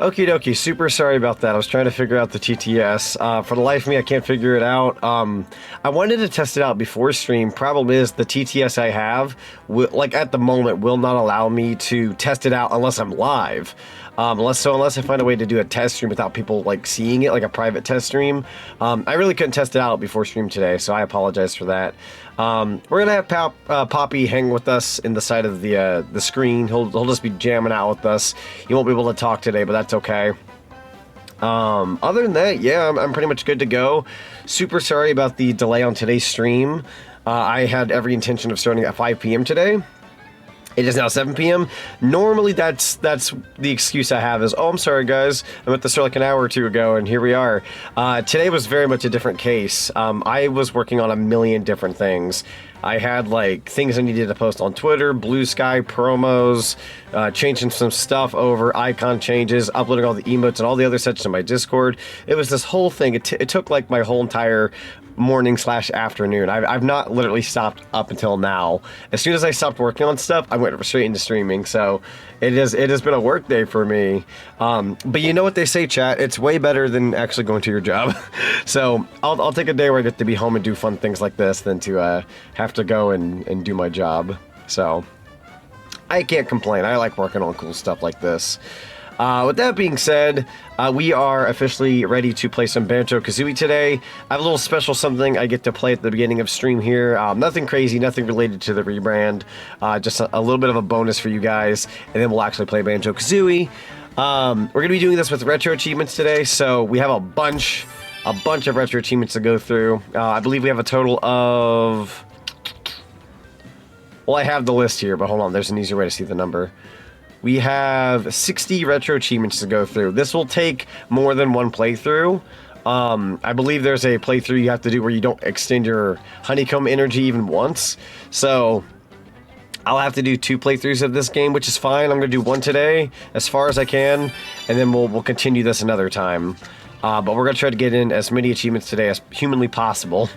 Okie dokie, super sorry about that. I was trying to figure out the TTS. For the life of me, I can't figure it out. I wanted to test it out before stream. Problem is, the TTS I have, like at the moment, will not allow me to test it out unless I'm live. Unless I find a way to do a test stream without people like seeing it, like a private test stream. I really couldn't test it out before stream today, so I apologize for that. We're gonna have Poppy hang with us in the side of the screen. He'll just be jamming out with us. He won't be able to talk today, but that's okay. Other than that, yeah, I'm pretty much good to go. Super sorry about the delay on today's stream. I had every intention of starting at 5 p.m. today. It is now 7 p.m. Normally, that's the excuse I have is, oh, I'm sorry, guys. I meant to start like an hour or two ago, and here we are. Today was very much a different case. I was working on a million different things. I had like things I needed to post on Twitter, Blue Sky promos, changing some stuff over, icon changes, uploading all the emotes and all the other such to my Discord. It was this whole thing. It took like my whole entire morning/afternoon. I've not literally stopped up until now. As soon as I stopped working on stuff, I went straight into streaming. So it has been a work day for me. But you know what they say, chat? It's way better than actually going to your job. So I'll take a day where I get to be home and do fun things like this than to have to go and do my job. So I can't complain. I like working on cool stuff like this. With that being said, we are officially ready to play some Banjo-Kazooie today. I have a little special something I get to play at the beginning of stream here. Nothing crazy, nothing related to the rebrand. Just a little bit of a bonus for you guys, and then we'll actually play Banjo-Kazooie. We're going to be doing this with retro achievements today, so we have a bunch of retro achievements to go through. I believe we have a total of... Well, I have the list here, but hold on, there's an easier way to see the number. We have 60 retro achievements to go through. This will take more than one playthrough. I believe there's a playthrough you have to do where you don't extend your honeycomb energy even once. So I'll have to do 2 playthroughs of this game, which is fine. I'm going to do one today as far as I can, and then we'll continue this another time. But we're going to try to get in as many achievements today as humanly possible.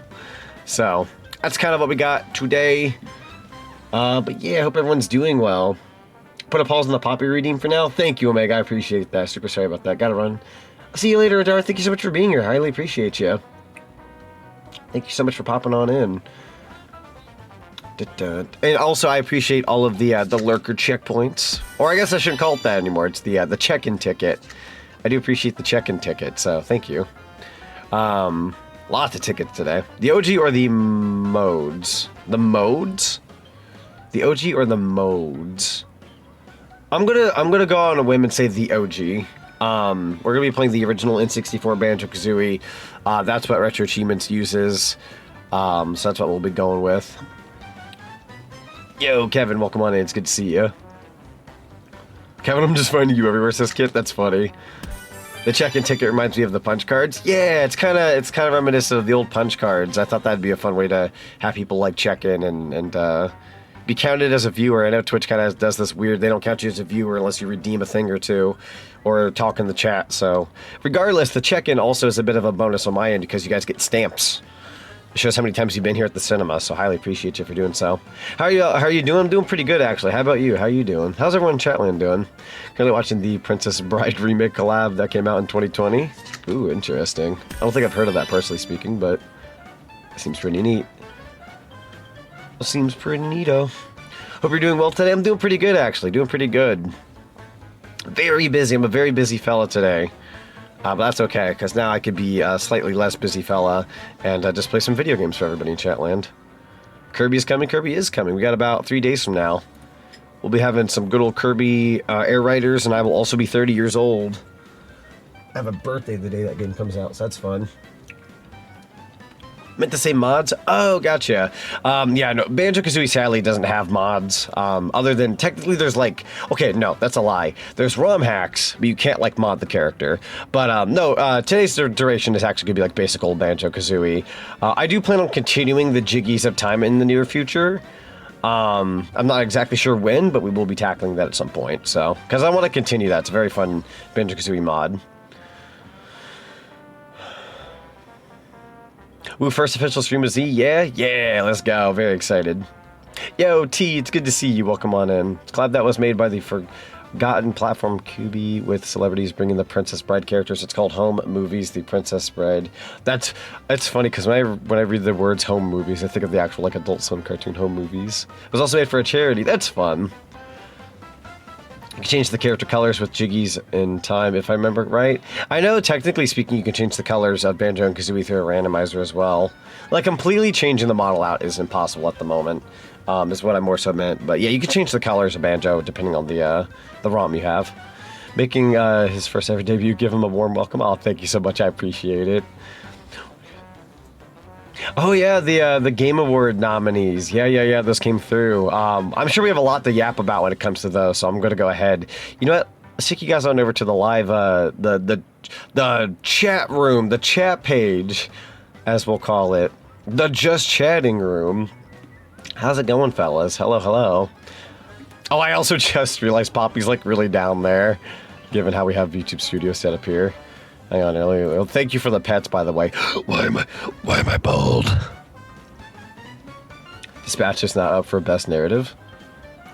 So that's kind of what we got today. But yeah, I hope everyone's doing well. Put a pause on the Poppy reading for now. Thank you, Omega. I appreciate that. Super sorry about that. Gotta run. I'll see you later, Adar. Thank you so much for being here. Highly appreciate you. Thank you so much for popping on in. And also, I appreciate all of the lurker checkpoints. Or I guess I shouldn't call it that anymore. It's the check-in ticket. I do appreciate the check-in ticket, so thank you. Lots of tickets today. The OG or the modes? The modes? The OG or the modes? I'm gonna go on a whim and say the OG. We're gonna be playing the original N64 Banjo-Kazooie. That's what Retro Achievements uses. So that's what we'll be going with. Yo, Kevin, welcome on in. It's good to see you. Kevin, I'm just finding you everywhere, says Kit. That's funny. The check-in ticket reminds me of the punch cards. Yeah, it's kind of reminiscent of the old punch cards. I thought that'd be a fun way to have people like check in and be counted as a viewer. I know Twitch kind of does this weird, they don't count you as a viewer unless you redeem a thing or two or talk in the chat. So regardless, the check-in also is a bit of a bonus on my end because you guys get stamps. It shows how many times you've been here at the cinema, so highly appreciate you for doing so. How are you doing? I'm doing pretty good, actually. How about you? How are you doing? How's everyone in Chatland doing? Currently watching the Princess Bride remake collab that came out in 2020. Ooh, interesting. I don't think I've heard of that, personally speaking, but it seems pretty neat. Seems pretty neato. Hope you're doing well today. I'm doing pretty good, actually. Doing pretty good. Very busy. I'm a very busy fella today. But that's okay, because now I could be a slightly less busy fella and just play some video games for everybody in Chatland. Kirby is coming. Kirby is coming. We got about 3 days from now. We'll be having some good old Kirby Air Riders, and I will also be 30 years old. I have a birthday the day that game comes out, so that's fun. Meant to say mods? Oh, gotcha. Yeah, no, Banjo-Kazooie sadly doesn't have mods. Other than, technically there's like, okay, no, that's a lie. There's ROM hacks, but you can't like mod the character. But no, today's duration is actually gonna be like basic old Banjo-Kazooie. I do plan on continuing the Jiggies of Time in the near future. I'm not exactly sure when, but we will be tackling that at some point, so. Because I want to continue that. It's a very fun Banjo-Kazooie mod. Ooh, first official stream of Z, yeah, let's go. Very excited. Yo, T, it's good to see you. Welcome on in. Glad that was made by the gotten platform Kubi with celebrities bringing the Princess Bride characters. It's called Home Movies, The Princess Bride. It's funny because when I read the words Home Movies, I think of the actual like Adult Swim cartoon Home Movies. It was also made for a charity. That's fun. You can change the character colors with Jiggies in time, if I remember right. I know, technically speaking, you can change the colors of Banjo and Kazooie through a randomizer as well. Like, completely changing the model out is impossible at the moment, is what I more so meant. But yeah, you can change the colors of Banjo depending on the ROM you have. Making his first ever debut, give him a warm welcome. Oh, thank you so much, I appreciate it. Oh yeah, the Game Award nominees. Yeah, those came through. I'm sure we have a lot to yap about when it comes to those, so I'm gonna go ahead. You know what? Let's take you guys on over to the live, the chat room, the chat page, as we'll call it, the Just Chatting room. How's it going, fellas? Hello. Oh, I also just realized Poppy's like really down there, given how we have YouTube Studio set up here. Hang on, earlier. Thank you for the pets, by the way. Why am I bald? Dispatch is not up for best narrative.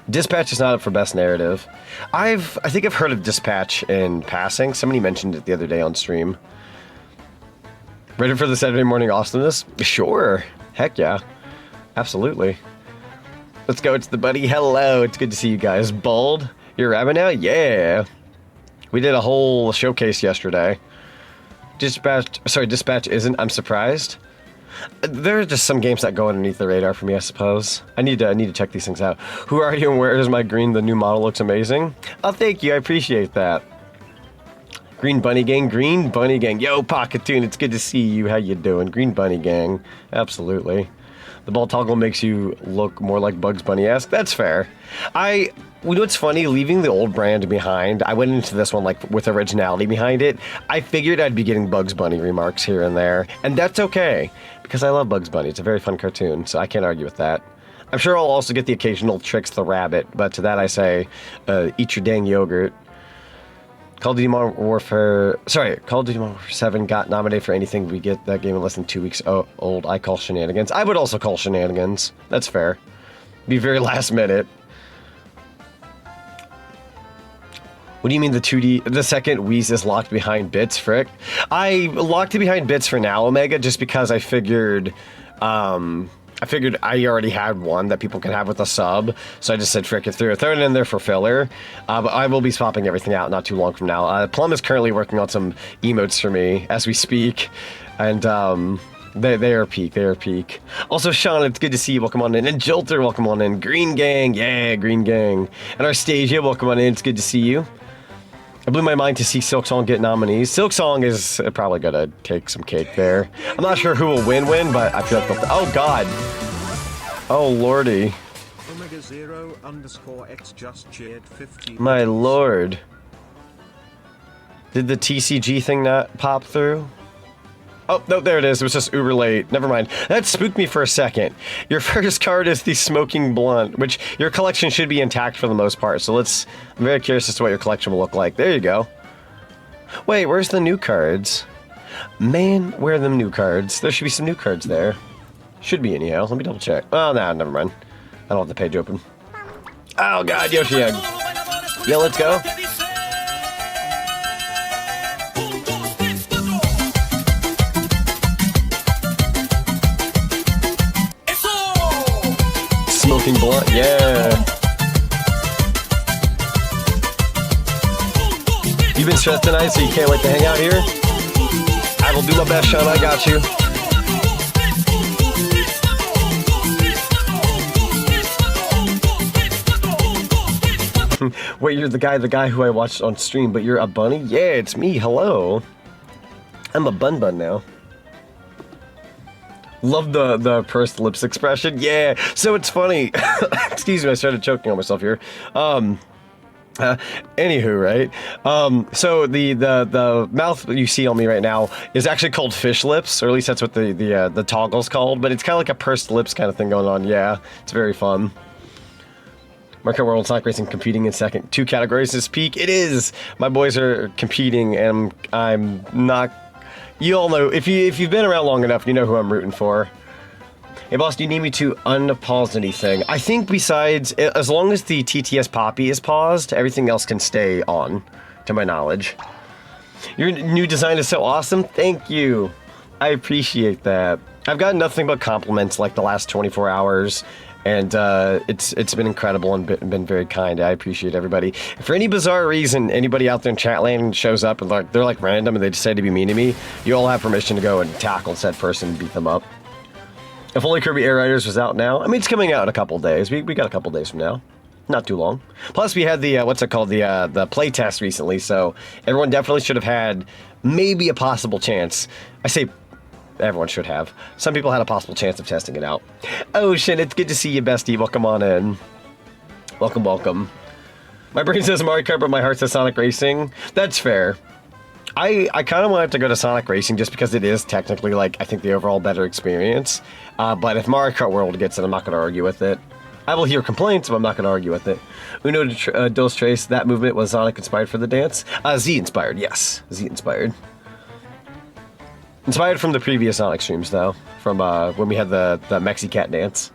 Dispatch is not up for best narrative. I think I've heard of Dispatch in passing. Somebody mentioned it the other day on stream. Ready for the Saturday morning awesomeness? Sure. Heck yeah. Absolutely. Let's go. It's the buddy. Hello. It's good to see you guys. Bald? You're a rabbit now? Yeah. We did a whole showcase yesterday. Dispatch isn't. I'm surprised. There are just some games that go underneath the radar for me, I suppose. I need to check these things out. Who are you and where is my green? The new model looks amazing. Oh, thank you. I appreciate that. Green Bunny Gang. Yo, Pocketoon, it's good to see you. How you doing? Green Bunny Gang. Absolutely. The ball toggle makes you look more like Bugs Bunny-esque. That's fair. You know what's funny? Leaving the old brand behind, I went into this one like with originality behind it. I figured I'd be getting Bugs Bunny remarks here and there, and that's okay, because I love Bugs Bunny. It's a very fun cartoon, so I can't argue with that. I'm sure I'll also get the occasional Tricks the Rabbit, but to that I say, eat your dang yogurt. Call of Duty Modern Warfare 7 got nominated for anything. We get that game in less than 2 weeks old. I call shenanigans. I would also call shenanigans. That's fair. Be very last minute. What do you mean the second Wheeze is locked behind bits, frick? I locked it behind bits for now, Omega, just because I figured I already had one that people can have with a sub, so I just said frick it through. Throw it in there for filler, but I will be swapping everything out not too long from now. Plum is currently working on some emotes for me as we speak, and they are peak. Also, Sean, it's good to see you. Welcome on in. And Jolter, welcome on in. Green Gang, yeah, Green Gang. And Arstasia, welcome on in. It's good to see you. It blew my mind to see Silksong get nominees. Silksong is probably gonna take some cake there. I'm not sure who will win, but I feel like they'll... Oh, God. Oh, lordy. Omega0_X just cheered 50. My lord. Did the TCG thing not pop through? Oh, no, there it is. It was just uber late. Never mind. That spooked me for a second. Your first card is the Smoking Blunt, which your collection should be intact for the most part. So I'm very curious as to what your collection will look like. There you go. Wait, where's the new cards? Man, where are them new cards? There should be some new cards there. Should be anyhow. Let me double check. Oh, no, never mind. I don't have the page open. Oh, God, Yoshi Egg. Yeah, let's go. Smoking Blunt, yeah. You've been stressed tonight, so you can't wait to hang out here? I will do my best, Sean. I got you. Wait, you're the guy who I watched on stream, but you're a bunny? Yeah, it's me. Hello. I'm a bun now. Love the pursed lips expression. Yeah. So it's funny. Excuse me, I started choking on myself here. Anywho, right? So the mouth that you see on me right now is actually called fish lips, or at least that's what the toggle's called. But it's kind of like a pursed lips kind of thing going on. Yeah, it's very fun. Market World Sonic Racing competing in second. 2 categories is peak. It is. My boys are competing, and I'm not. You all know, if you've been around long enough, you know who I'm rooting for. Hey boss, do you need me to unpause anything? I think besides, as long as the TTS Poppy is paused, everything else can stay on, to my knowledge. Your new design is so awesome. Thank you. I appreciate that. I've gotten nothing but compliments like the last 24 hours, and it's been incredible and been very kind. I appreciate everybody. If for any bizarre reason anybody out there in chat land shows up and they're like random and they decide to be mean to me, you all have permission to go and tackle said person and beat them up. If only Kirby Air Riders was out now. I mean, it's coming out in a couple days. We got a couple days from now. Not too long. Plus, we had the, what's it called, the play test recently, so everyone definitely should have had maybe a possible chance. I say everyone should have. Some people had a possible chance of testing it out. Ocean, it's good to see you, bestie. Welcome on in. Welcome, welcome. My brain says Mario Kart, but my heart says Sonic Racing. That's fair. I kind of wanted to go to Sonic Racing just because it is technically, like, I think the overall better experience. But if Mario Kart World gets it, I'm not going to argue with it. I will hear complaints, but I'm not going to argue with it. Uno dos Tres, that movement was Sonic inspired for the dance? Z inspired, yes. Z inspired. Inspired from the previous Sonic streams, though. From when we had the Mexicat dance.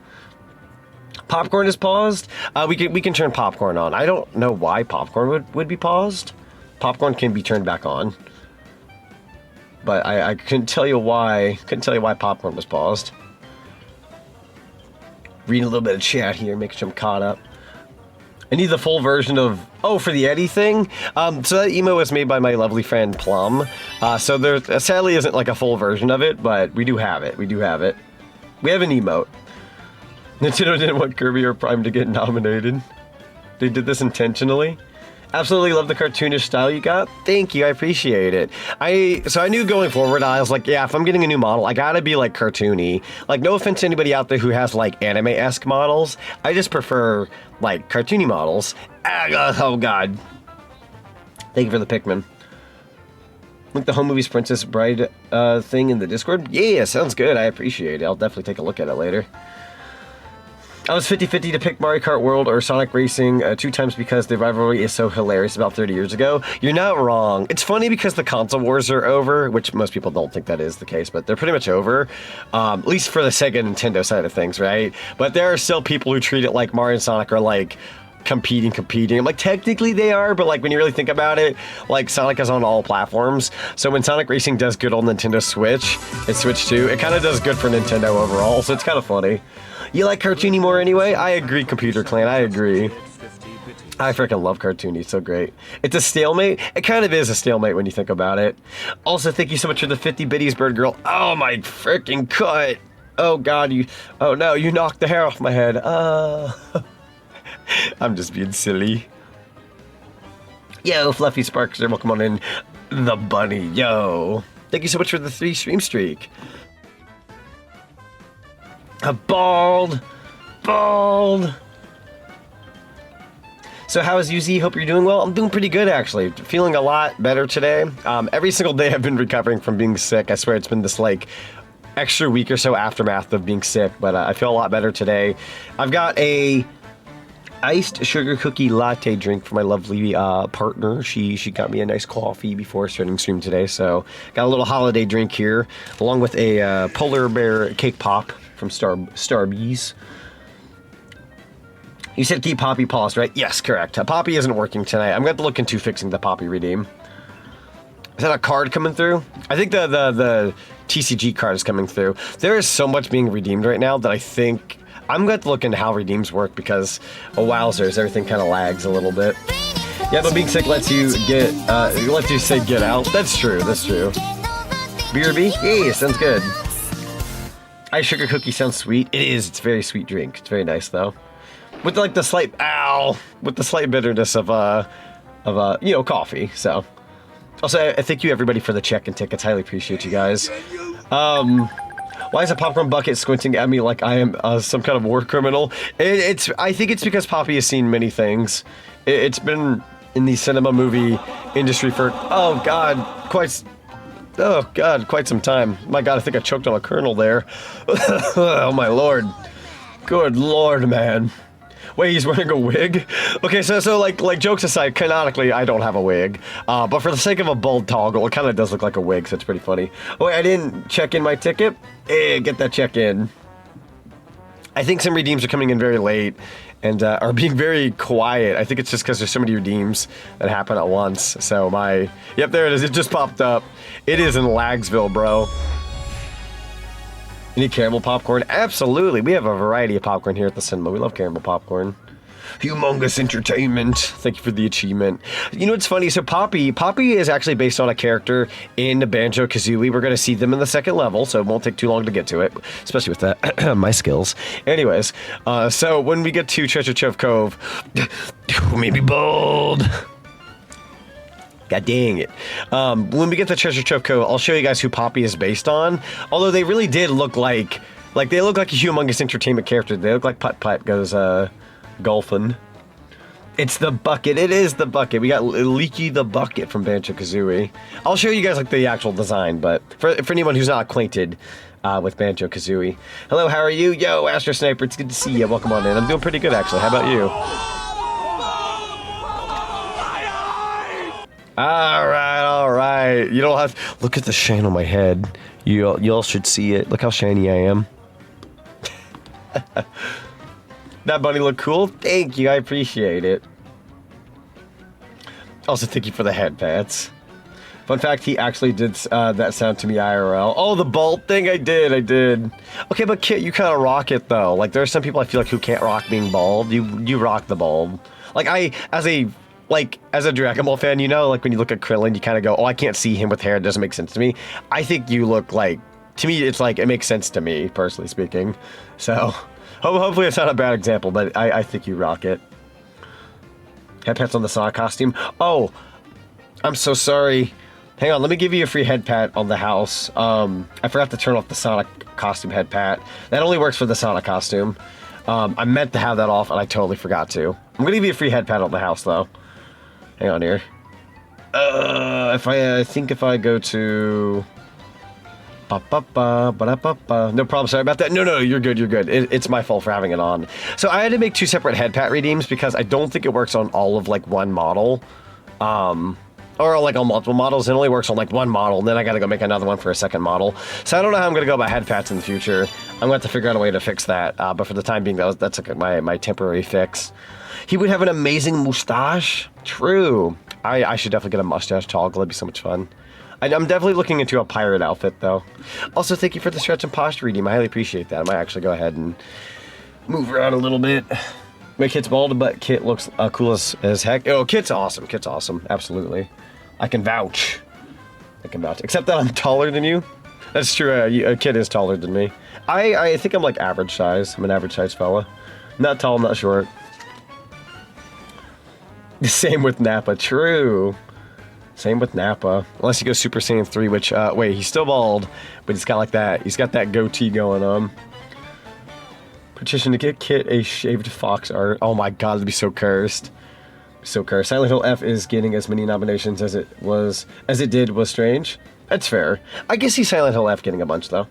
Popcorn is paused. We can turn popcorn on. I don't know why popcorn would be paused. Popcorn can be turned back on. But I couldn't tell you why. Couldn't tell you why popcorn was paused. Reading a little bit of chat here, making sure I'm caught up. I need the full version of... Oh, for the Eddie thing? So that emo was made by my lovely friend Plum. So there sadly isn't like a full version of it, but we do have it. We do have it. We have an emote. Nintendo didn't want Kirby or Prime to get nominated. They did this intentionally. Absolutely love the cartoonish style you got. Thank you, I appreciate it. So I knew going forward, I was like, yeah, if I'm getting a new model, I gotta be like cartoony. Like, no offense to anybody out there who has like anime-esque models. I just prefer like cartoony models. Oh god. Thank you for the Pikmin. Like the Home Movies Princess Bride thing in the Discord? Yeah, sounds good. I appreciate it. I'll definitely take a look at it later. I was 50-50 to pick Mario Kart World or Sonic Racing 2 times because the rivalry is so hilarious about 30 years ago. You're not wrong. It's funny because the console wars are over, which most people don't think that is the case, but they're pretty much over. At least for the Sega Nintendo side of things, right? But there are still people who treat it like Mario and Sonic are like competing. I'm like, technically they are, but like when you really think about it, like Sonic is on all platforms. So when Sonic Racing does good on Nintendo Switch, and Switch 2, it kind of does good for Nintendo overall, so it's kind of funny. You like cartoony more anyway? I agree, Computer Clan, I agree. I freaking love cartoony, it's so great. It's a stalemate? It kind of is a stalemate when you think about it. Also, thank you so much for the 50 biddies, Bird Girl. Oh my freaking cut! Oh god, oh no, you knocked the hair off my head. I'm just being silly. Yo, Fluffy Sparks, welcome on in. The bunny, yo. Thank you so much for the 3 stream streak. A bald. So how is UZ? Hope you're doing well. I'm doing pretty good, actually. Feeling a lot better today. Every single day I've been recovering from being sick. I swear it's been this like extra week or so aftermath of being sick, but I feel a lot better today. I've got a iced sugar cookie latte drink for my lovely partner. She got me a nice coffee before starting stream today, so got a little holiday drink here, along with a polar bear cake pop from Starbucks. You said keep Poppy paused, right? Yes, correct. Poppy isn't working tonight. I'm going to look into fixing the Poppy redeem. Is that a card coming through? I think the TCG card is coming through. There is so much being redeemed right now that I think I'm going to look into how redeems work because, oh wowzers, everything kind of lags a little bit. Yeah, but being sick lets you say get out. That's true, that's true. BRB? Yeah, sounds good. Ice sugar cookie sounds sweet. It is. It's a very sweet drink. It's very nice though, with like the slight bitterness of coffee. So, also I thank you everybody for the check and tickets. Highly appreciate you guys. Why is a popcorn bucket squinting at me like I am some kind of war criminal? I think it's because Poppy has seen many things. It's been in the cinema movie industry for quite some time. My god, I think I choked on a kernel there. Oh my lord. Good lord, man. Wait, he's wearing a wig? Okay, so like jokes aside, canonically, I don't have a wig. But for the sake of a bald toggle, it kind of does look like a wig, so it's pretty funny. Oh, wait, I didn't check in my ticket? Get that check in. I think some redeems are coming in very late and are being very quiet. I think it's just because there's so many redeems that happen at once. So yep, there it is. It just popped up. It is in Lagsville, bro. You need caramel popcorn? Absolutely. We have a variety of popcorn here at the cinema. We love caramel popcorn. Humongous entertainment. Thank you for the achievement. You know what's funny? So Poppy is actually based on a character in Banjo-Kazooie. We're going to see them in the second level, so it won't take too long to get to it, especially with that my skills. Anyways, so when we get to Treasure Trove Cove, maybe bold. God dang it. When we get to Treasure Trove Cove, I'll show you guys who Poppy is based on. Although they really did look like they look like a humongous entertainment character. They look like Putt Putt goes golfing. It's the bucket. It is the bucket. We got Leaky the Bucket from Banjo-Kazooie. I'll show you guys like the actual design, but for anyone who's not acquainted with Banjo-Kazooie. Hello, how are you? Yo, Astro Sniper, it's good to see you. Welcome on in. I'm doing pretty good, actually. How about you? All right. You don't have... Look at the shine on my head. Y'all should see it. Look how shiny I am. That bunny look cool? Thank you, I appreciate it. Also, thank you for the head pats. Fun fact, he actually did that sound to me IRL. Oh, the bald thing? I did. Okay, but Kit, you kind of rock it, though. Like, there are some people I feel like who can't rock being bald. You rock the bald. Like, as a Dragon Ball fan, you know, like, when you look at Krillin, you kind of go, oh, I can't see him with hair. It doesn't make sense to me. I think you look like... To me, it's like, it makes sense to me, personally speaking. So... Hopefully it's not a bad example, but I think you rock it. Head pats on the Sonic costume. Oh, I'm so sorry. Hang on, let me give you a free head pat on the house. I forgot to turn off the Sonic costume head pat. That only works for the Sonic costume. I meant to have that off, and I totally forgot to. I'm gonna give you a free head pat on the house, though. Hang on here. I think if I go to... No problem, sorry about that. No, you're good. It's my fault for having it on. So I had to make two separate head pat redeems because I don't think it works on all of like one model. Or like on multiple models. It only works on like one model, and then I gotta go make another one for a second model. So I don't know how I'm gonna go about head pats in the future. I'm gonna have to figure out a way to fix that. But for the time being, that's like my temporary fix. He would have an amazing mustache. True. I should definitely get a mustache toggle. That'd be so much fun. I'm definitely looking into a pirate outfit, though. Also, thank you for the stretch and posture redeem. I highly appreciate that. I might actually go ahead and move around a little bit. My Kit's bald, but Kit looks cool as heck. Oh, Kit's awesome. Kit's awesome. Absolutely. I can vouch. Except that I'm taller than you. That's true. Kit is taller than me. I think I'm like average size. I'm an average size fella. Not tall, not short. Same with Nappa. True. Same with Nappa. Unless he goes Super Saiyan 3, which, wait, he's still bald, but he's got like that. He's got that goatee going on. Petition to get Kit a shaved fox art. Oh my god, that'd be so cursed. So cursed. Silent Hill F is getting as many nominations as it did was strange. That's fair. I can see Silent Hill F getting a bunch, though.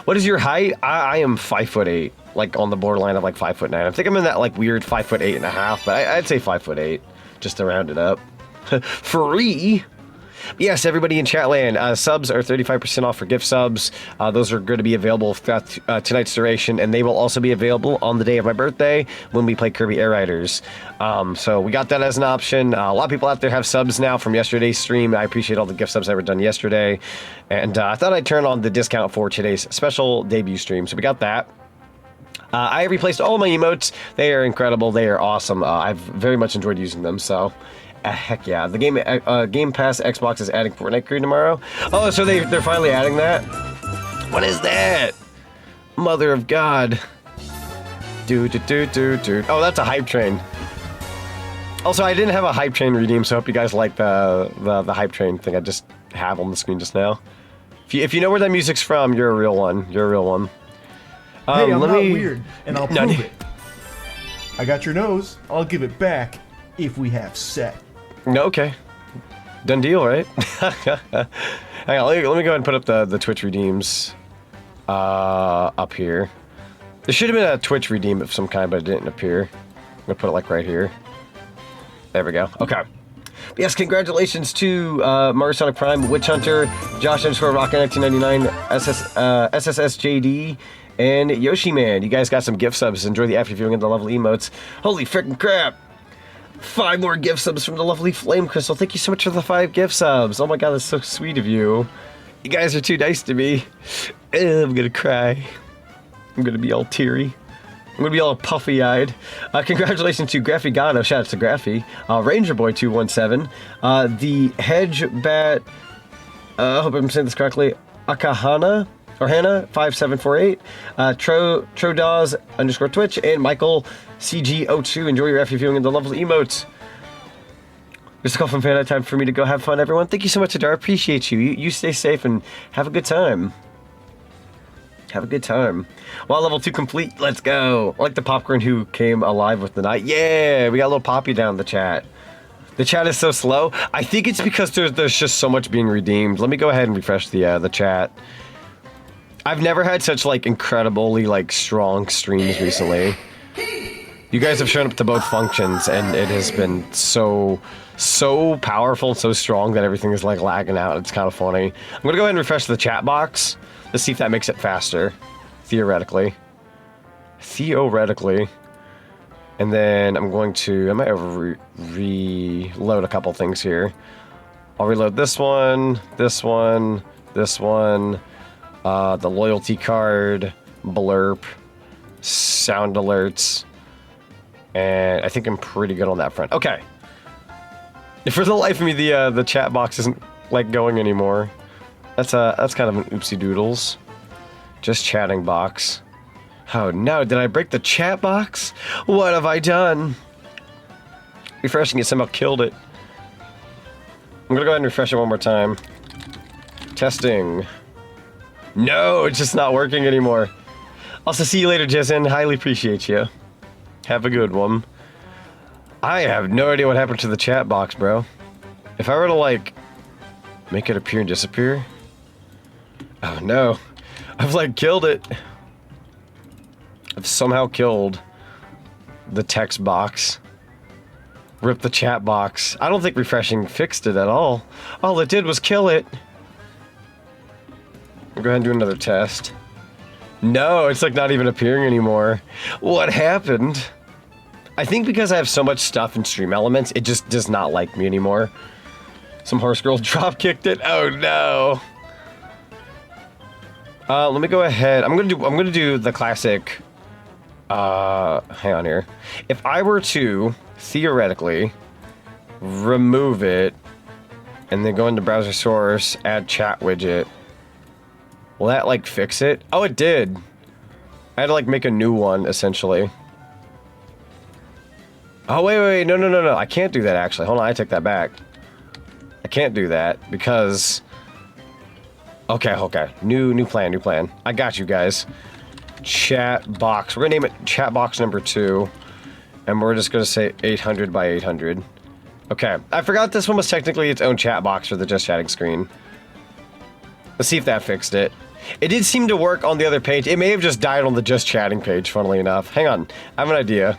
What is your height? I am 5'8", like on the borderline of like 5'9". I think I'm in that like weird 5'8.5", but I'd say 5'8", just to round it up. Free. Yes, everybody in Chatland, subs are 35% off for gift subs. Those are going to be available throughout tonight's duration, and they will also be available on the day of my birthday when we play Kirby Air Riders. So we got that as an option. A lot of people out there have subs now from yesterday's stream. I appreciate all the gift subs that were done yesterday. And I thought I'd turn on the discount for today's special debut stream. So we got that. I replaced all my emotes. They are incredible. They are awesome. I've very much enjoyed using them, so... heck yeah. The Game Pass Xbox is adding Fortnite Crew tomorrow. Oh, so they're finally adding that? What is that? Mother of God. Oh, that's a hype train. Also, I didn't have a hype train redeem, so I hope you guys like the hype train thing I just have on the screen just now. If you know where that music's from, you're a real one. You're a real one. Hey, I'm not weird, and I'll prove it. I got your nose. I'll give it back if we have set. No, okay. Done deal, right? Hang on, let me go ahead and put up the Twitch redeems up here. There should have been a Twitch redeem of some kind, but it didn't appear. I'm gonna put it like right here. There we go. Okay. But yes, congratulations to Mario Sonic Prime, Witch Hunter, Josh _Rocket 1999, SSSJD, and Yoshi Man. You guys got some gift subs. Enjoy the after viewing of the lovely emotes. Holy freaking crap! 5 more gift subs from the lovely Flame Crystal. Thank you so much for the 5 gift subs. Oh my god, that's so sweet of you. You guys are too nice to me. I'm gonna cry. I'm gonna be all teary. I'm gonna be all puffy-eyed. Congratulations to Graffy Gano. Shout out to Graffy. Ranger Boy 217. The Hedge Bat. I hope I'm saying this correctly. Akahana or Hannah 5748. Trodaz _ Twitch and Michael CG02. Enjoy your after viewing of the lovely emotes. Just a call from fan time for me to go have fun, everyone. Thank you so much, Adar. Appreciate you. You stay safe and have a good time. Have a good time. Well, level 2 complete. Let's go. I like the popcorn who came alive with the night. Yeah, we got a little Poppy down in the chat. The chat is so slow. I think it's because there's just so much being redeemed. Let me go ahead and refresh the chat. I've never had such like incredibly like strong streams recently. You guys have shown up to both functions, and it has been so powerful and so strong that everything is like lagging out. It's kind of funny. I'm gonna go ahead and refresh the chat box. Let's see if that makes it faster. Theoretically. And then I'm going to... I might reload a couple things here. I'll reload this one, this one, this one, the loyalty card, blurb, sound alerts, and I think I'm pretty good on that front. Okay. If for the life of me the chat box isn't like going anymore, that's kind of an oopsie doodles. Just chatting box. Oh no, did I break the chat box? What have I done? Refreshing it somehow killed it. I'm gonna go ahead and refresh it one more time. Testing. No, it's just not working anymore. Also, see you later, Jason. Highly appreciate you. Have a good one. I have no idea what happened to the chat box, bro. If I were to, like, make it appear and disappear... Oh no. I've, like, killed it. I've somehow killed the text box. Ripped the chat box. I don't think refreshing fixed it at all. All it did was kill it. I'll go ahead and do another test. No, it's like not even appearing anymore. What happened? I think because I have so much stuff in Stream Elements, it just does not like me anymore. Some horse girl drop kicked it. Oh no. Let me go ahead. I'm gonna do the classic. Hang on here. If I were to theoretically remove it and then go into browser source, add chat widget, will that like fix it? Oh, it did. I had to like make a new one essentially. Oh wait, no. I can't do that actually. Hold on, I take that back. I can't do that because. Okay. New plan. I got you guys. Chat box. We're gonna name it chat box number 2. And we're just gonna say 800 by 800. Okay. I forgot this one was technically its own chat box for the just chatting screen. Let's see if that fixed it. It did seem to work on the other page. It may have just died on the just chatting page, funnily enough. Hang on. I have an idea.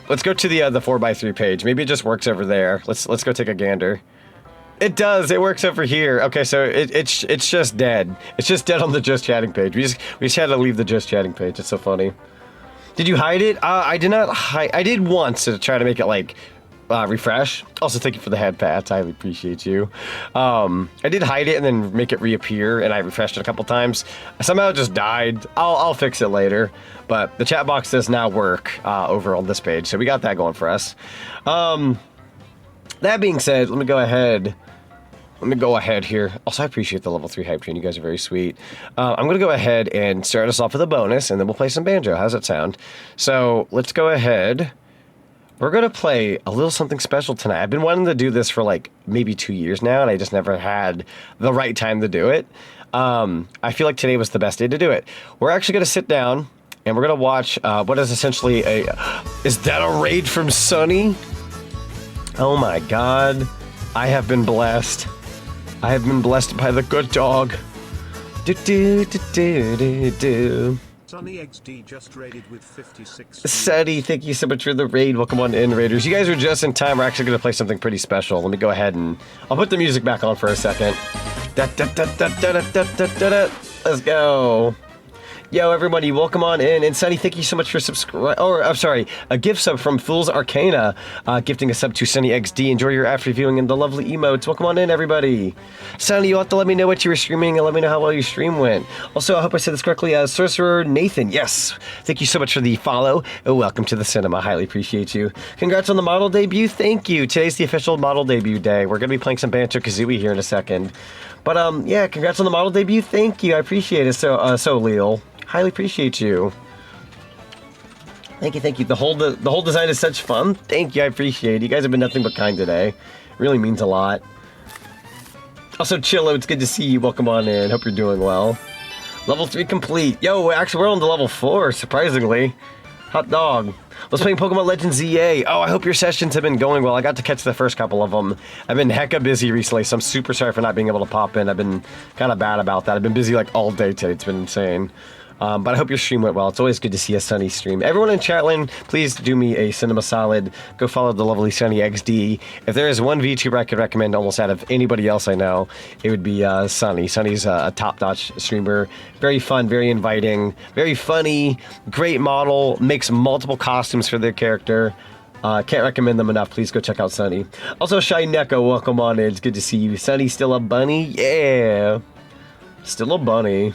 Let's go to the 4x3 page. Maybe it just works over there. Let's go take a gander. It does. It works over here. Okay, so it's just dead. It's just dead on the just chatting page. We just had to leave the just chatting page. It's so funny. Did you hide it? I did not hide. I did once to try to make it like refresh. Also, thank you for the head pats. I appreciate you. I did hide it and then make it reappear, and I refreshed it a couple times. Somehow it just died. I'll fix it later. But the chat box does now work over on this page, so we got that going for us. That being said, let me go ahead here. Also, I appreciate the level 3 hype train. You guys are very sweet. I'm going to go ahead and start us off with a bonus, and then we'll play some banjo. How's that sound? So, let's go ahead. We're going to play a little something special tonight. I've been wanting to do this for like maybe 2 years now, and I just never had the right time to do it. I feel like today was the best day to do it. We're actually going to sit down, and we're going to watch what is essentially a... Is that a raid from Sunny? Oh my god. I have been blessed. I have been blessed by the good dog. Sunny XD just raided with 56. Seti, thank you so much for the raid. Welcome on in, Raiders. You guys are just in time. We're actually going to play something pretty special. Let me go ahead and... I'll put the music back on for a second. Let's go. Yo, everybody, welcome on in. And Sunny, thank you so much for subscribing. Or, I'm sorry, a gift sub from Fool's Arcana, gifting a sub to Sunny XD. Enjoy your after viewing and the lovely emotes. Welcome on in, everybody. Sunny, you'll have to let me know what you were streaming and let me know how well your stream went. Also, I hope I said this correctly. Sorcerer Nathan, yes. Thank you so much for the follow. And welcome to the cinema. Highly appreciate you. Congrats on the model debut. Thank you. Today's the official model debut day. We're going to be playing some Banjo-Kazooie here in a second. But, yeah, congrats on the model debut. Thank you. I appreciate it. So Leo. Highly appreciate you. Thank you, thank you. The whole design is such fun. Thank you, I appreciate it. You guys have been nothing but kind today. It really means a lot. Also, Chillo, it's good to see you. Welcome on in. Hope you're doing well. Level 3 complete. Yo, actually, we're on to level 4, surprisingly. Hot dog. Let's play Pokemon Legends ZA. Oh, I hope your sessions have been going well. I got to catch the first couple of them. I've been hecka busy recently, so I'm super sorry for not being able to pop in. I've been kind of bad about that. I've been busy like all day today. It's been insane. But I hope your stream went well. It's always good to see a Sunny stream. Everyone in chatland, please do me a cinema solid. Go follow the lovely Sunny XD. If there is one VTuber I could recommend almost out of anybody else I know, it would be Sunny. Sunny's a top-notch streamer. Very fun, very inviting, very funny, great model, makes multiple costumes for their character. Can't recommend them enough. Please go check out Sunny. Also, Shy Neko, welcome on in. It's good to see you. Sunny, still a bunny? Yeah. Still a bunny.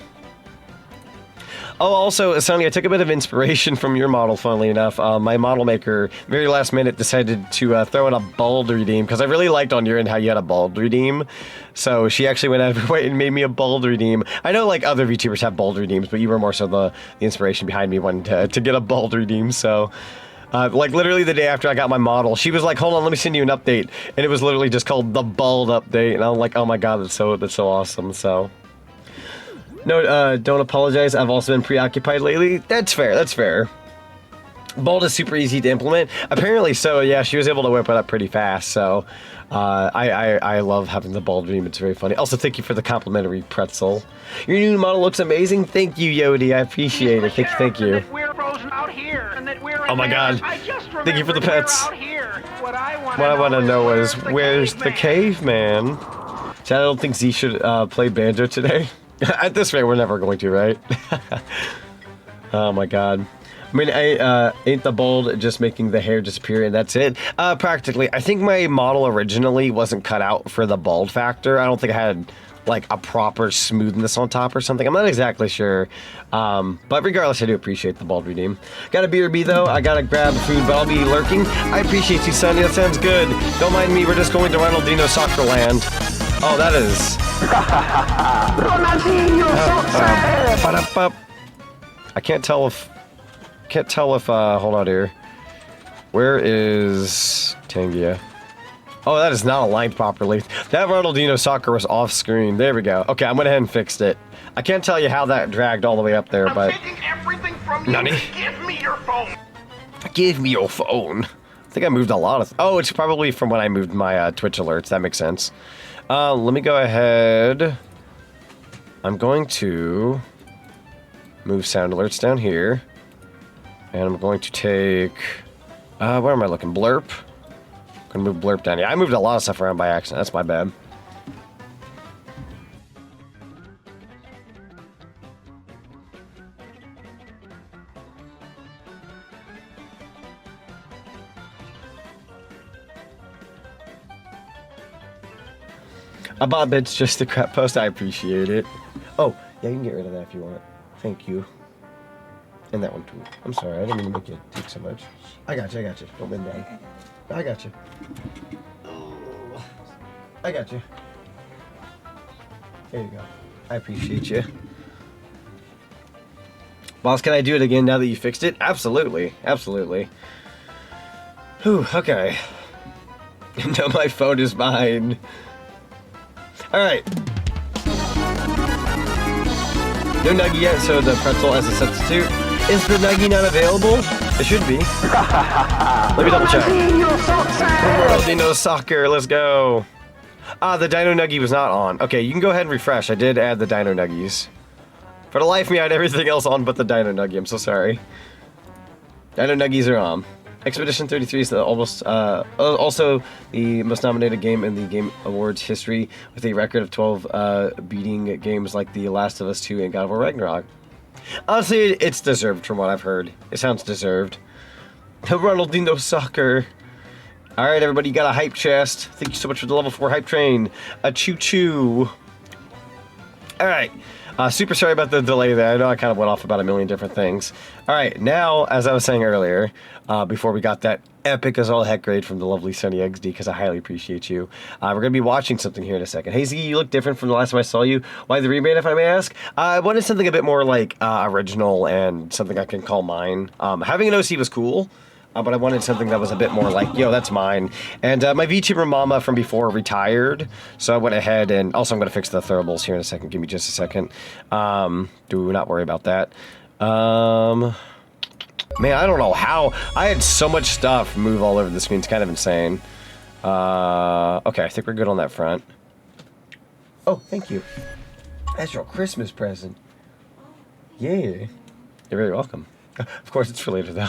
Oh, also, Sunny, I took a bit of inspiration from your model, funnily enough. My model maker, very last minute, decided to throw in a bald redeem, because I really liked on your end how you had a bald redeem. So she actually went out of her way and made me a bald redeem. I know, like, other VTubers have bald redeems, but you were more so the inspiration behind me wanting to get a bald redeem, so... like, literally the day after I got my model, she was like, hold on, let me send you an update. And it was literally just called the Bald Update, and I'm like, oh my god, that's so awesome, so... No, don't apologize. I've also been preoccupied lately. That's fair. That's fair. Bald is super easy to implement. Apparently so, yeah, she was able to whip it up pretty fast, so I love having the bald dream. It's very funny. Also, thank you for the complimentary pretzel. Your new model looks amazing. Thank you, Yodi. I appreciate it. Thank you. Oh my god. Thank you for the pets. What I want to know is, where's the caveman? So I don't think Z should play Banjo today. At this rate, we're never going to, right? Oh my god. I mean, ain't the bald just making the hair disappear and that's it? Practically. I think my model originally wasn't cut out for the bald factor. I don't think I had, like, a proper smoothness on top or something. I'm not exactly sure. But regardless, I do appreciate the bald redeem. Got a BRB, though. I gotta grab food, but I'll be lurking. I appreciate you, Sonny. That sounds good. Don't mind me. We're just going to Ronaldinho Soccer Land. Oh, that is... I can't tell if, hold on here. Where is Tangia? Oh, that is not aligned properly. That Ronaldinho Soccer was off screen. There we go. Okay, I went ahead and fixed it. I can't tell you how that dragged all the way up there, but... I'm taking everything from you. Nani? Give me your phone. Give me your phone. I think I moved a lot of... Oh, it's probably from when I moved my Twitch alerts. That makes sense. Let me go ahead. I'm going to move sound alerts down here. And I'm going to take... where am I looking? Blurp? I'm gonna move Blurp down here. I moved a lot of stuff around by accident. That's my bad. A bot bit's just a crap post. I appreciate it. Oh, yeah, you can get rid of that if you want. Thank you. And that one too. I'm sorry, I didn't mean to make you take so much. I got you. Don't bend down. I got you. Oh, I got you. There you go. I appreciate you. Boss, can I do it again now that you fixed it? Absolutely. Absolutely. Whew, okay. No, my phone is mine. Alright. No Nuggy yet, so the pretzel as a substitute. Is the Nuggy not available? It should be. Let me double check. Ronaldinho Soccer, let's go. Ah, the Dino Nuggy was not on. Okay, you can go ahead and refresh. I did add the Dino Nuggies. For the life of me, I had everything else on but the Dino Nuggy. I'm so sorry. Dino Nuggies are on. Expedition 33 is the also the most nominated game in the Game Awards history, with a record of 12 beating games like The Last of Us 2 and God of War Ragnarok. Honestly, it's deserved from what I've heard. It sounds deserved. Ronaldinho Soccer. Alright, everybody, you got a hype chest. Thank you so much for the level 4 hype train. A choo-choo. Alright. Super sorry about the delay there. I know I kind of went off about a million different things. Alright, now, as I was saying earlier, before we got that epic as all heck grade from the lovely Sunny XD, because I highly appreciate you, we're going to be watching something here in a second. Hey, Z, you look different from the last time I saw you. Why the rebrand, if I may ask? I wanted something a bit more, like, original and something I can call mine. Having an OC was cool. But I wanted something that was a bit more like, yo, that's mine. And my VTuber mama from before retired, so I went ahead and... Also, I'm going to fix the throwables here in a second. Give me just a second. Do not worry about that. Man, I don't know how... I had so much stuff move all over the screen. It's kind of insane. Okay, I think we're good on that front. Oh, thank you. That's your Christmas present. Yeah. You're very welcome. Of course, it's for later, though.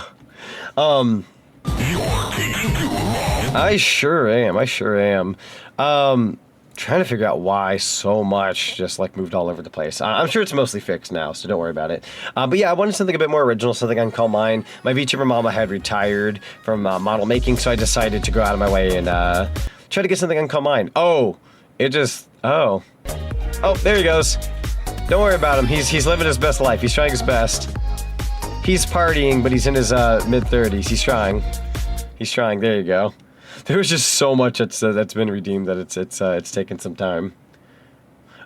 I sure am. Trying to figure out why so much just like moved all over the place. I'm sure it's mostly fixed now, so don't worry about it. But yeah, I wanted something a bit more original, something I can call mine. My VTuber mama had retired from model making, so I decided to go out of my way and try to get something I can call mine. Oh, it just... Oh, there he goes. Don't worry about him. He's living his best life. He's trying his best. He's partying, but he's in his mid-30s. He's trying. He's trying. There you go. There was just so much that's been redeemed that it's taken some time.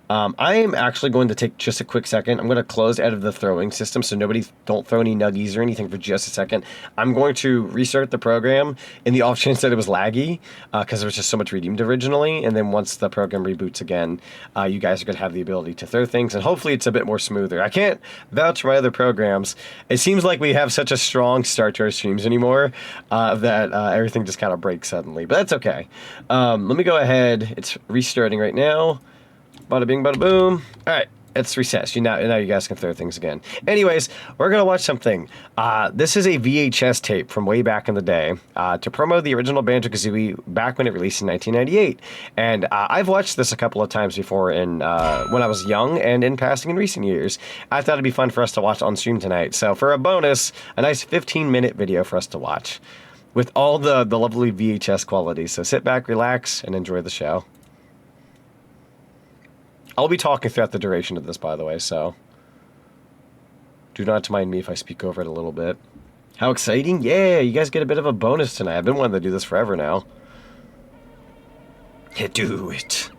I am actually going to take just a quick second. I'm going to close out of the throwing system, so don't throw any nuggies or anything for just a second. I'm going to restart the program in the off chance that it was laggy, because there was just so much redeemed originally, and then once the program reboots again, you guys are going to have the ability to throw things, and hopefully it's a bit more smoother. I can't vouch for my other programs. It seems like we have such a strong start to our streams anymore, that everything just kind of breaks suddenly, but that's okay. Let me go ahead. It's restarting right now. Bada bing, bada boom. All right, it's recessed. Now you guys can throw things again. Anyways, we're gonna watch something. This is a VHS tape from way back in the day to promo the original Banjo-Kazooie back when it released in 1998. And I've watched this a couple of times before when I was young and in passing in recent years. I thought it'd be fun for us to watch on stream tonight. So for a bonus, a nice 15-minute video for us to watch with all the lovely VHS quality. So sit back, relax, and enjoy the show. I'll be talking throughout the duration of this, by the way, so do not mind me if I speak over it a little bit. How exciting! Yeah, you guys get a bit of a bonus tonight. I've been wanting to do this forever now. Yeah, do it.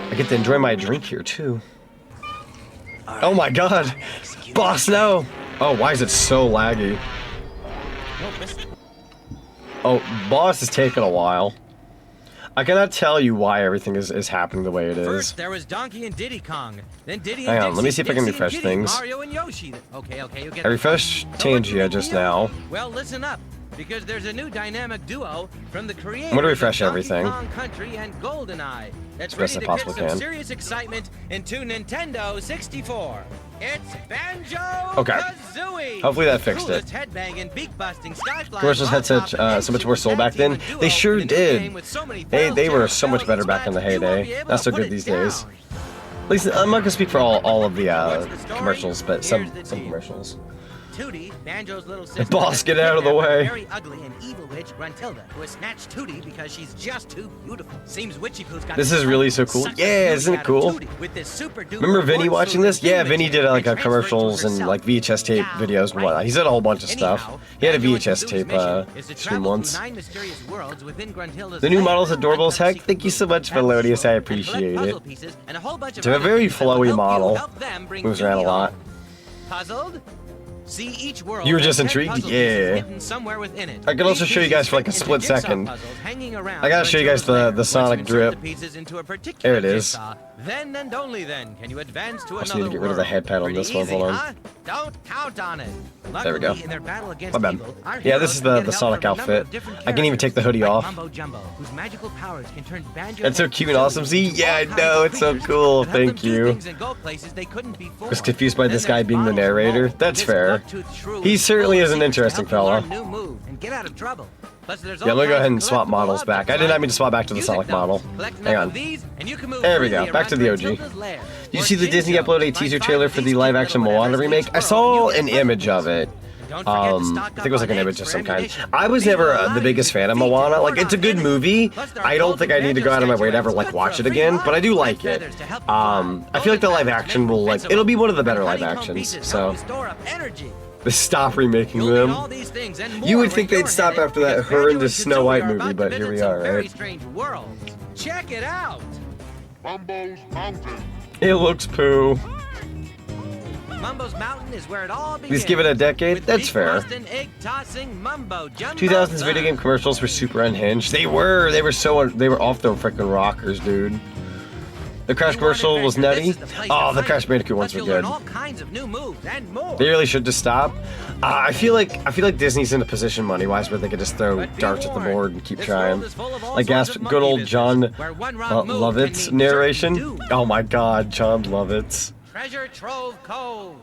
I get to enjoy my drink here, too. Oh my god! Boss, no! Oh, why is it so laggy? Oh, boss is taking a while. I cannot tell you why everything is happening the way it is. First, there was Donkey and Diddy Kong. Then Diddy and Hang on, Dixie, let me see if I can Dixie refresh and Kitty, things. Mario and Yoshi. Okay, you get I refreshed Tangia just now. Well, listen up, because there's a new dynamic duo from the creators I'm gonna refresh of everything. Donkey Kong Country and GoldenEye. That's As ready best to I get possibly some can. serious excitement into Nintendo 64. It's Banjo-Kazooie. Okay. Hopefully that fixed it. Commercials had such so much more soul back then. They sure did. They were so much better back in the heyday. Not so good these days. At least I'm not gonna speak for all of the commercials, but some commercials. Tootie, Banjo's little sister, Boss, get out of the way. Very ugly and evil witch Gruntilda, who has snatched Tootie because she's just too beautiful. Seems Witchy Poo's got this is really so cool. Yeah, isn't it cool? Remember Vinny watching this? Yeah, Vinny did like commercials and like VHS tape videos and whatnot. He's did a whole bunch of stuff. He had a VHS tape stream once. The new model's adorable as heck. Thank you so much, Melodious. I appreciate it. It's a very flowy model. Moves around a lot. Puzzled? See each world. You were just intrigued? Yeah. I can also show you guys for like a split second. I gotta show you guys the Sonic drip. There it is. Then and only then can you advance to I just need to get rid of the head pad on this one. Hold on. Don't count on it. There we go. My bad. Yeah, this is the Sonic outfit. I can even take the hoodie off. That's so cute and awesome. See? Yeah, I know. It's so cool. Thank you. I was confused by this guy being the narrator. That's fair. He certainly is an interesting fella. Yeah, let me go ahead and swap models back. I did not mean to swap back to the Sonic model. Hang on. There we go. Back to the OG. Did you see the Disney upload a teaser trailer for the live-action Moana remake? I saw an image of it. I think it was like an image of some kind. I was never the biggest fan of Moana. Like, it's a good movie. I don't think I need to go out of my way to ever like watch it again, but I do like it. I feel like the live action will like it'll be one of the better live actions. So stop remaking them. You would think they'd stop after that horrendous Snow White movie, but here we are, right? Check it out. Mumbo's Mountain. It looks poo. Mumbo's Mountain is where it all begins. Please give it a decade. That's fair. 2000s video game commercials were super unhinged. They were off their freaking rockers, dude. The Crash commercial was nutty. Oh, the Crash Bandicoot ones were good. They really should just stop. I feel like Disney's in a position money-wise where they could just throw darts at the board and keep trying. Like good old John Lovett's narration. Oh my God, John Lovett's. Treasure Trove Cove.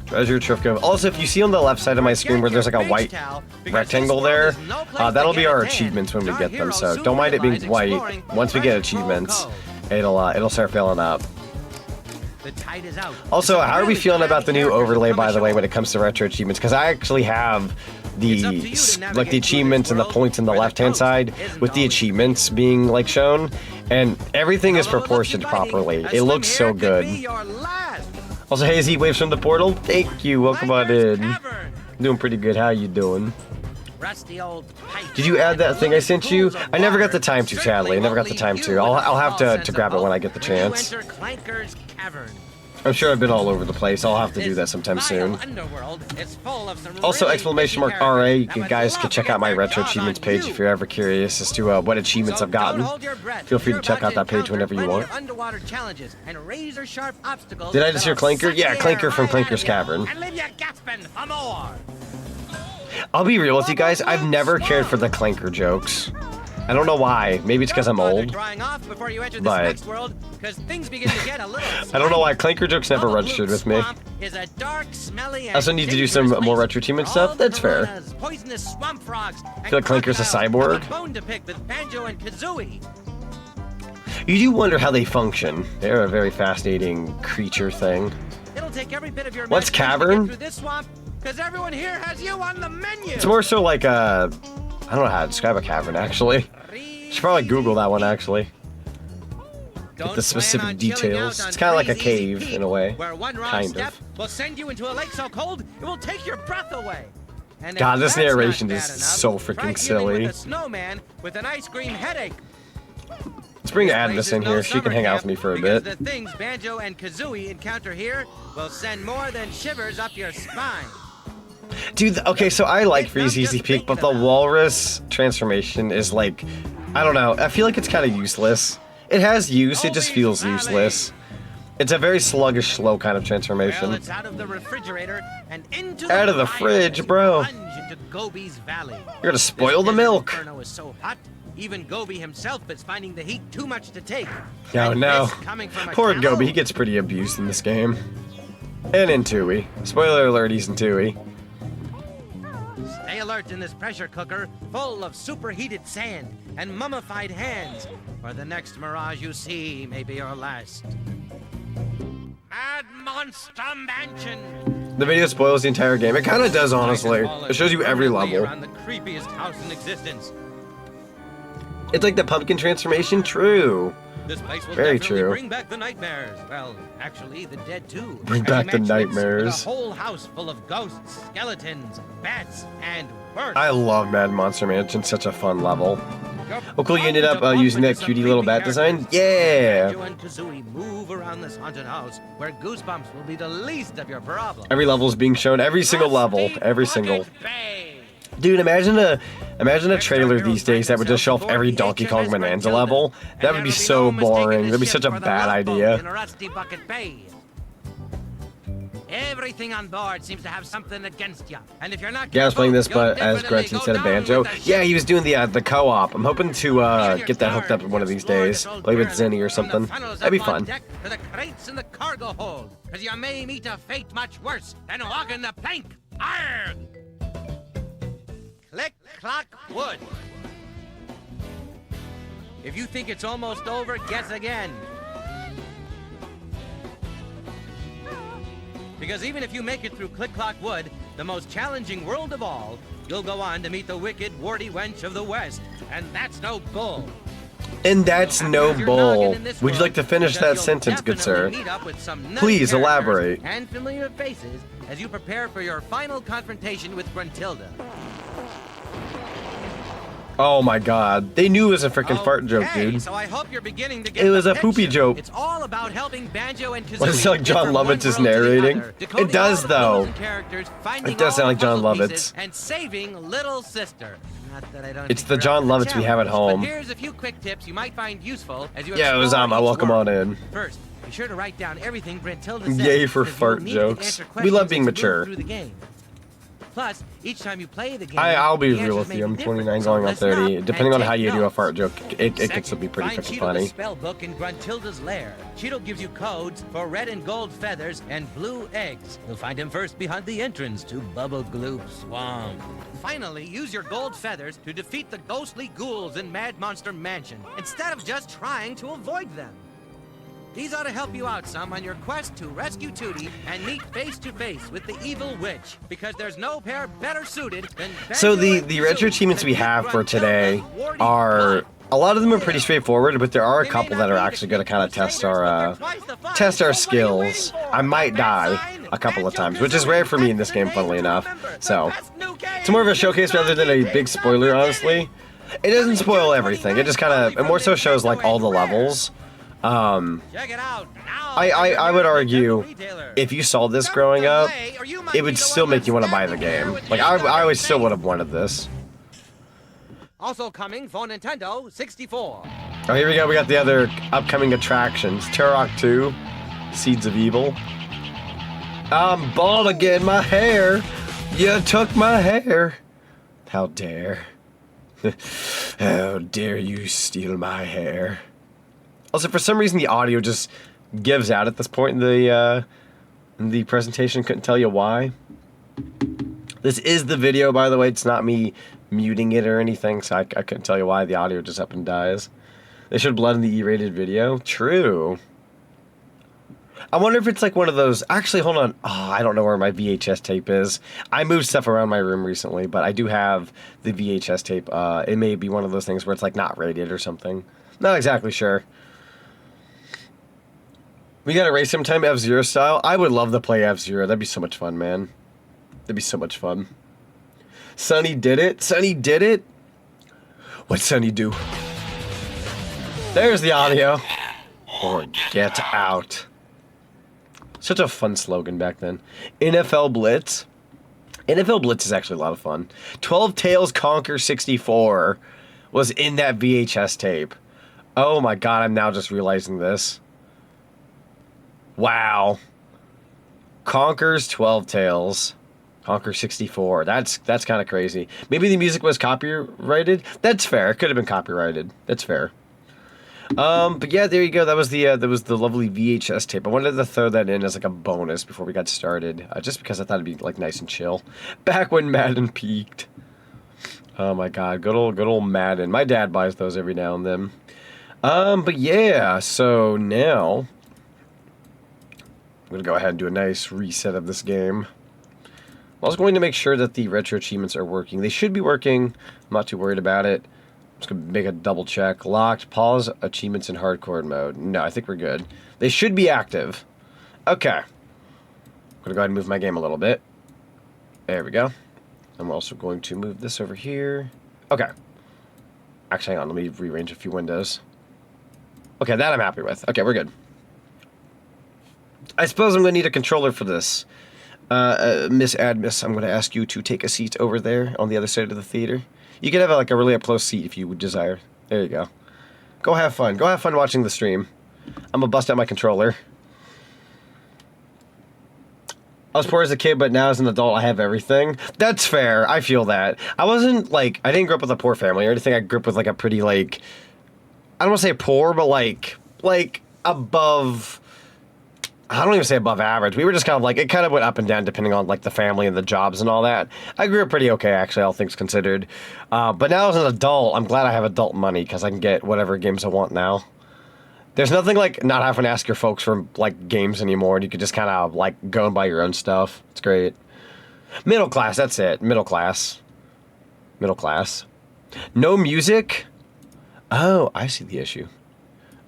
Treasure Trove Cove. Also, if you see on the left side of my screen where there's like a white rectangle there, that'll be our achievements when we get them. So don't mind it being white. Once we get achievements, it'll start filling up. Also, how are we feeling about the new overlay, by the way, when it comes to retro achievements? Because I actually have the achievements and the points in the left-hand side with the achievements being like shown, and everything is proportioned properly. It looks so good. Also, hey, Z Waves from the portal. Thank you. Welcome on in. Doing pretty good. How you doing? Did you add that thing I sent you? I never got the time to, sadly. I never got the time to. I'll have to grab it when I get the chance. I'm sure I've been all over the place. I'll have to do that sometime soon. Also, !RA, you guys can check out my Retro Achievements page if you're ever curious as to what achievements I've gotten. Feel free to check out that page whenever you want. Did I just hear Clanker? Yeah, Clanker from Clanker's Cavern. I'll be real with you guys, I've never cared for the Clanker jokes. I don't know why. Maybe it's because I'm old. But I don't know why Clanker jokes never registered with me. I also need to do some more retro achievement stuff. That's fair. I feel like Clanker's a cyborg. You do wonder how they function. They're a very fascinating creature thing. What's Cavern? Because everyone here has you on the menu. It's more so like a... I don't know how to describe a cavern, actually. Should probably Google that one, actually. Get the specific details. It's kind of like a cave, in a way. Kind of. Will send you into a lake so cold, it will take your breath away. God, this narration is so freaking silly. A snowman with an ice cream headache. Let's bring Agnes in here. She can hang out with me for a bit. The things Banjo and Kazooie encounter here will send more than shivers up your spine. Dude, okay, so I like Freeze Easy Peak, but the Walrus transformation is like, I don't know, I feel like it's kind of useless. It has use, it just feels useless. It's a very sluggish, slow kind of transformation. Well, it's out of the refrigerator and into the fridge, bro. You're gonna spoil the milk. Is so hot, even Gobi himself is finding the heat too much to take. Oh no. Poor Gobi, he gets pretty abused in this game. And in Tooie. Spoiler alert, he's in Tooie. Stay alert in this pressure cooker full of superheated sand and mummified hands, or the next mirage you see may be your last. Mad Monster Mansion. The video spoils the entire game. It kind of does, honestly. It shows you every level. The creepiest house in existence. It's like the pumpkin transformation. True. This place will very definitely true. Bring back the nightmares. Well, actually, the dead too. Bring back the nightmares. A whole house full of ghosts, skeletons, bats, and birds. I love Mad Monster Mansion. Such a fun level. Oh, cool! You ended up using that cutie little bat design. Yeah. Banjo and Kazooie move around this haunted house, where goosebumps will be the least of your problems. Every level is being shown. Every single level. Every single. Dude, imagine a trailer these days that would just show off every Donkey Kong Bonanza level. That would be so boring. That'd be such a bad idea. Everything on board seems to have something against you. And if you're not I was playing this, but as Gretz instead of Banjo. Yeah, he was doing the co-op. I'm hoping to get that hooked up one of these days. Play with Zenny or something. That'd be fun. To the crates in the cargo hold, because you may meet a fate much worse than walking the plank. Arrgh! Click, clock, wood. If you think it's almost over, guess again. Because even if you make it through Click, Clock, Wood, the most challenging world of all, you'll go on to meet the wicked, warty wench of the West. And that's no bull. And that's no bull. Would you like to finish that sentence, good sir? Please elaborate. And familiar faces as you prepare for your final confrontation with Gruntilda. Oh my god. They knew it was a freaking fart joke, dude. So I hope you're beginning to get it was the a poopy picture. joke. It's all about helping Banjo and Kazooie. What is it like John Lovitz is narrating? It does though. It does sound like John Lovitz. And saving little sister. Not that I don't it's the John Lovitz we have at home. But here's a few quick tips you might find useful as you yeah, it was welcome on in. First, be sure to write down everything Gruntilda says. Yay for fart jokes. We love being mature. Plus, each time you play the game, I'll be real with you. I'm 29 going on 30. Depending on how you do a fart joke, it can still be pretty freaking funny. Spell book in Gruntilda's lair. Cheeto gives you codes for red and gold feathers and blue eggs. You'll find him first behind the entrance to Bubble Gloop Swamp. Finally, use your gold feathers to defeat the ghostly ghouls in Mad Monster Mansion, instead of just trying to avoid them. These ought to help you out some on your quest to rescue Tootie and meet face-to-face with the evil witch, because there's no pair better suited than Banjo. So the retro achievements we have for today are, a lot of them are pretty straightforward, but there are a couple that are actually going to kind of test our skills. I might die a couple of times, which is rare for me in this game, funnily enough. So it's more of a showcase rather than a big spoiler, honestly. It doesn't spoil everything. It just kind of, it more so shows like all the levels. I would argue if you saw this growing up, it would still make you want to buy the game. Like I always still would have wanted this. Also coming for Nintendo 64. Oh, here we go. We got the other upcoming attractions. Turok 2, Seeds of Evil. I'm bald again. My hair. You took my hair. How dare. How dare you steal my hair. Also, for some reason, the audio just gives out at this point in the presentation. Couldn't tell you why. This is the video, by the way. It's not me muting it or anything, so I couldn't tell you why. The audio just up and dies. They should blood in the E-rated video. True. I wonder if it's like one of those... Actually, hold on. Oh, I don't know where my VHS tape is. I moved stuff around my room recently, but I do have the VHS tape. It may be one of those things where it's like not rated or something. Not exactly sure. We gotta race sometime F-Zero style. I would love to play F-Zero. That'd be so much fun, man. That'd be so much fun. Sonny did it. Sonny did it. What'd Sonny do? There's the audio. Or get out. Such a fun slogan back then. NFL Blitz. NFL Blitz is actually a lot of fun. 12 Tails Conquer 64 was in that VHS tape. Oh my god, I'm now just realizing this. Wow. Conquer's 12 Tails. Conquer 64. That's kind of crazy. Maybe the music was copyrighted. That's fair. It could have been copyrighted. That's fair. But yeah, there you go. That was the lovely VHS tape. I wanted to throw that in as like a bonus before we got started, just because I thought it'd be like nice and chill. Back when Madden peaked. Oh my god, good old Madden. My dad buys those every now and then. But yeah, so now I'm gonna go ahead and do a nice reset of this game. I was going to make sure that the retro achievements are working. They should be working. I'm not too worried about it. I'm just going to make a double check. Locked. Pause achievements in hardcore mode. No, I think we're good. They should be active. Okay. I'm going to go ahead and move my game a little bit. There we go. I'm also going to move this over here. Okay. Actually, hang on. Let me rearrange a few windows. Okay, that I'm happy with. Okay, we're good. I suppose I'm going to need a controller for this. Miss Admiss, I'm going to ask you to take a seat over there on the other side of the theater. You can have like a really up-close seat if you would desire. There you go. Go have fun. Go have fun watching the stream. I'm going to bust out my controller. I was poor as a kid, but now as an adult, I have everything. That's fair. I feel that. I wasn't, like, I didn't grow up with a poor family or anything. I grew up with, like, a pretty, like, I don't want to say poor, but, like, above I don't even say above average. We were just kind of like, it kind of went up and down depending on like the family and the jobs and all that. I grew up pretty okay, actually, all things considered. But now as an adult, I'm glad I have adult money because I can get whatever games I want now. There's nothing like not having to ask your folks for like games anymore. And you can just kind of like go and buy your own stuff. It's great. Middle class, that's it. Middle class. Middle class. No music? Oh, I see the issue.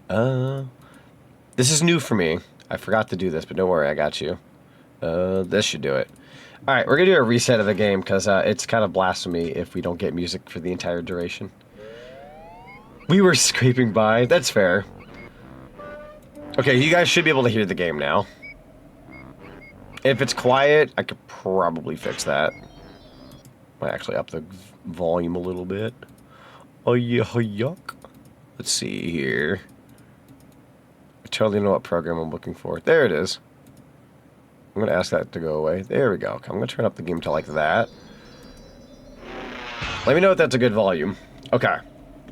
This is new for me. I forgot to do this, but don't worry, I got you. This should do it. All right, we're gonna do a reset of the game because it's kind of blasphemy if we don't get music for the entire duration. We were scraping by. That's fair. Okay, you guys should be able to hear the game now. If it's quiet, I could probably fix that. Might actually up the volume a little bit. Oh yeah, yuck. Let's see here. I totally know what program I'm looking for. There it is. I'm gonna ask that to go away. There we go. Okay, I'm gonna turn up the game to like that. Let me know if that's a good volume. Okay.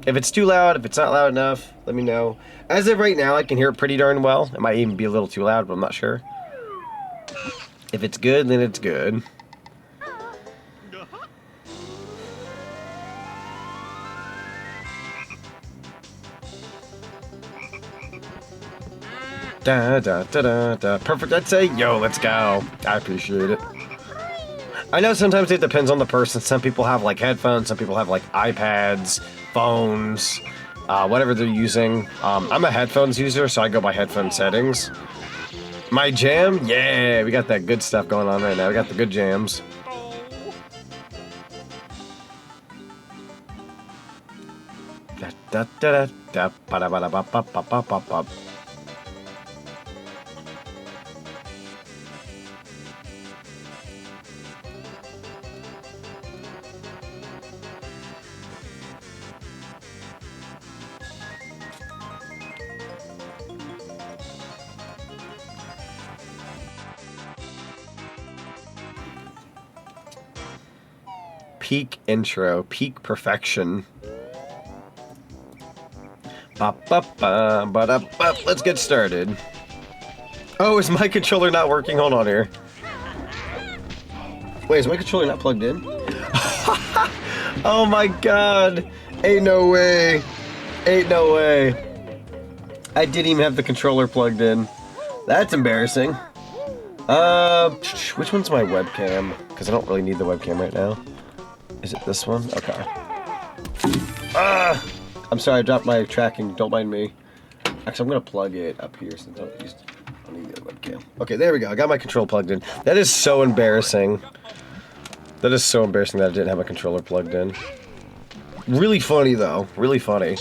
If it's too loud, if it's not loud enough, let me know. As of right now, I can hear it pretty darn well. It might even be a little too loud, but I'm not sure. If it's good, then it's good. Da da da da da. Perfect. I'd say, yo, let's go. I appreciate it. I know sometimes it depends on the person. Some people have like headphones. Some people have like iPads, phones, whatever they're using. I'm a headphones user, so I go by headphone settings. My jam, yeah, we got that good stuff going on right now. We got the good jams. Da da da da da ba da ba da ba ba ba ba ba ba. Peak intro, peak perfection. Ba ba ba ba da ba. Let's get started. Oh, is my controller not working? Hold on here. Wait, is my controller not plugged in? Oh my god! Ain't no way! Ain't no way! I didn't even have the controller plugged in. That's embarrassing. Which one's my webcam? Because I don't really need the webcam right now. Is it this one? Okay. I'm sorry, I dropped my tracking. Don't mind me. Actually, I'm going to plug it up here since I don't need the webcam. Okay, there we go. I got my control plugged in. That is so embarrassing. That is so embarrassing that I didn't have my controller plugged in. Really funny, though. Really funny.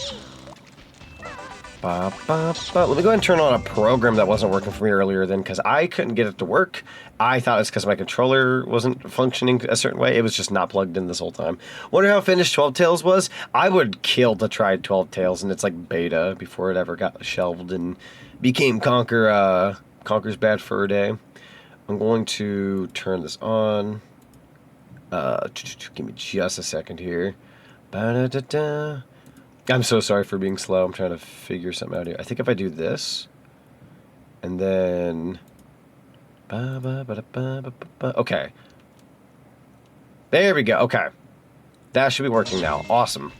Ba, ba, ba. Let me go ahead and turn on a program that wasn't working for me earlier then, because I couldn't get it to work. I thought it's because my controller wasn't functioning a certain way. It was just not plugged in this whole time. Wonder how finished 12 Tales was? I would kill to try 12 Tales, and it's like beta before it ever got shelved and became Conker's Bad Fur Day. I'm going to turn this on. Give me just a second here. Ba-da-da-da. I'm so sorry for being slow. I'm trying to figure something out here. I think if I do this, and then... Okay. There we go. Okay. That should be working now. Awesome.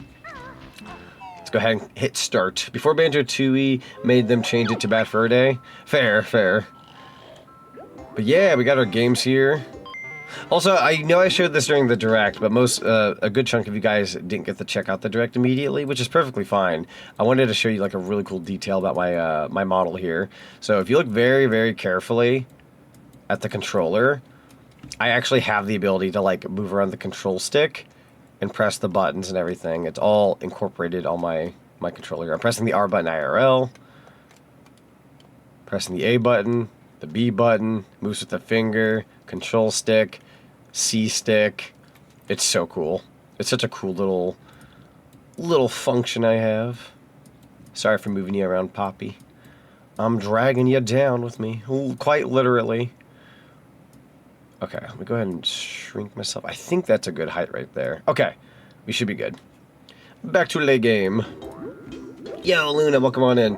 Let's go ahead and hit start. Before Banjo-Kazooie made them change it to Bad Fur Day. Fair, fair. But yeah, we got our games here. Also, I know I showed this during the Direct, but a good chunk of you guys didn't get to check out the Direct immediately, which is perfectly fine. I wanted to show you like a really cool detail about my my model here. So if you look very, very carefully at the controller, I actually have the ability to like move around the control stick and press the buttons and everything. It's all incorporated on my controller. I'm pressing the R button IRL, pressing the A button, the B button, moves with the finger, control stick, C stick. It's so cool. It's such a cool little function I have. Sorry for moving you around, Poppy. I'm dragging you down with me, quite literally. Okay, let me go ahead and shrink myself. I think that's a good height right there. Okay, we should be good. Back to the game. Yo, Luna, welcome on in.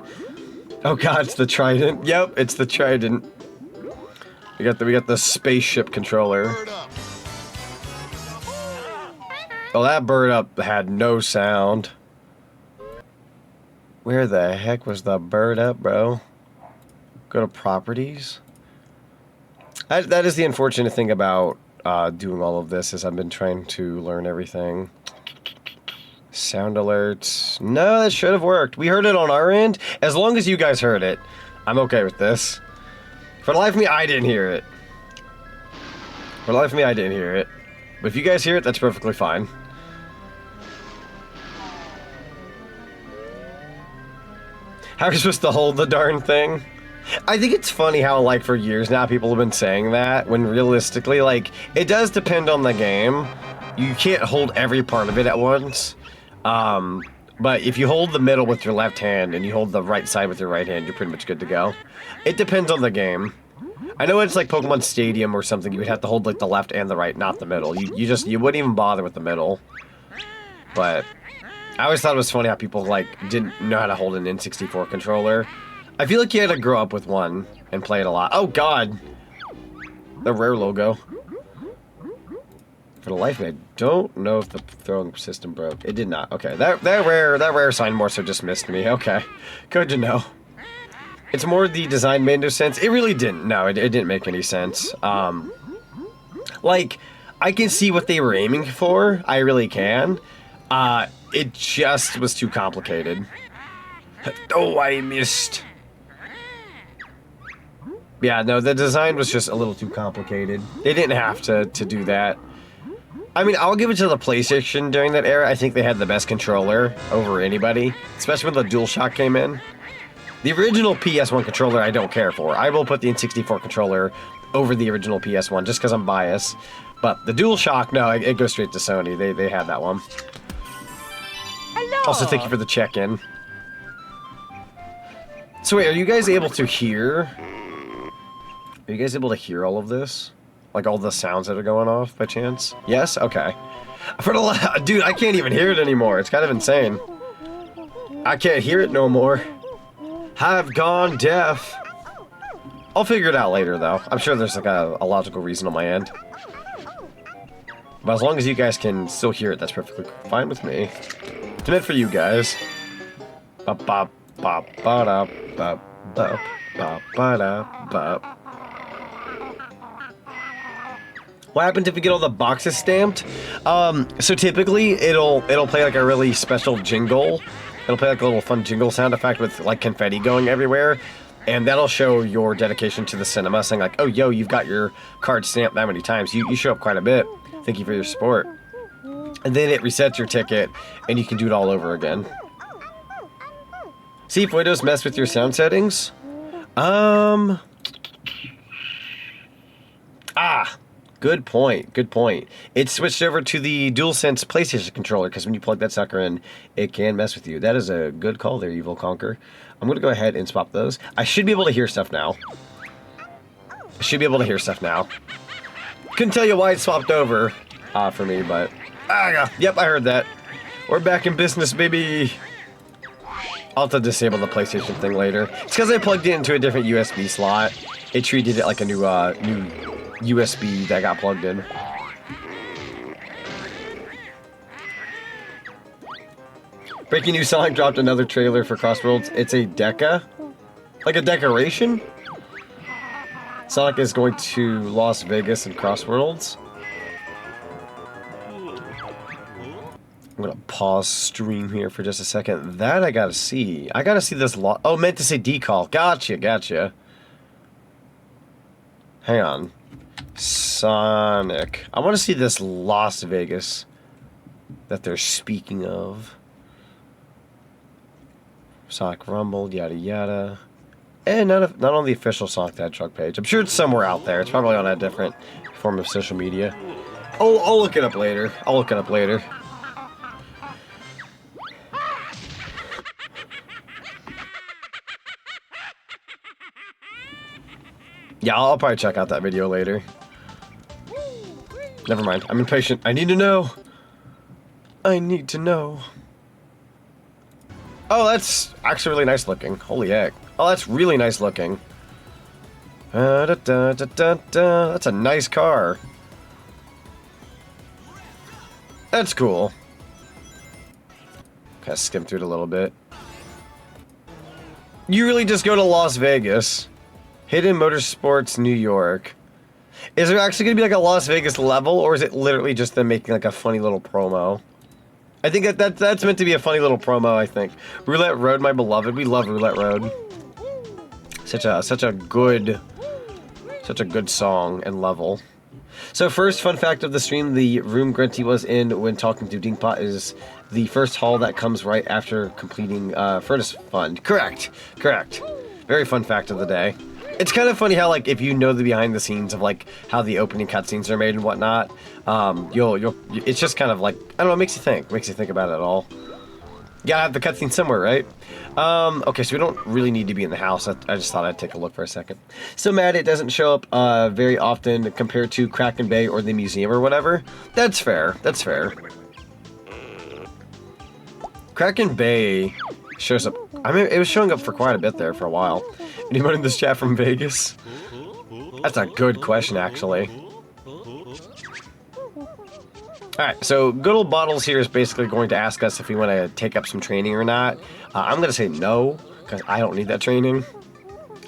Oh god, it's the trident. Yep, it's the trident. We got the spaceship controller. Oh, that bird up had no sound. Where the heck was the bird up, bro? Go to properties. That is the unfortunate thing about doing all of this, is I've been trying to learn everything. Sound alerts. No, that should have worked. We heard it on our end. As long as you guys heard it, I'm okay with this. For the life of me, I didn't hear it. For the life of me, I didn't hear it. But if you guys hear it, that's perfectly fine. How are you supposed to hold the darn thing? I think it's funny how, like, for years now, people have been saying that, when realistically, like, it does depend on the game. You can't hold every part of it at once. But if you hold the middle with your left hand and you hold the right side with your right hand, you're pretty much good to go. It depends on the game. I know it's like Pokemon Stadium or something, you would have to hold like the left and the right, not the middle. You wouldn't even bother with the middle. But I always thought it was funny how people like didn't know how to hold an N64 controller. I feel like you had to grow up with one and play it a lot. Oh god! The Rare logo. For the life of me, I don't know if the throwing system broke. It did not. Okay, that rare sign more so just missed me. Okay, good to know. It's more the design made no sense. It really didn't. No, it didn't make any sense. Like, I can see what they were aiming for. I really can. It just was too complicated. Oh, I missed. Yeah, no, the design was just a little too complicated. They didn't have to do that. I mean, I'll give it to the PlayStation during that era. I think they had the best controller over anybody, especially when the DualShock came in. The original PS1 controller I don't care for. I will put the N64 controller over the original PS1 just because I'm biased. But the DualShock, no, it goes straight to Sony. They had that one. Hello. Also, thank you for the check-in. So wait, are you guys able to hear? Are you guys able to hear all of this? Like all the sounds that are going off by chance? Yes? Okay. Dude, I can't even hear it anymore. It's kind of insane. I can't hear it no more. I've gone deaf. I'll figure it out later, though. I'm sure there's like a logical reason on my end. But as long as you guys can still hear it, that's perfectly fine with me. It's meant for you guys. Bop bop bop ba da bop bop bop ba da bop. What happens if we get all the boxes stamped? So typically it'll play like a really special jingle. It'll play like a little fun jingle sound effect with like confetti going everywhere. And that'll show your dedication to the cinema, saying like, oh, yo, you've got your card stamped that many times. You show up quite a bit. Thank you for your support. And then it resets your ticket, and you can do it all over again. See if Windows mess with your sound settings? Good point. Good point. It switched over to the DualSense PlayStation controller because when you plug that sucker in, it can mess with you. That is a good call there, Evil Conquer. I'm going to go ahead and swap those. I should be able to hear stuff now. Couldn't tell you why it swapped over for me, but... Yep, I heard that. We're back in business, baby. I'll have to disable the PlayStation thing later. It's because I plugged it into a different USB slot. It treated it like a new USB that got plugged in. Breaking news, Sonic dropped another trailer for Crossworlds. It's a deca? Like a decoration? Sonic is going to Las Vegas and Crossworlds. I'm gonna pause stream here for just a second. That I gotta see. I gotta see this oh, meant to say decal. Gotcha. Hang on. Sonic. I want to see this Las Vegas that they're speaking of. Sonic Rumble, yada yada. And not on the official Sonic the Hedgehog page. I'm sure it's somewhere out there. It's probably on a different form of social media. I'll look it up later. Yeah, I'll probably check out that video later. Never mind. I'm impatient. I need to know. Oh, that's actually really nice looking. Holy heck. Oh, that's really nice looking. That's a nice car. That's cool. Kind of skim through it a little bit. You really just go to Las Vegas. Hidden Motorsports, New York. Is there actually going to be like a Las Vegas level, or is it literally just them making like a funny little promo? I think that's meant to be a funny little promo, I think. Roulette Road, my beloved. We love Roulette Road. Such a good song and level. So first fun fact of the stream, the room Grunty was in when talking to Dingpot is the first hall that comes right after completing Furnace Fund. Correct. Very fun fact of the day. It's kind of funny how, like, if you know the behind the scenes of, like, how the opening cutscenes are made and whatnot, it's just kind of like, I don't know, it makes you think about it all. You gotta have the cutscene somewhere, right? Okay, so we don't really need to be in the house. I just thought I'd take a look for a second. So mad it doesn't show up very often compared to Kraken Bay or the museum or whatever. That's fair. Kraken Bay shows up. I mean, it was showing up for quite a bit there for a while. Anyone in this chat from Vegas? That's a good question, actually. Alright, so good old Bottles here is basically going to ask us if we want to take up some training or not. I'm going to say no, because I don't need that training.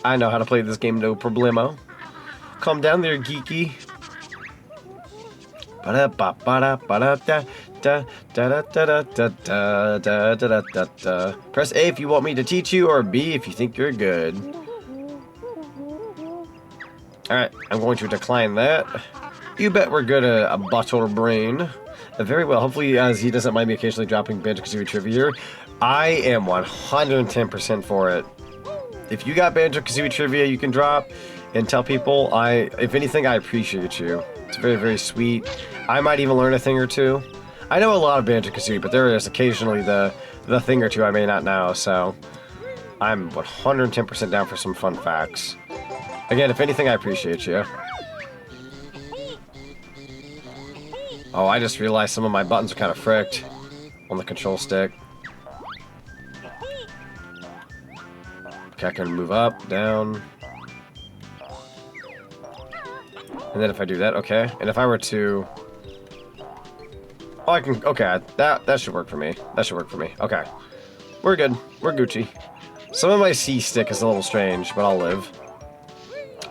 I know how to play this game, no problemo. Calm down there, geeky. Press A if you want me to teach you, or B if you think you're good. Alright, I'm going to decline that. You bet we're good at a bottle brain. Very well. Hopefully, he doesn't mind me occasionally dropping Banjo-Kazooie trivia. I am 110% for it. If you got Banjo-Kazooie trivia you can drop and tell people, if anything, I appreciate you. It's very, very sweet. I might even learn a thing or two. I know a lot of Banjo-Kazooie, but there is occasionally the thing or two I may not know, so I'm 110% down for some fun facts. Again, if anything, I appreciate you. Oh, I just realized some of my buttons are kind of fricked on the control stick. Okay, I can move up, down. And then if I do that, okay. And if I were to... Oh, I can... Okay, that should work for me. Okay. We're good. We're Gucci. Some of my C stick is a little strange, but I'll live.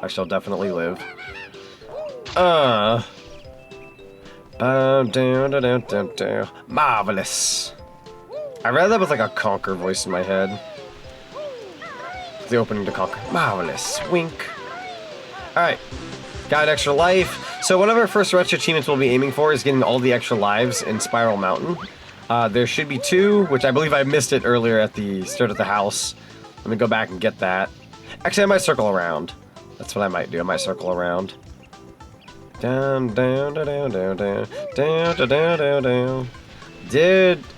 I shall definitely live. Marvelous. I read that with like a Conquer voice in my head. The opening to Conquer. Marvelous. Wink. Alright. Got an extra life. So one of our first retro achievements we'll be aiming for is getting all the extra lives in Spiral Mountain. There should be 2, which I believe I missed it earlier at the start of the house. Let me go back and get that. Actually, I might circle around. That's what I might do. I might circle around. Down, down, down, down, down, down, down, down, down, down.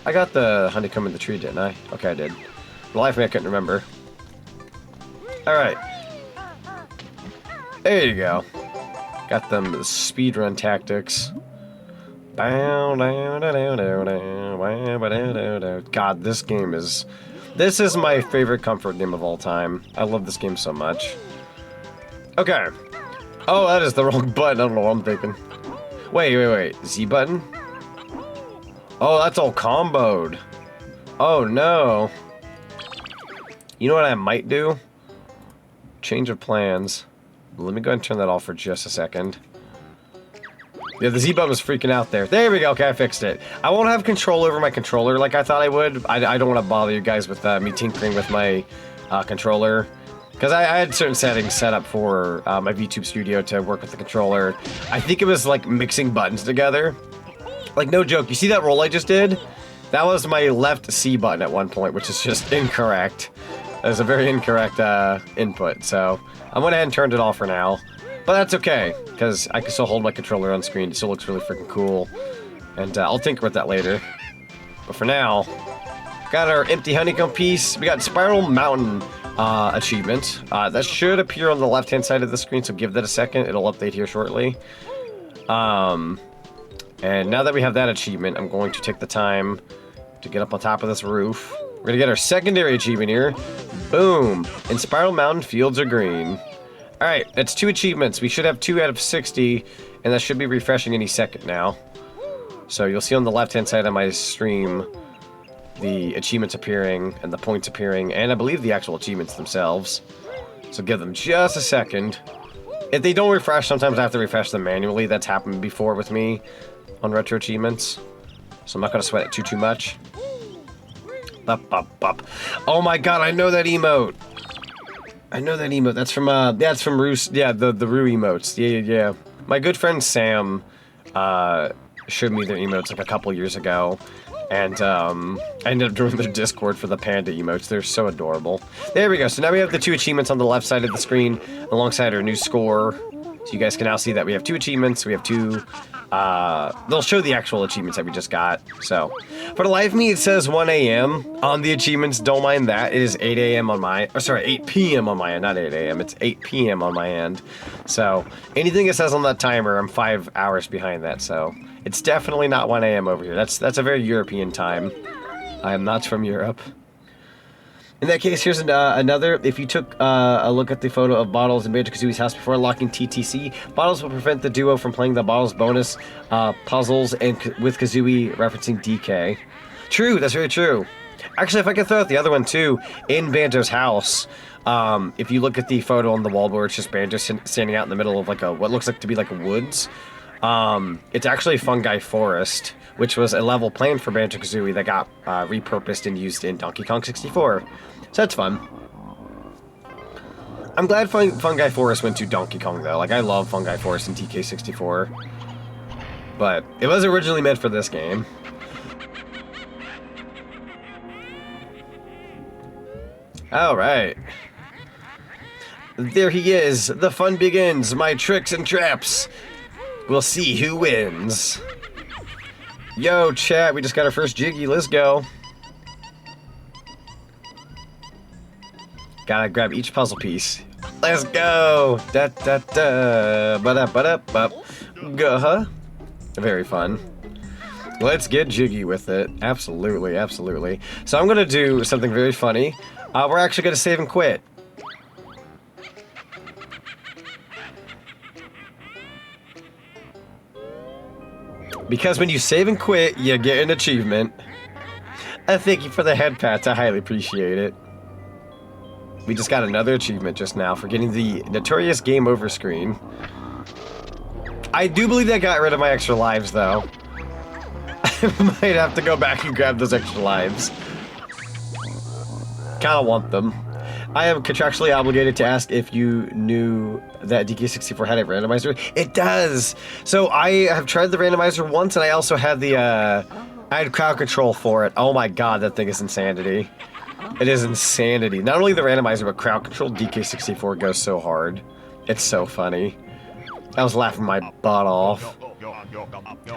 I got the honeycomb in the tree, didn't I? Okay, I did. For the life of me, I couldn't remember. Alright. There you go. Got them speedrun tactics. God, this game is... This is my favorite comfort game of all time. I love this game so much. Okay. Oh, that is the wrong button. I don't know what I'm thinking. Wait. Z button? Oh, that's all comboed. Oh, no. You know what I might do? Change of plans. Let me go ahead and turn that off for just a second. Yeah, the Z button was freaking out there. There we go. Okay, I fixed it. I won't have control over my controller like I thought I would. I don't want to bother you guys with me tinkering with my controller. Because I had certain settings set up for my VTube studio to work with the controller. I think it was like mixing buttons together. Like, no joke. You see that roll I just did? That was my left C button at one point, which is just incorrect. That was a very incorrect input. So I went ahead and turned it off for now. But that's okay, because I can still hold my controller on screen. It still looks really freaking cool. And I'll tinker with that later. But for now, got our empty honeycomb piece. We got Spiral Mountain achievement. That should appear on the left-hand side of the screen, so give that a second. It'll update here shortly. And now that we have that achievement, I'm going to take the time to get up on top of this roof. We're going to get our secondary achievement here. Boom. And Spiral Mountain fields are green. Alright, that's 2 achievements. We should have 2 out of 60, and that should be refreshing any second now. So you'll see on the left-hand side of my stream the achievements appearing and the points appearing, and I believe the actual achievements themselves. So give them just a second. If they don't refresh, sometimes I have to refresh them manually. That's happened before with me on retro achievements. So I'm not going to sweat it too much. Bop, bop, bop. Oh my god, I know that emote. I know that emote. That's from, that's from Roos. Yeah, the Roo emotes. Yeah. My good friend Sam, showed me their emotes like a couple years ago. And, I ended up doing their Discord for the panda emotes. They're so adorable. There we go. So now we have the 2 achievements on the left side of the screen alongside our new score. So you guys can now see that we have 2 achievements. We have 2, they'll show the actual achievements that we just got. So, for the life of me, it says 1 a.m. on the achievements. Don't mind that. It is 8 a.m. on my, or sorry, 8 p.m. on my end, not 8 a.m. It's 8 p.m. on my end. So, anything it says on that timer, I'm 5 hours behind that. So, it's definitely not 1 a.m. over here. That's a very European time. I am not from Europe. In that case, here's another. If you took a look at the photo of Bottles in Banjo-Kazooie's house before unlocking TTC, Bottles will prevent the duo from playing the Bottles bonus puzzles and with Kazooie referencing DK. True, that's very true. Actually, if I could throw out the other one too, in Banjo's house, if you look at the photo on the wall where it's just Banjo standing out in the middle of like what looks like to be like a woods, it's actually Fungi Forest, which was a level planned for Banjo-Kazooie that got repurposed and used in Donkey Kong 64. So that's fun. I'm glad Fungi Forest went to Donkey Kong, though. Like, I love Fungi Forest in TK64. But it was originally meant for this game. Alright. There he is. The fun begins. My tricks and traps. We'll see who wins. Yo, chat, we just got our first Jiggy. Let's go. Gotta grab each puzzle piece. Let's go. Da da da. Ba da ba da ba. Huh? Very fun. Let's get jiggy with it. Absolutely, absolutely. So I'm gonna do something very funny. We're actually gonna save and quit. Because when you save and quit, you get an achievement. Thank you for the head pats. I highly appreciate it. We just got another achievement just now for getting the notorious game over screen. I do believe that got rid of my extra lives, though. I might have to go back and grab those extra lives. Kinda want them. I am contractually obligated to ask if you knew that DK64 had a randomizer. It does! So I have tried the randomizer once, and I also had the, I had crowd control for it. Oh my god, that thing is insanity. It is insanity. Not only the randomizer, but crowd control. DK64 goes so hard. It's so funny. I was laughing my butt off.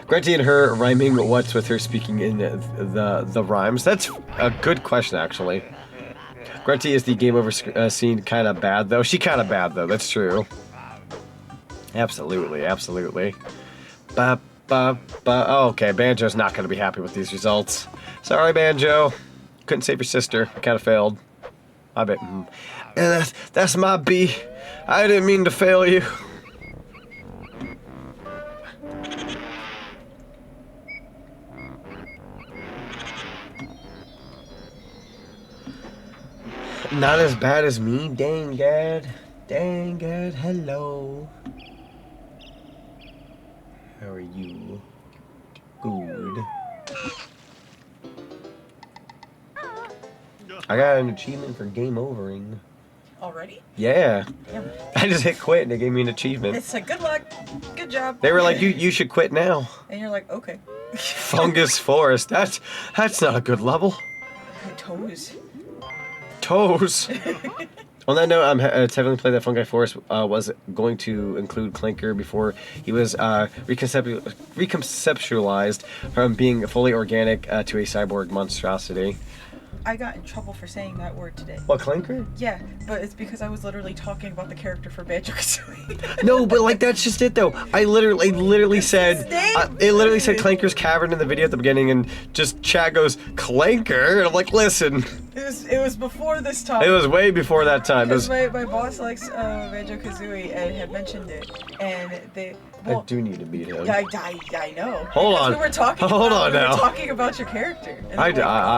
Granty and her rhyming what's with her speaking in the rhymes. That's a good question, actually. Grunty, is the game over scene kind of bad, though? She kind of bad, though. That's true. Absolutely, absolutely. Oh, okay, Banjo's not going to be happy with these results. Sorry, Banjo. Couldn't save your sister. Kind of failed. I bet. And that's my B. I didn't mean to fail you. Not as bad as me? Dang, Dad. Dang, Dad. Hello. How are you? Good. I got an achievement for game overing. Already? Yeah. Damn. I just hit quit and they gave me an achievement. It's like, good luck. Good job. They were like, you should quit now. And you're like, okay. Fungus Forest. That's not a good level. Toes. Toes. On that note, I'm heavily played that Fungi Forest was going to include Clinker before he was reconceptualized from being fully organic to a cyborg monstrosity. I got in trouble for saying that word today. What, Clinker? Yeah, but it's because I was literally talking about the character for Banjo-Kazooie. No, but like that's just it though. I literally said it literally said Clanker's Cavern in the video at the beginning, and just chat goes Clanker, and I'm like, listen, it was before this time. It was way before that time. It was, my boss likes Banjo-Kazooie and had mentioned it, and they. Well, I do need to beat him. I know. Hold Because on. We were talking. Hold on we now. were talking about your character. And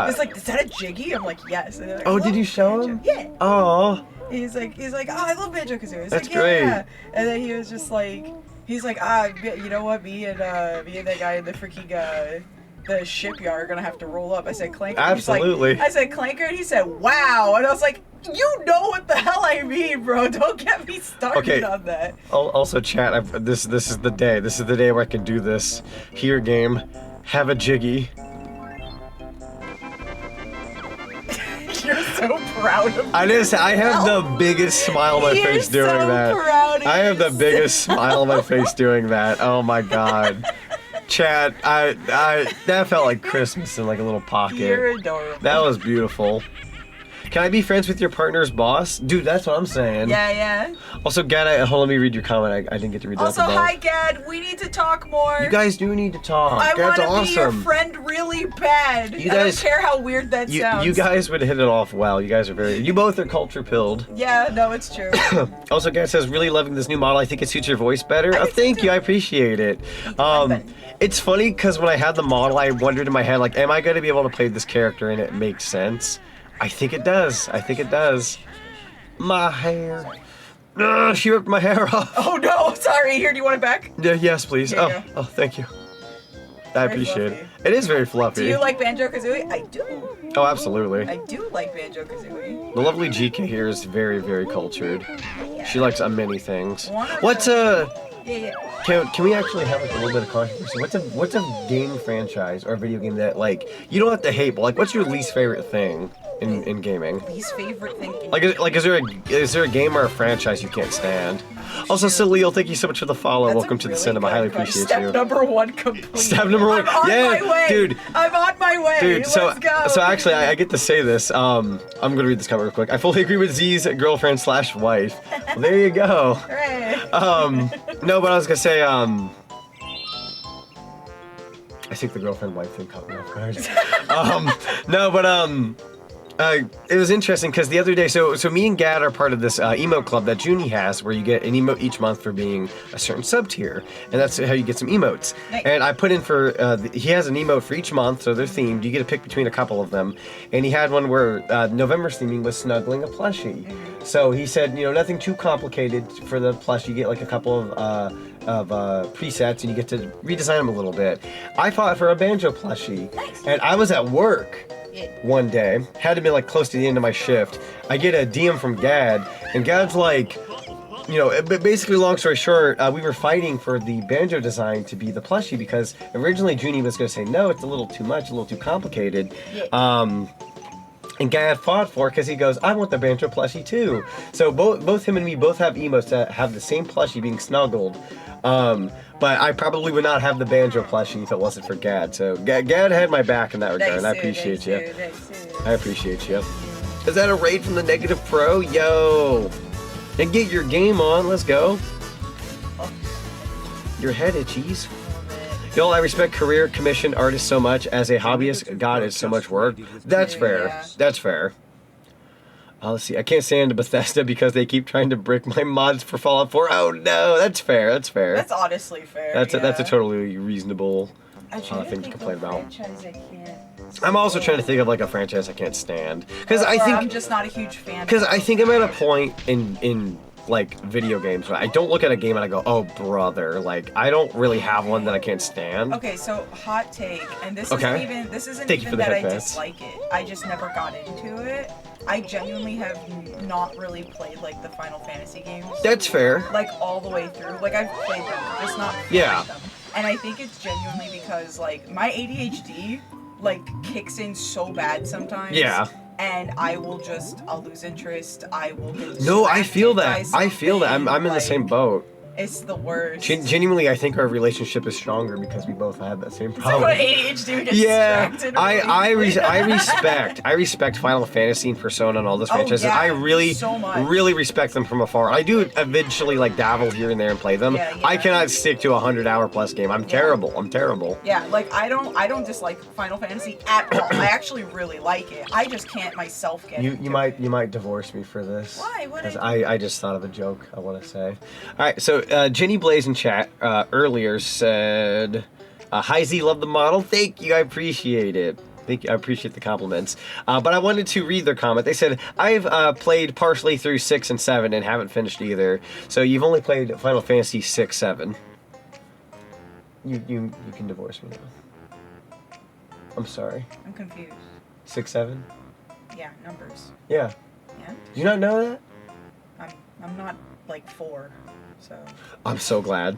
it's like, is that a Jiggy? I'm like, yes. And they're like, Oh, I did you love show Banjo. him? Yeah. Oh. He's like, oh, I love Banjo-Kazooie. That's like, great. Yeah. And then he was just like, you know what? Me and that guy in the freaking the shipyard are gonna have to roll up. I said, Clanker. Absolutely. He's like, I said, Clanker, and he said, wow. And I was like, you know what the hell I mean, bro. Don't get me started on that. Also, chat. This is the day. This is the day where I can do this. Here, game. Have a Jiggy. You're so proud of me. I have the biggest smile on my face doing that. Proud of I have the yourself. biggest smile on my face doing that. Oh my god. Chat, that felt like Christmas in like a little pocket. You're adorable. That was beautiful. Can I be friends with your partner's boss? Dude, that's what I'm saying. Yeah. Also, Gad, hold on, let me read your comment. I didn't get to read that. Also, hi, Gad. We need to talk more. You guys do need to talk. I want Gad's to be your awesome. friend really bad. You I don't guys- care how weird that sounds. You guys would hit it off well. You guys are you both are culture pilled. Yeah, no, it's true. Also, Gad says, really loving this new model. I think it suits your voice better. I Oh, think so thank too. you. I appreciate it. It's funny because when I had the model, I wondered in my head, like, am I going to be able to play this character and it makes sense? I think it does. My hair. Ugh, she ripped my hair off. Oh no, sorry. Here, do you want it back? Yeah, yes, please. Here you go. Oh, thank you. I Very appreciate fluffy. it. It is very fluffy. Do you like Banjo-Kazooie? I do. Oh, absolutely. I do like Banjo-Kazooie. The lovely GK here is very, very cultured. She likes many things. What's Yeah. Can we actually have like a little bit of controversy? What's a game franchise or a video game that like you don't have to hate, but like what's your least favorite thing in gaming? Least favorite thing. Is there a game or a franchise you can't stand? Also, Salil, thank you so much for the follow. That's Welcome a to the really cinema. I highly good appreciate Step you. number one complete. Step number one. I'm on Yeah, my way. dude. I'm on my way. Dude, Let's go. so actually, I get to say this. I'm gonna read this comment real quick. I fully agree with Z's girlfriend / wife. Well, there you go. Hooray. No, but I was gonna say, I think the girlfriend wife thing caught me off guard. It was interesting because the other day, so me and Gad are part of this emote club that Junie has, where you get an emote each month for being a certain sub tier, and that's how you get some emotes. Nice. And I put in for he has an emote for each month, so they're themed. You get to pick between a couple of them, and he had one where November's theming was snuggling a plushie. So he said, nothing too complicated for the plush. You get like a couple of presets, and you get to redesign them a little bit. I fought for a banjo plushie, and I was at work one day, had to be like close to the end of my shift. I get a DM from Gad, and Gad's like, basically, long story short, we were fighting for the banjo design to be the plushie because originally Junie was going to say no, it's a little too much, a little too complicated. And Gad fought for it because he goes, I want the banjo plushie too. So both him and me both have emotes that have the same plushie being snuggled. But I probably would not have the banjo plushie if it wasn't for Gad. So Gad had my back in that regard, and I appreciate you. I appreciate you. Is that a raid from the Negative Pro? Yo! And get your game on, let's go. Your head itchies. Y'all, I respect career commissioned artists so much. As a hobbyist, God, it's so much work. That's fair. Yeah. That's fair. Let's see. I can't stand Bethesda because they keep trying to brick my mods for Fallout 4. Oh no, that's fair. That's fair. That's honestly fair. That's a totally reasonable thing to complain about. I'm also trying to think of like a franchise I can't stand because I think I'm just not a huge fan. because I think I'm at a point in like video games where I don't look at a game and I go, oh brother, like I don't really have one that I can't stand. Okay, so hot take, and this Okay. isn't Thank you even for the that I headbands. dislike it. I just never got into it. I genuinely have not really played like the Final Fantasy games. That's fair. Like all the way through. Like I've played them, just not finished Yeah. them. And I think it's genuinely because like my ADHD like kicks in so bad sometimes. Yeah. And I'll lose interest. I will get No, I feel distracted that. by I feel that. I'm in the something, same like, boat. It's the worst. Genuinely, I think our relationship is stronger because we both have that same So problem. what ADHD we get Yeah, distracted I respect Final Fantasy and Persona and all those franchises. yeah, I really, so much. really respect them from afar. I do eventually like dabble here and there and play them. Yeah. I cannot stick to a 100-hour+ game. I'm terrible. I'm terrible. Yeah, like I don't dislike Final Fantasy at all. I actually really like it. I just can't myself get into You might divorce me for this. Why? What? Because I just thought of a joke I want to say. All right, so Jenny Blaze in chat earlier said, "Hi Z, love the model. Thank you, I appreciate it. Thank you, I appreciate the compliments." But I wanted to read their comment. They said, "I've played partially through 6 and 7 and haven't finished either. So you've only played Final Fantasy 6, 7. You can divorce me now. I'm sorry. I'm confused. 6, 7. Yeah, numbers. Yeah. Yeah. Do you not know that? I'm not like 4, so. I'm so glad.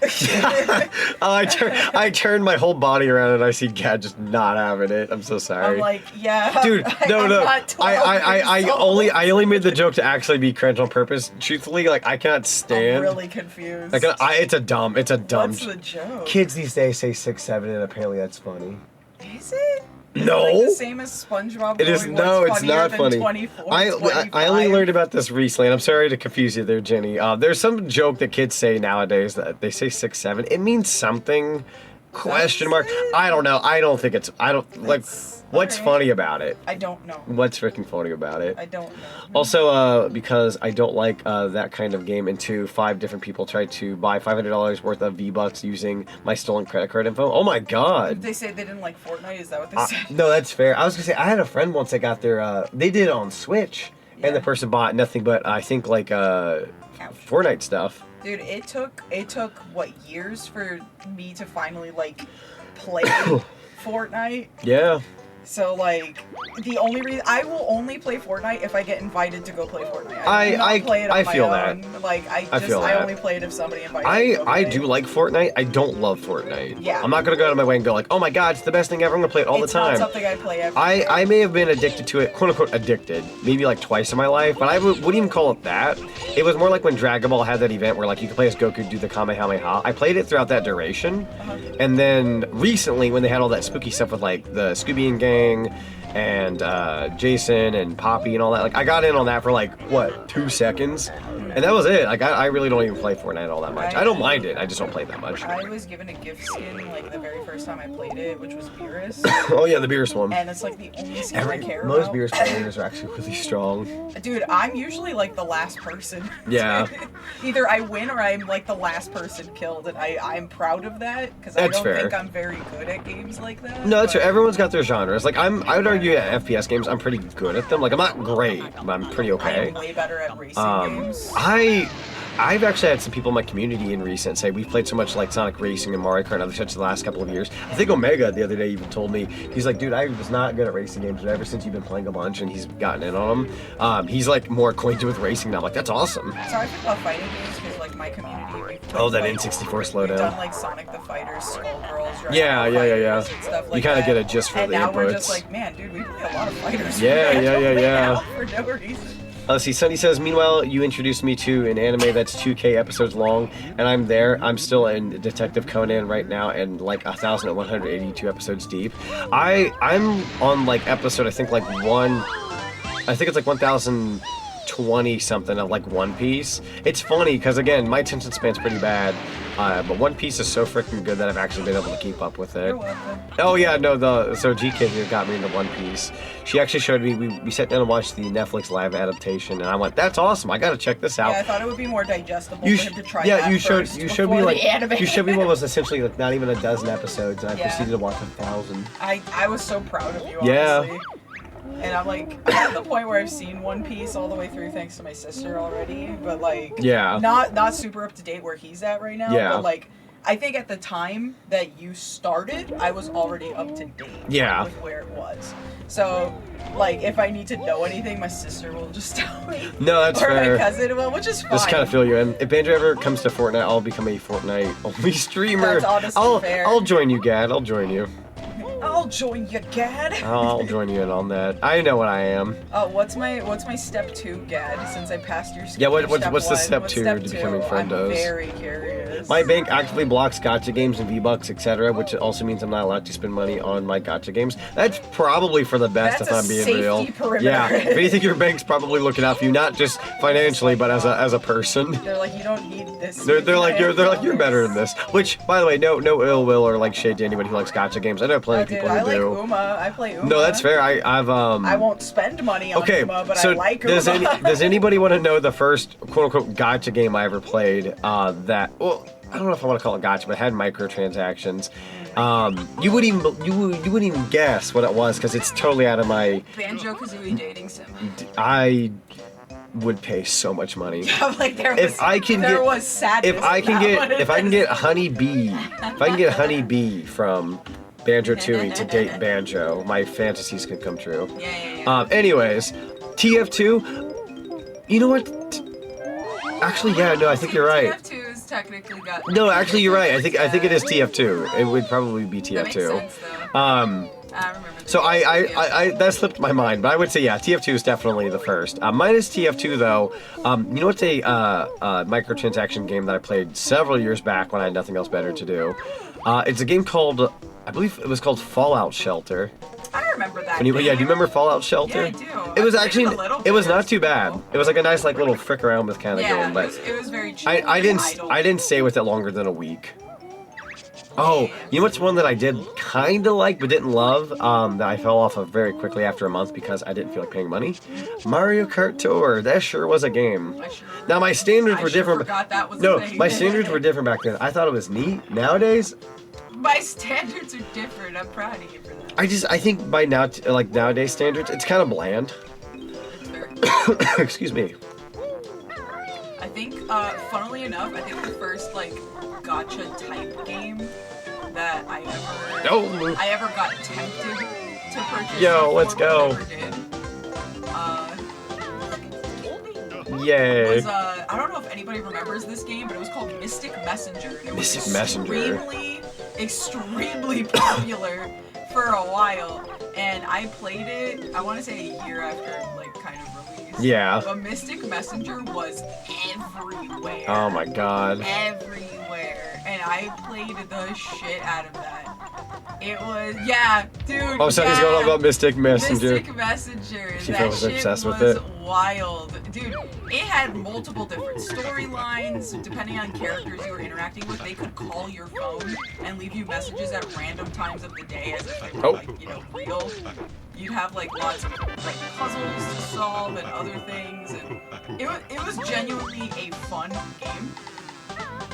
I turned my whole body around and I see Gad just not having it. I'm so sorry. I'm like, yeah. Dude, no. I'm not 12 I years old. only made the joke to actually be cringe on purpose. Truthfully, like I cannot stand. I'm really confused. Like it's a dumb. What's the joke? Kids these days say 6, 7, and apparently that's funny. Is it? No. Like the same as SpongeBob. It is going, no, "What's it's not funnier funny. than 24, I only 25?" learned about this recently, and I'm sorry to confuse you there, Jenny. There's some joke that kids say nowadays that they say 6, 7. It means something. Question mark. I don't know. I don't think it's. I don't like. What's alright. funny about it? I don't know. What's freaking funny about it? I don't know. Also, because I don't like that kind of game, and 2, 5 different people tried to buy $500 worth of V-Bucks using my stolen credit card info. Oh my god! They say they didn't like Fortnite. Is that what they said? No, that's fair. I was gonna say I had a friend once that got their. They did it on Switch, and the person bought nothing but I think like Fortnite stuff. Dude, it took what, years for me to finally like play Fortnite. Yeah. So like, the only reason I will only play Fortnite if I get invited to go play Fortnite. I do not play it on I my feel own. that. Like I feel I that. only play it if somebody invites me to go I play. do like Fortnite. I don't love Fortnite. Yeah. I'm not gonna go out of my way and go like, oh my god, it's the best thing ever. I'm gonna play it all It's the time. not something I play every day. I may have been addicted to it, quote unquote addicted, maybe like twice in my life, but I wouldn't even call it that. It was more like when Dragon Ball had that event where like you could play as Goku, do the Kamehameha. I played it throughout that duration, and then recently when they had all that spooky stuff with like the Scooby and Gang and Jason and Poppy and all that, like I got in on that for like what, 2 seconds, and that was it. Like I really don't even play Fortnite all that much. I don't mind it. I just don't play it that much. I was given a gift skin like the very first time I played it, which was Beerus. Oh yeah, the Beerus one. And it's like the only skin I care Most about. Beerus players are actually really strong. Dude, I'm usually like the last person. Yeah. Either I win or I'm like the last person killed, and I'm proud of that because I That's don't fair. think I'm very good at games like that. No, that's but- true. Everyone's got their genres. Like I would argue at FPS games, I'm pretty good at them. Like I'm not great, but I'm pretty okay. I'm way better at racing games. I've actually had some people in my community in recent say we've played so much like Sonic Racing and Mario Kart and other such the last couple of years. I think Omega the other day even told me, he's like, dude, I was not good at racing games, but ever since you've been playing a bunch and he's gotten in on them, he's like more acquainted with racing now. I'm like, that's awesome. So I think about fighting games because like my community. We've Oh, that like, N64 We've slowdown. done like Sonic the Fighter, Skullgirls, right? Yeah. And stuff like You kind of that. get a gist for And the now inputs. we're just like, man, dude, we play a lot of fighters. Yeah, We don't play yeah. now For no reason. Let's see, Sunny says, meanwhile, you introduced me to an anime that's 2K episodes long, and I'm there. I'm still in Detective Conan right now, and like 1,182 episodes deep. I'm on like episode, I think like it's like 1,020 something of like One Piece. It's funny, because again, my attention span's pretty bad, but One Piece is so freaking good that I've actually been able to keep up with it. You're welcome. Oh yeah, no, so GK here got me into One Piece. She actually showed me, we sat down and watched the Netflix live adaptation, and I went, that's awesome, I gotta check this out. Yeah, I thought it would be more digestible You for sh- him to try yeah, that you showed first you showed me before like the anime. you showed me what was essentially like not even a dozen episodes, and I Yeah. proceeded to watch 1,000. I was so proud of you, Yeah. honestly. And I'm like, I'm at the point where I've seen One Piece all the way through thanks to my sister already, but like, Yeah. not super up to date where he's at right now. Yeah. But like, I think at the time that you started, I was already up to date. Yeah. With where it was. So, like, if I need to know anything, my sister will just tell me. No, that's or fair. my cousin will, which is fine. Just kind of feel you in. If Banjo ever comes to Fortnite, I'll become a Fortnite only streamer. That's honestly fair. I'll join you, Gad. I'll join you. Oh, I'll join you, Gad. I'll join you in on that. I know what I am. Oh, what's my step 2, Gad? Since I passed your Yeah, step what's the one? step What's 2 to becoming friendos? I'm very curious. My bank actively blocks gacha games and V-Bucks, etc., which also means I'm not allowed to spend money on my gacha games. That's probably for the best, That's if I'm being safety real. perimeter. Yeah, if anything, your bank's probably looking out for you, not just financially, but as a person. They're like, you don't need this. They're like you're better than this. Which, by the way, no ill will or like shade to anybody who likes gacha games. I know plenty of people who I do. like Uma. I play Uma. No, that's fair. I won't spend money on okay, Uma, but so I like Uma. does anybody want to know the first quote unquote gacha game I ever played? That well, I don't know if I want to call it gacha, but it had microtransactions. You wouldn't even guess what it was because it's totally out of my. Banjo-Kazooie dating sim. I would pay so much money. Like there If I can get Honey Bee from Banjo-Tooie to date Banjo, my fantasies can come true. Yeah. Anyways, TF2. You know what? Actually, yeah, no, I think you're right. TF2 is technically got. No, actually, you're right. I think it is TF2. It would probably be TF2. That makes sense, though. I remember. So I that slipped my mind, but I would say yeah, TF2 is definitely the first. Minus TF2 though, you know what's a microtransaction game that I played several years back when I had nothing else better to do. It's a game called, I believe it was called Fallout Shelter. I remember that. Do you remember Fallout Shelter? Yeah, I do. It was actually, it was not too bad. It was like a nice like little frick around with kind of game, but it was very chill. I didn't stay with it longer than a week. Oh, you know what's one that I did kind of like but didn't love, that I fell off of very quickly after a month because I didn't feel like paying money? Mario Kart Tour. That sure was a game. Now my standards were different. My standards were different back then. I thought it was neat. Nowadays, my standards are different. I'm proud of you for that. I think by now, like nowadays standards, it's kind of bland. Excuse me. I think, funnily enough, I think the first like gacha type game that I ever got tempted to purchase. Yo, let's go. Yay. Was, I don't know if anybody remembers this game, but it was called Mystic Messenger. And it was extremely popular for a while, and I played it, I want to say a year after, like, kind of release. Yeah. But Mystic Messenger was everywhere. Oh my god. Everywhere. And I played the shit out of that. It was, yeah, dude. Oh, so he's going on about Mystic Messenger. Mystic Messenger. She that was shit obsessed was with it. Wild. Dude, it had multiple different storylines. Depending on characters you were interacting with, they could call your phone and leave you messages at random times of the day as if they were, like, you know, real. You'd have, like, lots of, like, puzzles to solve and other things. And it was genuinely a fun game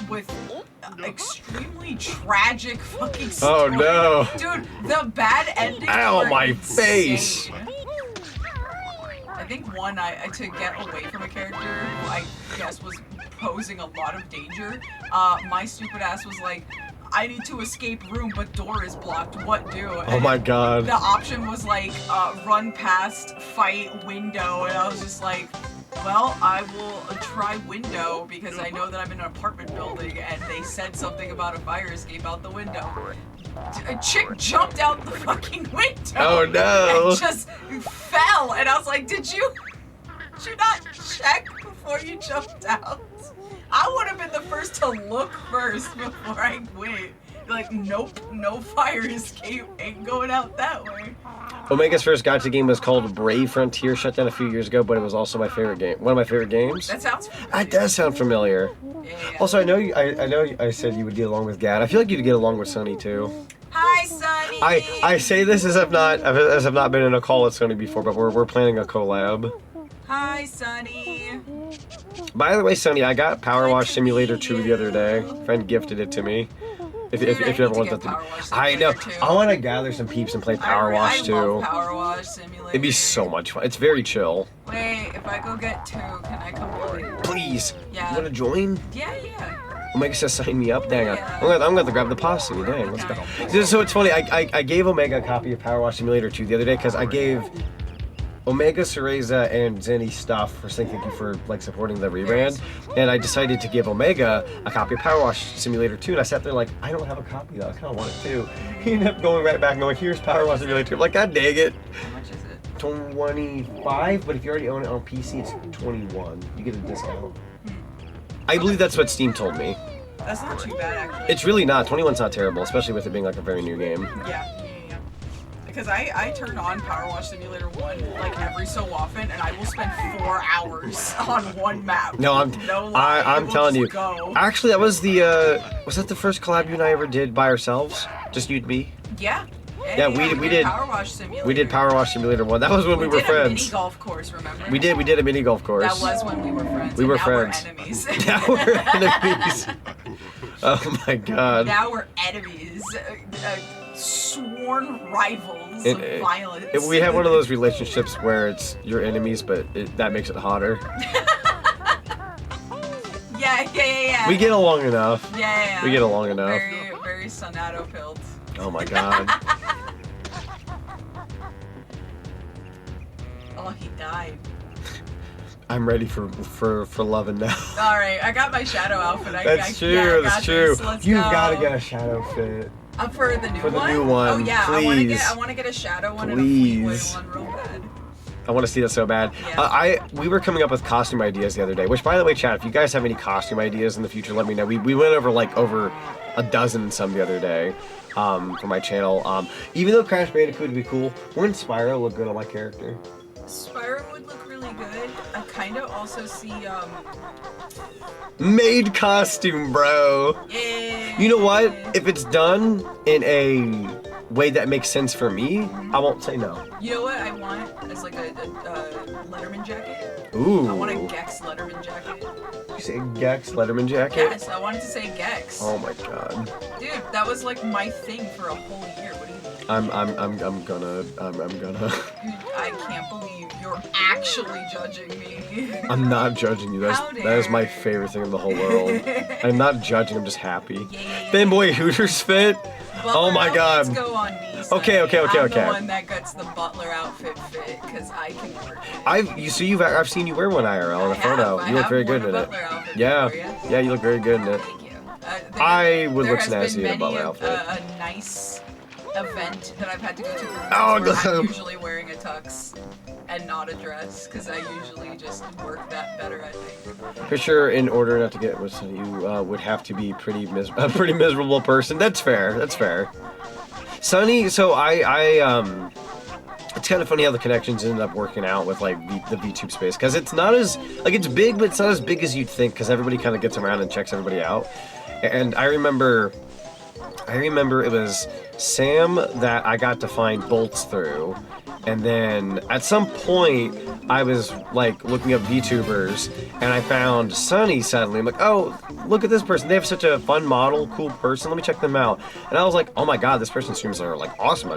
with extremely tragic fucking story. Oh no. Dude, the bad endings Ow, were my insane. face. I think one, to get away from a character who I guess was posing a lot of danger, my stupid ass was like, I need to escape room, but door is blocked. What do? And oh my god. The option was like, run past, fight, window, and I was just like, well, I will try window because I know that I'm in an apartment building and they said something about a fire escape out the window. A chick jumped out the fucking window. Oh no. And just fell, and I was like, did you not check before you jumped out? I would have been the first to look first before I went. Like, nope, no fire escape, ain't going out that way. Omega's first gacha game was called Brave Frontier, shut down a few years ago, but it was also my favorite game. One of my favorite games. That sounds familiar. That does sound familiar. Yeah. Also, I know I said you would get along with Gad. I feel like you'd get along with Sunny too. Hi, Sunny. I say this as I've not been in a call with Sunny before, but we're planning a collab. Hi, Sunny. By the way, Sunny, I got Power Wash Simulator 2 the other day. Friend gifted it to me. If you ever want that to I know. I want to gather some peeps and play Power Wash too. I love Power Wash Simulator. It'd be so much fun. It's very chill. Wait, if I go get 2, can I come play? Please. Yeah. You want to join? Yeah. Omega says sign me up. Dang, Yeah. I'm gonna have to grab the posse. Dang, let's go. So it's funny. I gave Omega a copy of Power Wash Simulator 2 the other day because I gave Omega, Seraeza, and Zenny stuff for saying thank you for like supporting the rebrand. And I decided to give Omega a copy of Power Wash Simulator 2, and I sat there like, I don't have a copy though. I kind of want it too. He ended up going right back and going, here's Power Wash Simulator 2. I'm like, God dang it. How much is it? 25, but if you already own it on PC, it's 21. You get a discount. I believe that's what Steam told me. That's not too bad, actually. It's really not. 21's not terrible, especially with it being like a very new game. Yeah. Because I turn on Power Wash Simulator 1 like every so often, and I will spend 4 hours on one map. No, I'm telling you. Go. Actually, that was the was that the first collab you and I ever did by ourselves? Just you and me? Yeah. Yeah, we did Power Wash Simulator. We did Power Wash Simulator 1. That was when we were friends. We did a mini golf course, remember? We did a mini golf course. That was when we were friends. We were now friends. We're enemies. Now we're enemies. Oh my god. Now we're enemies. Sworn rivals of violence. We have one of those relationships where it's your enemies, but that makes it hotter. Yeah. We get along enough. Yeah. We get along enough. Very Sonato pilled. Oh my god. Oh, he died. I'm ready for loving now. Alright, I got my shadow outfit. That's true. Let's You've go. got to get a shadow fit. For the new one? For the new one, Oh yeah, please. I want to get a shadow one and a Fleetwood one real bad. I want to see that so bad. Yeah. We were coming up with costume ideas the other day, which, by the way, chat, if you guys have any costume ideas in the future, let me know. We went over a dozen some the other day for my channel. Even though Crash Bandicoot would be cool, wouldn't Spyro look good on my character? Spyro would look really good. I kind of also see, Made costume, bro. Yeah. You know what? If it's done in a way that makes sense for me, I won't say no. You know what I want as like a Letterman jacket? Ooh. I want a Gex Letterman jacket. You say Gex Letterman jacket? Yes, I wanted to say Gex. Oh my god. Dude, that was like my thing for a whole year. What do you mean? I'm gonna. Dude, I can't believe you're actually judging me. I'm not judging you. That is my favorite thing in the whole world. I'm not judging. I'm just happy. Fanboy Hooters fit. Oh my god. Let's go on me. Okay. I'm the one that gets the butler outfit fit because I can work it. I've seen you wear one IRL in a photo. You look very good in it. Yeah, you look very good in it. Thank you. I would look snazzy in a butler outfit. A nice event that I've had to go to where I'm usually wearing a tux and not a dress because I usually just work that better, I think. For sure, in order not to get with you would have to be a pretty miserable person. That's fair. Sunny, so I it's kind of funny how the connections ended up working out with like the VTube space because it's not as like it's big, but it's not as big as you'd think because everybody kind of gets around and checks everybody out. And I remember it was Sam that I got to find bolts through, and then at some point I was like looking up VTubers and I found Sunny suddenly. I'm like, oh, look at this person. They have such a fun model, cool person. Let me check them out. And I was like, oh my god, this person's streams are like awesome.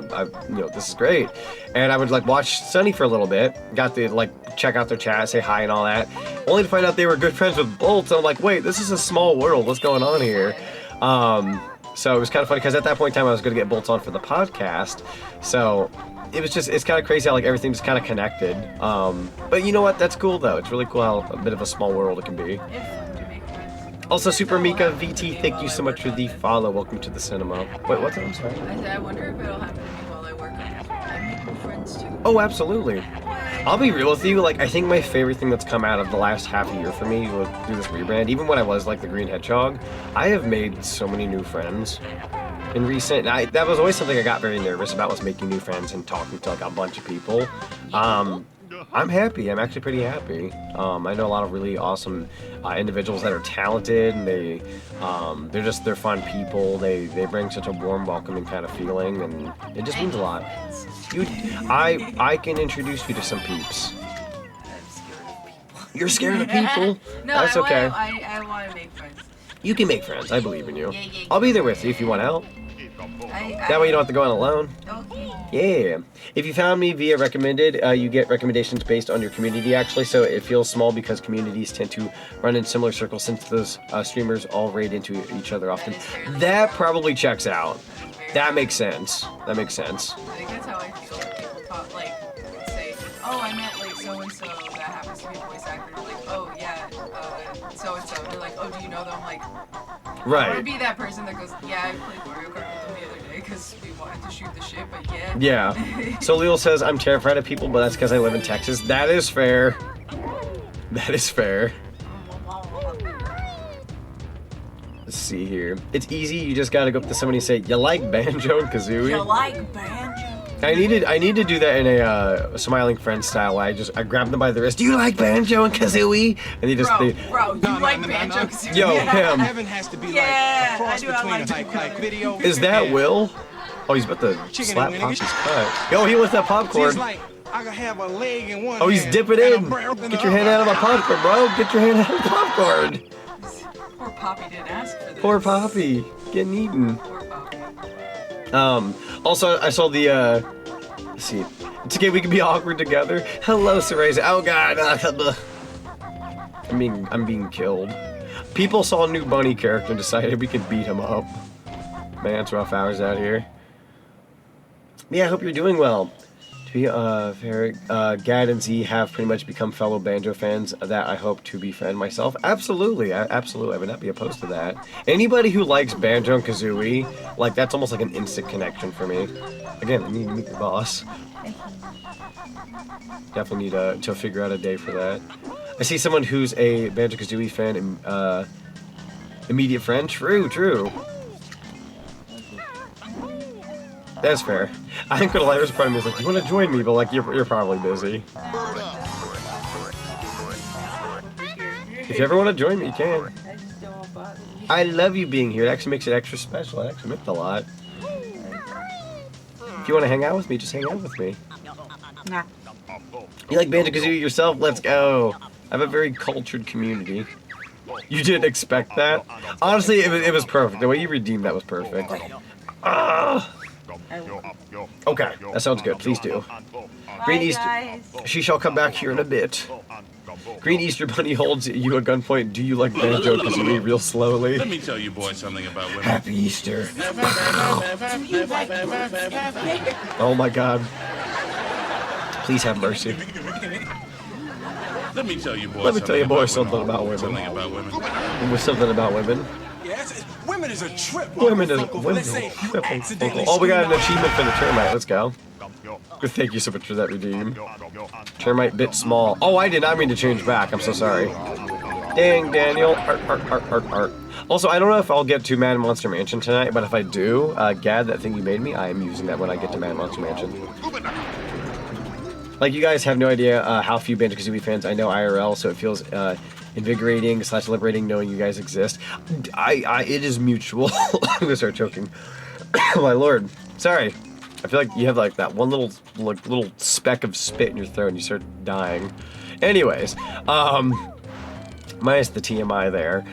This is great. And I would like watch Sunny for a little bit. Got to like check out their chat, say hi and all that. Only to find out they were good friends with Bolts. And I'm like, wait, this is a small world. What's going on here? So it was kind of funny because at that point in time I was going to get Bolts on for the podcast. So it's kind of crazy how like everything's kind of connected. But you know what? That's cool though. It's really cool how a bit of a small world it can be. Also, Super Mika VT, thank you so much for the follow. Welcome to the cinema. Wait, what's that? I'm sorry. I wonder if it'll happen to me while I work on it. I make new friends too. Oh, absolutely. I'll be real with you. Like, I think my favorite thing that's come out of the last half a year for me was through this rebrand. Even when I was like the Green Hedgehog, I have made so many new friends. In recent, that was always something I got very nervous about, was making new friends and talking to like a bunch of people. I'm happy. I'm actually pretty happy. I know a lot of really awesome individuals that are talented, and they're fun people. They bring such a warm, welcoming kind of feeling, and it just means a lot. I can introduce you to some peeps. You're scared of people? No, that's okay. I want to make friends. You can make friends. I believe in you. I'll be there with you if you want help. That way you don't have to go in alone. Okay. Yeah. If you found me via recommended, you get recommendations based on your community, actually, so it feels small because communities tend to run in similar circles since those streamers all raid into each other often. That probably checks out. That makes sense. I think that's how I feel when people talk, like, say, oh, I met oh, do you know them? I'm like, Right. I would be that person that goes, yeah, I played Mario Kart with them the other day because we wanted to shoot the shit, but yeah. Yeah. So Lil says, I'm terrified of people, but that's because I live in Texas. That is fair. That is fair. Let's see here. It's easy. You just gotta go up to somebody and say, you like Banjo-Kazooie? You like Banjo? I need to do that in a smiling friend style. I grab them by the wrist. Do you like Banjo-Kazooie? And they just Bro, you like Banjo-Kazooie? Yo, him. Heaven has to be Yeah, like a cross I do, I between like like video. Is that Will? Oh, he's about to slap Poppy's cut. Yo, he wants that popcorn. She's like, I could have a leg in one. Oh, he's hand dipping and in. a barrel in Get the your hand other. out of my popcorn, bro. Get your hand out of the popcorn. Poor Poppy didn't ask for this. Poor Poppy. Getting eaten. Poor Poppy. Also, I saw the, let's see. It's okay, we can be awkward together. Hello, Seraeza. Oh, God. I'm being killed. People saw a new bunny character and decided we could beat him up. Man, it's rough hours out here. Yeah, I hope you're doing well. To be fair, Gad and Z have pretty much become fellow Banjo fans that I hope to befriend myself. Absolutely, absolutely, I would not be opposed to that. Anybody who likes Banjo and Kazooie, like, that's almost like an instant connection for me. Again, I need to meet the boss. Definitely need to figure out a day for that. I see someone who's a Banjo-Kazooie fan and immediate friend. True. That's fair. I think what Lyra's part of me is like, you want to join me, but like you're probably busy. If you ever want to join me, you can. I love you being here. It actually makes it extra special. It actually meant a lot. If you want to hang out with me, just hang out with me. Nah. You like Banjo-Kazooie yourself? Let's go. I have a very cultured community. You didn't expect that? Honestly, it was perfect. The way you redeemed that was perfect. Okay, that sounds good. Please do. Green Easter. She shall come back here in a bit. Green Easter Bunny holds you at gunpoint. Do you like Banjo-Kazooie real slowly? Let me tell you boys something about women. Happy Easter. Oh my God. Please have mercy. Let me tell you boys something about women. Something about women. With something about women. Yes, women is a trip. Women is Let's say you accidentally Oh, we got an scream out- achievement for the termite. Let's go. Thank you so much for that redeem. Termite bit small. Oh, I did not mean to change back. I'm so sorry. Dang, Daniel. Art. Also, I don't know if I'll get to Mad Monster Mansion tonight, but if I do, Gad, that thing you made me, I am using that when I get to Mad Monster Mansion. Like, you guys have no idea how few Banjo-Kazooie fans I know IRL, so it feels invigorating / liberating knowing you guys exist. It is mutual. I'm gonna start choking. Oh my lord. Sorry. I feel like you have like that one little speck of spit in your throat and you start dying. Anyways, minus the TMI there.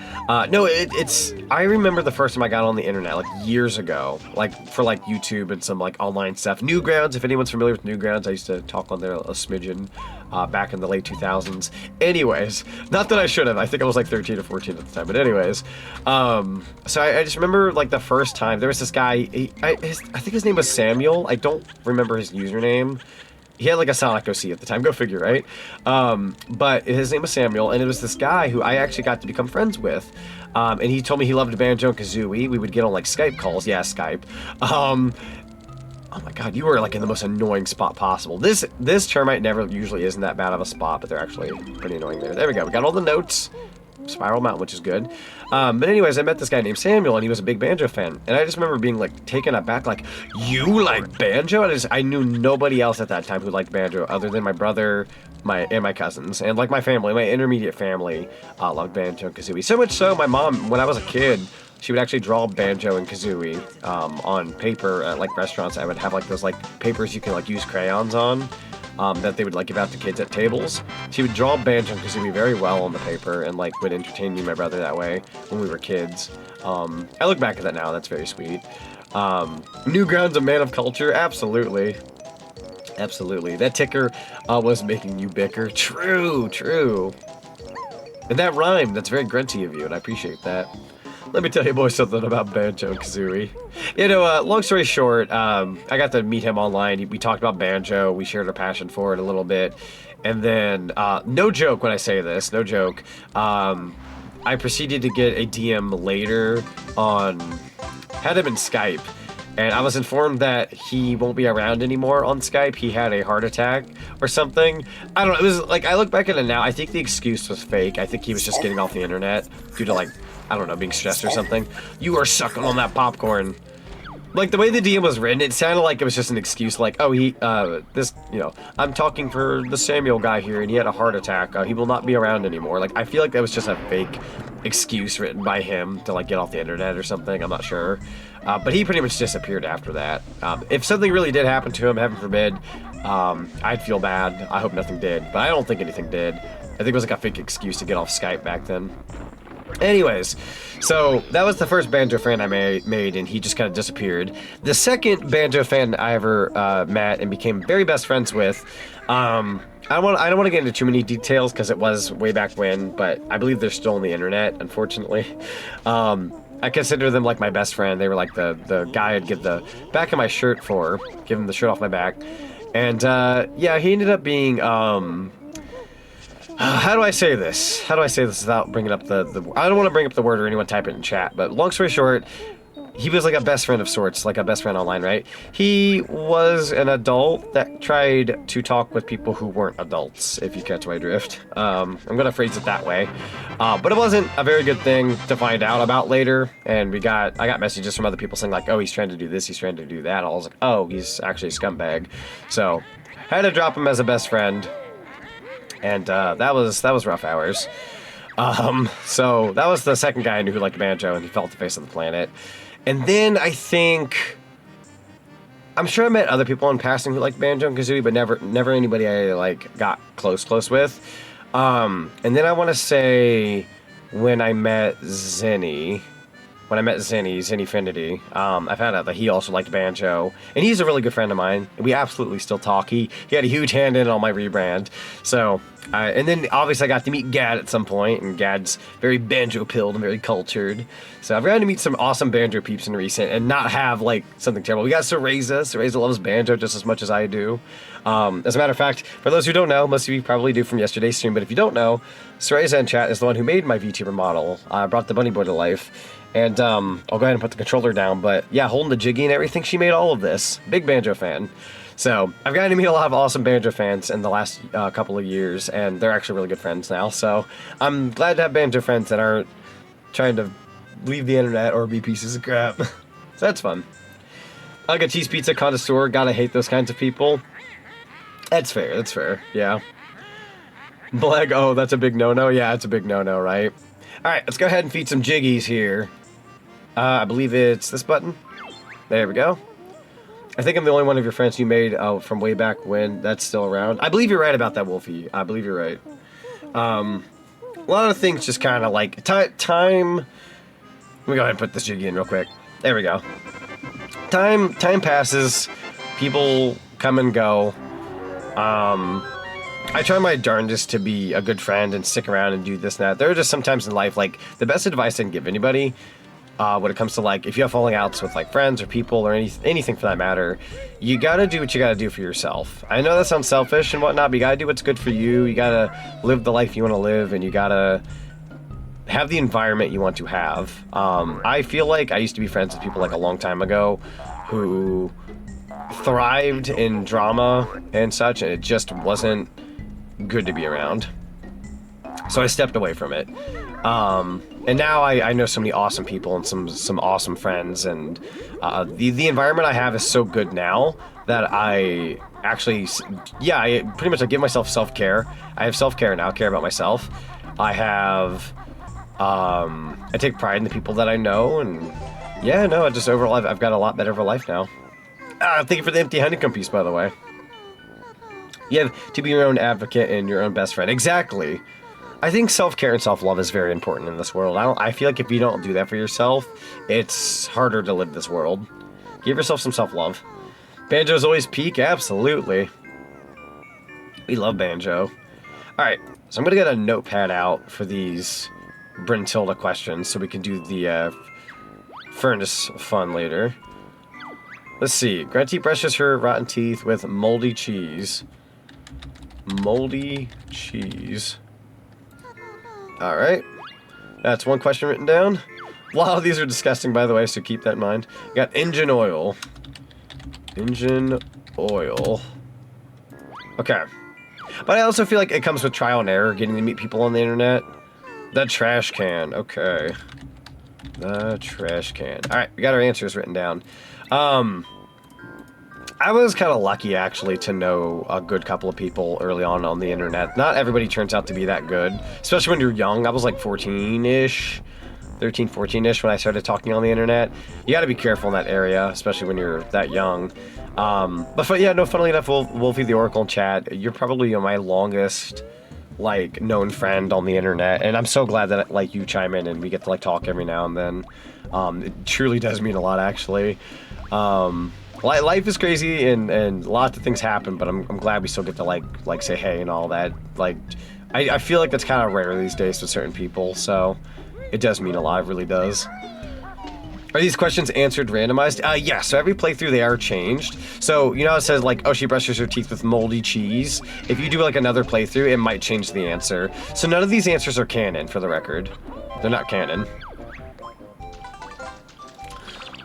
No, it's. I remember the first time I got on the internet, like years ago, like for like YouTube and some like online stuff. Newgrounds, if anyone's familiar with Newgrounds, I used to talk on there a smidgen back in the late 2000s. Anyways, not that I should have. I think I was like 13 or 14 at the time. But anyways, so I just remember like the first time there was this guy. I think his name was Samuel. I don't remember his username. He had like a Sonic OC at the time, go figure, right? But his name was Samuel, and it was this guy who I actually got to become friends with. And he told me he loved Banjo-Kazooie. We would get on like Skype calls. Yeah, Skype. Oh my god, you were like in the most annoying spot possible. This termite never usually isn't that bad of a spot, but they're actually pretty annoying there. There we go, we got all the notes. Spiral Mountain, which is good. But anyways, I met this guy named Samuel, and he was a big Banjo fan. And I just remember being like taken aback, like, you like Banjo? And I knew nobody else at that time who liked Banjo other than my brother, and my cousins, and like my family, my intermediate family loved Banjo-Kazooie. So much so, my mom, when I was a kid, she would actually draw Banjo and Kazooie on paper at like restaurants. I would have like those like papers you can like use crayons on. That they would like give out to kids at tables. She would draw Banjo and Kazooie very well on the paper and like would entertain me and my brother that way when we were kids. I look back at that now, that's very sweet. Newgrounds, a man of culture, absolutely. Absolutely. That ticker was making you bicker. True. And that rhymed, that's very grunty of you, and I appreciate that. Let me tell you boys something about Banjo-Kazooie. You know, long story short, I got to meet him online. We talked about Banjo. We shared our passion for it a little bit. And then, no joke when I say this, no joke, I proceeded to get a DM later on, had him in Skype, and I was informed that he won't be around anymore on Skype. He had a heart attack or something. I don't know. It was like, I look back at it now, I think the excuse was fake. I think he was just getting off the internet due to like, I don't know, being stressed or something. You are sucking on that popcorn. Like, the way the DM was written, it sounded like it was just an excuse, like, oh, I'm talking for the Samuel guy here, and he had a heart attack. He will not be around anymore. Like, I feel like that was just a fake excuse written by him to, like, get off the internet or something. I'm not sure. But he pretty much disappeared after that. If something really did happen to him, heaven forbid, I'd feel bad. I hope nothing did. But I don't think anything did. I think it was like a fake excuse to get off Skype back then. Anyways, so that was the first Banjo fan I made, and he just kind of disappeared. The second Banjo fan I ever met and became very best friends with, I don't want to get into too many details because it was way back when, but I believe they're still on the internet, unfortunately. I consider them like my best friend. They were like the guy I'd give the back of my shirt for, give him the shirt off my back. And yeah, he ended up being... how do I say this? How do I say this without bringing up the I don't want to bring up the word or anyone type it in chat, but long story short, he was like a best friend of sorts, like a best friend online, right? He was an adult that tried to talk with people who weren't adults, if you catch my drift. I'm going to phrase it that way. But it wasn't a very good thing to find out about later, and I got messages from other people saying like, oh, he's trying to do this, he's trying to do that. I was like, oh, he's actually a scumbag. So, I had to drop him as a best friend. And that was rough hours. So that was the second guy I knew who liked Banjo, and he fell off the face of the planet. And then I'm sure I met other people in passing who liked Banjo-Kazooie, but never anybody I like got close with. And then I want to say when I met Zenny, Zennyfinity, I found out that he also liked Banjo, and he's a really good friend of mine. We absolutely still talk. He had a huge hand in on my rebrand. So, and then obviously I got to meet Gad at some point, and Gad's very Banjo-pilled and very cultured. So I've gotten to meet some awesome Banjo peeps in recent, and not have like something terrible. We got Seraeza. Seraeza loves Banjo just as much as I do. As a matter of fact, for those who don't know, most of you probably do from yesterday's stream, but if you don't know, Seraeza in chat is the one who made my VTuber model. I brought the bunny boy to life. And I'll go ahead and put the controller down, but yeah, holding the jiggy and everything, she made all of this. Big Banjo fan. So I've gotten to meet a lot of awesome Banjo fans in the last couple of years, and they're actually really good friends now. So I'm glad to have Banjo friends that aren't trying to leave the internet or be pieces of crap. So that's fun. Like a cheese pizza connoisseur, gotta hate those kinds of people. That's fair, yeah. Bleg, oh, that's a big no-no? Yeah, it's a big no-no, right? Alright, let's go ahead and feed some jiggies here. I believe it's this button. There we go. I think I'm the only one of your friends you made from way back when that's still around. I believe you're right about that, Wolfie. I believe you're right. A lot of things just kind of like... Time... Let me go ahead and put this jiggy in real quick. There we go. Time passes. People come and go. I try my darndest to be a good friend and stick around and do this and that. There are just sometimes in life, like, the best advice I can give anybody, when it comes to, like, if you have falling outs with, like, friends or people or anything for that matter, you gotta do what you gotta do for yourself. I know that sounds selfish and whatnot, but you gotta do what's good for you. You gotta live the life you want to live, and you gotta have the environment you want to have. I feel like I used to be friends with people, like, a long time ago who thrived in drama and such, and it just wasn't good to be around. So I stepped away from it. And now I know so many awesome people and some awesome friends, and the environment I have is so good now that I actually, yeah, I pretty much give myself self-care. I have self-care now, care about myself. I have, I take pride in the people that I know, and yeah, no, just overall, I've got a lot better of a life now. Thank you for the empty honeycomb piece, by the way. You have to be your own advocate and your own best friend. Exactly. I think self-care and self-love is very important in this world. I feel like if you don't do that for yourself, it's harder to live this world. Give yourself some self-love. Banjo's always peak? Absolutely. We love Banjo. Alright, so I'm going to get a notepad out for these Brentilda questions so we can do the furnace fun later. Let's see. Grunty brushes her rotten teeth with moldy cheese. Moldy cheese. Alright. That's one question written down. A lot of these are disgusting, by the way, so keep that in mind. You got engine oil. Engine oil. Okay. But I also feel like it comes with trial and error, getting to meet people on the internet. The trash can. Okay. The trash can. Alright, we got our answers written down. I was kind of lucky, actually, to know a good couple of people early on the internet. Not everybody turns out to be that good, especially when you're young. I was like 14-ish, 13, 14-ish when I started talking on the internet. You got to be careful in that area, especially when you're that young. But yeah, no, funnily enough, Wolfie the Oracle in chat, you're probably my longest, like, known friend on the internet, and I'm so glad that, like, you chime in and we get to, like, talk every now and then. It truly does mean a lot, actually. Life is crazy and lots of things happen, but I'm glad we still get to like say hey and all that. Like, I feel like that's kind of rare these days with certain people, so it does mean a lot. It really does. Are these questions answered randomized? Yeah, so every playthrough they are changed. So, you know how it says, like, oh, she brushes her teeth with moldy cheese? If you do, like, another playthrough, it might change the answer. So none of these answers are canon, for the record. They're not canon.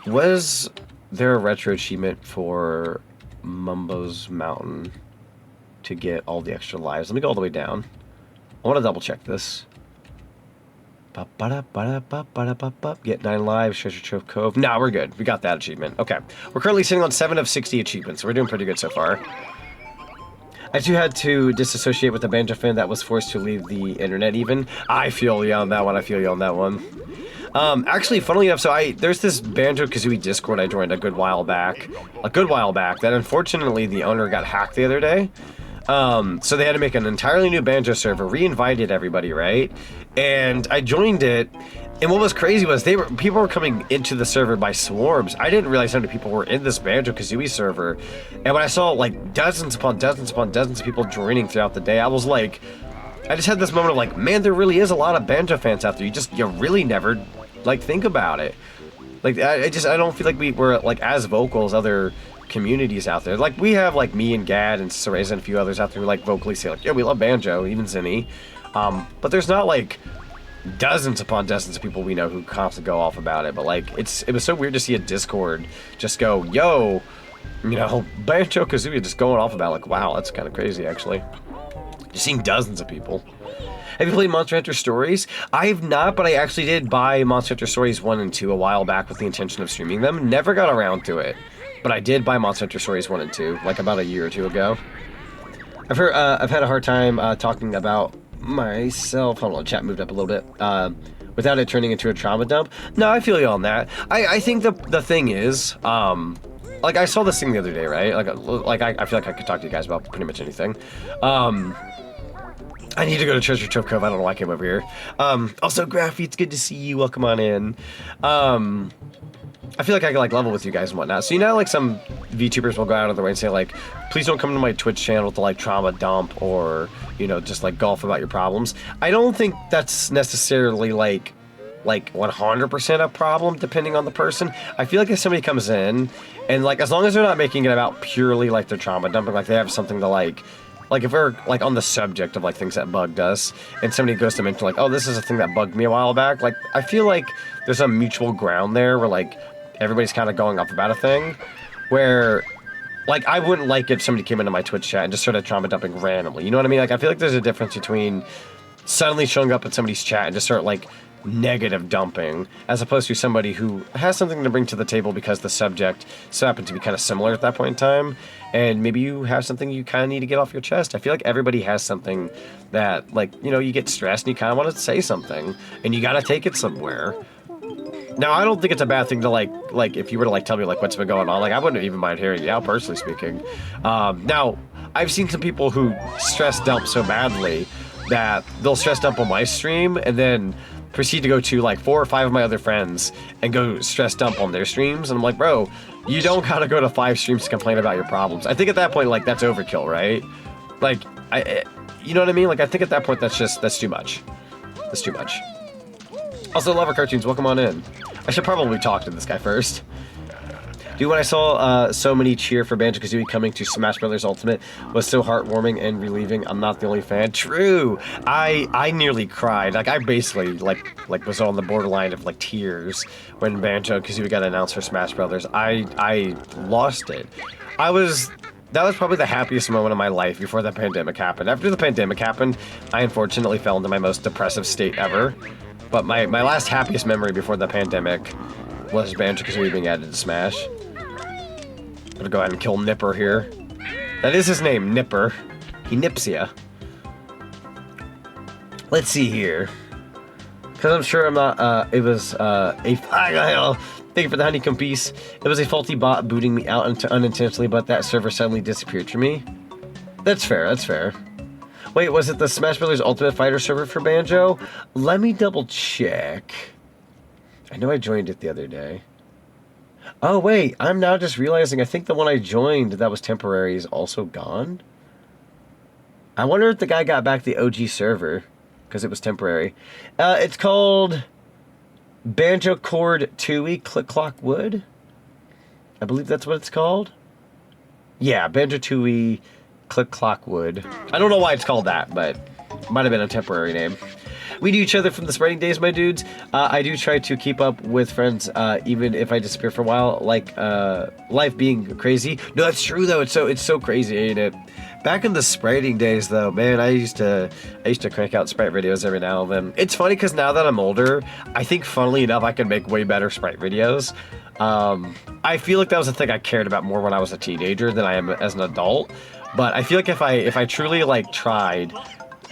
Was there a retro achievement for Mumbo's Mountain to get all the extra lives? Let me go all the way down. I want to double check this. Get 9 lives, Treasure Trove Cove. Nah, we're good. We got that achievement. Okay. We're currently sitting on 7 of 60 achievements, so we're doing pretty good so far. I too had to disassociate with the Banjo fan that was forced to leave the internet even. I feel you on that one. I feel you on that one. Actually, funnily enough, so there's this Banjo-Kazooie Discord I joined a good while back, that unfortunately the owner got hacked the other day. So they had to make an entirely new Banjo server, re-invited everybody, right? And I joined it, and what was crazy was people were coming into the server by swarms. I didn't realize how many people were in this Banjo-Kazooie server, and when I saw like dozens upon dozens upon dozens of people joining throughout the day, I was like, I just had this moment of like, man, there really is a lot of Banjo fans out there. You really never like think about it. Like I don't feel like we were like as vocal as other communities out there. Like we have like me and Gad and Seraeza and a few others out there who like vocally say like, yeah, we love Banjo, even Zinni. But there's not like dozens upon dozens of people we know who constantly go off about it. But like it was so weird to see a Discord just go, yo, you know, Banjo-Kazooie just going off about it. Like, wow, that's kind of crazy actually. Just seeing dozens of people. Have you played Monster Hunter Stories? I have not, but I actually did buy Monster Hunter Stories 1 and 2 a while back with the intention of streaming them. Never got around to it. But I did buy Monster Hunter Stories 1 and 2, like about a year or two ago. I've had a hard time talking about myself. Hold on, chat moved up a little bit. Without it turning into a trauma dump. No, I feel you on that. I think the thing is, like I saw this thing the other day, right? Like I feel like I could talk to you guys about pretty much anything. I need to go to Treasure Trove Cove. I don't know why I came over here. Also, Graffy, it's good to see you. Welcome on in. I feel like I can like level with you guys and whatnot. So you know, like some VTubers will go out of their way and say like, please don't come to my Twitch channel to like trauma dump or, you know, just like golf about your problems. I don't think that's necessarily like 100% a problem depending on the person. I feel like if somebody comes in and like, as long as they're not making it about purely like their trauma dumping, like they have something to like if we're like on the subject of like things that bugged us and somebody goes to mention like, oh, this is a thing that bugged me a while back. Like, I feel like there's a mutual ground there where like everybody's kind of going up about a thing where like I wouldn't like if somebody came into my Twitch chat and just started trauma dumping randomly. You know what I mean? Like, I feel like there's a difference between suddenly showing up in somebody's chat and just start like negative dumping as opposed to somebody who has something to bring to the table because the subject so happened to be kind of similar at that point in time, and maybe you have something you kind of need to get off your chest. I feel like everybody has something that, like, you know, you get stressed and you kind of want to say something and you got to take it somewhere. Now, I don't think it's a bad thing to like if you were to like tell me like what's been going on, like I wouldn't even mind hearing it out, personally speaking. Now, I've seen some people who stress dump so badly that they'll stress dump on my stream and then proceed to go to like 4 or 5 of my other friends and go stress dump on their streams, and I'm like, bro, you don't gotta go to 5 streams to complain about your problems. I think at that point, like, that's overkill, right? Like, you know what I mean? Like, I think at that point that's too much. That's too much. Also, Lover Cartoons, welcome on in. I should probably talk to this guy first. Dude, when I saw so many cheer for Banjo-Kazooie coming to Smash Bros. Ultimate was so heartwarming and relieving. I'm not the only fan. True. I nearly cried. Like I basically like was on the borderline of like tears when Banjo-Kazooie got announced for Smash Bros. I lost it. That was probably the happiest moment of my life before the pandemic happened. After the pandemic happened, I unfortunately fell into my most depressive state ever. But my last happiest memory before the pandemic was Banjo-Kazooie being added to Smash. I'm gonna go ahead and kill Nipper here. That is his name, Nipper. He nips ya. Let's see here. Because I'm sure I'm not, it was, thank you for the honeycomb piece. It was a faulty bot booting me out unintentionally, but that server suddenly disappeared from me. That's fair, that's fair. Wait, was it the Smash Bros. Ultimate Fighter server for Banjo? Let me double check. I know I joined it the other day. Oh wait, I'm now just realizing I think the one I joined that was temporary is also gone. I wonder if the guy got back the OG server, because it was temporary. It's called Banjo-Kazooie Click Clock Wood. I believe that's what it's called. Yeah, Banjo-Kazooie Click Clock Wood. I don't know why it's called that, but it might have been a temporary name. We do each other from the spreading days, my dudes. I do try to keep up with friends, even if I disappear for a while, like life being crazy. No, that's true though. It's so crazy, ain't it? Back in the spriting days, though, man, I used to crank out sprite videos every now and then. It's funny because now that I'm older, I think, funnily enough, I can make way better sprite videos. I feel like that was a thing I cared about more when I was a teenager than I am as an adult. But I feel like if I truly like tried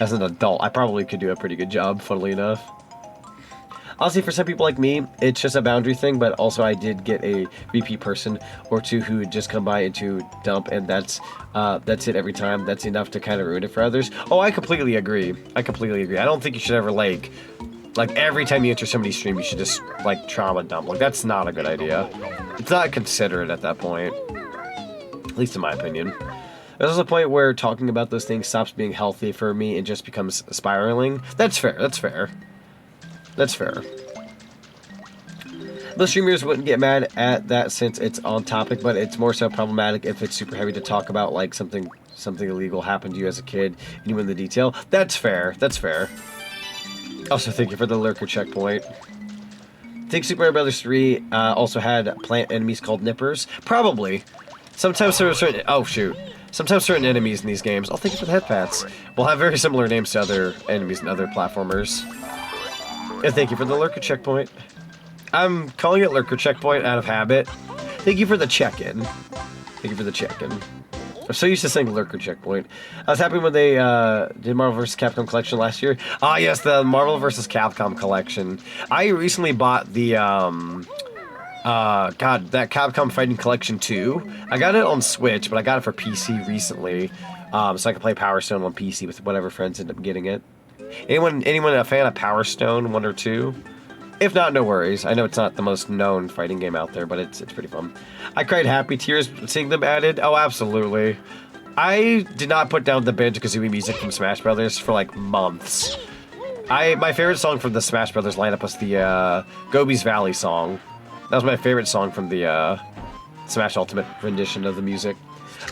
as an adult, I probably could do a pretty good job, funnily enough. Honestly, for some people like me, it's just a boundary thing, but also I did get a repeat person or two who would just come by and to dump, and that's it every time. That's enough to kind of ruin it for others. Oh, I completely agree. I completely agree. I don't think you should ever, like every time you enter somebody's stream, you should just, like, trauma dump. Like, that's not a good idea. It's not considerate at that point. At least in my opinion. There's also a point where talking about those things stops being healthy for me and just becomes spiraling. That's fair. That's fair. That's fair. Most streamers wouldn't get mad at that since it's on topic, but it's more so problematic if it's super heavy to talk about, like something illegal happened to you as a kid and you win the detail. That's fair. That's fair. Also, thank you for the lurker checkpoint. I think Super Mario Bros. 3 also had plant enemies called nippers. Probably. Sometimes there are certain... Oh, shoot. Sometimes certain enemies in these games, thank you for the head pats, will have very similar names to other enemies and other platformers. And thank you for the lurker checkpoint. I'm calling it lurker checkpoint out of habit. Thank you for the check-in. Thank you for the check-in. I'm so used to saying lurker checkpoint. I was happy when they did Marvel vs. Capcom Collection last year. Ah, yes, the Marvel vs. Capcom Collection. I recently bought the, God, that Capcom Fighting Collection 2. I got it on Switch, but I got it for PC recently, so I can play Power Stone on PC with whatever friends end up getting it. Anyone a fan of Power Stone 1 or 2? If not, no worries. I know it's not the most known fighting game out there, but it's pretty fun. I cried happy tears seeing them added. Oh, absolutely. I did not put down the Banjo-Kazooie music from Smash Brothers for like months. My favorite song from the Smash Brothers lineup was the Gobi's Valley song. That was my favorite song from the Smash Ultimate rendition of the music.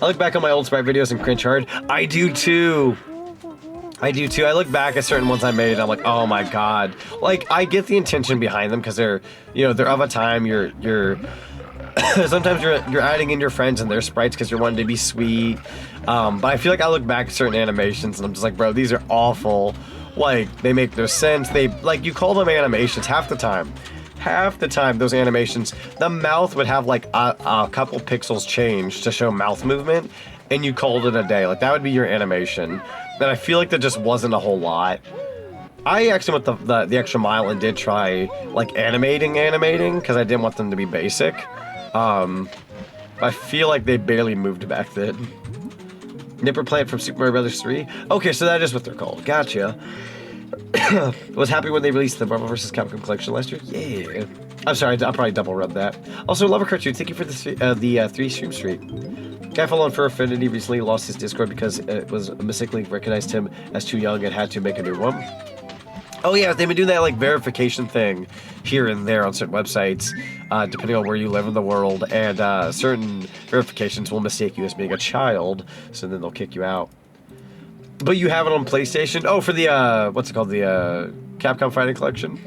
I look back on my old sprite videos and cringe hard. I do too. I do too. I look back at certain ones I made and I'm like, oh my god. Like, I get the intention behind them because they're, you know, they're of a time. You're sometimes you're adding in your friends and their sprites because you're wanting to be sweet. But I feel like I look back at certain animations and I'm just like, bro, these are awful. Like, they make no sense. They, like, you call them animations half the time. Half the time, those animations, the mouth would have like a couple pixels change to show mouth movement, and you called it a day. Like, that would be your animation. And I feel like there just wasn't a whole lot. I actually went the extra mile and did try, like, animating, because I didn't want them to be basic. I feel like they barely moved back then. Nipper plant from Super Mario Bros. 3? Okay, so that is what they're called. Gotcha. Was happy when they released the Marvel vs. Capcom Collection last year. Yeah. I'm sorry, I'll probably double run that. Also, Lover Cartoon, thank you for the 3 stream streak. Guy following for Affinity recently lost his Discord because it was mistakenly recognized him as too young and had to make a new one. Oh yeah, they've been doing that like verification thing here and there on certain websites, depending on where you live in the world, and certain verifications will mistake you as being a child, so then they'll kick you out. But you have it on PlayStation. Oh, for the what's it called, the Capcom Fighting Collection.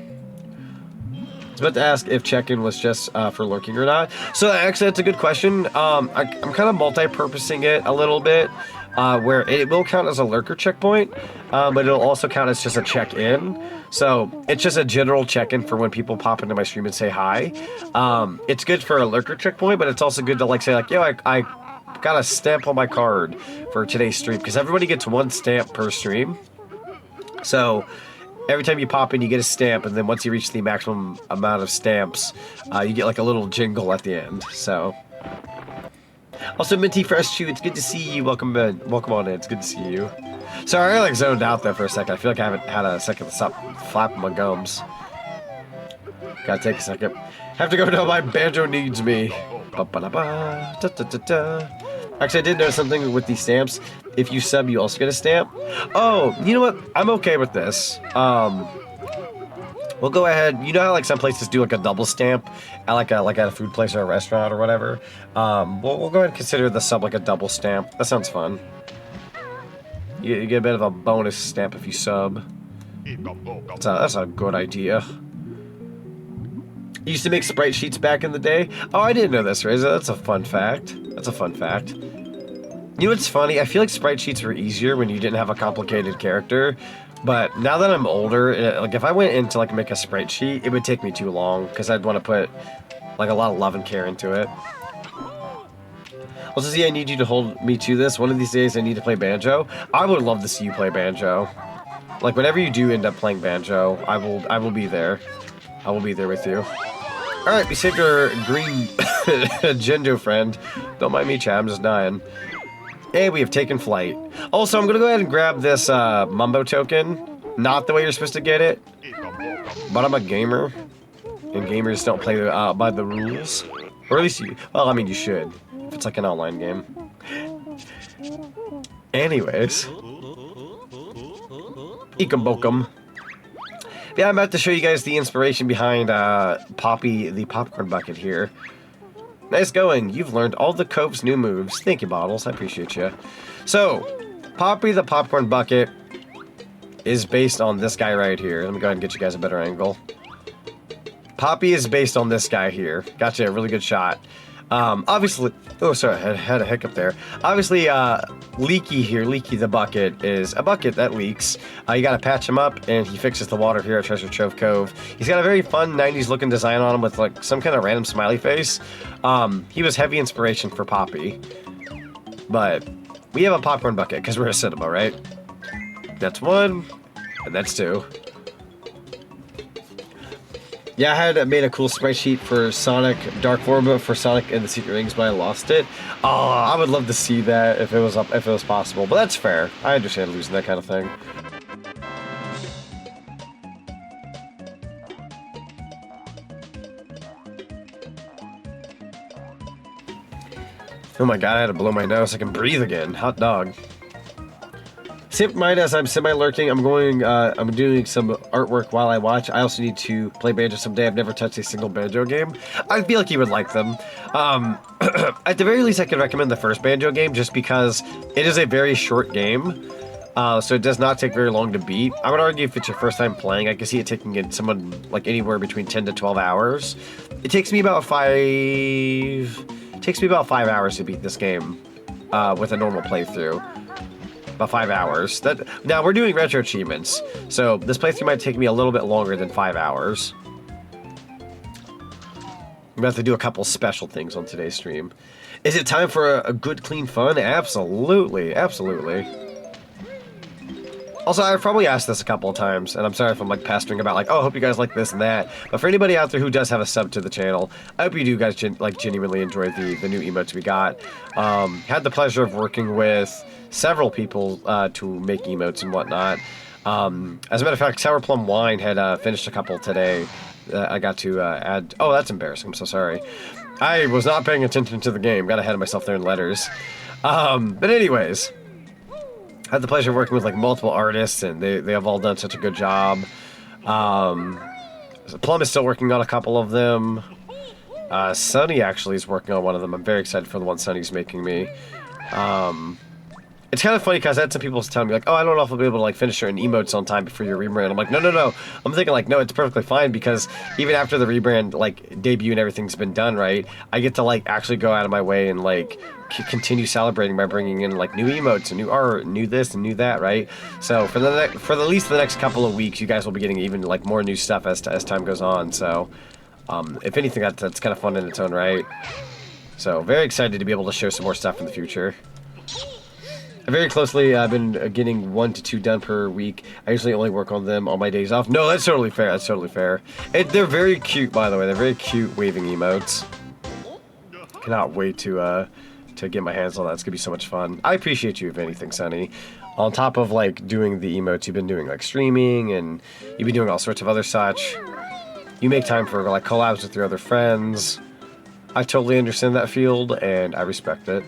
I was about to ask if check-in was just for lurking or not. So actually, that's a good question. I'm kind of multi-purposing it a little bit. Where it will count as a lurker checkpoint, but it'll also count as just a check-in. So it's just a general check-in for when people pop into my stream and say hi. It's good for a lurker checkpoint, but it's also good to like say like, yo, I got a stamp on my card for today's stream, because everybody gets one stamp per stream. So every time you pop in, you get a stamp, and then once you reach the maximum amount of stamps, you get like a little jingle at the end. So. Also, Minty Fresh Chew, it's good to see you. Welcome in. Welcome on in. It's good to see you. Sorry, I like zoned out there for a second. I feel like I haven't had a second to stop flapping my gums. Gotta take a second. Have to go now. My banjo needs me. Ba-ba-da-ba, da-da-da-da. Actually, I did notice something with these stamps. If you sub, you also get a stamp. Oh, you know what? I'm okay with this. We'll go ahead. You know how like some places do like a double stamp at like at a food place or a restaurant or whatever. We'll go ahead and consider the sub like a double stamp. That sounds fun. You get a bit of a bonus stamp if you sub. That's a good idea. Used to make sprite sheets back in the day. Oh, I didn't know this, Seraeza. That's a fun fact. That's a fun fact. You know what's funny? I feel like sprite sheets were easier when you didn't have a complicated character. But now that I'm older, like if I went in to like make a sprite sheet, it would take me too long because I'd want to put like a lot of love and care into it. Also, see, I need you to hold me to this. One of these days, I need to play Banjo. I would love to see you play Banjo. Like whenever you do end up playing Banjo, I will be there. I will be there with you. All right, we saved our green Gendo friend. Don't mind me, chat. I'm just dying. Hey, we have taken flight. Also, I'm going to go ahead and grab this Mumbo token. Not the way you're supposed to get it. But I'm a gamer. And gamers don't play by the rules. Or at least you... Well, I mean, you should. If it's like an online game. Anyways. Ekum-bokum. Yeah, I'm about to show you guys the inspiration behind Poppy, the popcorn bucket here. Nice going. You've learned all the Cove's new moves. Thank you, Bottles. I appreciate you. So, Poppy the popcorn bucket is based on this guy right here. Let me go ahead and get you guys a better angle. Poppy is based on this guy here. Gotcha, a really good shot. Obviously... Oh, sorry, I had a hiccup there. Obviously, Leaky here, Leaky the bucket, is a bucket that leaks. You gotta patch him up, and he fixes the water here at Treasure Trove Cove. He's got a very fun 90s looking design on him with like some kind of random smiley face. He was heavy inspiration for Poppy. But we have a popcorn bucket, because we're a cinema, right? That's one, and that's two. Yeah, I had made a cool sprite sheet for Sonic Dark Form for Sonic and the Secret Rings, but I lost it. Oh, I would love to see that if it was possible, but that's fair. I understand losing that kind of thing. Oh my god, I had to blow my nose. I can breathe again. Hot dog. Simp mind as I'm semi-lurking. I'm doing some artwork while I watch. I also need to play Banjo someday. I've never touched a single Banjo game. I feel like you would like them. At the very least, I could recommend the first Banjo game just because it is a very short game. So it does not take very long to beat. I would argue if it's your first time playing, I can see it taking it someone like anywhere between 10 to 12 hours. It takes me about 5 hours to beat this game with a normal playthrough. About 5 hours. Now we're doing retro achievements, so this playthrough might take me a little bit longer than 5 hours. I'm about to do a couple special things on today's stream. Is it time for a good, clean fun? Absolutely, absolutely. Also, I've probably asked this a couple of times, and I'm sorry if I'm like pestering about like, oh, I hope you guys like this and that. But for anybody out there who does have a sub to the channel, I hope you do guys genuinely enjoy the new emotes we got. Had the pleasure of working with several people to make emotes and whatnot. As a matter of fact, Sour Plum Wine had finished a couple today. I got to add... Oh, that's embarrassing. I'm so sorry. I was not paying attention to the game. Got ahead of myself there in letters. But anyways... had the pleasure of working with like multiple artists, and they have all done such a good job. Plum is still working on a couple of them. Sunny actually is working on one of them. I'm very excited for the one Sunny's making me. It's kind of funny because I had some people telling me like, oh, I don't know if I'll be able to like finish certain emotes on time before your rebrand. I'm like, no. I'm thinking like, no, it's perfectly fine because even after the rebrand like debut and everything's been done, right? I get to like actually go out of my way and like continue celebrating by bringing in like new emotes and new art, and new this and new that, right? So for at least the next couple of weeks, you guys will be getting even like more new stuff as time goes on. So if anything, that's kind of fun in its own right. So very excited to be able to show some more stuff in the future. Very closely, I've been getting 1 to 2 done per week. I usually only work on them on my days off. No, that's totally fair. That's totally fair. They're very cute, by the way. They're very cute waving emotes. Cannot wait to get my hands on that. It's gonna be so much fun. I appreciate you, if anything, Sunny. On top of like doing the emotes, you've been doing like streaming and you've been doing all sorts of other such. You make time for like collabs with your other friends. I totally understand that field and I respect it.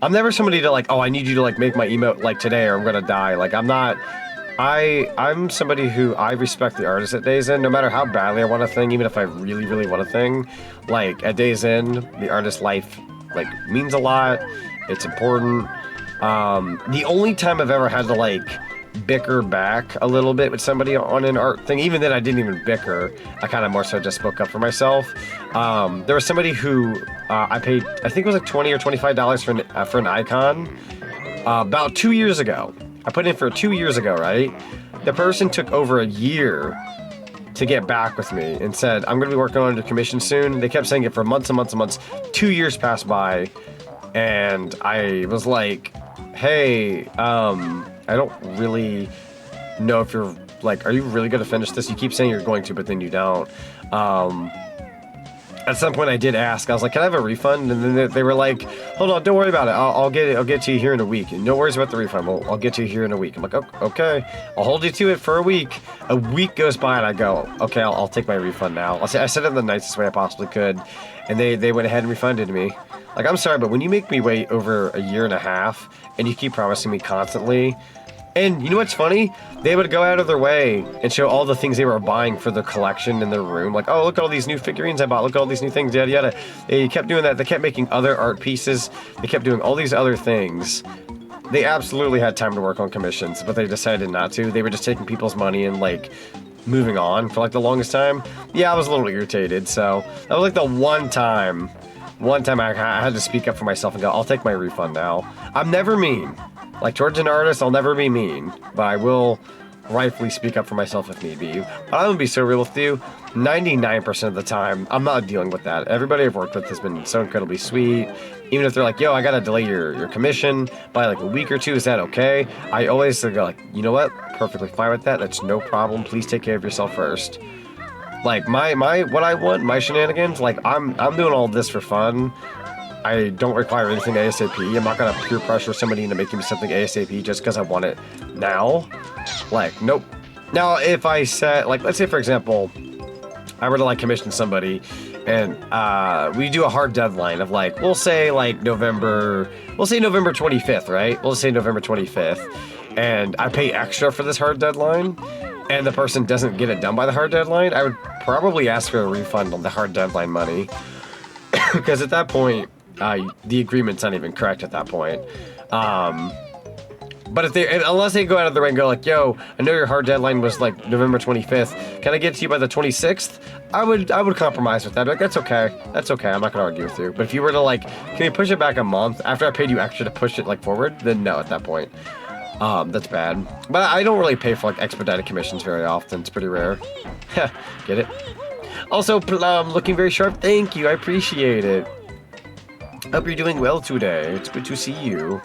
I'm never somebody to like, oh, I need you to like make my emote like today or I'm gonna die. Like I'm somebody who I respect the artist at Days In, no matter how badly I want a thing, even if I really, really want a thing. Like at Days In, the artist's life like means a lot. It's important. The only time I've ever had to like bicker back a little bit with somebody on an art thing, even then I didn't even bicker. I kind of more so just spoke up for myself. There was somebody who I paid, I think it was like $20 or $25 for an icon about 2 years ago. I put in for 2 years ago, right? The person took over a year to get back with me and said, I'm going to be working on a commission soon. They kept saying it for months and months and months. 2 years passed by and I was like, hey, I don't really know if you're like, are you really going to finish this? You keep saying you're going to, but then you don't. At some point I did ask, I was like, can I have a refund? And then they were like, hold on, don't worry about it. I'll get to you here in a week. No worries about the refund. I'll get to you here in a week. I'm like, okay, I'll hold you to it for a week. A week goes by and I go, okay, I'll take my refund now. I said it in the nicest way I possibly could. And they went ahead and refunded me. Like, I'm sorry, but when you make me wait over a year and a half and you keep promising me constantly, and you know what's funny? They would go out of their way and show all the things they were buying for their collection in their room. Like, oh, look at all these new figurines I bought. Look at all these new things, yada, yada. They kept doing that. They kept making other art pieces. They kept doing all these other things. They absolutely had time to work on commissions, but they decided not to. They were just taking people's money and, like, moving on for, like, the longest time. Yeah, I was a little irritated, so that was, like, the one time I had to speak up for myself and go, I'll take my refund now. I'm never mean. Like, towards an artist, I'll never be mean, but I will rightfully speak up for myself if need be. But I'm gonna be so real with you, 99% of the time, I'm not dealing with that. Everybody I've worked with has been so incredibly sweet. Even if they're like, yo, I gotta delay your commission by like a week or two, is that okay? I always go like, you know what? Perfectly fine with that. That's no problem. Please take care of yourself first. Like, what I want, my shenanigans, like, I'm doing all this for fun. I don't require anything ASAP. I'm not gonna peer pressure somebody into making me something ASAP just because I want it now. Like, nope. Now, if I said, like, let's say for example, I were to like commission somebody, and we do a hard deadline of like, we'll say November 25th, right? We'll say November 25th, and I pay extra for this hard deadline, and the person doesn't get it done by the hard deadline, I would probably ask for a refund on the hard deadline money, because at that point, the agreement's not even correct at that point. But unless they go out of their way and go like, yo, I know your hard deadline was like November 25th. Can I get to you by the 26th? I would compromise with that. Like, that's okay. That's okay. I'm not gonna argue with you. But if you were to like, can you push it back a month after I paid you extra to push it like forward? Then no, at that point. That's bad. But I don't really pay for like expedited commissions very often. It's pretty rare. Get it? Also, looking very sharp. Thank you. I appreciate it. Hope you're doing well today. It's good to see you.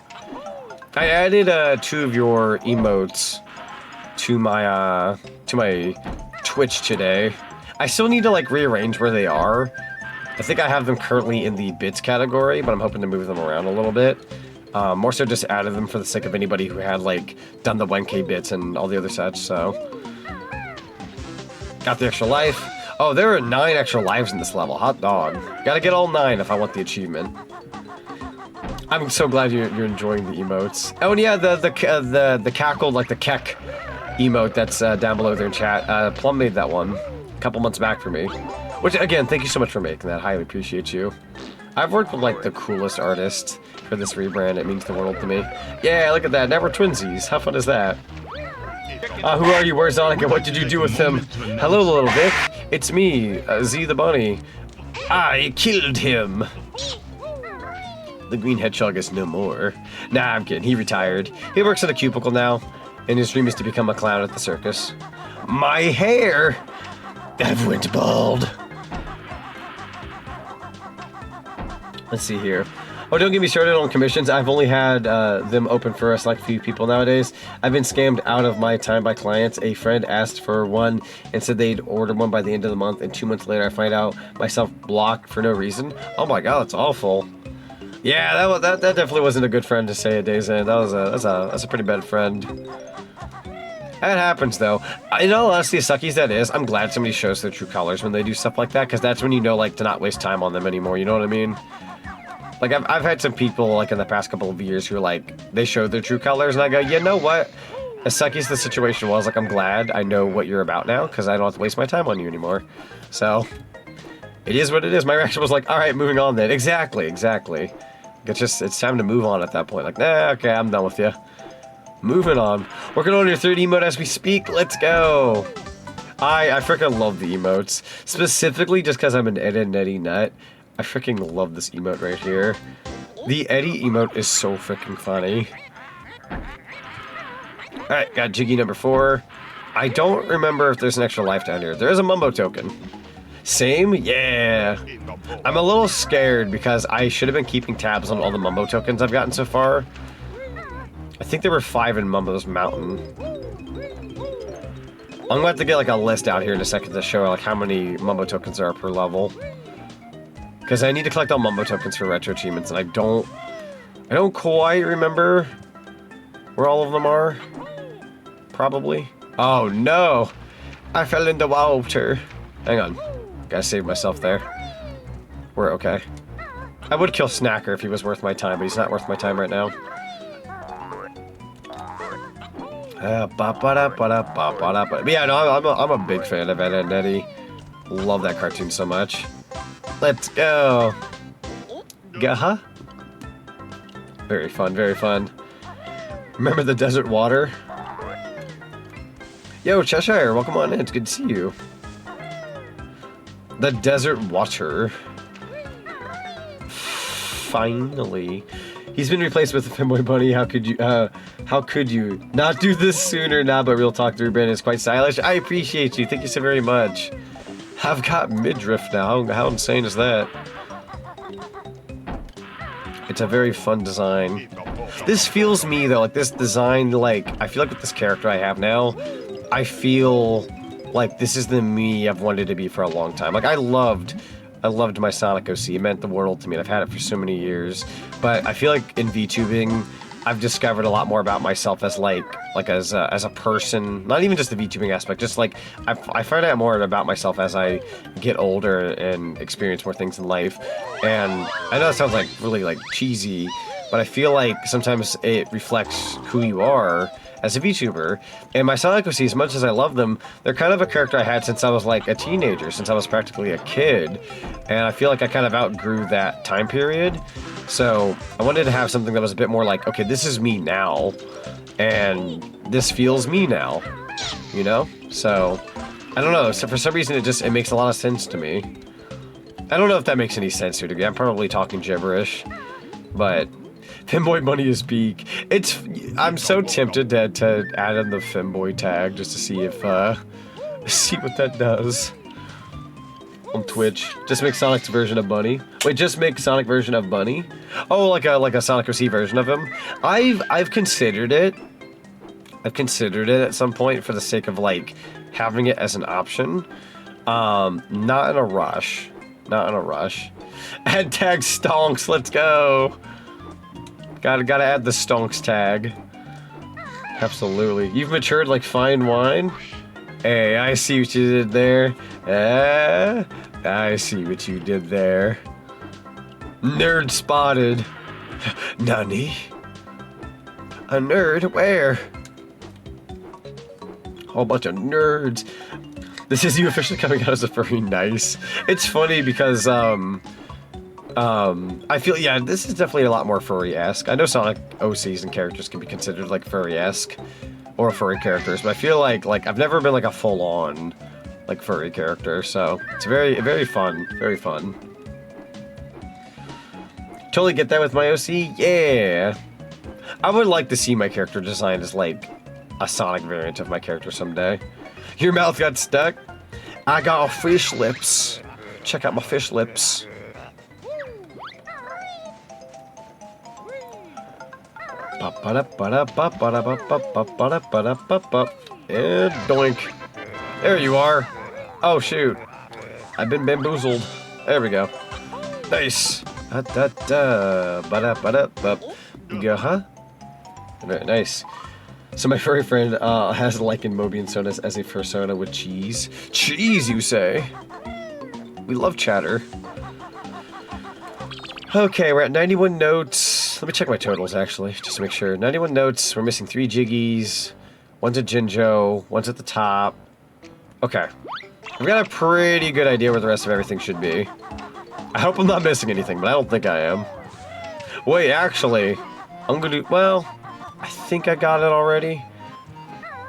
I added 2 of your emotes to my Twitch today. I still need to like rearrange where they are. I think I have them currently in the bits category, but I'm hoping to move them around a little bit. More so just added them for the sake of anybody who had like done the 1K bits and all the other such, so. Got the extra life. Oh, there are 9 extra lives in this level. Hot dog. Gotta get all 9 if I want the achievement. I'm so glad you're enjoying the emotes. Oh, and yeah, the cackled, like the kek emote that's down below there in chat. Plum made that one a couple months back for me. Which, again, thank you so much for making that. Highly appreciate you. I've worked with, like, the coolest artists for this rebrand. It means the world to me. Yeah, look at that. Now we're twinsies. How fun is that? Who are you? Where's Sonic? And what did you do with him? Hello, little Vic. It's me, Z the Bunny. I killed him. The green hedgehog is no more. Nah, I'm kidding. He retired. He works at a cubicle now, and his dream is to become a clown at the circus. My hair! I've went bald. Let's see here. Oh, don't get me started on commissions. I've only had them open for a select few people nowadays. I've been scammed out of my time by clients. A friend asked for one and said they'd order one by the end of the month, and 2 months later I find out myself blocked for no reason. Oh my god, that's awful. Yeah, that definitely wasn't a good friend to say at day's end. That's a pretty bad friend. That happens though. In all honesty, as sucky as that is, I'm glad somebody shows their true colors when they do stuff like that, because that's when you know, like, to not waste time on them anymore. You know what I mean? Like, I've had some people, like, in the past couple of years who are like, they showed their true colors, and I go, you know what? As sucky as the situation was, like, I'm glad I know what you're about now, because I don't have to waste my time on you anymore. So, it is what it is. My reaction was like, alright, moving on then. Exactly. It's time to move on at that point. Like, nah, okay, I'm done with you. Moving on. Working on your third emote as we speak. Let's go. I freaking love the emotes. Specifically just because I'm an Ed and Eddie nut. I freaking love this emote right here. The Eddie emote is so freaking funny. Alright, got Jiggy number 4. I don't remember if there's an extra life down here. There is a Mumbo token. Same? Yeah. I'm a little scared because I should have been keeping tabs on all the Mumbo tokens I've gotten so far. I think there were 5 in Mumbo's Mountain. I'm going to have to get, like, a list out here in a second to show, like, how many Mumbo tokens there are per level. Because I need to collect all Mumbo tokens for retro achievements, and I don't quite remember where all of them are. Probably. Oh, no! I fell into water. Hang on. Gotta save myself there. We're okay. I would kill Snacker if he was worth my time, but he's not worth my time right now. But yeah, no, I'm a big fan of Ed and Eddie. Love that cartoon so much. Let's go. Gaha. Very fun, very fun. Remember the desert water? Yo, Cheshire, welcome on in. It's good to see you. The desert water. Finally. He's been replaced with the Femboy Bunny. How could you not do this sooner? Nah, but real talk, the rebrand is quite stylish. I appreciate you. Thank you so very much. I've got midriff now. How insane is that? It's a very fun design. This feels me though, like this design, like, I feel like with this character I have now, I feel like this is the me I've wanted to be for a long time. Like, I loved my Sonic OC. It meant the world to me, and I've had it for so many years. But I feel like in VTubing, I've discovered a lot more about myself as as a person. Not even just the VTubing aspect, just like I find out more about myself as I get older and experience more things in life. And I know that sounds like really like cheesy, but I feel like sometimes it reflects who you are as a VTuber. And my Sonic OC, as much as I love them, they're kind of a character I had since I was like a teenager, since I was practically a kid. And I feel like I kind of outgrew that time period. So I wanted to have something that was a bit more like, okay, this is me now, and this feels me now, you know? So, I don't know, so for some reason it makes a lot of sense to me. I don't know if that makes any sense here to me. I'm probably talking gibberish, but Femboy Bunny is peak. I'm so tempted to add in the Femboy tag just to see if, see what that does. On Twitch. Just make Sonic's version of Bunny. Wait, just make Sonic version of Bunny? Oh, like a Sonic OC version of him? I've considered it. I've considered it at some point for the sake of, like, having it as an option. Not in a rush. Not in a rush. Add tag Stonks, let's go! Gotta add the Stonks tag. Absolutely. You've matured like fine wine? Hey, I see what you did there. I see what you did there. Nerd spotted. Nani? A nerd? Where? Whole bunch of nerds. This is you officially coming out as a furry. Nice. It's funny because I feel, yeah, this is definitely a lot more furry-esque. I know Sonic OCs and characters can be considered like furry-esque or furry characters, but I feel like I've never been like a full-on like furry character, so it's very, very fun. Very fun. Totally get that with my OC. Yeah. I would like to see my character designed as like a Sonic variant of my character someday. Your mouth got stuck? I got fish lips. Check out my fish lips. And doink. There you are. Oh shoot. I've been bamboozled. There we go. Nice. Huh? Very nice. So my furry friend has likened Moby and Sodas as a fursona with cheese. Cheese, you say? We love chatter. Okay, we're at 91 notes. Let me check my totals, actually, just to make sure. 91 notes. We're missing 3 Jiggies. One's a Jinjo. One's at the top. Okay. We've got a pretty good idea where the rest of everything should be. I hope I'm not missing anything, but I don't think I am. Wait, actually, I'm gonna do... Well, I think I got it already.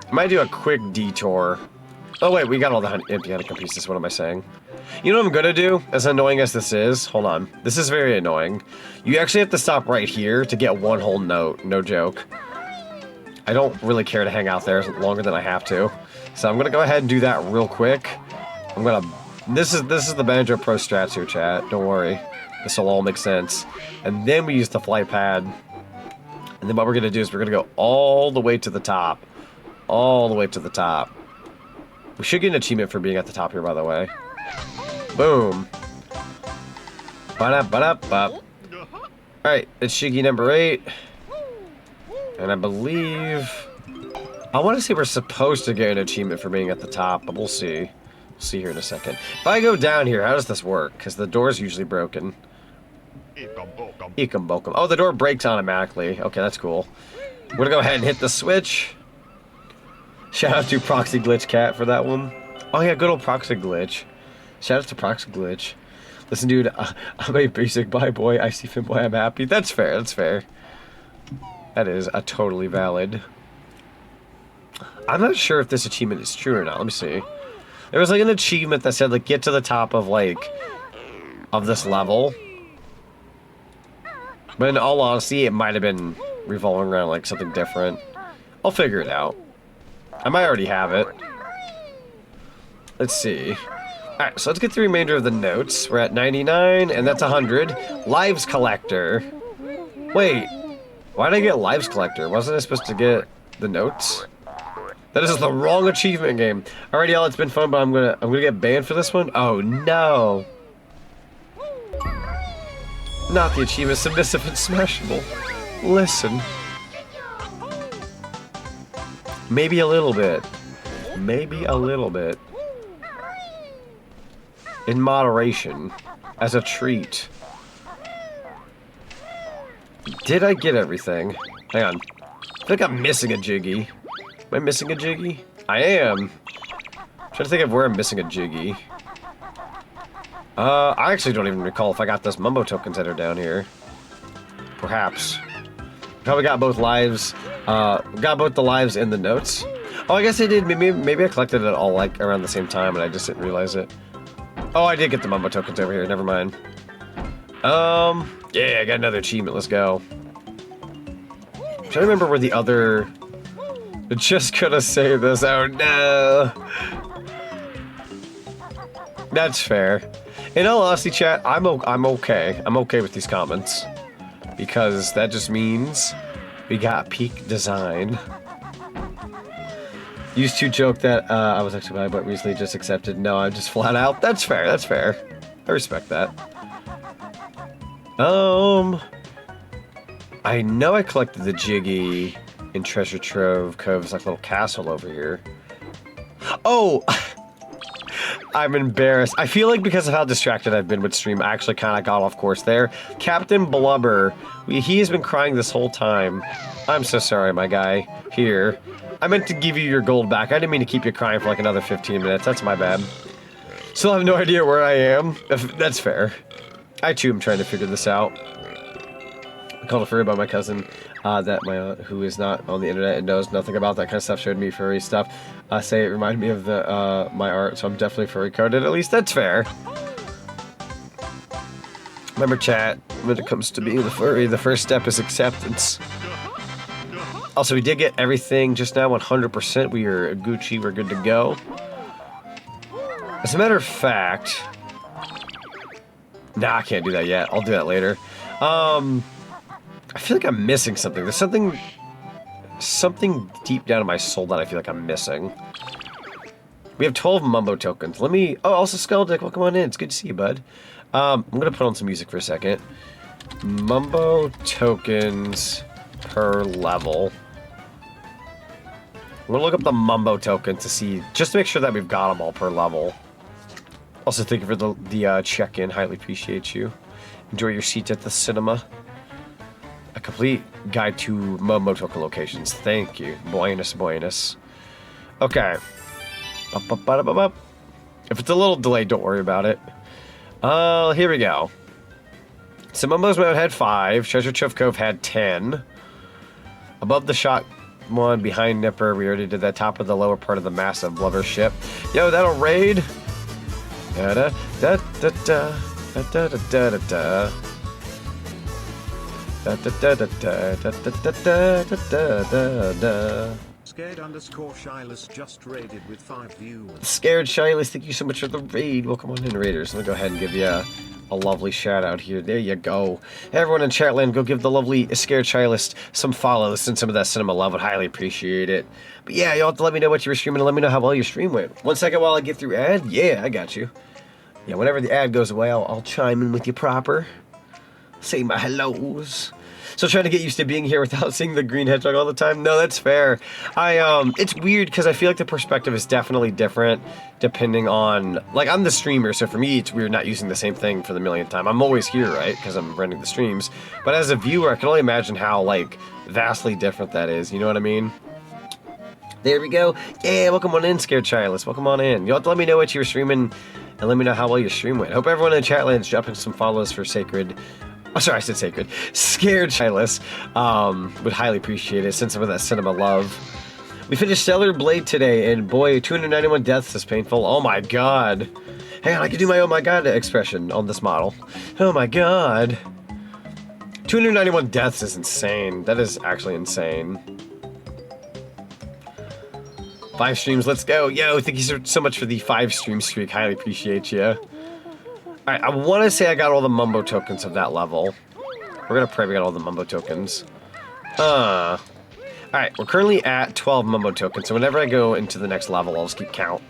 I might do a quick detour. Oh, wait, we got all the empty honeycomb pieces. What am I saying? You know what I'm gonna do? As annoying as this is, hold on. This is very annoying. You actually have to stop right here to get one whole note. No joke. I don't really care to hang out there longer than I have to. So I'm gonna go ahead and do that real quick. I'm gonna... This is the Banjo Pro strats here, chat. Don't worry. This will all make sense. And then we use the flight pad. And then what we're gonna do is we're gonna go all the way to the top. All the way to the top. We should get an achievement for being at the top here, by the way. Boom. Ba-da-ba-da-ba. Alright, it's Shiggy number 8. And I believe... I want to say we're supposed to get an achievement for being at the top, but we'll see. We'll see here in a second. If I go down here, how does this work? Because the door's usually broken. Ekum bokum. Oh, the door breaks automatically. Okay, that's cool. I'm gonna go ahead and hit the switch. Shout out to Proxy Glitch Cat for that one. Oh yeah, good old Proxy Glitch. Shout out to Proxy Glitch. Listen, dude, I'm a basic bye boy. I see Finboy, I'm happy. That's fair, that's fair. That is a totally valid. I'm not sure if this achievement is true or not. Let me see. There was like an achievement that said like get to the top of like of this level. But in all honesty, it might have been revolving around like something different. I'll figure it out. I might already have it. Let's see. Alright, so let's get the remainder of the notes. We're at 99, and that's 100. Lives Collector. Wait, why did I get Lives Collector? Wasn't I supposed to get the notes? That is the wrong achievement game. Alright, y'all, it's been fun, but I'm gonna get banned for this one? Oh no. Not the achievement, submissive and smashable. Listen. Maybe a little bit. Maybe a little bit. In moderation. As a treat. Did I get everything? Hang on. I think I'm missing a Jiggy. Am I missing a Jiggy? I am. I'm trying to think of where I'm missing a Jiggy. I actually don't even recall if I got those Mumbo tokens that are down here. Perhaps. Probably got both lives. Got both the lives and the notes. Oh, I guess I did. Maybe I collected it all like around the same time and I just didn't realize it. Oh, I did get the Mumbo tokens over here. Never mind. Yeah, I got another achievement. Let's go. I'm trying to remember where the other... Just gonna say this. Oh, no. That's fair. In all honesty, chat, I'm okay. I'm okay with these comments. Because that just means we got peak design. Used to joke that I was actually bad, but recently just accepted. No, I'm just flat out. That's fair, that's fair. I respect that. I know I collected the Jiggy in Treasure Trove Cove's like little castle over here. Oh! I'm embarrassed. I feel like because of how distracted I've been with stream, I actually kind of got off course there. Captain Blubber, he has been crying this whole time. I'm so sorry, my guy. Here. I meant to give you your gold back. I didn't mean to keep you crying for like another 15 minutes. That's my bad. Still have no idea where I am. That's fair. I too am trying to figure this out. I called a furry by my cousin that my aunt, who is not on the internet and knows nothing about that kind of stuff, showed me furry stuff. Say it reminded me of the my art, so I'm definitely furry coded. At least that's fair. Remember, chat, when it comes to being the furry, the first step is acceptance. Also, we did get everything just now 100%. We are Gucci. We're good to go. As a matter of fact... Nah, I can't do that yet. I'll do that later. I feel like I'm missing something. There's something deep down in my soul that I feel like I'm missing. We have 12 Mumbo tokens. Let me... Oh, also Skeldick. Welcome on in. It's good to see you, bud. I'm going to put on some music for a second. Mumbo tokens per level. I'm going to look up the Mumbo token to see, just to make sure that we've got them all per level. Also, thank you for the check-in. Highly appreciate you. Enjoy your seat at the cinema. A complete guide to Mumbo token locations. Thank you. Buenos, buenos. Okay. If it's a little delayed, don't worry about it. Here we go. So Mumbo's Mode had 5. Treasure Trove Cove had 10. Above the shot one, behind Nipper, we already did that. Top of the lower part of the massive blubber ship. Yo, that'll raid. Da da da da da da da da da da. Da da da da da da da da da da. Scared_Shyless just raided with 5 views. Scared Shyless, thank you so much for the raid. Welcome on in, Raiders. Let me go ahead and give you a lovely shout out here. There you go. Everyone in Chatland, go give the lovely Scared Shyless some follows. Send some of that cinema love. Would highly appreciate it. But yeah, you'll have to let me know what you were streaming and let me know how well your stream went. 1 second while I get through ad. Yeah, I got you. Yeah, whenever the ad goes away, I'll chime in with you proper. Say my hellos. Still trying to get used to being here without seeing the green hedgehog all the time. No, that's fair. It's weird because I feel like the perspective is definitely different depending on, like, I'm the streamer, so for me it's weird not using the same thing for the millionth time. I'm always here, right, because I'm running the streams. But as a viewer, I can only imagine how, like, vastly different that is. You know what I mean? There we go. Yeah, welcome on in, Scared Childless. Welcome on in. You'll have to let me know what you were streaming and let me know how well your stream went. Hope everyone in the chat land's dropping some follows for Sacred. Oh, sorry, I said Sacred. Scared Shyless. Would highly appreciate it. Send some of that cinema love. We finished Stellar Blade today, and boy, 291 deaths is painful. Oh my god. Hang on, I can do my oh my god expression on this model. Oh my god. 291 deaths is insane. That is actually insane. 5 streams, let's go. Yo, thank you so much for the 5 stream streak. Highly appreciate you. Alright, I want to say I got all the Mumbo tokens of that level. We're going to pray we got all the Mumbo tokens. Alright, we're currently at 12 Mumbo tokens, so whenever I go into the next level, I'll just keep count.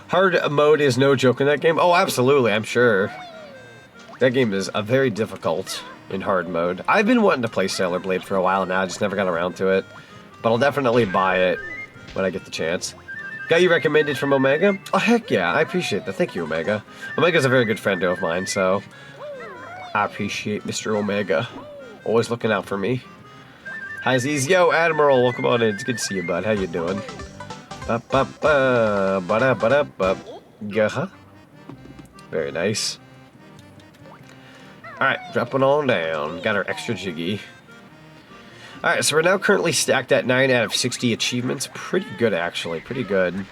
Hard mode is no joke in that game? Oh, absolutely, I'm sure. That game is very difficult in hard mode. I've been wanting to play Sailor Blade for a while now, I just never got around to it. But I'll definitely buy it when I get the chance. Got you recommended from Omega? Oh, heck yeah, I appreciate that. Thank you, Omega. Omega's a very good friend of mine, so I appreciate Mr. Omega. Always looking out for me. Hi, Z's. Yo, Admiral, welcome on in. It's good to see you, bud. How you doing? Very nice. Alright, dropping on down. Got our extra jiggy. Alright, so we're now currently stacked at 9 out of 60 achievements. Pretty good, actually. Pretty good.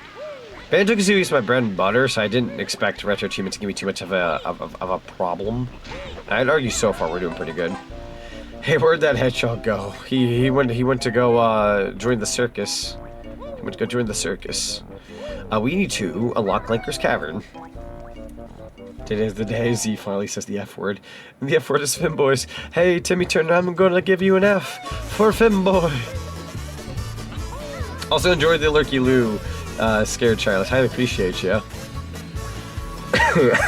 Banjo-Kazooie is my bread and butter, so I didn't expect retro achievements to give me too much of a problem. I'd argue so far we're doing pretty good. Hey, where'd that hedgehog go? He went to go join the circus. He went to go join the circus. We need to unlock Lanker's Cavern. Today's the day Z finally says the F word. And the F word is Femboys. Hey, Timmy Turner, I'm gonna give you an F for Femboy. Also enjoyed the Lurky Loo, Scared Child. Highly appreciate you.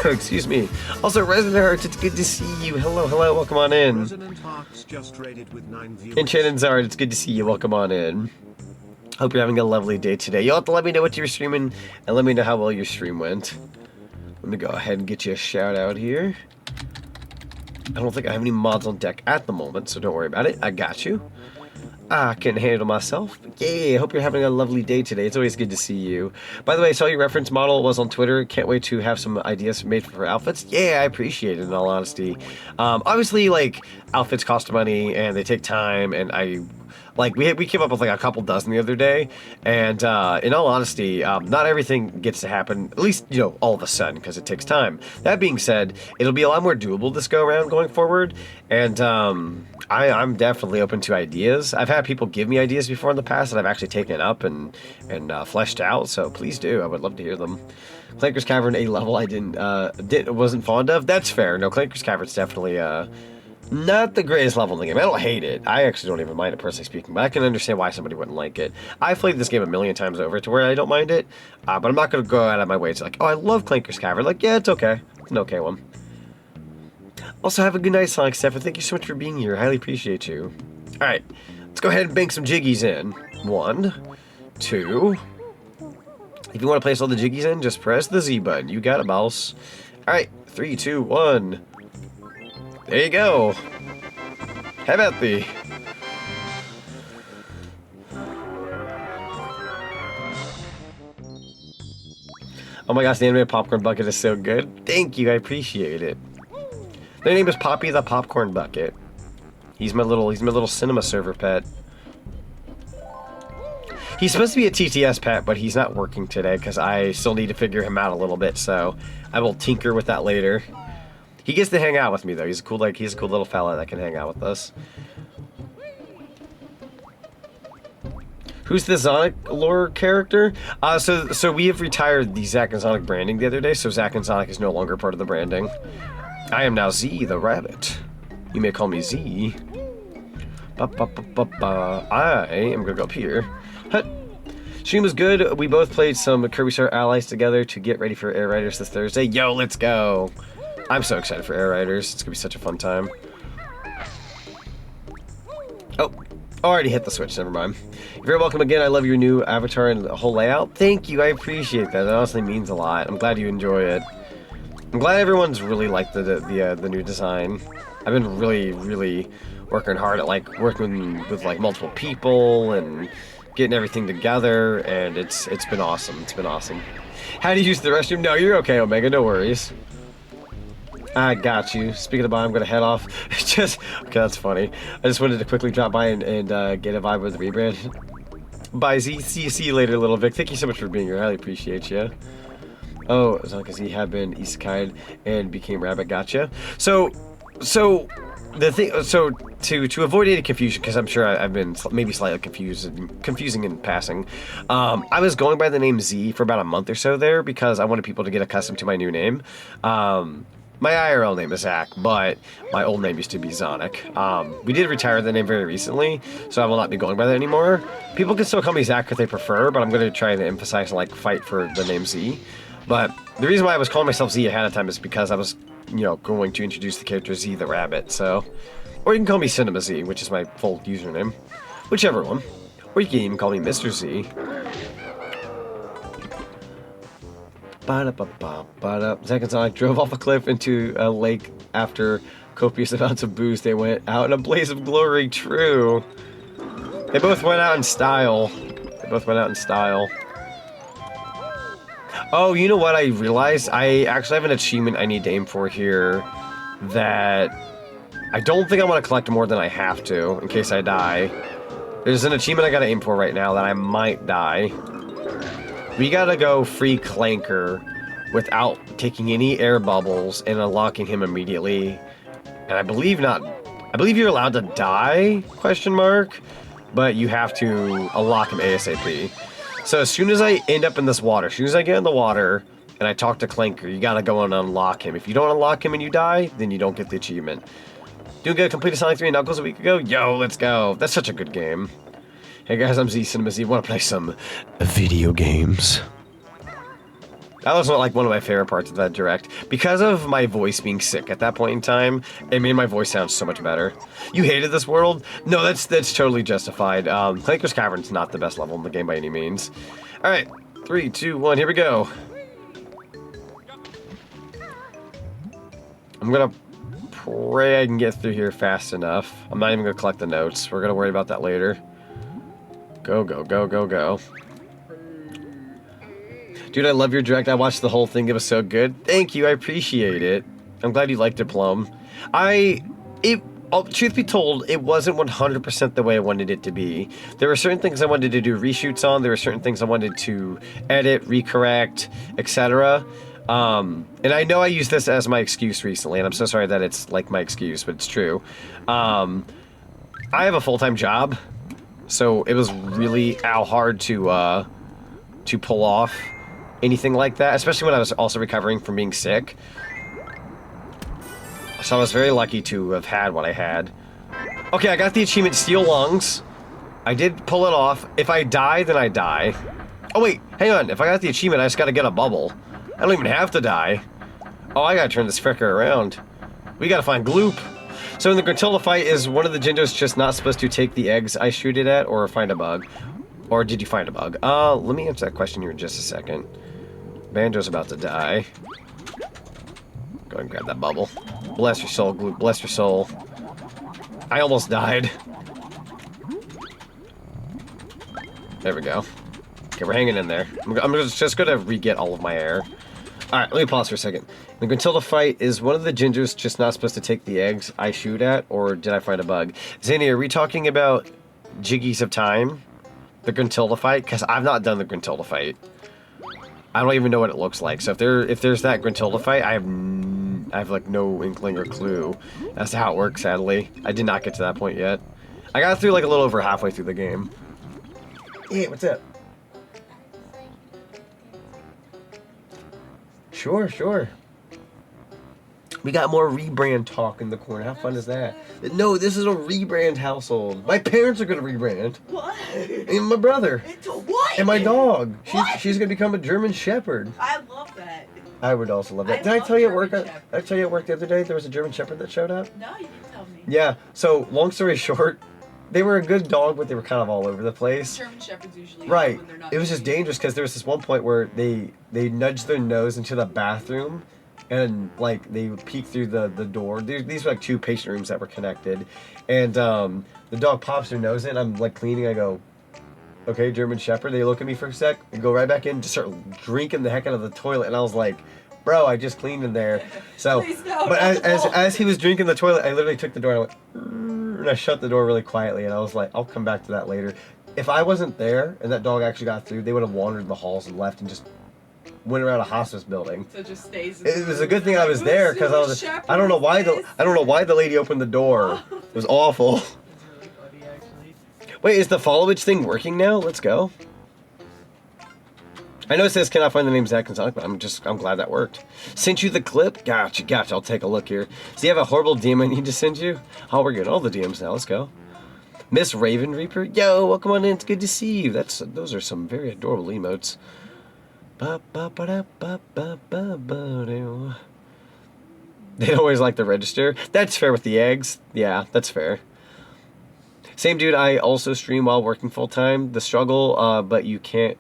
Excuse me. Also, Resident Hearts, it's good to see you. Hello, hello, welcome on in. Resident Hearts just raided with 9 viewers. And Shannon Zard, it's good to see you. Welcome on in. Hope you're having a lovely day today. You'll have to let me know what you were streaming and let me know how well your stream went. Let me go ahead and get you a shout out here. I don't think I have any mods on deck at the moment, so don't worry about it. I got you. I can handle myself. Yay, I hope you're having a lovely day today. It's always good to see you. By the way, I saw your reference model was on Twitter. Can't wait to have some ideas made for outfits. Yeah, I appreciate it, in all honesty. Obviously, like, outfits cost money, and they take time, and we came up with like a couple dozen the other day, and in all honesty, not everything gets to happen, at least, you know, all of a sudden, because it takes time. That being said, it'll be a lot more doable this go around going forward, and I'm definitely open to ideas. I've had people give me ideas before in the past that I've actually taken up and fleshed out, so please do. I would love to hear them. Clanker's Cavern, a level I wasn't fond of. That's fair. No, Clanker's Cavern's definitely not the greatest level in the game. I don't hate it. I actually don't even mind it, personally speaking, but I can understand why somebody wouldn't like it. I've played this game a million times over to where I don't mind it, but I'm not going to go out of my way to like, oh, I love Clanker's Cavern. Like, yeah, it's okay. It's an okay one. Also, have a good night, Sonic Stefan. Thank you so much for being here. I highly appreciate you. All right, let's go ahead and bank some jiggies in. 1, 2. If you want to place all the jiggies in, just press the Z button. You got it, boss. All right, 3, 2, 1. There you go. How about thee? Oh my gosh, the animated popcorn bucket is so good. Thank you, I appreciate it. Their name is Poppy the Popcorn Bucket. He's my little cinema server pet. He's supposed to be a TTS pet, but he's not working today because I still need to figure him out a little bit, so I will tinker with that later. He gets to hang out with me though. He's a cool little fella that can hang out with us. Who's the Sonic lore character? So we have retired the Zack and Sonic branding the other day, so Zack and Sonic is no longer part of the branding. I am now Z the rabbit. You may call me Z. I am gonna go up here. Hut. Stream was good. We both played some Kirby Star Allies together to get ready for Air Riders this Thursday. Yo, let's go. I'm so excited for Air Riders. It's gonna be such a fun time. Oh, already hit the switch. Never mind. You're very welcome again. I love your new avatar and the whole layout. Thank you. I appreciate that. That honestly means a lot. I'm glad you enjoy it. I'm glad everyone's really liked the new design. I've been really working hard at like working with like multiple people and getting everything together, and it's been awesome. It's been awesome. How do you use the restroom? No, you're okay, Omega. No worries. I got you. Speaking of by, I'm gonna head off. Okay, that's funny. I just wanted to quickly drop by and get a vibe with the rebrand. Bye, Z. See you later, little Vic. Thank you so much for being here. I highly appreciate you. Oh, as long as he had been isekai'd and became rabbit. Gotcha. So the thing. So to avoid any confusion, because I'm sure I've been maybe slightly confusing in passing. I was going by the name Z for about a month or so there because I wanted people to get accustomed to my new name. My IRL name is Zach, but my old name used to be Sonic. We did retire the name very recently, so I will not be going by that anymore. People can still call me Zach if they prefer, but I'm going to try to emphasize and like fight for the name Z. But the reason why I was calling myself Z ahead of time is because I was, you know, going to introduce the character Z the Rabbit. So, or you can call me CinemaZee's, which is my full username, whichever one. Or you can even call me Mr. Z. Zack and Sonic drove off a cliff into a lake after copious amounts of booze. They went out in a blaze of glory. True. They both went out in style. Oh, you know what I realized? I actually have an achievement I need to aim for here that I don't think I want to collect more than I have to in case I die. There's an achievement I gotta aim for right now that I might die. We gotta go free Clanker without taking any air bubbles and unlocking him immediately. And I believe you're allowed to die, question mark, but you have to unlock him ASAP. So as soon as I end up in this water, as soon as I get in the water and I talk to Clanker, you gotta go and unlock him. If you don't unlock him and you die, then you don't get the achievement. Doing good, completed Sonic 3 Knuckles a week ago? Yo, let's go. That's such a good game. Hey guys, I'm Z CinemaZee's. Want to play some video games? That was like one of my favorite parts of that direct. Because of my voice being sick at that point in time, it made my voice sound so much better. You hated this world? No, that's totally justified. Clanker's Cavern's not the best level in the game by any means. Alright, 3, 2, 1, here we go. I'm gonna pray I can get through here fast enough. I'm not even gonna collect the notes. We're gonna worry about that later. Go, go, go, go, go. Dude, I love your direct. I watched the whole thing. It was so good. Thank you. I appreciate it. I'm glad you liked it, Plum. Truth be told, it wasn't 100% the way I wanted it to be. There were certain things I wanted to do reshoots on. There were certain things I wanted to edit, recorrect, etc. And I know I used this as my excuse recently, and I'm so sorry that it's like my excuse, but it's true. I have a full-time job, so it was really hard to pull off anything like that, especially when I was also recovering from being sick. So I was very lucky to have had what I had. Okay, I got the achievement Steel Lungs. I did pull it off. If I die, then I die. Oh wait, hang on. If I got the achievement, I just gotta get a bubble. I don't even have to die. Oh, I gotta turn this fricker around. We gotta find Gloop. So in the Gruntilda fight, is one of the Jinjos just not supposed to take the eggs I shoot it at, or find a bug? Or did you find a bug? Let me answer that question here in just a second. Banjo's about to die. Go ahead and grab that bubble. Bless your soul, Gloop. Bless your soul. I almost died. There we go. Okay, we're hanging in there. I'm just gonna re-get all of my air. Alright, let me pause for a second. The Gruntilda fight, is one of the Jinjos just not supposed to take the eggs I shoot at, or did I find a bug? Zany, are we talking about Jiggies of Time? The Gruntilda fight? Because I've not done the Gruntilda fight. I don't even know what it looks like. So if there's that Gruntilda fight, I have like no inkling or clue as to how it works, sadly. I did not get to that point yet. I got through like a little over halfway through the game. Hey, what's up? Sure, sure. We got more rebrand talk in the corner. How fun is that? No, this is a rebrand household. My parents are gonna rebrand. What? And my brother. What? And my dog. She's gonna become a German Shepherd. I love that. I would also love that. Did I tell you at work? Did I tell you at work the other day there was a German Shepherd that showed up? No, you didn't tell me. Yeah. So long story short, they were a good dog, but they were kind of all over the place. German Shepherds usually Right. when they're not It was just dangerous because there was this one point where they nudged their nose into the bathroom, and like they would peek through the door. These were like two patient rooms that were connected, and the dog pops their nose in. I'm like cleaning. I go, okay, German Shepherd. They look at me for a sec and go right back in, just start drinking the heck out of the toilet. And I was like, bro, I just cleaned in there. So, but as he was drinking the toilet, I literally took the door and I went, and I shut the door really quietly. And I was like, I'll come back to that later. If I wasn't there and that dog actually got through, they would have wandered the halls and left and just went around a hospice building. So it just stays. It was a good thing I was there because I don't know why the lady opened the door. It was awful. Wait, is the follow-age thing working now? Let's go. I know it says cannot find the name Zach and Sonic, but I'm glad that worked. Sent you the clip? Gotcha. I'll take a look here. So you have a horrible DM I need to send you? Oh, we're getting all the DMs now. Let's go. Miss Raven Reaper? Yo, welcome on in. It's good to see you. Those are some very adorable emotes. They don't always like the register. That's fair with the eggs. Yeah, that's fair. Same dude, I also stream while working full-time. The struggle, but you can't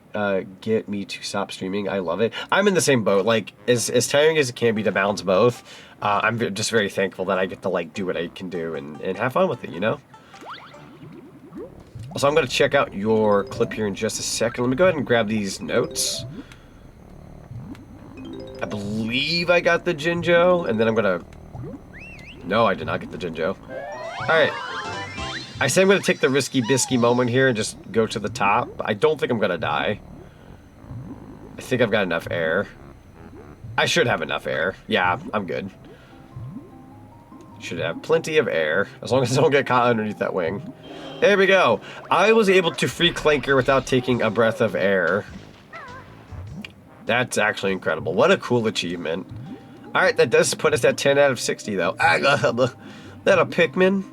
get me to stop streaming. I love it. I'm in the same boat. Like, as tiring as it can be to balance both, I'm just very thankful that I get to, like, do what I can do and have fun with it, you know? So I'm going to check out your clip here in just a second. Let me go ahead and grab these notes. I believe I got the Jinjo, and then I'm going to... No, I did not get the Jinjo. Alright. I say I'm going to take the risky bisky moment here and just go to the top. I don't think I'm going to die. I think I've got enough air. I should have enough air. Yeah, I'm good. Should have plenty of air, as long as I don't get caught underneath that wing. There we go. I was able to free Clanker without taking a breath of air. That's actually incredible. What a cool achievement. Alright, that does put us at 10 out of 60, though. That a Pikmin?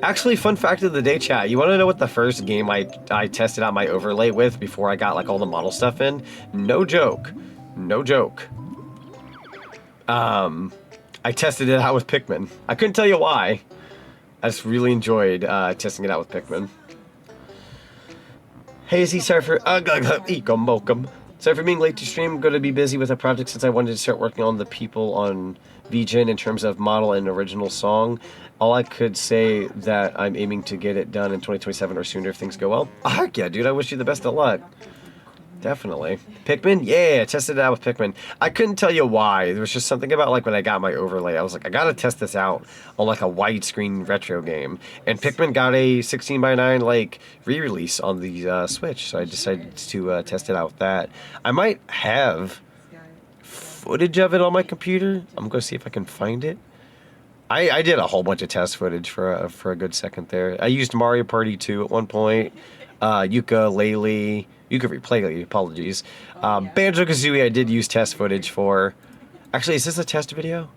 Actually, fun fact of the day, chat. You want to know what the first game I tested out my overlay with before I got like all the model stuff in? No joke. No joke. I tested it out with Pikmin. I couldn't tell you why. I just really enjoyed testing it out with Pikmin. Hey, is he sorry for Eekum Bokum? Sorry for being late to stream. I'm going to be busy with a project since I wanted to start working on the people on VGen in terms of model and original song. All I could say that I'm aiming to get it done in 2027 or sooner if things go well. Oh, heck yeah, dude. I wish you the best of luck. Definitely. Pikmin? Yeah, tested it out with Pikmin. I couldn't tell you why. There was just something about like when I got my overlay. I was like, I gotta test this out on like a widescreen retro game. And Pikmin got a 16:9 like re-release on the Switch, so I decided to test it out with that. I might have footage of it on my computer. I'm gonna see if I can find it. I did a whole bunch of test footage for a good second there. I used Mario Party 2 at one point. Ukulele. You could replay, apologies. Banjo-Kazooie I did use test footage for. Actually, is this a test video?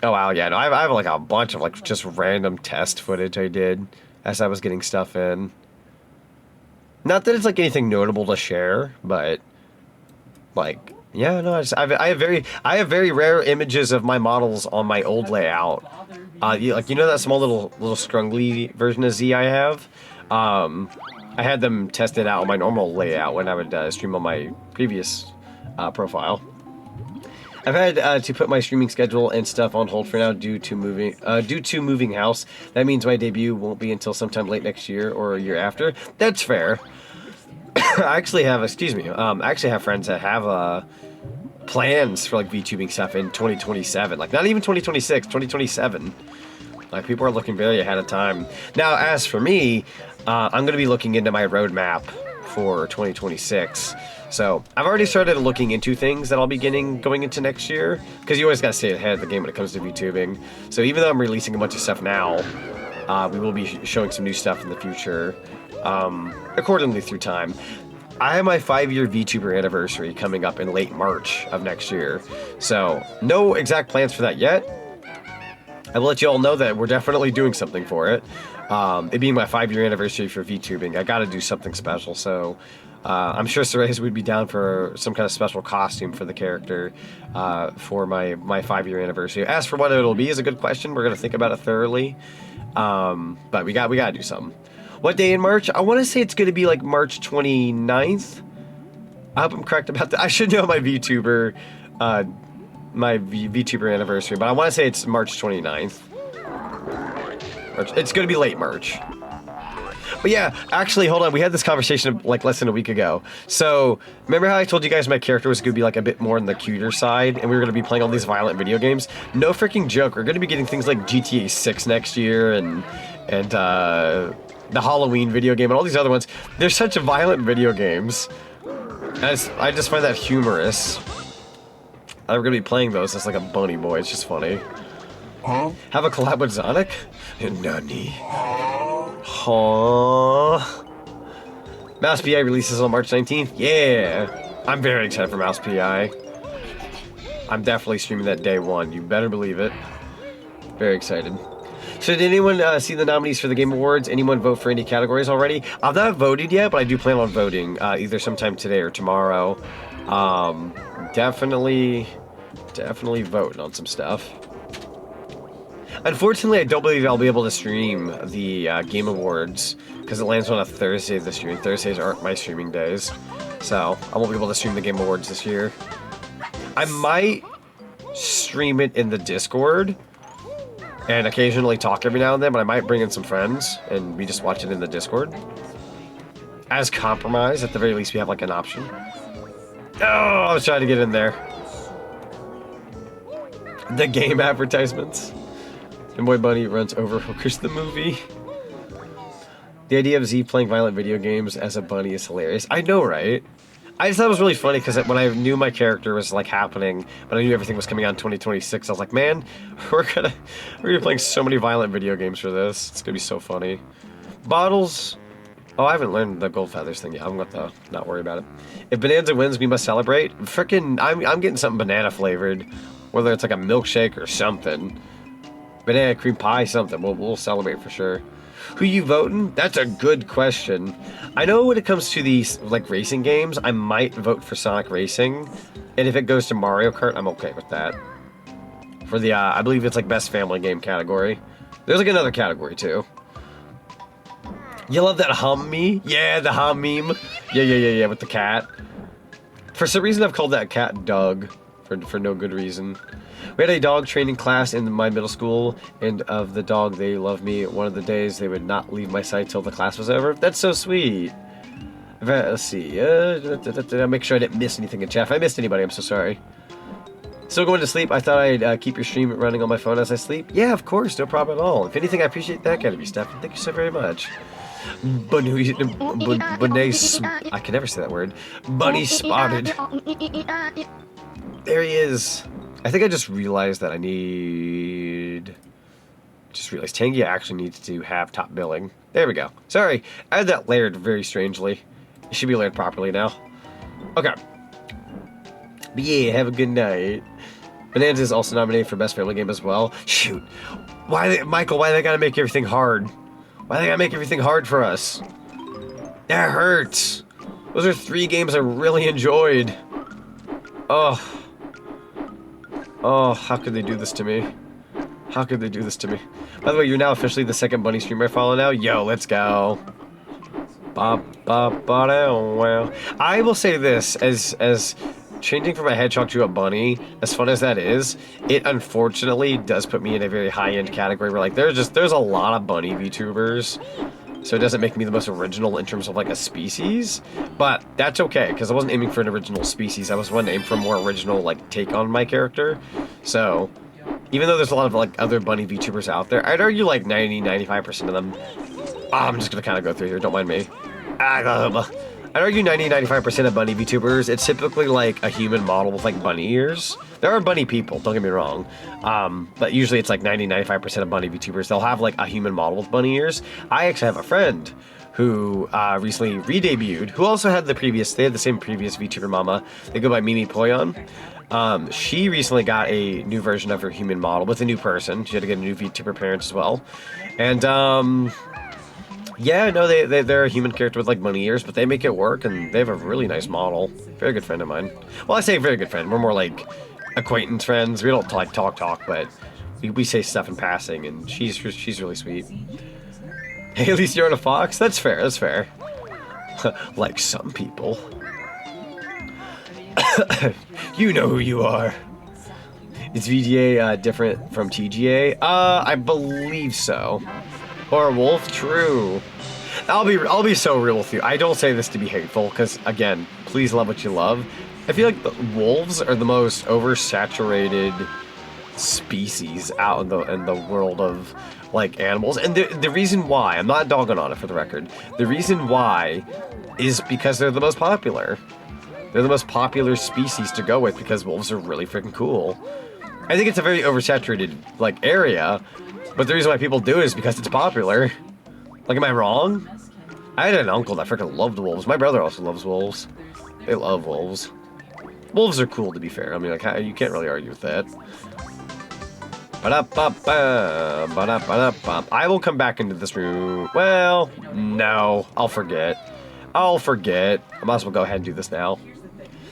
Oh, wow, yeah, no, I have like a bunch of like just random test footage I did as I was getting stuff in. Not that it's like anything notable to share, but like, yeah, no, I have very rare images of my models on my old layout. Like, you know that small little scrungly version of Z I have? I had them tested out on my normal layout when I would stream on my previous profile. I've had to put my streaming schedule and stuff on hold for now due to moving house. That means my debut won't be until sometime late next year or a year after. That's fair. I actually have, I actually have friends that have plans for like VTubing stuff in 2027. Like not even 2026, 2027. Like people are looking very ahead of time. Now, as for me, I'm going to be looking into my roadmap for 2026. So I've already started looking into things that I'll be going into next year, because you always got to stay ahead of the game when it comes to VTubing. So even though I'm releasing a bunch of stuff now, we will be showing some new stuff in the future, accordingly through time. I have my 5-year VTuber anniversary coming up in late March of next year, so no exact plans for that yet. I will let you all know that we're definitely doing something for it. It being my 5-year anniversary for VTubing, I got to do something special, so I'm sure Seraeza would be down for some kind of special costume for the character for my 5-year anniversary. As for what it'll be is a good question. We're going to think about it thoroughly, but we got to do something. What day in March? I want to say it's going to be like March 29th. I hope I'm correct about that. I should know my VTuber anniversary, but I want to say it's March 29th. It's going to be late March. But yeah, actually, hold on. We had this conversation like less than a week ago. So, remember how I told you guys my character was going to be like a bit more on the cuter side, and we were going to be playing all these violent video games? No freaking joke. We're going to be getting things like GTA 6 next year, and the Halloween video game, and all these other ones. They're such violent video games. I just find that humorous. I'm going to be playing those as like a bunny boy. It's just funny. Huh? Have a collab with Sonic? Nani? Aww. Mouse PI releases on March 19th? Yeah! I'm very excited for Mouse PI. I'm definitely streaming that day one. You better believe it. Very excited. So did anyone see the nominees for the Game Awards? Anyone vote for any categories already? I've not voted yet, but I do plan on voting either sometime today or tomorrow. Definitely voting on some stuff. Unfortunately, I don't believe I'll be able to stream the Game Awards because it lands on a Thursday this year, and Thursdays aren't my streaming days. So I won't be able to stream the Game Awards this year. I might stream it in the Discord and occasionally talk every now and then, but I might bring in some friends and we just watch it in the Discord. As compromise, at the very least, we have like an option. Oh, I was trying to get in there. The game advertisements. And Boy Bunny runs over hookers the movie. The idea of Z playing violent video games as a bunny is hilarious. I know, right? I just thought it was really funny because when I knew my character was like happening, but I knew everything was coming out in 2026, I was like, man, we're gonna be playing so many violent video games for this. It's gonna be so funny. Bottles. Oh, I haven't learned the gold feathers thing yet. I'm gonna not worry about it. If Bonanza wins, we must celebrate. Frickin', I'm getting something banana flavored, whether it's like a milkshake or something. Banana cream pie, something. We'll celebrate for sure. Who you voting? That's a good question. I know when it comes to these like racing games, I might vote for Sonic Racing, and if it goes to Mario Kart, I'm okay with that. For the I believe it's like best family game category. There's like another category too. You love that hum me? Yeah, the hum meme. Yeah, with the cat. For some reason, I've called that cat Doug, for no good reason. We had a dog training class in my middle school, and of the dog, they love me. One of the days, they would not leave my sight till the class was over. That's so sweet. Let's see. Make sure I didn't miss anything in chat. If I missed anybody, I'm so sorry. Still going to sleep? I thought I'd keep your stream running on my phone as I sleep. Yeah, of course, no problem at all. If anything, I appreciate that kind of you, Steph. Thank you so very much. I can never say that word. Bunny spotted. There he is. I think I just realized that I need... Just realized Tangia actually needs to have top billing. There we go. Sorry, I had that layered very strangely. It should be layered properly now. Okay. But yeah, have a good night. Bonanza is also nominated for Best Family Game as well. Shoot. Michael, why they gotta make everything hard? Why they gotta make everything hard for us? That hurts. Those are 3 games I really enjoyed. Oh. Oh, how could they do this to me? How could they do this to me? By the way, you're now officially the second bunny streamer I follow now. Yo, let's go. I will say this, as changing from a hedgehog to a bunny, as fun as that is, it unfortunately does put me in a very high-end category where, like, there's a lot of bunny VTubers, so it doesn't make me the most original in terms of, like, a species, but that's okay, because I wasn't aiming for an original species, I was one aiming for a more original, like, take on my character, so even though there's a lot of, like, other bunny VTubers out there, I'd argue, like, 90-95% of them, I'm just gonna kind of go through here, don't mind me. I'd argue 90-95% of bunny VTubers, it's typically like a human model with like bunny ears. There are bunny people, don't get me wrong. But usually it's like 90-95% of bunny VTubers, they'll have like a human model with bunny ears. I actually have a friend who recently re-debuted, who also had they had the same previous VTuber mama. They go by Mimi Poyon. She recently got a new version of her human model with a new person. She had to get a new VTuber parent as well. And yeah, no, they're a human character with like bunny ears, but they make it work, and they have a really nice model. Very good friend of mine. Well, I say very good friend. We're more like acquaintance friends. We don't like talk, but we say stuff in passing, and she's really sweet. Hey, at least you're on a fox. That's fair. That's fair. Like some people. You know who you are. Is VGA different from TGA? I believe so. Or a wolf? True. I'll be so real with you. I don't say this to be hateful, because again, please love what you love. I feel like the wolves are the most oversaturated species out in the world of like animals, and the reason why, I'm not dogging on it for the record, the reason why is because they're the most popular. They're the most popular species to go with because wolves are really freaking cool. I think it's a very oversaturated like area. But the reason why people do it is because it's popular. Like, am I wrong? I had an uncle that freaking loved wolves. My brother also loves wolves. They love wolves. Wolves are cool, to be fair. I mean, like, you can't really argue with that. I will come back into this room. Well, no. I'll forget. I might as well go ahead and do this now.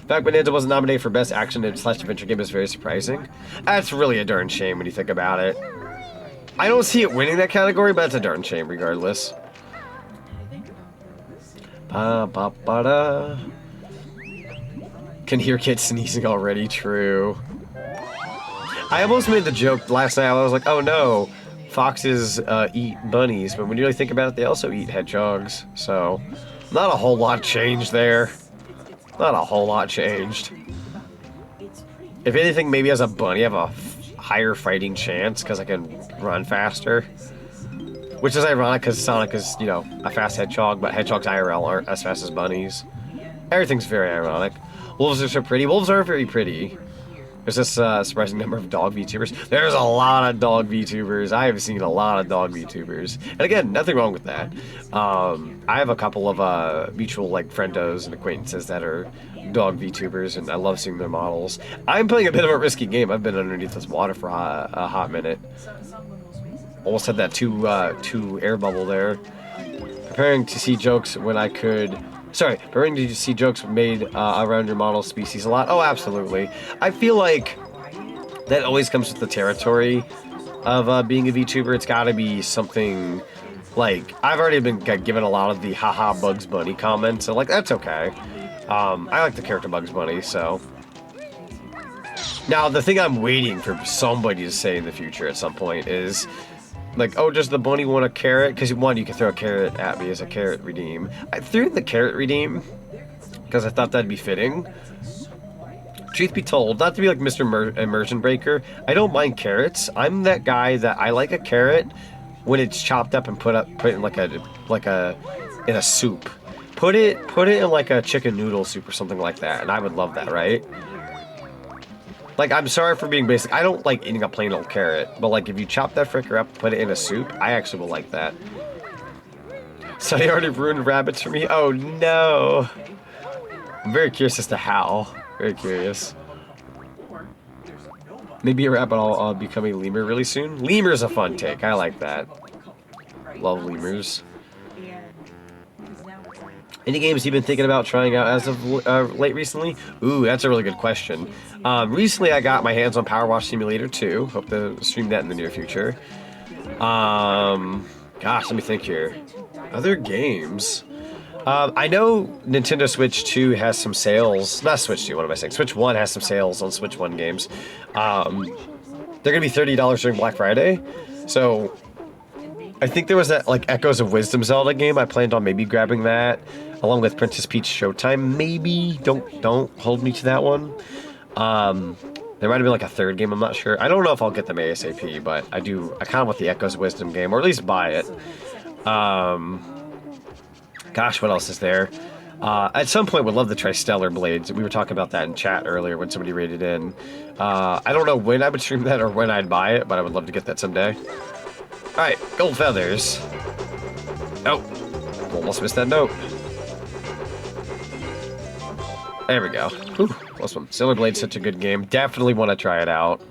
The fact Bonanza wasn't nominated for Best Action / Adventure Game is very surprising. That's really a darn shame when you think about it. I don't see it winning that category, but that's a darn shame regardless. Can hear kids sneezing already, true. I almost made the joke last night, I was like, oh no, foxes eat bunnies, but when you really think about it, they also eat hedgehogs, so not a whole lot changed there. Not a whole lot changed. If anything, maybe as a bunny I have a higher fighting chance because I can run faster. Which is ironic because Sonic is, you know, a fast hedgehog, but hedgehogs IRL aren't as fast as bunnies. Everything's very ironic. Wolves are so pretty. Wolves are very pretty. There's this surprising number of dog VTubers. There's a lot of dog VTubers. I have seen a lot of dog VTubers. And again, nothing wrong with that. I have a couple of mutual like friendos and acquaintances that are dog VTubers, and I love seeing their models. I'm playing a bit of a risky game. I've been underneath this water for a hot minute. Almost had that two air bubble there. Preparing to see jokes when I could... Sorry, preparing to see jokes made around your model species a lot. Oh, absolutely. I feel like that always comes with the territory of being a VTuber. It's got to be something Like, I've already been given a lot of the haha Bugs Bunny comments, so like that's okay. I like the character Bugs Bunny, so. Now the thing I'm waiting for somebody to say in the future at some point is, like, oh, does the bunny want a carrot? Because one, you can throw a carrot at me as a carrot redeem. I threw the carrot redeem because I thought that'd be fitting. Truth be told, not to be like Mr. Immersion Breaker, I don't mind carrots. I'm that guy that I like a carrot when it's chopped up and put in like a soup. Put it in like a chicken noodle soup or something like that, and I would love that, right? Like, I'm sorry for being basic. I don't like eating a plain old carrot, but like if you chop that fricker up, put it in a soup, I actually will like that. So he already ruined rabbits for me? Oh no. I'm very curious as to how. Very curious. Maybe a rabbit I'll become a lemur really soon. Lemur's a fun take. I like that. Love lemurs. Any games you've been thinking about trying out as of late recently? Ooh, that's a really good question. Recently I got my hands on Power Wash Simulator 2. Hope to stream that in the near future. Gosh, let me think here. Other games. I know Nintendo Switch 2 has some sales. Not Switch 2, what am I saying? Switch 1 has some sales on Switch 1 games. They're going to be $30 during Black Friday. So I think there was that like Echoes of Wisdom Zelda game. I planned on maybe grabbing that along with Princess Peach Showtime. Maybe. Don't hold me to that one. There might have been like a third game, I'm not sure. I don't know if I'll get them ASAP, but I kind of want the Echoes of Wisdom game, or at least buy it. Gosh, what else is there? At some point, would love to try Stellar Blades. We were talking about that in chat earlier when somebody rated in. I don't know when I would stream that or when I'd buy it, but I would love to get that someday. Alright, gold feathers. Oh, almost missed that note. There we go. Whew, close one. Stellar Blade's such a good game. Definitely want to try it out.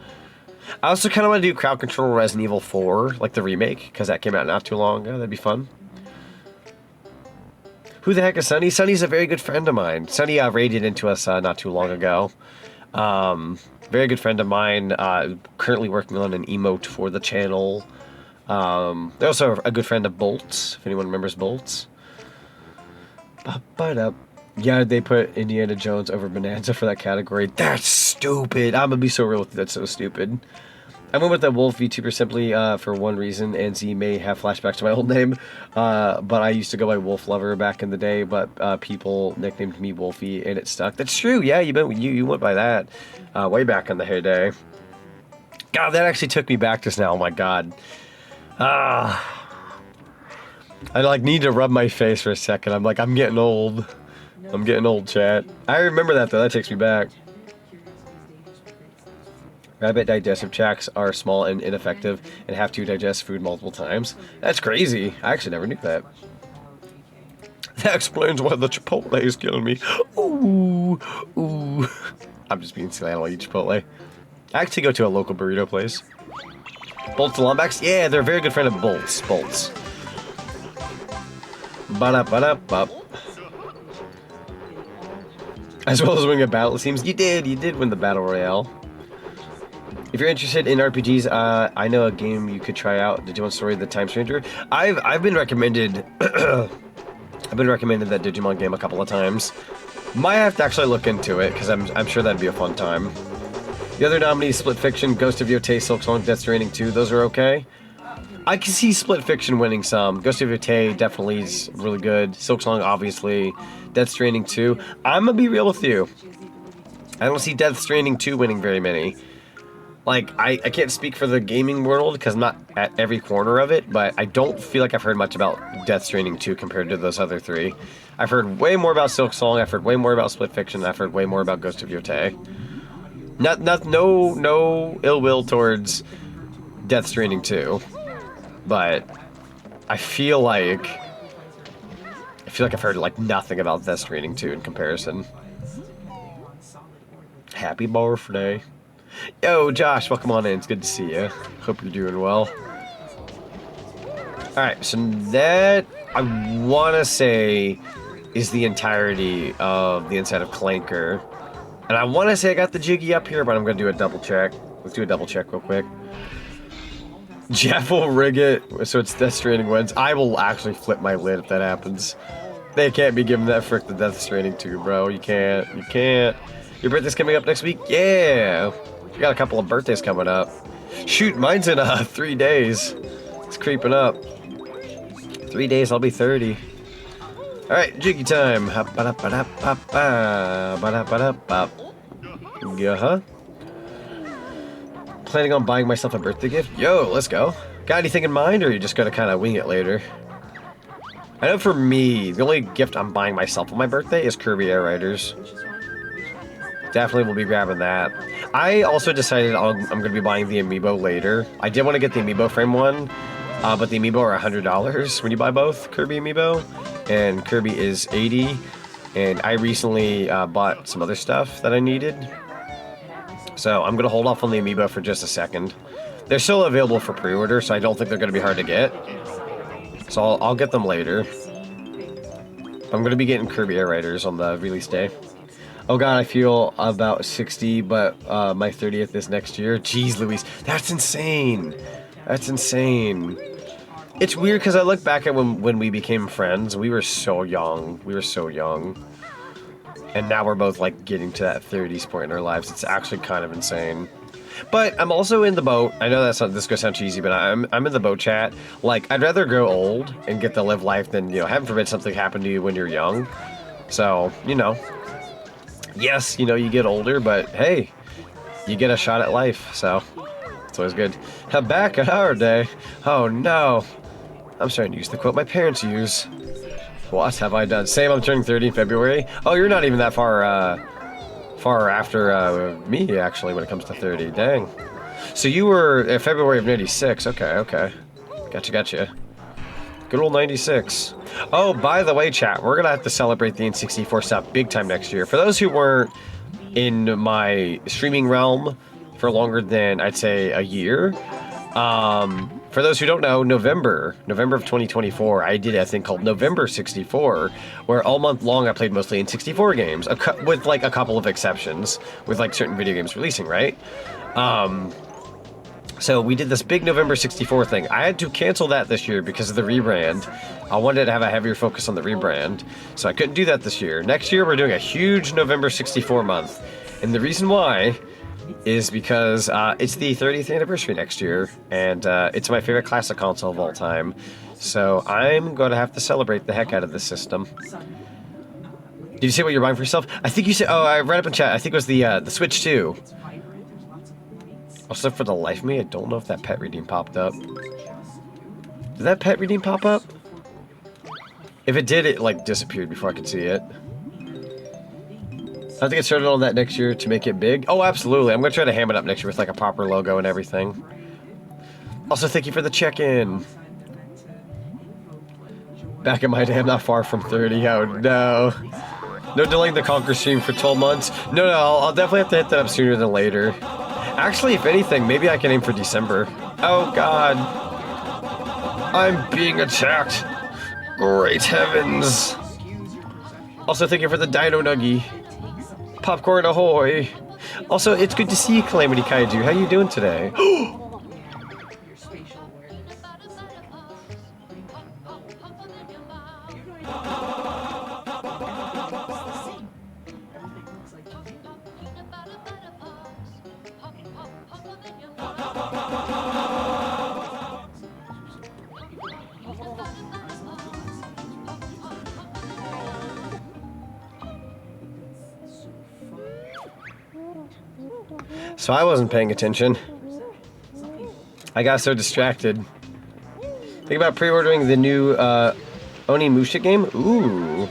I also kind of want to do Crowd Control Resident Evil 4, like the remake, because that came out not too long ago. That'd be fun. Who the heck is Sunny? Sunny's a very good friend of mine. Sunny raided into us not too long ago. Very good friend of mine. Currently working on an emote for the channel. They're also a good friend of Bolts, if anyone remembers Bolts. Yeah, they put Indiana Jones over Bonanza for that category. That's stupid. I'm gonna be so real with you. That's so stupid. I went with the Wolf VTuber simply for one reason, and Z may have flashbacks to my old name, but I used to go by Wolf Lover back in the day, but people nicknamed me Wolfie, and it stuck. That's true, yeah, you went by that way back in the heyday. God, that actually took me back just now, oh my god. I like need to rub my face for a second. I'm getting old. I'm getting old, chat. I remember that though, that takes me back. Rabbit digestive tracts are small and ineffective and have to digest food multiple times. That's crazy. I actually never knew that. That explains why the Chipotle is killing me. Ooh, ooh. I'm just being silly. I don't eat Chipotle. I actually go to a local burrito place. Bolts and Lombax? Yeah, they're a very good friend of Bolts. Bolts. Ba-da-ba-da-bop. As well as winning a battle, it seems. You did win the Battle Royale. If you're interested in RPGs, I know a game you could try out. Digimon Story: The Time Stranger. I've been recommended. I've been recommended that Digimon game a couple of times. Might have to actually look into it because I'm sure that'd be a fun time. The other nominees: Split Fiction, Ghost of Yotei, Silksong, Death Stranding 2. Those are okay. I can see Split Fiction winning some. Ghost of Yotei definitely is really good. Silksong, obviously. Death Stranding 2. I'm gonna be real with you. I don't see Death Stranding 2 winning very many. Like, I can't speak for the gaming world because I'm not at every corner of it, but I don't feel like I've heard much about Death Stranding 2 compared to those other three. I've heard way more about Silksong, I've heard way more about Split Fiction, and I've heard way more about Ghost of Yotei. No ill will towards Death Stranding 2, but I feel like I've heard like nothing about Death Stranding 2 in comparison. Happy birthday. Yo, Josh, welcome on in. It's good to see you. Hope you're doing well. Alright, so that, I want to say, is the entirety of the inside of Clanker. And I want to say I got the Jiggy up here, but I'm going to do a double check. Let's do a double check real quick. Jeff will rig it so it's Death Stranding wins. I will actually flip my lid if that happens. They can't be giving that frick the Death Stranding too, bro. You can't. You can't. Your birthday's coming up next week? Yeah. You got a couple of birthdays coming up. Shoot, mine's in 3 days. It's creeping up. 3 days, I'll be 30. Alright, jiggy time. Yeah. Planning on buying myself a birthday gift? Yo, let's go. Got anything in mind, or are you just gonna kind of wing it later? I know for me, the only gift I'm buying myself on my birthday is Kirby Air Riders. Definitely will be grabbing that. I also decided I'm going to be buying the Amiibo later. I did want to get the Amiibo frame one, but the Amiibo are $100 when you buy both Kirby Amiibo, and Kirby is $80. And I recently bought some other stuff that I needed. So I'm going to hold off on the Amiibo for just a second. They're still available for pre-order, so I don't think they're going to be hard to get. So I'll get them later. I'm going to be getting Kirby Air Riders on the release day. Oh god, I feel about 60, but my 30th is next year. Jeez Louise, that's insane. That's insane. It's weird because I look back at when we became friends. We were so young. We were so young. And now we're both like getting to that 30s point in our lives. It's actually kind of insane. But I'm also in the boat. I know this is going to sound cheesy, but I'm in the boat chat. Like, I'd rather grow old and get to live life than, you know, heaven forbid something happen to you when you're young. So, you know, yes, you know, you get older, but hey, you get a shot at life. So, it's always good. Back at our day. Oh no. I'm starting to use the quote my parents use. What have I done? Same, I'm turning 30 in February. Oh, you're not even that far after me, actually, when it comes to 30. Dang. So you were February of 96. Okay. Gotcha. Good old 96. Oh, by the way, chat, we're going to have to celebrate the N64 stuff big time next year. For those who weren't in my streaming realm for longer than, I'd say, a year, for those who don't know, November of 2024, I did a thing called November 64, where all month long I played mostly N64 games, with like a couple of exceptions, with like certain video games releasing, right? So we did this big November 64 thing. I had to cancel that this year because of the rebrand. I wanted to have a heavier focus on the rebrand, so I couldn't do that this year. Next year we're doing a huge November 64 month, and the reason why is because it's the 30th anniversary next year, and it's my favorite classic console of all time. So I'm going to have to celebrate the heck out of this system. Did you say what you're buying for yourself? I think you said, oh, I read up in chat, I think it was the Switch 2. Also, for the life of me, I don't know if that pet redeem popped up. Did that pet redeem pop up? If it did, it like disappeared before I could see it. I have to get started on that next year to make it big. Oh, absolutely. I'm going to try to ham it up next year with like a proper logo and everything. Also, thank you for the check-in. Back in my day, I'm not far from 30. Oh, no. No delaying the Conquer stream for 12 months. No, I'll definitely have to hit that up sooner than later. Actually, if anything, maybe I can aim for December. Oh, God. I'm being attacked. Great heavens. Also, thank you for the Dino Nuggie. Popcorn ahoy! Also, it's good to see you, Calamity Kaiju. How you doing today? So I wasn't paying attention. I got so distracted. Think about pre-ordering the new Onimusha game? Ooh.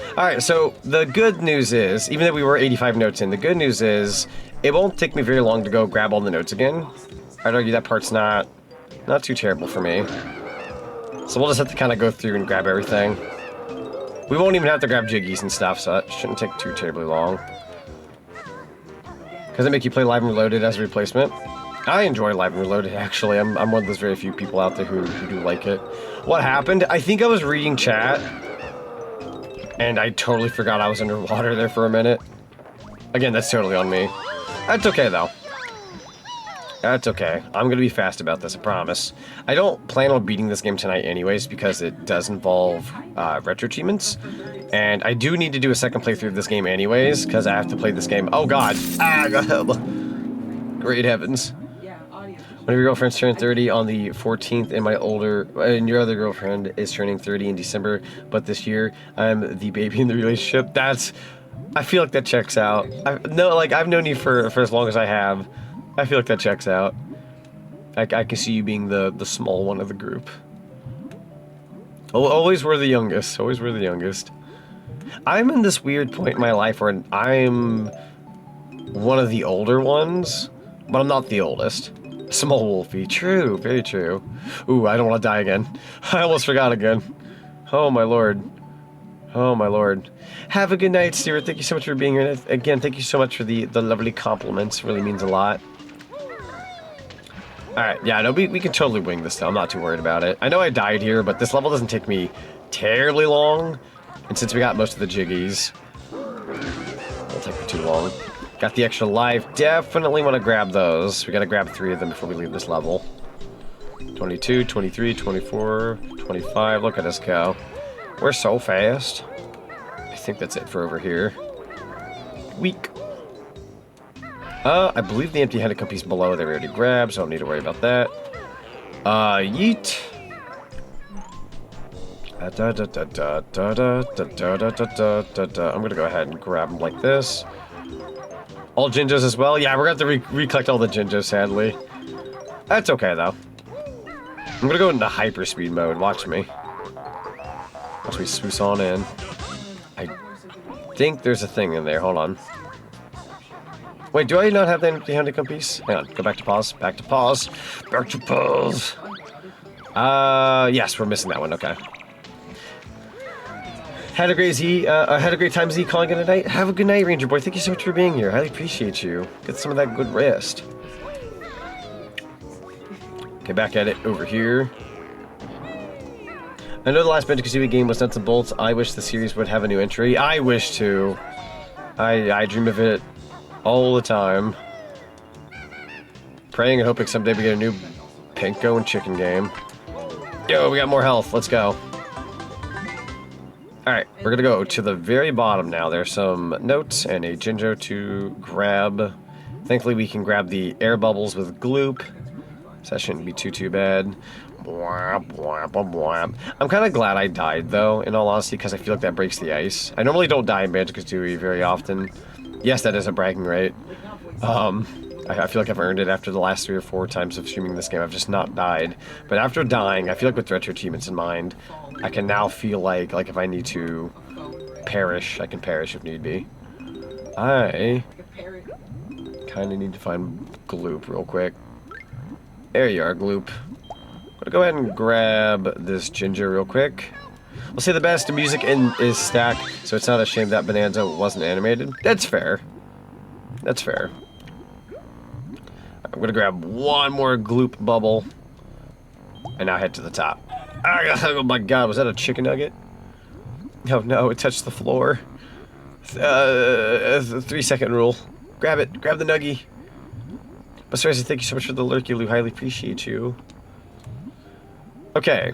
Alright, so the good news is, even though we were 85 notes in, the good news is it won't take me very long to go grab all the notes again. I'd argue that part's not too terrible for me. So we'll just have to kind of go through and grab everything. We won't even have to grab jiggies and stuff, so that shouldn't take too terribly long. Does it make you play Live and Reloaded as a replacement? I enjoy Live and Reloaded, actually. I'm one of those very few people out there who do like it. What happened? I think I was reading chat, and I totally forgot I was underwater there for a minute. Again, that's totally on me. That's okay, though. That's okay. I'm going to be fast about this, I promise. I don't plan on beating this game tonight anyways because it does involve retro achievements. And I do need to do a second playthrough of this game anyways because I have to play this game. Oh god! Ah, god. Great heavens. One of your girlfriends turned 30 on the 14th and your other girlfriend is turning 30 in December, but this year I'm the baby in the relationship. I feel like that checks out. I've known you for as long as I have. I feel like that checks out. I can see you being the small one of the group. Always we're the youngest. Always we're the youngest. I'm in this weird point in my life where I'm one of the older ones, but I'm not the oldest. Small Wolfie. True. Very true. Ooh, I don't want to die again. I almost forgot again. Oh, my lord. Oh, my lord. Have a good night, Stuart. Thank you so much for being here. Again, thank you so much for the lovely compliments. Really means a lot. Alright, yeah, no, we can totally wing this though. I'm not too worried about it. I know I died here, but this level doesn't take me terribly long. And since we got most of the jiggies, it won't take me too long. Got the extra life. Definitely want to grab those. We got to grab 3 of them before we leave this level. 22, 23, 24, 25. Look at us go. We're so fast. I think that's it for over here. Weak. I believe the empty-handed piece below they already grabbed, so I don't need to worry about that. Yeet. I'm gonna go ahead and grab them like this. All Jinjos as well? Yeah, we're gonna have to recollect all the Jinjos, sadly. That's okay, though. I'm gonna go into hyperspeed mode. Watch me. Watch me swoosh on in. I think there's a thing in there. Hold on. Wait, do I not have the empty-handed piece? Hang on, go back to pause. Back to pause. Back to pause. Yes, we're missing that one. Okay. Had a great time, Z, calling it a night. Have a good night, Ranger Boy. Thank you so much for being here. Highly appreciate you. Get some of that good rest. Okay, back at it over here. I know the last Banjo-Kazooie game was nuts and bolts. I wish the series would have a new entry. I wish to. I dream of it all the time. Praying and hoping someday we get a new Pinko and Chicken game. Yo, we got more health. Let's go. Alright, we're gonna go to the very bottom now. There's some notes and a Jinjo to grab. Thankfully, we can grab the air bubbles with Gloop. So that shouldn't be too bad. I'm kind of glad I died, though, in all honesty, because I feel like that breaks the ice. I normally don't die in Banjo-Kazooie very often. Yes, that is a bragging right. I feel like I've earned it after the last 3 or 4 times of streaming this game. I've just not died. But after dying, I feel like with retro achievements in mind, I can now feel like if I need to perish, I can perish if need be. I kind of need to find Gloop real quick. There you are, Gloop. I'm gonna go ahead and grab this Ginger real quick. We'll say the best music is stacked, so it's not a shame that Bonanza wasn't animated. That's fair. That's fair. I'm gonna grab one more Gloop bubble, and now head to the top. Oh my god, was that a chicken nugget? Oh no, it touched the floor. 3-second rule. Grab it. Grab the nuggie. But Seraeza, thank you so much for the lurky, Lou. Highly appreciate you. Okay.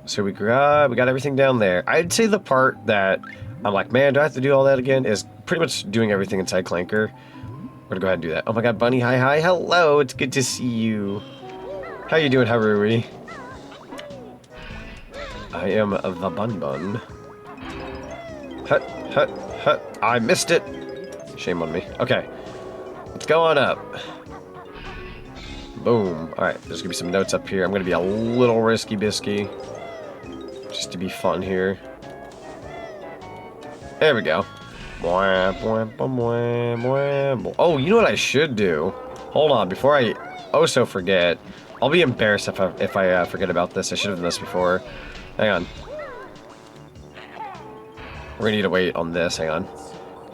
So we got everything down there. I'd say the part that I'm like, man, do I have to do all that again? Is pretty much doing everything inside Clanker. We're gonna go ahead and do that. Oh my god, Bunny, hi. Hello, it's good to see you. How you doing, Haruri? I am the Bun. Hut. I missed it. Shame on me. Okay. Let's go on up. Boom. Alright, there's gonna be some notes up here. I'm gonna be a little risky-bisky. Just to be fun here. There we go. Oh, you know what I should do? Hold on, before I so forget. I'll be embarrassed if I forget about this. I should have done this before. Hang on. We're gonna need to wait on this. Hang on.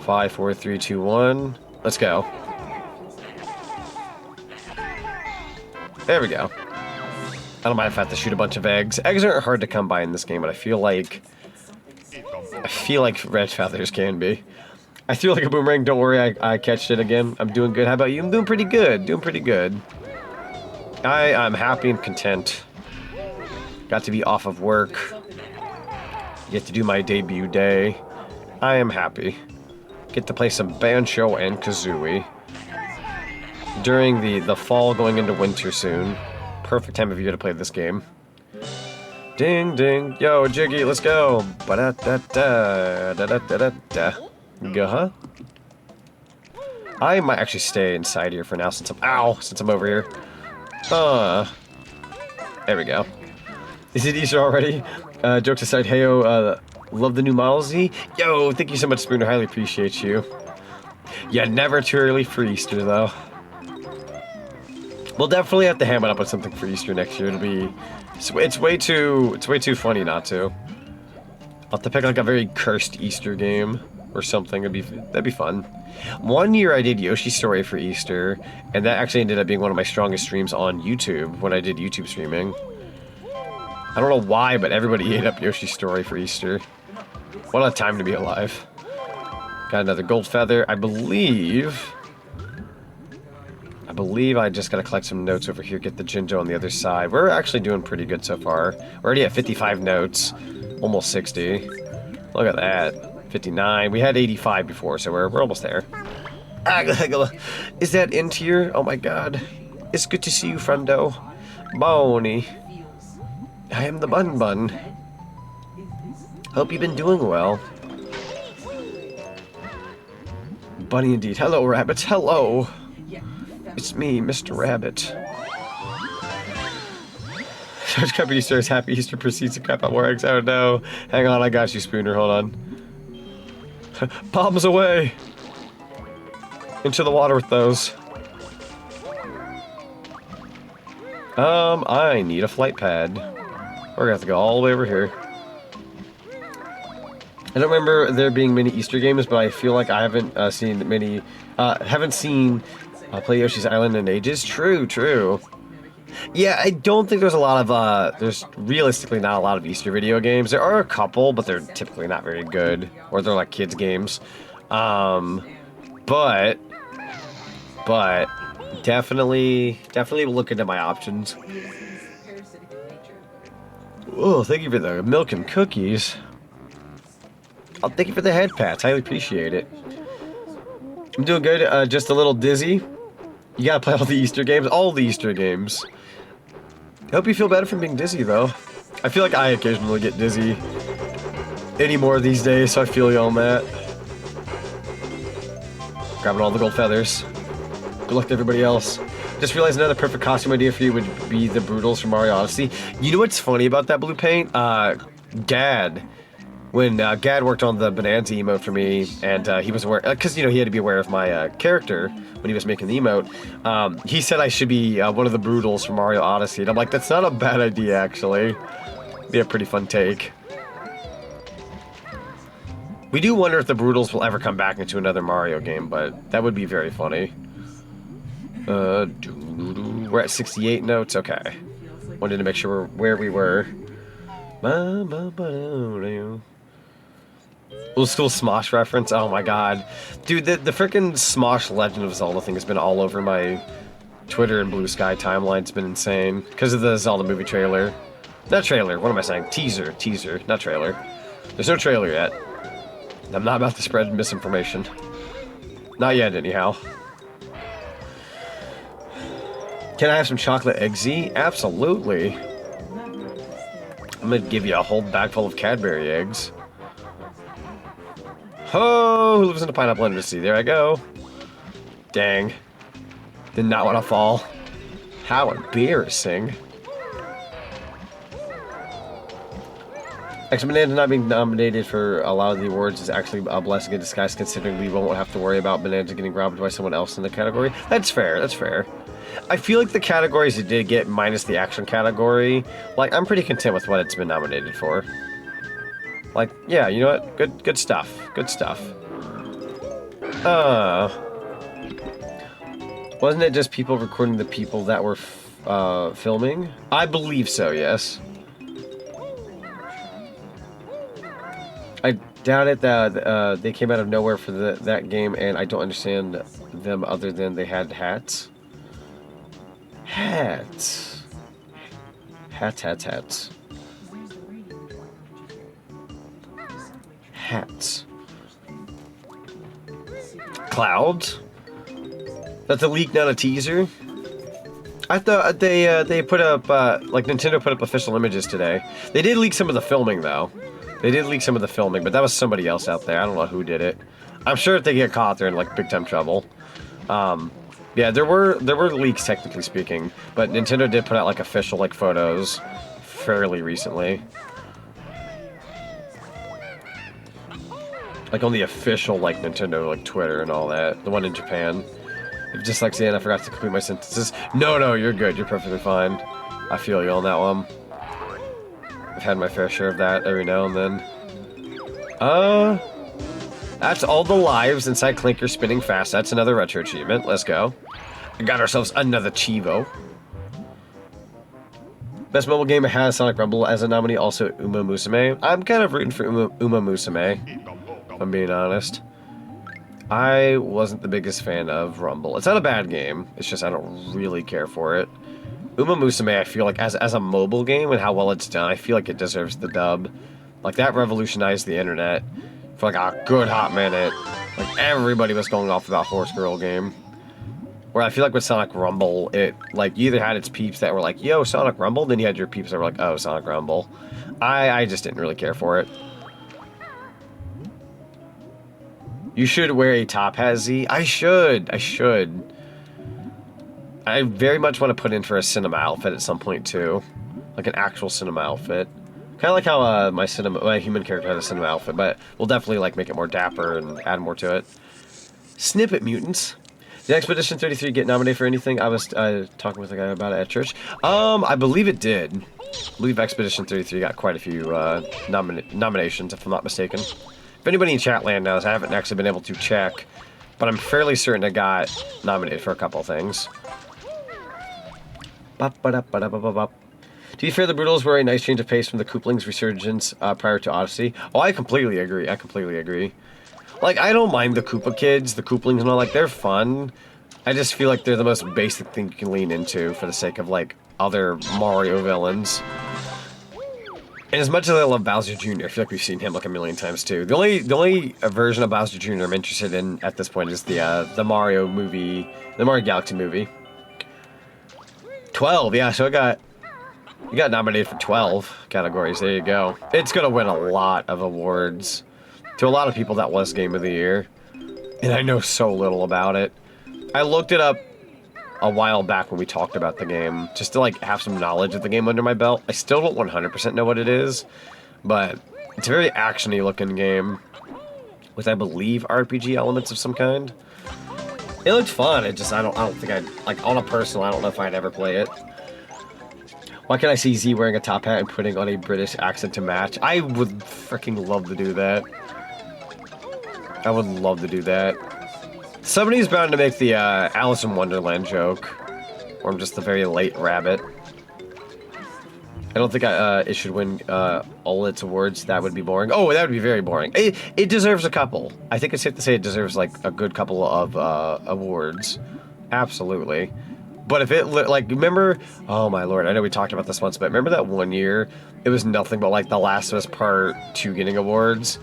5, 4, 3, 2, 1. Let's go. There we go. I don't mind if I have to shoot a bunch of eggs. Eggs aren't hard to come by in this game, but I feel like red feathers can be. I threw like a boomerang. Don't worry, I catched it again. I'm doing good. How about you? I'm doing pretty good. I'm happy and content. Got to be off of work. Get to do my debut day. I am happy. Get to play some Banjo and Kazooie. During the fall going into winter soon. Perfect time of year to play this game. Ding ding. Yo, Jiggy, let's go. Ba-da-da-da. Huh? I might actually stay inside here for now since I'm over here. There we go. Is it Easter already? Jokes aside, heyo, love the new Model Z. Yo, thank you so much, Spooner. Highly appreciate you. Yeah, never too early for Easter, though. We'll definitely have to ham it up with something for Easter next year. It's way too funny not to. I'll have to pick like a very cursed Easter game or something. That'd be fun. One year I did Yoshi's Story for Easter, and that actually ended up being one of my strongest streams on YouTube when I did YouTube streaming. I don't know why, but everybody ate up Yoshi's Story for Easter. What a time to be alive. Got another gold feather. I believe I just gotta collect some notes over here, get the Jinjo on the other side. We're actually doing pretty good so far. We're already at 55 notes. Almost 60. Look at that. 59. We had 85 before, so we're almost there. Is that in tier? Oh my god. It's good to see you, friendo. Boney. I am the Bun Bun. Hope you've been doing well. Bunny indeed. Hello, rabbits. Hello. It's me, Mr. Rabbit. Such Happy Easter as Happy Easter proceeds to crap out more eggs. Oh no. Hang on, I got you, Spooner. Hold on. Bombs away! Into the water with those. I need a flight pad. We're gonna have to go all the way over here. I don't remember there being many Easter games, but I feel like I haven't seen many. Haven't seen Play Yoshi's Island in ages. True. Yeah, I don't think there's a lot of, there's realistically not a lot of Easter video games. There are a couple, but they're typically not very good. Or they're like kids games. But definitely look into my options. Oh, thank you for the milk and cookies. Oh, thank you for the head pats. Highly appreciate it. I'm doing good. Just a little dizzy. You gotta play all the Easter games. All the Easter games. I hope you feel better from being dizzy, though. I feel like I occasionally get dizzy anymore these days, so I feel you on that. Grabbing all the gold feathers. Good luck to everybody else. Just realized another perfect costume idea for you would be the Broodals from Mario Odyssey. You know what's funny about that blue paint? Gad. When Gad worked on the Bonanza emote for me, and he was aware, because, you know, he had to be aware of my character when he was making the emote, he said I should be one of the Broodals from Mario Odyssey, and I'm like, that's not a bad idea, actually. Be a pretty fun take. We do wonder if the Broodals will ever come back into another Mario game, but that would be very funny. We're at 68 notes, okay. Wanted to make sure we're where we were. Old school Smosh reference, oh my god. Dude, the frickin' Smosh Legend of Zelda thing has been all over my Twitter and Blue Sky timeline. It's been insane. Because of the Zelda movie trailer. Not trailer, what am I saying? Teaser, not trailer. There's no trailer yet. I'm not about to spread misinformation. Not yet, anyhow. Can I have some chocolate eggsy? Absolutely. I'm gonna give you a whole bag full of Cadbury eggs. Oh, who lives in a pineapple under the sea? There I go. Dang. Did not want to fall. How embarrassing. X-Banana not being nominated for a lot of the awards is actually a blessing in disguise, considering we won't have to worry about Bonanza getting robbed by someone else in the category. That's fair, that's fair. I feel like the categories it did get, minus the action category, like, I'm pretty content with what it's been nominated for. Like, yeah, you know what? Good stuff. Good stuff. Wasn't it just people recording the people that were filming? I believe so, yes. I doubt it that they came out of nowhere for that game, and I don't understand them other than they had hats. Hats. Hats. Hats. Clouds. That's a leak, not a teaser. I thought they put up like Nintendo put up official images today. They did leak some of the filming though. They did leak some of the filming, but that was somebody else out there. I don't know who did it. I'm sure if they get caught, they're in like big time trouble. Yeah, there were leaks technically speaking, but Nintendo did put out like official like photos fairly recently. Like on the official like Nintendo like Twitter and all that. The one in Japan. Just like saying I forgot to complete my sentences. No, you're good. You're perfectly fine. I feel you on that one. I've had my fair share of that every now and then. That's all the lives inside Clinker spinning fast. That's another retro achievement. Let's go. We got ourselves another Chivo. Best mobile game has Sonic Rumble as a nominee. Also Uma Musume. I'm kind of rooting for Uma Musume, if I'm being honest. I wasn't the biggest fan of Rumble. It's not a bad game. It's just I don't really care for it. Uma Musume, I feel like as a mobile game and how well it's done, I feel like it deserves the dub. Like that revolutionized the internet for like a good hot minute. Like everybody was going off of that horse girl game. Where I feel like with Sonic Rumble, it like you either had its peeps that were like, yo, Sonic Rumble, then you had your peeps that were like, oh, Sonic Rumble. I just didn't really care for it. You should wear a top hat, Z. I should. I very much want to put in for a cinema outfit at some point, too. Like an actual cinema outfit. Kind of like how my human character had a cinema outfit, but we'll definitely like make it more dapper and add more to it. Snippet Mutants. Did Expedition 33 get nominated for anything? I was talking with a guy about it at church. I believe it did. I believe Expedition 33 got quite a few nominations, if I'm not mistaken. If anybody in chat land knows, I haven't actually been able to check, but I'm fairly certain it got nominated for a couple of things. To be fair, the Brutals were a nice change of pace from the Kooplings' resurgence prior to Odyssey. Oh, I completely agree. Like, I don't mind the Koopa kids, the Kooplings and all, like, they're fun. I just feel like they're the most basic thing you can lean into for the sake of, like, other Mario villains. And as much as I love Bowser Jr., I feel like we've seen him like a million times too. The only version of Bowser Jr. I'm interested in at this point is the Mario movie, the Mario Galaxy movie. 12, yeah. So you got nominated for 12 categories. There you go. It's gonna win a lot of awards. To a lot of people, that was Game of the Year, and I know so little about it. I looked it up a while back when we talked about the game, just to like have some knowledge of the game under my belt. I still don't 100% know what it is, but it's a very actiony looking game with, I believe, RPG elements of some kind. It looked fun. I don't think I'd, like, on a personal, I don't know if I'd ever play it. Why can't I see Z wearing a top hat and putting on a British accent to match? I would freaking love to do that. I would love to do that. Somebody's bound to make the Alice in Wonderland joke. Or I'm just a very late rabbit. I don't think it should win all its awards. That would be boring. Oh, that would be very boring. It deserves a couple. I think it's safe to say it deserves like a good couple of awards. Absolutely. But if it, like, remember, oh my lord, I know we talked about this once, but remember that one year, it was nothing but like The Last of Us Part 2 getting awards?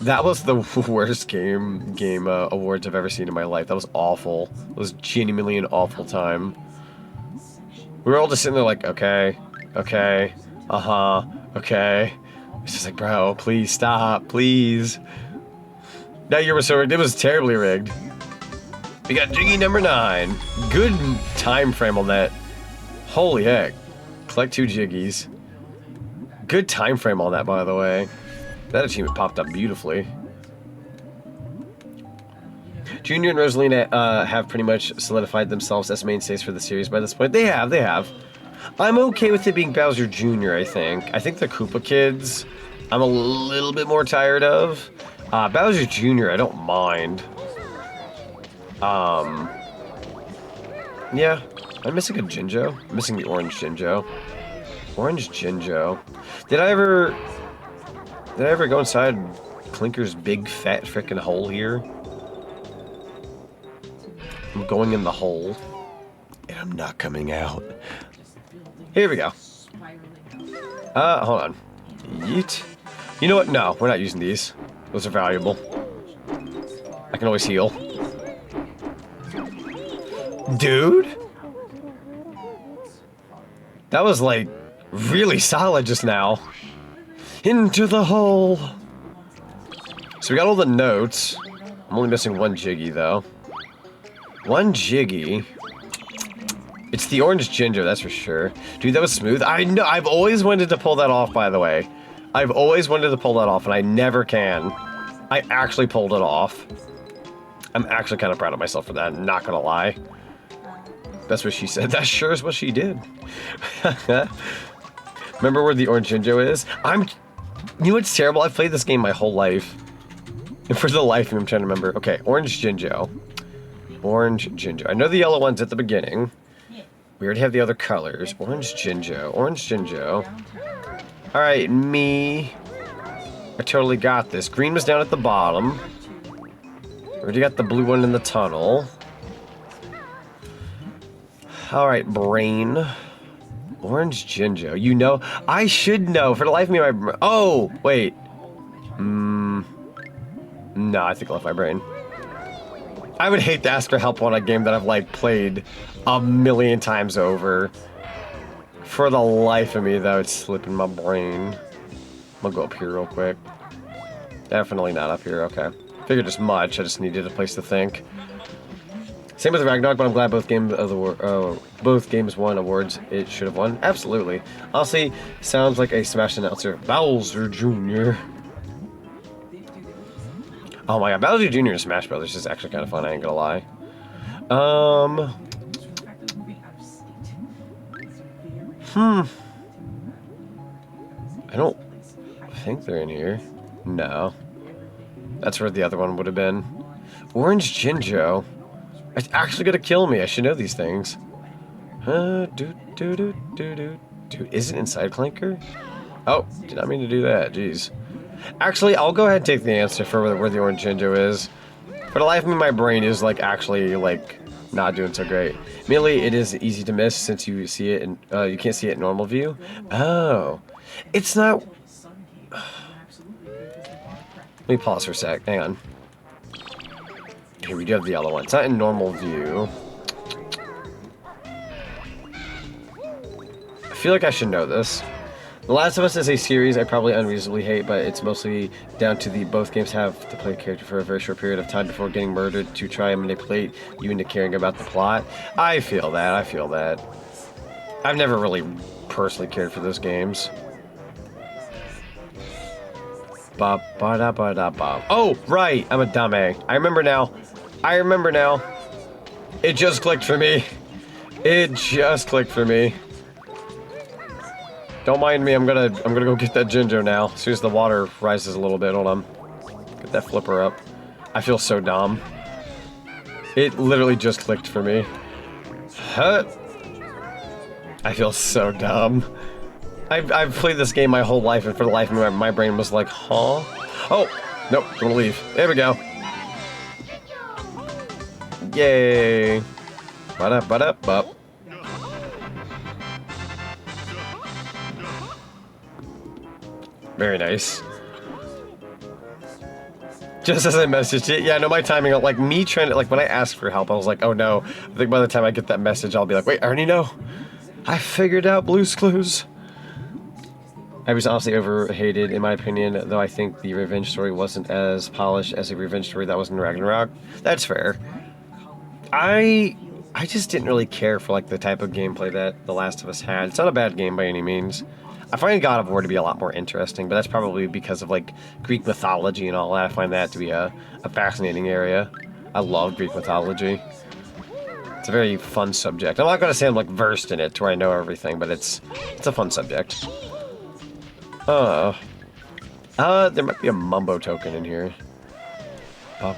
That was the worst game awards I've ever seen in my life. That was awful. It was genuinely an awful time. We were all just sitting there like, okay, okay, okay. It's just like, bro, please stop, please. That year was so rigged. It was terribly rigged. We got Jiggy number 9. Good time frame on that. Holy heck. Collect 2 Jiggies. Good time frame on that, by the way. That achievement popped up beautifully. Junior and Rosalina have pretty much solidified themselves as mainstays for the series by this point. They have. I'm okay with it being Bowser Jr., I think. I think the Koopa kids, I'm a little bit more tired of. Bowser Jr., I don't mind. Yeah. I'm missing a Jinjo. I'm missing the orange Jinjo. Orange Jinjo. Did I ever go inside Clinker's big fat frickin' hole here? I'm going in the hole. I'm not coming out. Here we go. Hold on. Yeet. You know what? No, we're not using these. Those are valuable. I can always heal. Dude? That was like really solid just now. Into the hole. So we got all the notes. I'm only missing one Jiggy though. One Jiggy. It's the orange ginger, that's for sure. Dude, that was smooth. I know. I've always wanted to pull that off, by the way. I've always wanted to pull that off, and I never can. I actually pulled it off. I'm actually kind of proud of myself for that, not gonna lie. That's what she said. That sure is what she did. Remember where the orange ginger is? You know what's terrible? I've played this game my whole life. And for the life of me, I'm trying to remember. Okay, orange ginger. Orange ginger. I know the yellow one's at the beginning. We already have the other colors. Orange ginger. Orange ginger. Alright, me. I totally got this. Green was down at the bottom. Already got the blue one in the tunnel. Alright, brain. Orange ginger. You know? I should know. For the life of me, my... Oh! Wait. No, I think I left my brain. I would hate to ask for help on a game that I've, like, played a million times over. For the life of me, though, it's slipping my brain. I'm gonna go up here real quick. Definitely not up here, okay. Figured as much, I just needed a place to think. Same with Ragnarok, but I'm glad both games won awards it should have won. Absolutely. Honestly, sounds like a Smash announcer. Bowser Jr. Oh my god, Bowser Jr. in Smash Brothers is actually kind of fun, I ain't gonna lie. I don't think they're in here. No. That's where the other one would have been. Orange Jinjo. It's actually gonna kill me. I should know these things. Is it inside Clanker? Oh, did not mean to do that. Jeez. Actually, I'll go ahead and take the answer for where the orange Jinjo is. For the life of me, my brain is like actually like not doing so great. Mainly, it is easy to miss since you see it and you can't see it in normal view. Oh, it's not. Let me pause for a sec. Hang on. Here we do have the yellow one. It's not in normal view. I feel like I should know this. The Last of Us is a series I probably unreasonably hate, but it's mostly down to the both games have to play a character for a very short period of time before getting murdered to try and manipulate you into caring about the plot. I feel that. I feel that. I've never really personally cared for those games. Oh, right. I'm a dummy. I remember now. I remember now. It just clicked for me. It just clicked for me. Don't mind me, I'm gonna go get that Jinjo now. As soon as the water rises a little bit, hold on. Get that flipper up. I feel so dumb. It literally just clicked for me. Huh? I feel so dumb. I've played this game my whole life, and for the life of me, my brain was like, huh? Oh, nope, I'm gonna leave. There we go. Yay. Ba-da-ba-da-ba. Very nice. Just as I messaged it, yeah, no, my timing, like me trying to, like when I asked for help, I was like, oh no. I think by the time I get that message, I'll be like, wait, I already know. I figured out Blue's Clues. I was honestly overhated, in my opinion, though I think the revenge story wasn't as polished as a revenge story that was in Ragnarok. That's fair. I just didn't really care for like the type of gameplay that The Last of Us had. It's not a bad game by any means. I find God of War to be a lot more interesting, but that's probably because of like Greek mythology and all that. I find that to be a fascinating area. I love Greek mythology. It's a very fun subject. I'm not going to say I'm like versed in it to where I know everything, but it's a fun subject. There might be a mumbo token in here. Because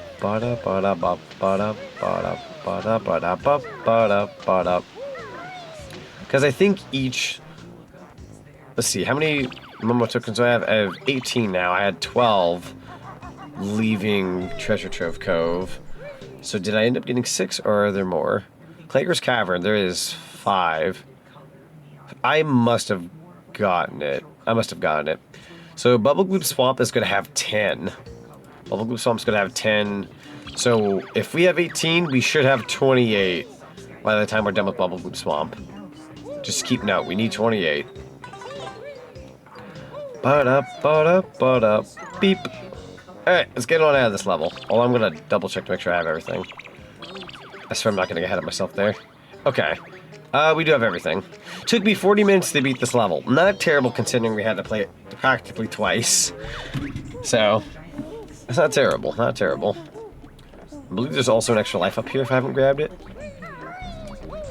I think each... Let's see, how many mumbo tokens do I have? I have 18 now. I had 12 leaving Treasure Trove Cove. So did I end up getting 6 or are there more? Clanker's Cavern, there is 5. I must have gotten it. So Bubble Gloop Swamp is going to have 10. Bubble Gloop Swamp's going to have 10. So if we have 18, we should have 28 by the time we're done with Bubble Gloop Swamp. Just keep note, we need 28. Beep. Alright, let's get on out of this level. Oh, I'm going to double check to make sure I have everything. I swear I'm not going to get ahead of myself there. Okay. We do have everything. Took me 40 minutes to beat this level. Not terrible considering we had to play it practically twice. So, it's not terrible. Not terrible. I believe there's also an extra life up here if I haven't grabbed it.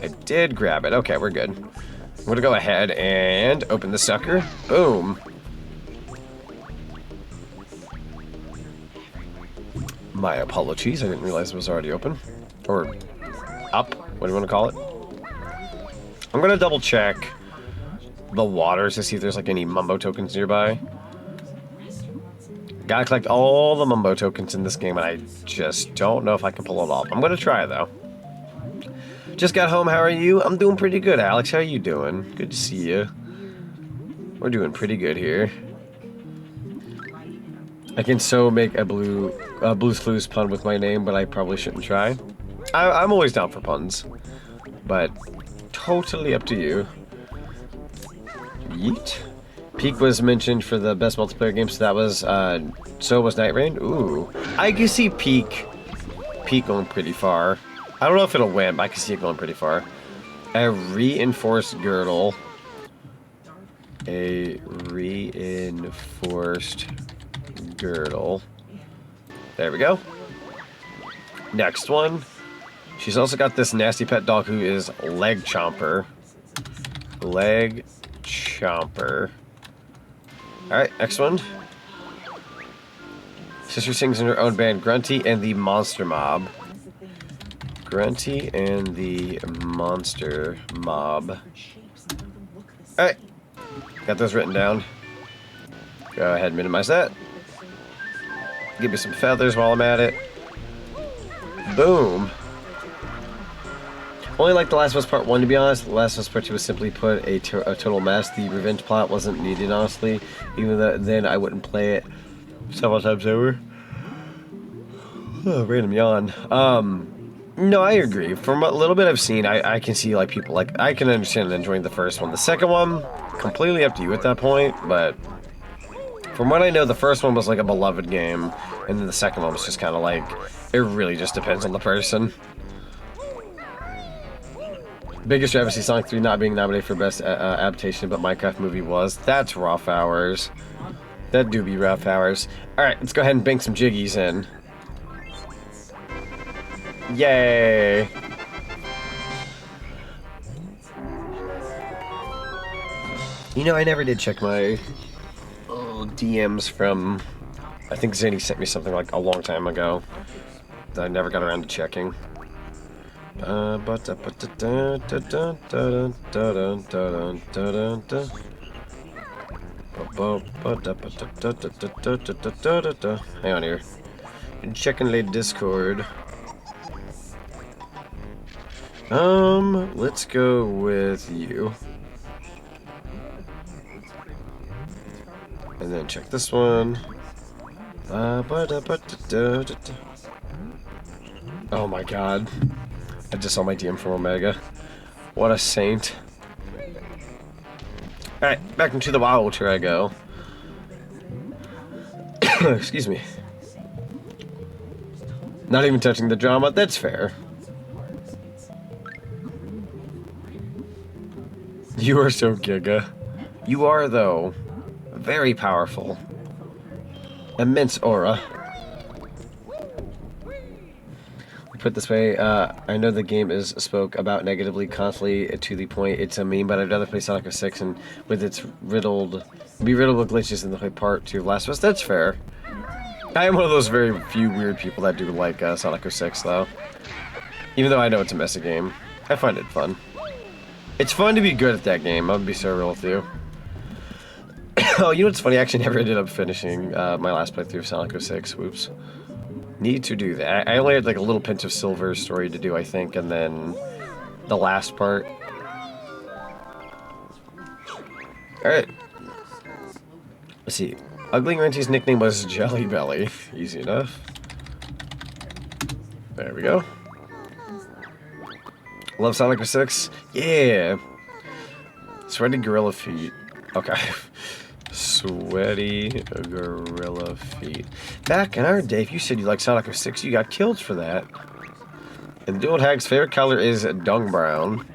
I did grab it. Okay, we're good. I'm going to go ahead and open the sucker. Boom. My apologies. I didn't realize it was already open. Or up. What do you want to call it? I'm going to double check the waters to see if there's like any Mumbo tokens nearby. Gotta collect all the Mumbo tokens in this game, and I just don't know if I can pull it off. I'm going to try, though. Just got home. How are you? I'm doing pretty good, Alex. How are you doing? Good to see you. We're doing pretty good here. I can so make a Blue's Clues pun with my name, but I probably shouldn't try. I'm always down for puns, but totally up to you. Yeet. Peak was mentioned for the best multiplayer game, so that was, so was Night Rain. Ooh. I can see Peak going pretty far. I don't know if it'll win, but I can see it going pretty far. A reinforced girdle. A reinforced girdle. There we go. Next one. She's also got this nasty pet dog who is Leg Chomper. Leg Chomper. Alright, next one. Sister sings in her own band, Grunty and the Monster Mob. Grunty and the Monster Mob. Alright. Got those written down. Go ahead and minimize that. Give me some feathers while I'm at it. Boom. Only like The Last of Us Part 1, to be honest. The Last of Us Part 2 was simply put a total mess. The revenge plot wasn't needed, honestly. Even though then I wouldn't play it several times over. Oh, random yawn. No, I agree. From a little bit I've seen, I can see like people like I can understand enjoying the first one. The second one, completely up to you at that point, but from what I know, the first one was like a beloved game, and then the second one was just kind of like, it really just depends on the person. Biggest travesty, Sonic 3 not being nominated for best adaptation, but Minecraft movie was. That's rough hours. That do be rough hours. Alright, let's go ahead and bank some jiggies in. Yay! You know, I never did check my DMs from... I think Zinni sent me something like a long time ago that I never got around to checking. Hang on here. Checking late Discord. Let's go with you. And then check this one. Oh my god. I just saw my DM from Omega. What a saint. Alright, back into the wild here I go. Excuse me. Not even touching the drama, that's fair. You are so giga. You are, though, very powerful. Immense aura. Put it this way, I know the game is spoke about negatively constantly to the point it's a meme, but I'd rather play Sonic 06 and with its be riddled with glitches than play part 2 of Last of Us. That's fair. I am one of those very few weird people that do like Sonic 06 though. Even though I know it's a messy game. I find it fun. It's fun to be good at that game, I'm gonna be so real with you. Oh, you know what's funny? I actually never ended up finishing my last playthrough of Sonic 06. Whoops. Need to do that. I only had like a little pinch of silver story to do, I think, and then the last part. Alright. Let's see. Ugly Renty's nickname was Jelly Belly. Easy enough. There we go. Love Sonic 06? Yeah. Sweaty Gorilla Feet. Okay. Sweaty Gorilla Feet. Back in our day, if you said you like Sonic 06, you got killed for that. And the old hag's favorite color is dung brown.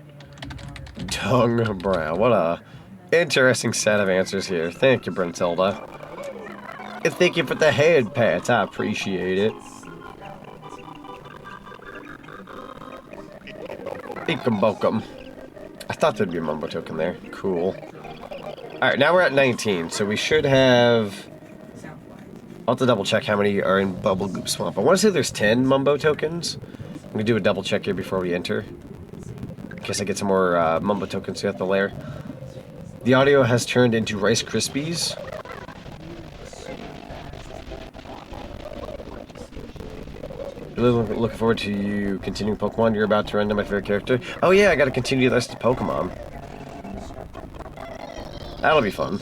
Dung brown. What a interesting set of answers here. Thank you, Brentilda. And thank you for the head pats. I appreciate it. Eekum-bokum. I thought there'd be a mumbo token there. Cool. Alright, now we're at 19, so we should have... I'll have to double check how many are in Bubble Goop Swamp. I want to say there's 10 mumbo tokens. I'm going to do a double check here before we enter. In case I get some more mumbo tokens throughout the lair. The audio has turned into Rice Krispies. Really looking forward to you continuing Pokemon. You're about to run to my favorite character. Oh yeah, I gotta continue the rest of Pokemon. That'll be fun.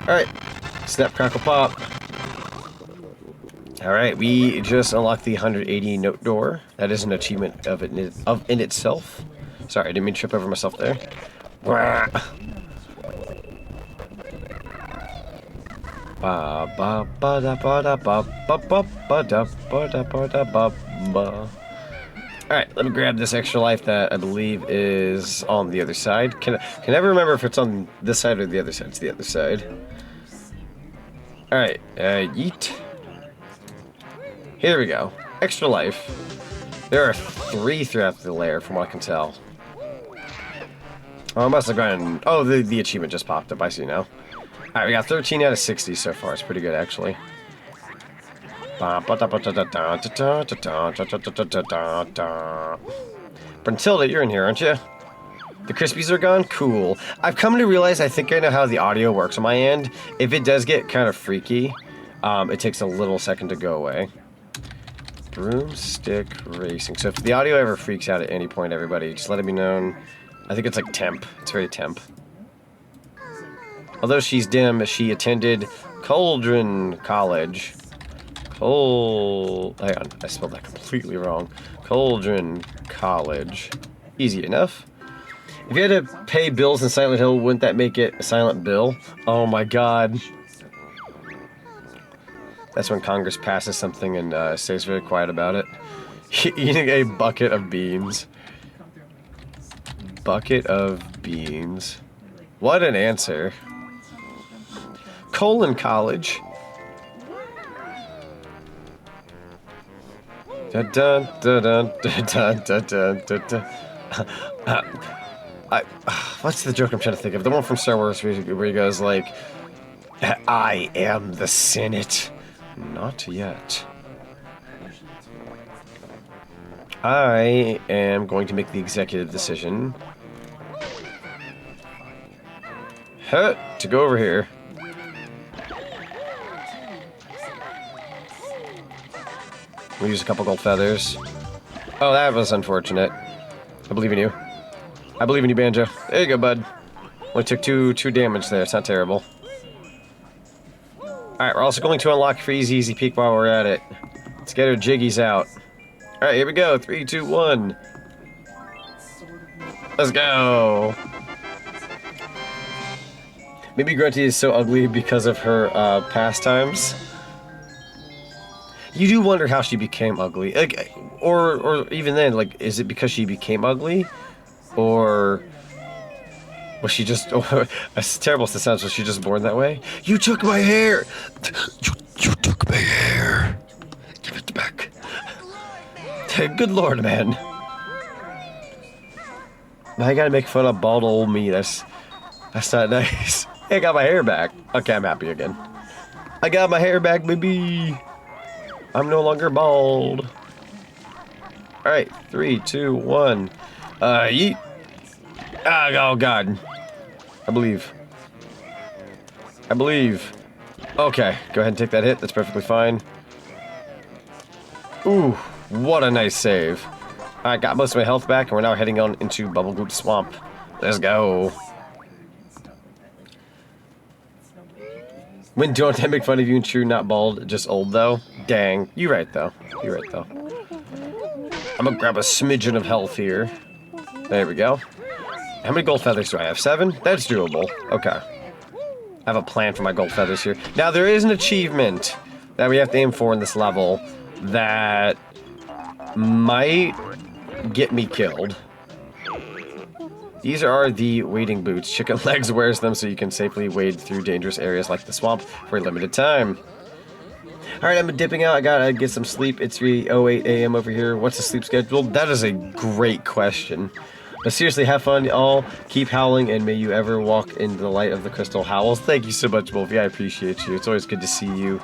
Alright. Snap, crackle, pop. Alright, we just unlocked the 180 note door. That is an achievement in itself. Sorry, I didn't mean to trip over myself there. Alright, let me grab this extra life that I believe is on the other side. Can I never remember if it's on this side or the other side. It's the other side. Alright, yeet. Here we go. Extra life. There are 3 throughout the lair from what I can tell. Oh, I must have gone... Oh, the achievement just popped up. I see now. Alright, we got 13 out of 60 so far. It's pretty good, actually. Brentilda, you're in here, aren't you? The Krispies are gone? Cool. I've come to realize I think I know how the audio works on my end. If it does get kind of freaky, it takes a little second to go away. Broomstick Racing. So if the audio ever freaks out at any point, everybody, just let it be known. I think it's like temp. It's very temp. Although she's dim, she attended Cauldron College. Hang on, I spelled that completely wrong. Cauldron College. Easy enough. If you had to pay bills in Silent Hill, wouldn't that make it a silent bill? Oh my god. That's when Congress passes something and stays very quiet about it. Eating a bucket of beans. Bucket of beans. What an answer. Colon College. Dun dun dun dun dun dun dun dun dun. What's the joke I'm trying to think of? The one from Star Wars where he goes like, I am the Senate. Not yet. I am going to make the executive decision. To go over here. We'll use a couple gold feathers. Oh, that was unfortunate. I believe in you. I believe in you, Banjo. There you go, bud. Only took two damage there. It's not terrible. Alright, we're also going to unlock Freeze Easy Peek while we're at it. Let's get our jiggies out. Alright, here we go. 3, 2, 1. Let's go. Maybe Grunty is so ugly because of her pastimes. You do wonder how she became ugly. Like, or even then, like, is it because she became ugly? Or was she just... Oh, as terrible as it sounds, was she just born that way? You took my hair! You took my hair! Give it back. Good lord, man. Now I gotta make fun of bald old me. That's not nice. Hey, I got my hair back. Okay, I'm happy again. I got my hair back, baby! I'm no longer bald. Alright, 3, 2, 1. Yeet. Oh, God. I believe. Okay, go ahead and take that hit. That's perfectly fine. Ooh, what a nice save. Alright, got most of my health back, and we're now heading on into Bubblegoop Swamp. Let's go. When don't I make fun of you and true, not bald, just old though? Dang. You right though. You right though. I'm gonna grab a smidgen of health here. There we go. How many gold feathers do I have? 7? That's doable. Okay. I have a plan for my gold feathers here. Now, there is an achievement that we have to aim for in this level that might get me killed. These are the wading boots. Chicken Legs wears them so you can safely wade through dangerous areas like the swamp for a limited time. Alright, I'm dipping out. I gotta get some sleep. It's 3:08 a.m. over here. What's the sleep schedule? That is a great question. But seriously, have fun, y'all. Keep howling, and may you ever walk in the light of the crystal howls. Thank you so much, Wolfie. I appreciate you. It's always good to see you.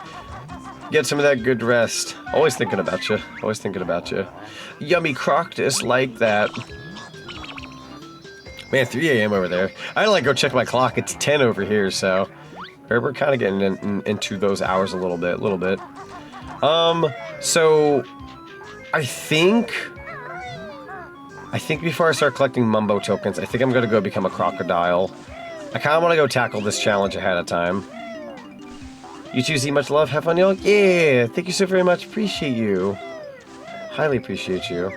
Get some of that good rest. Always thinking about you. Always thinking about you. Yummy Croctus like that. Man, 3 a.m. over there. I gotta go check my clock. It's 10 over here, so we're kind of getting into those hours a little bit. So I think before I start collecting Mumbo tokens, I think I'm gonna go become a crocodile. I kind of want to go tackle this challenge ahead of time. You two see much love. Have fun, y'all. Yeah, thank you so very much. Appreciate you. Highly appreciate you.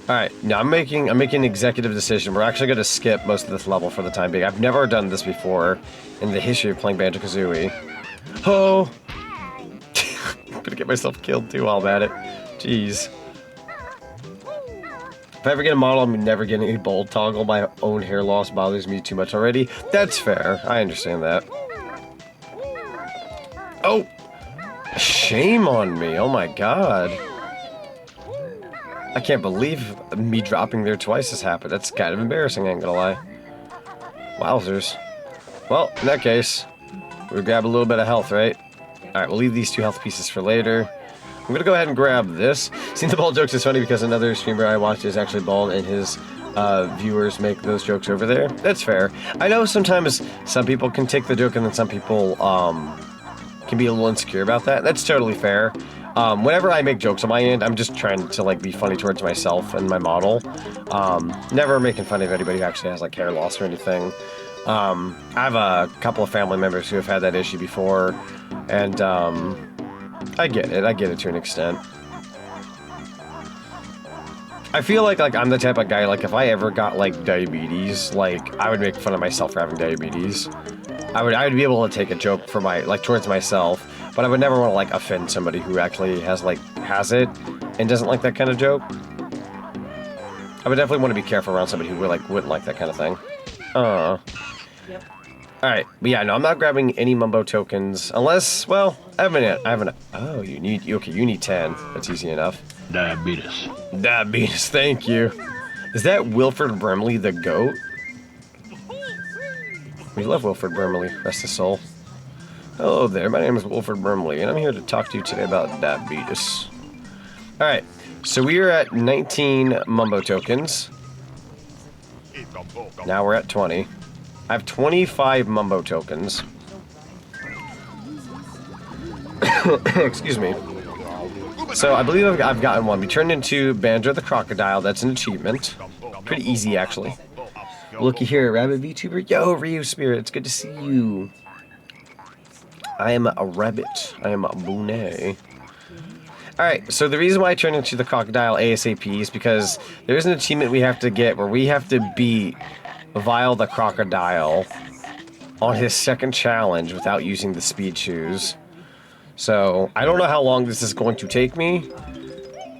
Alright, now I'm making an executive decision. We're actually going to skip most of this level for the time being. I've never done this before in the history of playing Banjo-Kazooie. Oh! I'm gonna get myself killed too while I'm at it. Jeez. If I ever get a model, I'm never getting a bold toggle. My own hair loss bothers me too much already. That's fair. I understand that. Oh! Shame on me. Oh my god. I can't believe me dropping there twice has happened. That's kind of embarrassing, I ain't gonna lie. Wowzers. Well, in that case, we'll grab a little bit of health, right? Alright, we'll leave these 2 health pieces for later. I'm gonna go ahead and grab this. Seeing the bald jokes is funny because another streamer I watch is actually bald and his viewers make those jokes over there. That's fair. I know sometimes some people can take the joke and then some people can be a little insecure about that. That's totally fair. Whenever I make jokes on my end, I'm just trying to like be funny towards myself and my model. Never making fun of anybody who actually has like hair loss or anything. I have a couple of family members who have had that issue before, and I get it to an extent. I feel like I'm the type of guy, like if I ever got like diabetes, like I would make fun of myself for having diabetes. I would be able to take a joke for towards myself, but I would never want to like offend somebody who actually has it and doesn't like that kind of joke. I would definitely want to be careful around somebody who wouldn't like that kind of thing. Yep. Alright, but yeah, no, I'm not grabbing any Mumbo tokens unless, well, I haven't. Oh, you need 10. That's easy enough. Diabetes, thank you. Is that Wilford Brimley the goat? We love Wilford Brimley, rest his soul. Hello there, my name is Wilford Brimley, and I'm here to talk to you today about diabetes. Alright, so we are at 19 Mumbo tokens. Now we're at 20. I have 25 Mumbo tokens. Excuse me. So I believe I've gotten one. We turned into Banjo the Crocodile. That's an achievement. Pretty easy, actually. Looky here, Rabbit VTuber. Yo, Ryu Spirit, it's good to see you. I am a rabbit. I am a Boone. Alright, so the reason why I turned into the Crocodile ASAP is because there's an achievement we have to get where we have to beat Vile the Crocodile on his second challenge without using the speed shoes. So, I don't know how long this is going to take me,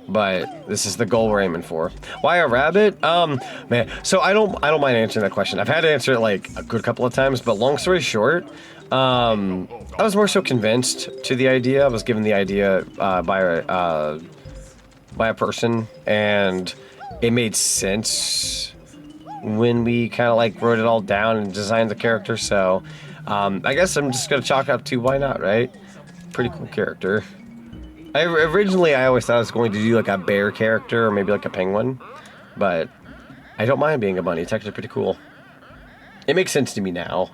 but this is the goal we're aiming for. Why a rabbit? Man, so I don't mind answering that question. I've had to answer it like a good couple of times, but long story short, I was more so convinced to the idea. I was given the idea by a person, and it made sense when we kind of like wrote it all down and designed the character. So I guess I'm just gonna chalk up to why not, right? Pretty cool character. Originally I always thought I was going to do like a bear character or maybe like a penguin, but I don't mind being a bunny. It's actually pretty cool. It makes sense to me now.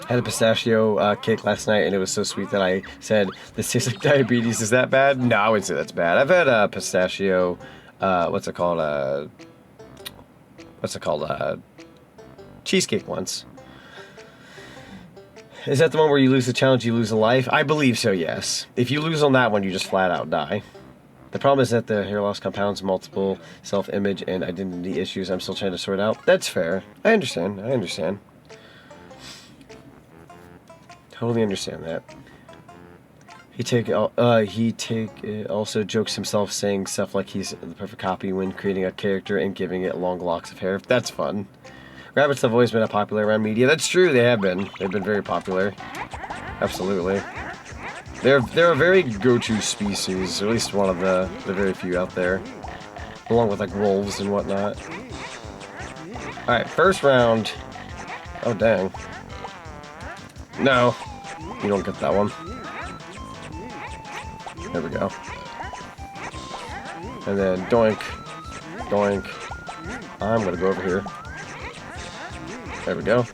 Had a pistachio cake last night, and it was so sweet that I said, "This tastes like diabetes." Is that bad? No, I wouldn't say that's bad. I've had a pistachio. What's it called? Cheesecake once. Is that the one where you lose the challenge, you lose a life? I believe so. Yes. If you lose on that one, you just flat out die. The problem is that the hair loss compounds multiple self-image and identity issues I'm still trying to sort out. That's fair. I understand. Totally understand that. He also jokes himself saying stuff like he's the perfect copy when creating a character and giving it long locks of hair. That's fun. Rabbits have always been popular around media. That's true, they have been. They've been very popular. Absolutely. They're a very go-to species, or at least one of the very few out there. Along with like wolves and whatnot. Alright, first round. Oh dang. No. You don't get that one. There we go. And then doink. Doink. I'm gonna go over here. There we go.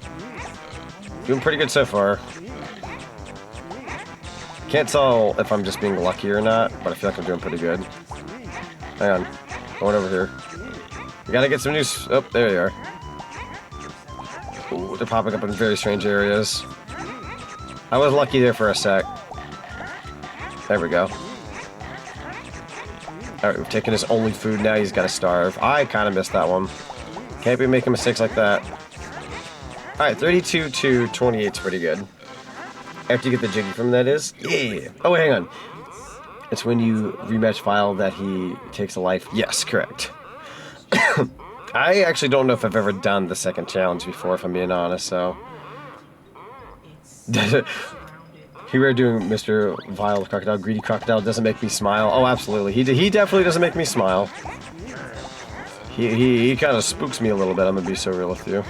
Doing pretty good so far. Can't tell if I'm just being lucky or not, but I feel like I'm doing pretty good. Hang on. Going over here. We gotta get some new... Oh, there you are. Ooh, they're popping up in very strange areas. I was lucky there for a sec. There we go. Alright, we've taken his only food now. He's gotta starve. I kind of missed that one. Can't be making mistakes like that. Alright, 32 to 28 is pretty good. After you get the jiggy from that is? Yeah! Oh, wait, hang on. It's when you rematch Vile that he takes a life. Yes, correct. I actually don't know if I've ever done the second challenge before, if I'm being honest, so... Here we're doing Mr. Vile Crocodile. Greedy Crocodile doesn't make me smile. Oh, absolutely. He definitely doesn't make me smile. He kind of spooks me a little bit, I'm gonna be so real with you.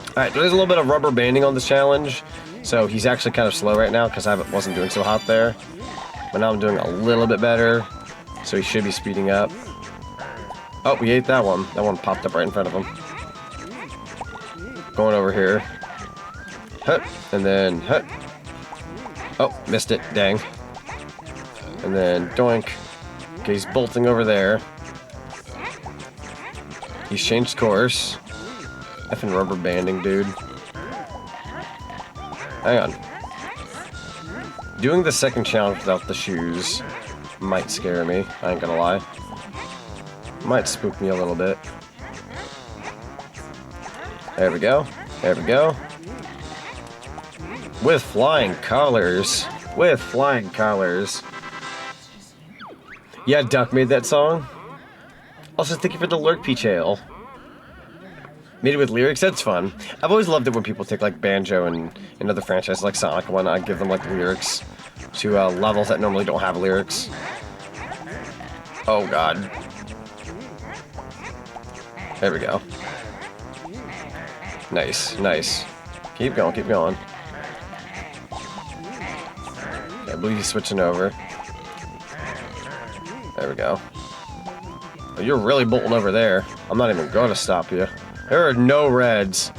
Alright, there's a little bit of rubber banding on this challenge, so he's actually kind of slow right now because I wasn't doing so hot there. But now I'm doing a little bit better, so he should be speeding up. Oh, we ate that one. That one popped up right in front of him. Going over here. Hut, and then hut. Oh, missed it. Dang. And then doink. Okay, he's bolting over there. He's changed course. Effing rubber banding, dude. Hang on. Doing the second challenge without the shoes might scare me. I ain't gonna lie. Might spook me a little bit. There we go. There we go. With flying colors. With flying colors. Yeah, Duck made that song. Also, thank you for the Lurk Peach Ale. Made it with lyrics, that's fun. I've always loved it when people take like Banjo and other franchises like Sonic and whatnot, give them like lyrics to levels that normally don't have lyrics. Oh god. There we go. Nice, nice. Keep going, keep going. I believe he's switching over. There we go. Oh, you're really bolting over there. I'm not even going to stop you. There are no reds.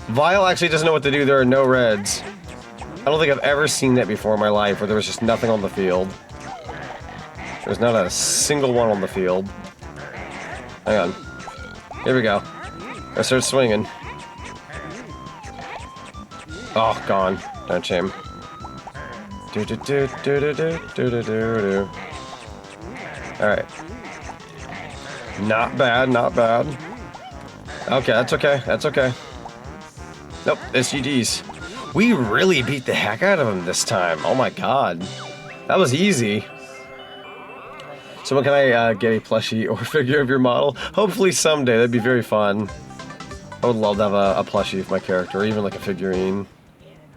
Vile actually doesn't know what to do. There are no reds. I don't think I've ever seen that before in my life where there was just nothing on the field. There's not a single one on the field. Hang on. Here we go. I start swinging. Oh, gone. Don't shame. Do do do do do do do do do. All right. Not bad, not bad. Okay, that's okay, that's okay. Nope, SGDs. We really beat the heck out of him this time. Oh my god. That was easy. So when can I get a plushie or figure of your model? Hopefully someday, that'd be very fun. I would love to have a plushie of my character, or even like a figurine.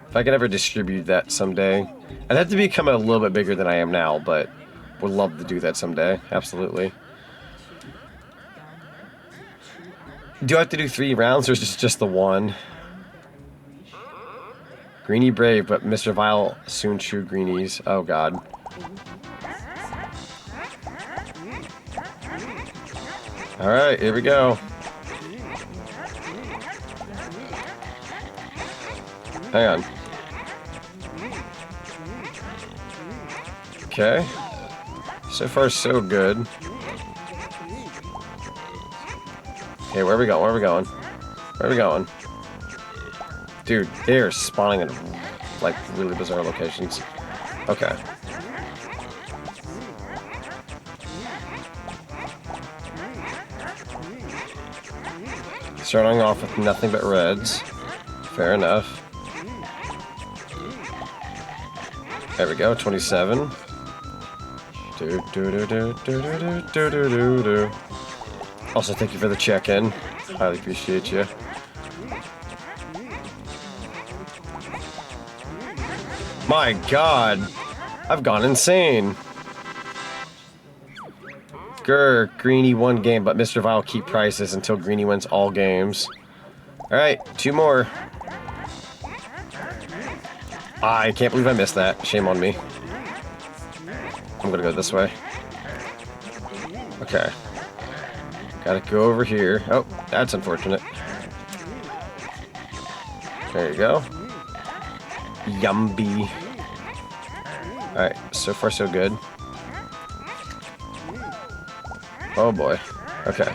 If I could ever distribute that someday. I'd have to become a little bit bigger than I am now, but would love to do that someday, absolutely. Do I have to do 3 rounds, or is it just the one? Greenie brave, but Mr. Vile soon chew greenies. Oh god. Alright, here we go. Hang on. Okay. So far, so good. Okay, where are we going? Where are we going? Where are we going? Dude, they're spawning in, like, really bizarre locations. Okay. Starting off with nothing but reds. Fair enough. There we go, 27. Do do do do do do do do do do. Also, thank you for the check-in. Highly appreciate you. My God, I've gone insane. Grr, Greenie won game, but Mr. Vile keep prices until Greenie wins all games. Alright, 2 more. I can't believe I missed that. Shame on me. I'm gonna go this way. Okay. Gotta go over here. Oh, that's unfortunate. There you go. Yumby. Alright, so far so good. Oh boy. Okay.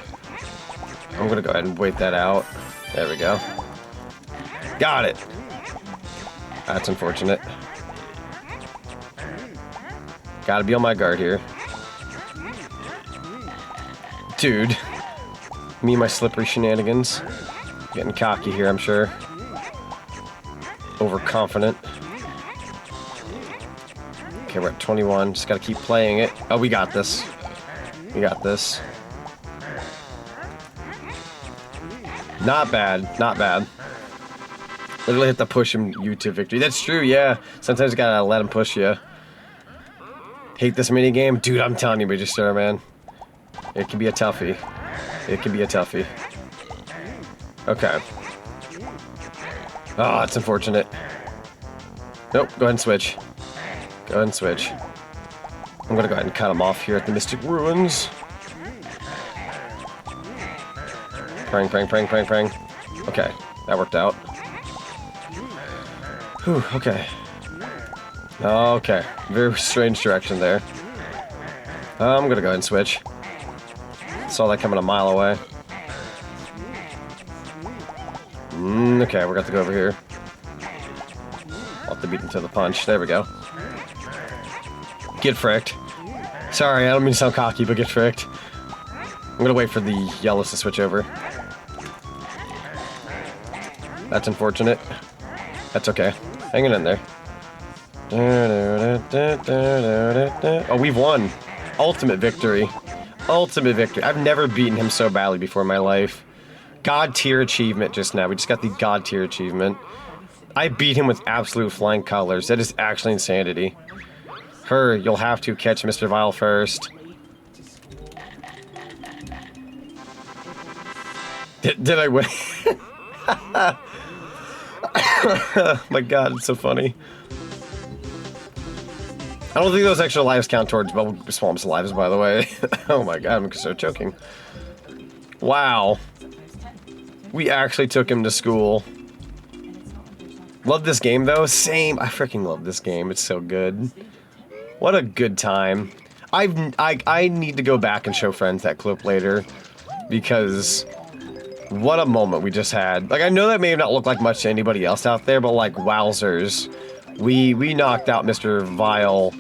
I'm gonna go ahead and wait that out. There we go. Got it! That's unfortunate. Gotta be on my guard here. Dude. Me and my slippery shenanigans. Getting cocky here, I'm sure. Overconfident. Okay, we're at 21. Just gotta keep playing it. Oh, we got this. We got this. Not bad. Not bad. Literally have to push him to victory. That's true, yeah. Sometimes you gotta let him push you. Hate this minigame? Dude, I'm telling you, Register, man. It can be a toughie. It can be a toughie. Okay. Oh, it's unfortunate. Nope, go ahead and switch. Go ahead and switch. I'm gonna go ahead and cut him off here at the Mystic Ruins. Prang, prang, prang, prang, prang. Okay, that worked out. Whew, okay. Okay, very strange direction there. I'm gonna go ahead and switch. Saw that coming a mile away. Okay, we're gonna have to go over here. I'll have to beat him to the punch. There we go. Get fricked. Sorry, I don't mean to sound cocky, but get fricked. I'm gonna wait for the yellows to switch over. That's unfortunate. That's okay. Hanging in there. Oh, we've won. Ultimate victory. Ultimate victory. I've never beaten him so badly before in my life. God tier achievement just now. We just got the God tier achievement. I beat him with absolute flying colors. That is actually insanity. Her, you'll have to catch Mr. Vile first. Did I win? My God, it's so funny. I don't think those extra lives count towards Bubble Swamp's lives, by the way. Oh my God, I'm so choking. Wow. We actually took him to school. Love this game, though. Same. I freaking love this game. It's so good. What a good time. I need to go back and show friends that clip later. Because what a moment we just had. Like, I know that may not look like much to anybody else out there, but like, wowzers. We knocked out Mr. Vile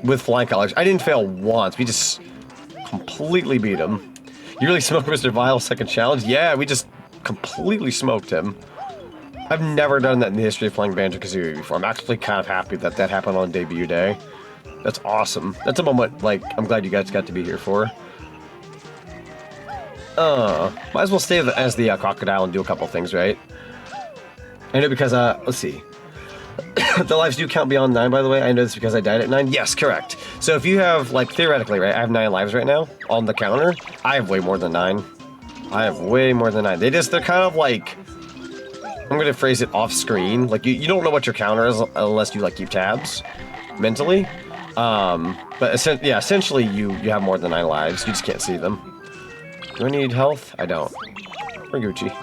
with flying colors. I didn't fail once. We just completely beat him. You really smoked Mr. Vile's second challenge? Yeah, we just completely smoked him. I've never done that in the history of playing Banjo-Kazooie before. I'm actually kind of happy that that happened on debut day. That's awesome. That's a moment, like, I'm glad you guys got to be here for. Might as well stay as the crocodile and do a couple things, right? I know because, let's see. The lives do count beyond 9, by the way. I know this because I died at 9. Yes, correct. So if you have, like, theoretically, right, I have 9 lives right now on the counter. I have way more than 9. I have way more than 9. They're kind of like, I'm going to phrase it off screen. Like, you don't know what your counter is unless you, like, keep tabs mentally. But yeah, essentially you have more than 9 lives. You just can't see them. Do I need health? I don't. We're Gucci.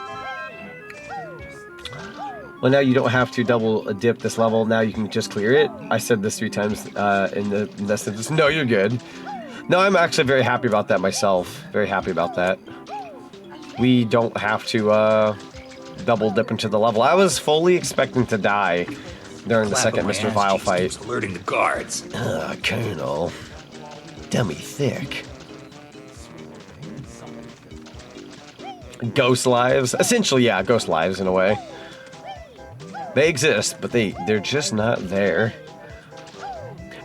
Well, now you don't have to double dip this level. Now you can just clear it. I said this 3 times in the sentence. No, you're good. No, I'm actually very happy about that myself. Very happy about that. We don't have to double dip into the level. I was fully expecting to die during the second Mr. Vile fight. Alerting the guards. Colonel. Dummy thick. Ghost lives? Essentially, yeah, ghost lives in a way. They exist, but they're just not there.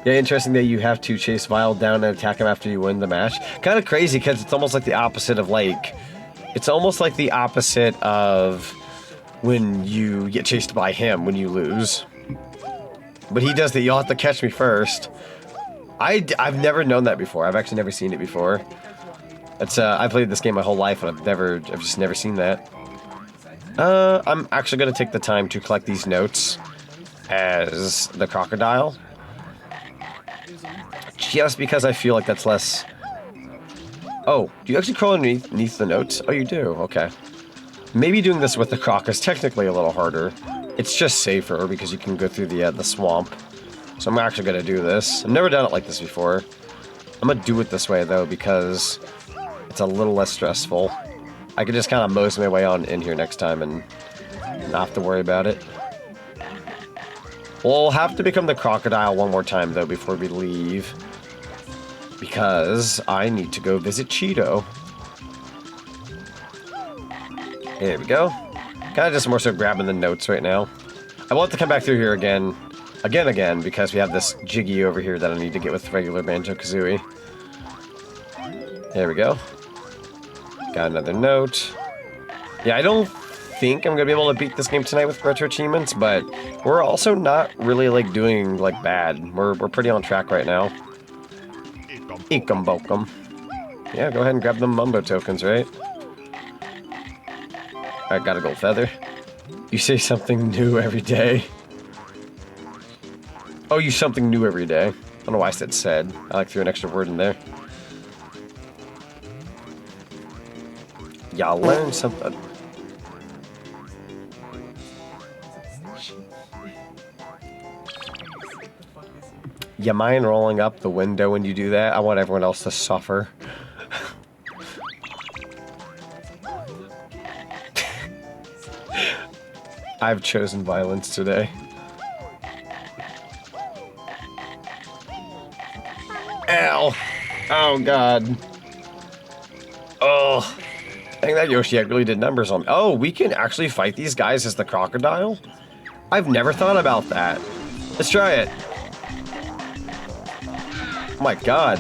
Yeah, interesting that you have to chase Vile down and attack him after you win the match. Kind of crazy, because it's almost like the opposite of, like... It's almost like the opposite of when you get chased by him when you lose. But he does that. You'll have to catch me first. I've never known that before. I've actually never seen it before. It's I played this game my whole life, and I've just never seen that. I'm actually gonna take the time to collect these notes as the crocodile, just because I feel like that's less. Oh, do you actually crawl underneath the notes? Oh, you do. Okay. Maybe doing this with the croc is technically a little harder. It's just safer because you can go through the swamp. So I'm actually gonna do this. I've never done it like this before. I'm gonna do it this way though because it's a little less stressful. I could just kind of mosey my way on in here next time and not have to worry about it. We'll have to become the crocodile one more time though before we leave. Because I need to go visit Cheeto. There we go. Kind of just more so grabbing the notes right now. I want to come back through here again, because we have this Jiggy over here that I need to get with regular Banjo-Kazooie. There we go. Got another note. Yeah, I don't think I'm gonna be able to beat this game tonight with retro achievements, but we're also not really like doing like bad. We're pretty on track right now. Eekum bokum. Yeah, go ahead and grab the Mumbo tokens, right? Alright, got a gold feather. You say something new every day. Oh, you something new every day. I don't know why I said. I like threw an extra word in there. Y'all learn something. You mind rolling up the window when you do that? I want everyone else to suffer. I've chosen violence today. Ow! Oh god. Oh. Dang, that Yoshi egg really did numbers on me. Oh, we can actually fight these guys as the crocodile? I've never thought about that. Let's try it. Oh my god.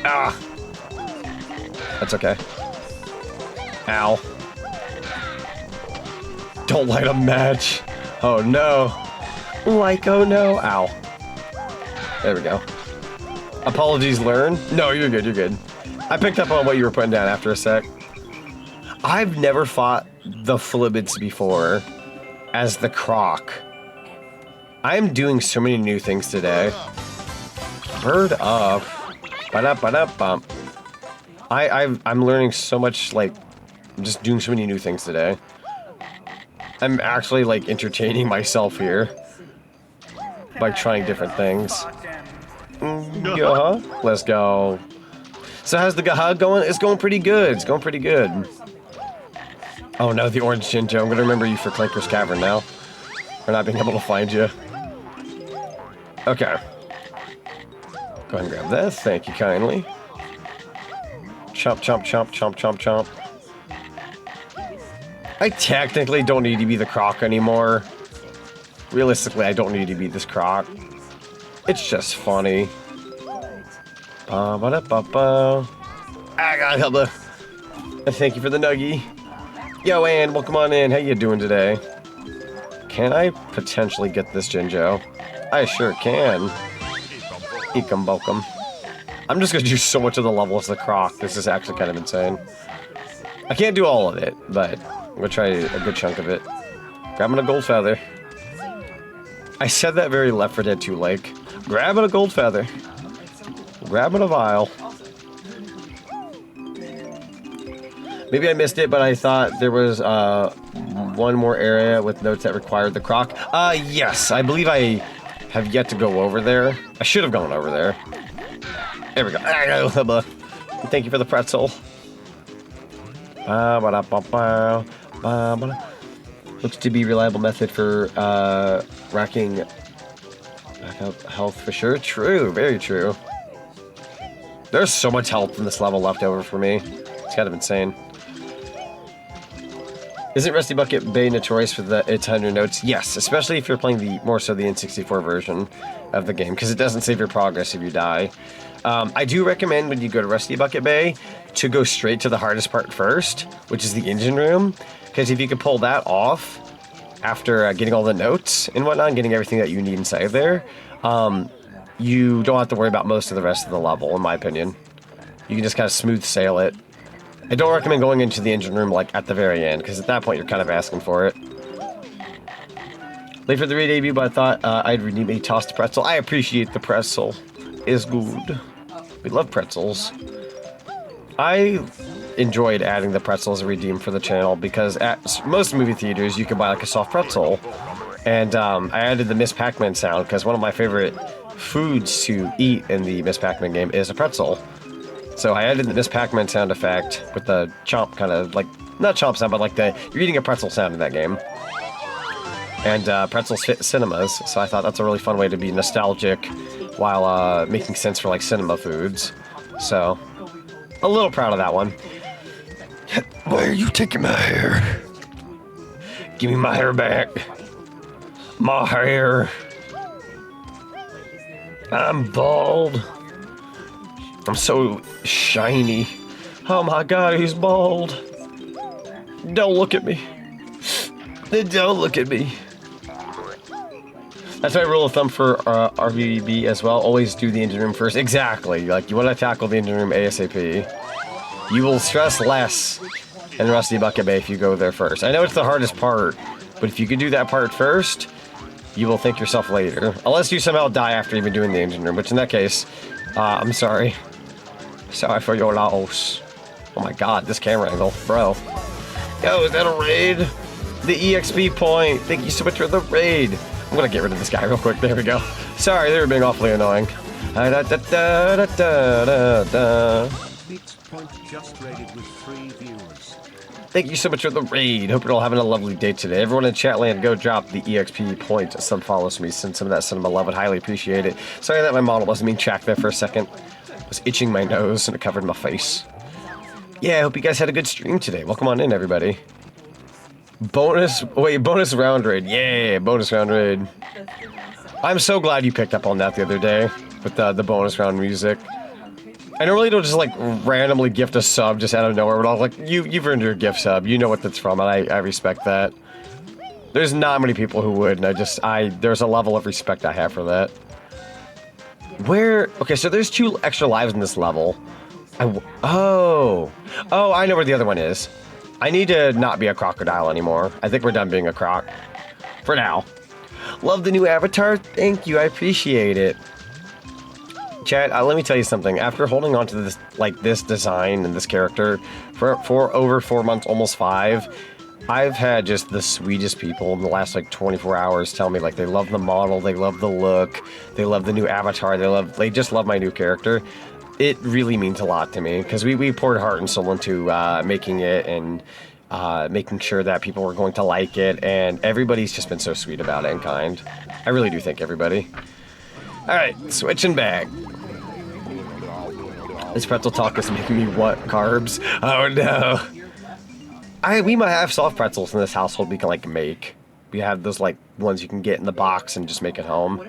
Ah. That's okay. Ow. Don't light a match. Oh no. Like, oh no. Ow. There we go. Apologies learn. No, you're good, you're good. I picked up on what you were putting down after a sec. I've never fought the Flibbids before as the croc. I'm doing so many new things today. Bird up. Ba-da-ba-da-bump. I'm learning so much, like, I'm just doing so many new things today. I'm actually, like, entertaining myself here by trying different things. Yeah, let's go. So how's the Gaha going? It's going pretty good. It's going pretty good. Oh no, the orange Jinjo. I'm gonna remember you for Clanker's Cavern now. For not being able to find you. Okay. Go ahead and grab that. Thank you kindly. Chomp, chomp, chomp, chomp, chomp, chomp. I technically don't need to be the croc anymore. Realistically, I don't need to be this croc. It's just funny. Ba-ba-da-ba-ba. I got help. Thank you for the nuggie. Yo, Ann, welcome on in. How you doing today? Can I potentially get this Jinjo? I sure can. Eekum bokum. I'm just gonna do so much of the level as the croc. This is actually kind of insane. I can't do all of it, but I'm gonna try a good chunk of it. Grabbing a gold feather. I said that very Left 4 Dead 2 like. Grabbing a gold feather. Grabbing a vial. Maybe I missed it, but I thought there was one more area with notes that required the croc. Yes, I believe I have yet to go over there. I should have gone over there. There we go. Thank you for the pretzel. Looks to be a reliable method for racking health for sure. True, very true. There's so much health in this level left over for me. It's kind of insane. Isn't Rusty Bucket Bay notorious for its 100 notes? Yes, especially if you're playing the more so the N64 version of the game, because it doesn't save your progress if you die. I do recommend when you go to Rusty Bucket Bay to go straight to the hardest part first, which is the engine room, because if you can pull that off after getting all the notes and whatnot, and getting everything that you need inside there, you don't have to worry about most of the rest of the level, in my opinion. You can just kind of smooth sail it. I don't recommend going into the engine room like at the very end, because at that point you're kind of asking for it. Late for the re-debut, but I thought I'd redeem a tossed pretzel. I appreciate the pretzel. It's good. We love pretzels. I enjoyed adding the pretzel as a redeem for the channel, because at most movie theaters you can buy like a soft pretzel. And I added the Miss Pac-Man sound, because one of my favorite foods to eat in the Miss Pac-Man game is a pretzel. So I added the Miss Pac-Man sound effect with the chomp kind of, like, not chomp sound, but like you're eating a pretzel sound in that game. And pretzels fit cinemas, so I thought that's a really fun way to be nostalgic while making sense for, like, cinema foods. So, a little proud of that one. Why are you taking my hair? Give me my hair back. My hair. I'm bald. I'm so shiny. Oh my god, he's bald. Don't look at me. Don't look at me. That's my rule of thumb for RVB as well. Always do the engine room first. Exactly. Like, you want to tackle the engine room ASAP. You will stress less in Rusty Bucket Bay if you go there first. I know it's the hardest part, but if you can do that part first, you will thank yourself later. Unless you somehow die after even doing the engine room, which in that case, I'm sorry. Sorry for your loss. Oh my god, this camera angle, bro. Yo, is that a raid? The EXP point. Thank you so much for the raid. I'm gonna get rid of this guy real quick. There we go. Sorry, they were being awfully annoying. Beats Point just raided with 3 viewers. Thank you so much for the raid. Hope you're all having a lovely day today. Everyone in chat land, go drop the EXP point. Sub follows me. Send some of that cinema love. I'd highly appreciate it. Sorry that my model wasn't being tracked there for a second. I was itching my nose and it covered my face. Yeah, I hope you guys had a good stream today. Welcome on in, everybody. Bonus round raid. Yeah, bonus round raid. I'm so glad you picked up on that the other day with the bonus round music. I normally don't just like randomly gift a sub just out of nowhere, but I was like, you've earned your gift sub. You know what that's from, and I respect that. There's not many people who would, and there's a level of respect I have for that. Okay, so there's 2 extra lives in this level. Oh, I know where the other one is. I need to not be a crocodile anymore. I think we're done being a croc. For now. Love the new avatar. Thank you. I appreciate it. Chat, let me tell you something. After holding on to this design and this character for over 4 months, almost 5, I've had just the sweetest people in the last 24 hours tell me they love the model, they love the look, they love the new avatar, they just love my new character. It really means a lot to me because we poured heart and soul into making it and making sure that people were going to like it, and everybody's just been so sweet about it and kind. I really do thank everybody. Alright, switching back. This pretzel talk is making me want carbs. Oh no. We might have soft pretzels in this household we can make. We have those ones you can get in the box and just make it home.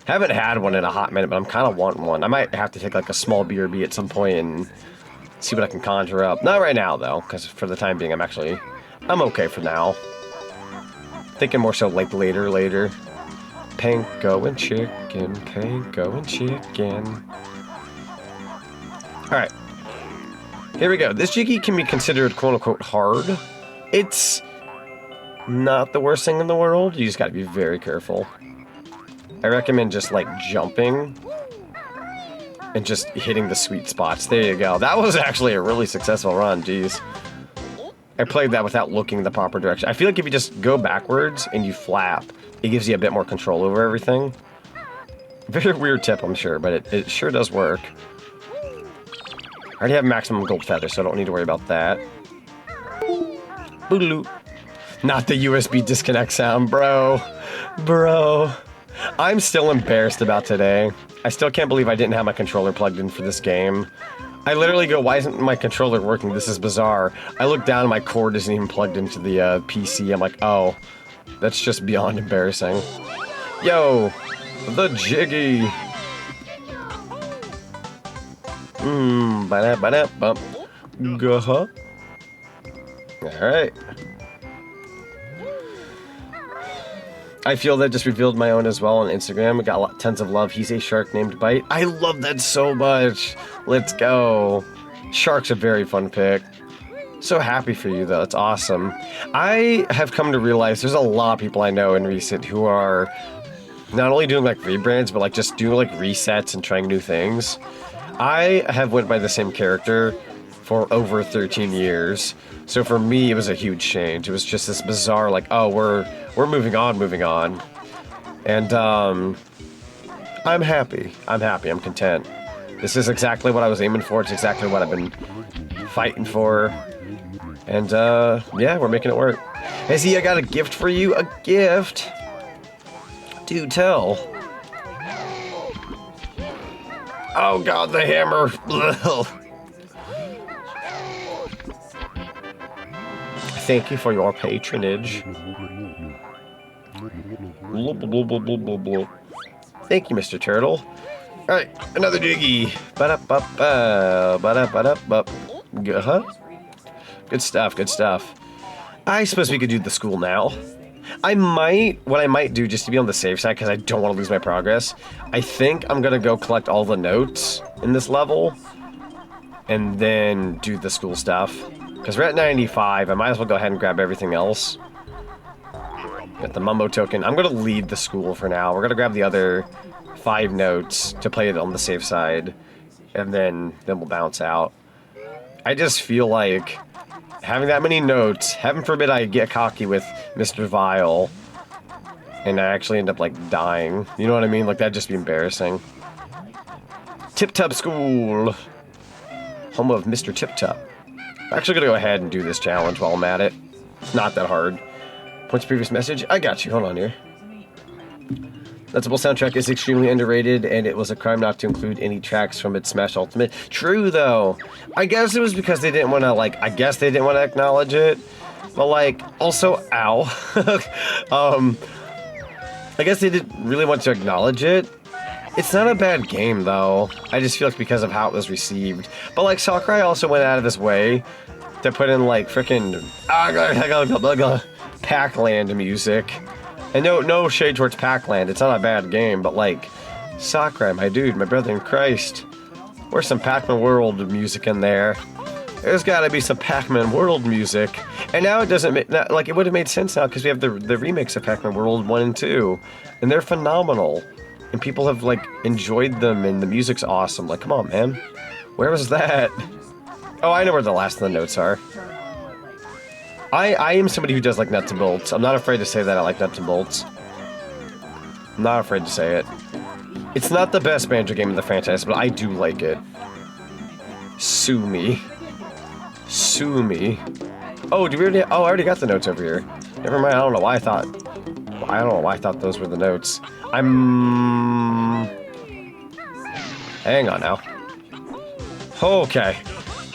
Haven't had one in a hot minute, but I'm kind of wanting one. I might have to take a small BRB at some point and see what I can conjure up. Not right now though, because for the time being I'm okay for now. Thinking more so later. Panko and chicken. Alright. Here we go. This jiggy can be considered quote-unquote hard. It's not the worst thing in the world. You just gotta be very careful. I recommend just jumping and just hitting the sweet spots. There you go. That was actually a really successful run. Jeez. I played that without looking the proper direction. I feel like if you just go backwards and you flap, it gives you a bit more control over everything. Very weird tip, I'm sure, but it sure does work. I already have maximum gold feather, so I don't need to worry about that. Boodaloo. Not the USB disconnect sound, bro. Bro. I'm still embarrassed about today. I still can't believe I didn't have my controller plugged in for this game. I literally go, why isn't my controller working? This is bizarre. I look down and my cord isn't even plugged into the PC. I'm like, oh, that's just beyond embarrassing. Yo, the Jiggy. Ba-da-ba-da-bump. Go-huh. Alright. I feel that just revealed my own as well on Instagram. We got tons of love. He's a shark named Bite. I love that so much. Let's go. Shark's a very fun pick. So happy for you, though. It's awesome. I have come to realize there's a lot of people I know in recent who are not only doing like rebrands, but like just doing like resets and trying new things. I have went by the same character for over 13 years. So for me, it was a huge change. It was just this bizarre, like, oh, we're moving on. And I'm happy. I'm content. This is exactly what I was aiming for. It's exactly what I've been fighting for. And yeah, we're making it work. Hey, see, I got a gift for you. A gift. Do tell. Oh God, the hammer. Thank you for your patronage. Thank you, Mr. Turtle. Alright, another Jiggy. Ba-da-ba-ba. Ba-da-ba-da-ba. Uh-huh. Good stuff, good stuff. I suppose we could do the school now. What I might do, just to be on the safe side, because I don't want to lose my progress, I think I'm going to go collect all the notes in this level, and then do the school stuff. Because we're at 95, I might as well go ahead and grab everything else. Got the Mumbo token. I'm going to lead the school for now. We're going to grab the other 5 notes to play it on the safe side, and then we'll bounce out. I just feel like having that many notes, heaven forbid I get cocky with Mr. Vile, and I actually end up, like, dying. You know what I mean? Like, that'd just be embarrassing. Tip Top School. Home of Mr. Tip Top. I'm actually gonna go ahead and do this challenge while I'm at it. It's not that hard. Points previous message. I got you. Hold on here. Let's-able soundtrack is extremely underrated, and it was a crime not to include any tracks from its Smash Ultimate. True, though. I guess it was because they didn't want to, like, I acknowledge it. But, like, also, ow. I guess they didn't really want to acknowledge it. It's not a bad game, though. I just feel like because of how it was received. But, like, Sakurai also went out of his way to put in, like, frickin' Pac-Land music. And no shade towards Pac-Land. It's not a bad game, but, like, Sakurai, my dude, my brother in Christ. Where's some Pac-Man World music in there? There's gotta be some Pac-Man World music. And now it doesn't make, like, it would have made sense now because we have the remakes of Pac-Man World 1 and 2. And they're phenomenal. And people have, like, enjoyed them, and the music's awesome. Like, come on, man. Where was that? Oh, I know where the last of the notes are. I am somebody who does like nuts and bolts. I'm not afraid to say that I like nuts and bolts. I'm not afraid to say it. It's not the best Banjo game in the franchise, but I do like it. Sue me. Sue me. Oh, do we already? Oh, I already got the notes over here. Never mind. I don't know why I thought those were the notes. Hang on now. Okay.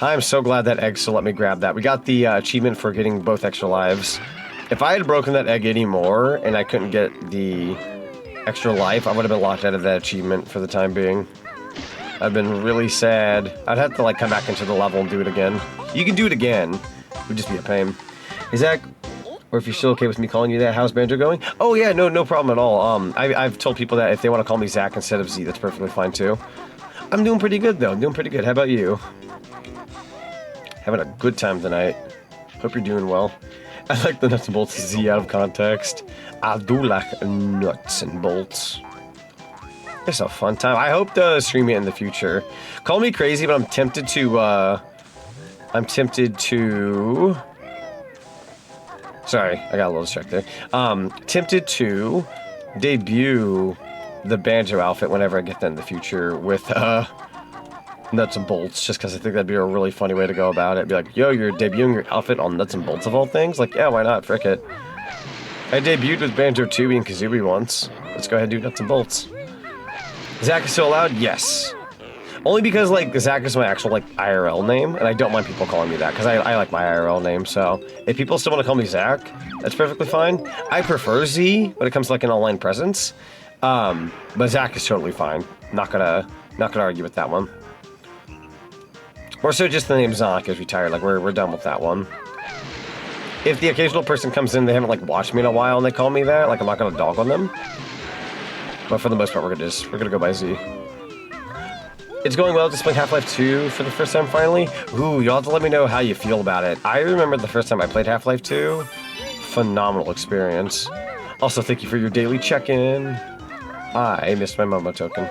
I'm so glad that egg still let me grab that. We got the achievement for getting both extra lives. If I had broken that egg anymore and I couldn't get the extra life, I would have been locked out of that achievement for the time being. I've been really sad. I'd have to, like, come back into the level and do it again. You can do it again. It would just be a pain. Is that... Or if you're still okay with me calling you that, how's Banjo going? Oh yeah, no problem at all. I've told people that if they want to call me Zach instead of Z, that's perfectly fine too. I'm doing pretty good though. I'm doing pretty good. How about you? Having a good time tonight. Hope you're doing well. I like the nuts and bolts Z out of context. I do like nuts and bolts. It's a fun time. I hope to stream it in the future. Call me crazy, but I'm tempted to Sorry, I got a little distracted. Tempted to debut the Banjo outfit whenever I get that in the future with Nuts and Bolts, just because I think that'd be a really funny way to go about it. Be like, yo, you're debuting your outfit on Nuts and Bolts of all things? Like, yeah, why not? Frick it. I debuted with Banjo-Tooie and Kazooie once. Let's go ahead and do Nuts and Bolts. Zach is still allowed? Yes. Only because, like, Zach is my actual, like, IRL name, and I don't mind people calling me that, because I like my IRL name, so if people still want to call me Zach, that's perfectly fine. I prefer Z when it comes to, like, an online presence, but Zach is totally fine. Not gonna argue with that one. Or so just the name Zonk is retired, like, we're done with that one. If the occasional person comes in, they haven't, like, watched me in a while, and they call me that, like, I'm not gonna dog on them. But for the most part, we're gonna go by Z. It's going well, just playing Half-Life 2 for the first time finally. Ooh, you'll have to let me know how you feel about it. I remember the first time I played Half-Life 2. Phenomenal experience. Also, thank you for your daily check-in. I missed my Momo token.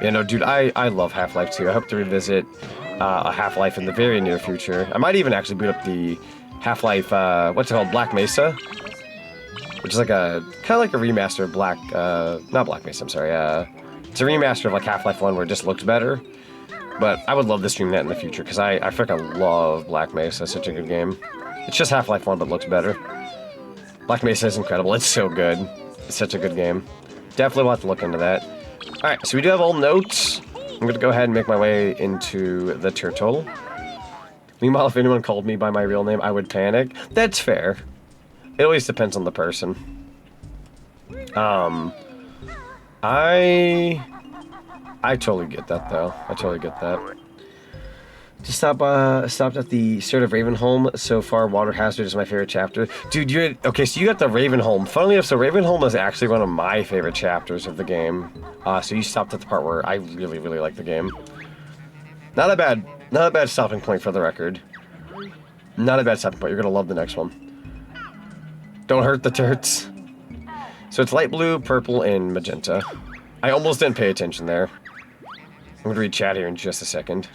Yeah, no, dude, I love Half-Life 2. I hope to revisit a Half-Life in the very near future. I might even actually boot up the Half-Life, what's it called, Black Mesa? Which is like a, kind of like a remaster of not Black Mesa, I'm sorry, it's a remaster of like Half-Life 1 where it just looks better. But I would love to stream that in the future because I freaking love Black Mesa. It's such a good game. It's just Half-Life 1 but looks better. Black Mesa is incredible. It's so good. It's such a good game. Definitely want to look into that. Alright, so we do have all notes. I'm going to go ahead and make my way into the turtle. Meanwhile, if anyone called me by my real name, I would panic. That's fair. It always depends on the person. I totally get that, though. I totally get that. Just stopped at the Start of Ravenholm. So far, Water Hazard is my favorite chapter. Dude, okay, so you got the Ravenholm. Funnily enough, so Ravenholm is actually one of my favorite chapters of the game. So you stopped at the part where I really, really like the game. Not a bad stopping point for the record. Not a bad stopping point. You're gonna love the next one. Don't hurt the turts. So it's light blue, purple, and magenta. I almost didn't pay attention there. I'm going to read chat here in just a second.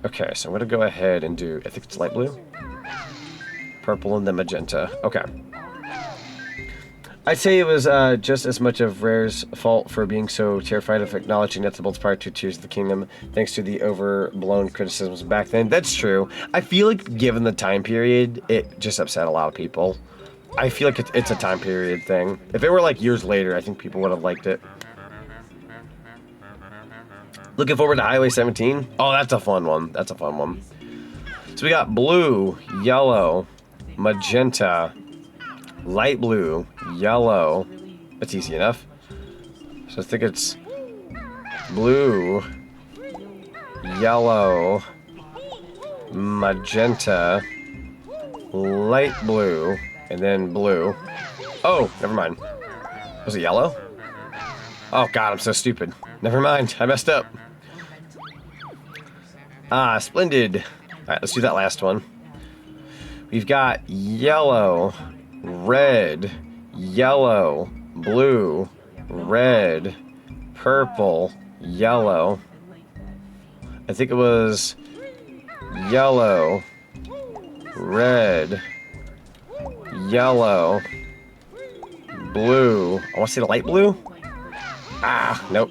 Okay, so I'm going to go ahead and do, I think it's light blue, purple, and then magenta. Okay. I'd say it was just as much of Rare's fault for being so terrified of acknowledging Nuts and Bolts prior to Tears of the Kingdom, thanks to the overblown criticisms back then. That's true. I feel like given the time period, it just upset a lot of people. I feel like it's a time period thing. If it were like years later, I think people would have liked it. Looking forward to Highway 17. Oh, that's a fun one. That's a fun one. So we got blue, yellow, magenta, light blue, yellow. That's easy enough. So I think it's blue, yellow, magenta, light blue, and then blue. Oh, never mind. Was it yellow? Oh god, I'm so stupid. Never mind, I messed up. Ah, splendid. Alright, let's do that last one. We've got yellow, red, yellow, blue, red, purple, yellow. I think it was yellow, red, yellow, blue. I want to say the light blue? Ah, nope.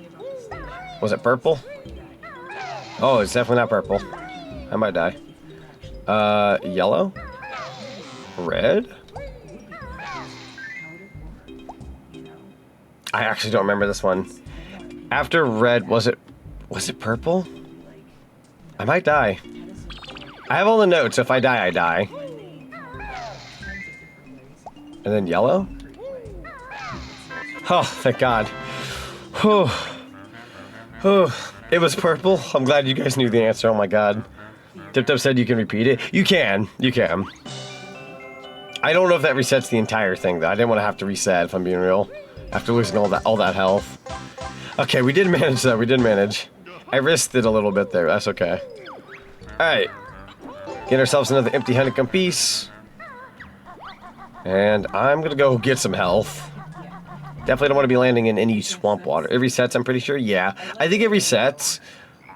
Was it purple? Oh, it's definitely not purple. I might die. Yellow? Red? I actually don't remember this one. After red, was it purple? I might die. I have all the notes, so if I die, I die. And then yellow? Oh, thank God. Whew. Whew. It was purple. I'm glad you guys knew the answer. Oh my God. Tip said you can repeat it. You can. You can. I don't know if that resets the entire thing, though. I didn't want to have to reset, if I'm being real. After losing all that health. Okay, we did manage, though. We did manage. I risked it a little bit there. That's okay. Alright. Get ourselves another empty honeycomb piece. And I'm gonna go get some health. Definitely don't want to be landing in any swamp water. It resets, I'm pretty sure. Yeah, I think it resets.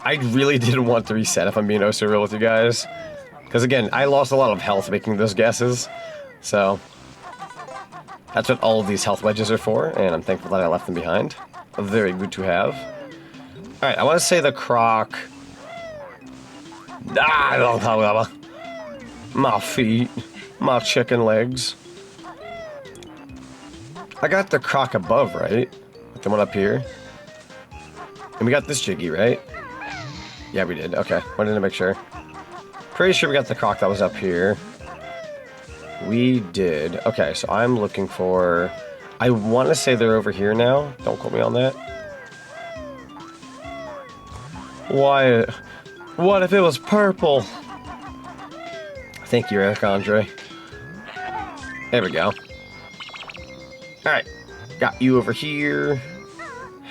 I really didn't want to reset, if I'm being so real with you guys. Because again, I lost a lot of health making those guesses. So that's what all of these health wedges are for, and I'm thankful that I left them behind. Very good to have. All right, I want to say the croc. My feet, my chicken legs. I got the croc above, right? The one up here. And we got this jiggy, right? Yeah, we did. Okay, wanted to make sure. Pretty sure we got the croc that was up here. We did. Okay, so I'm looking for... I want to say they're over here now. Don't quote me on that. Why? What if it was purple? Thank you, Eric Andre. There we go. Alright. Got you over here.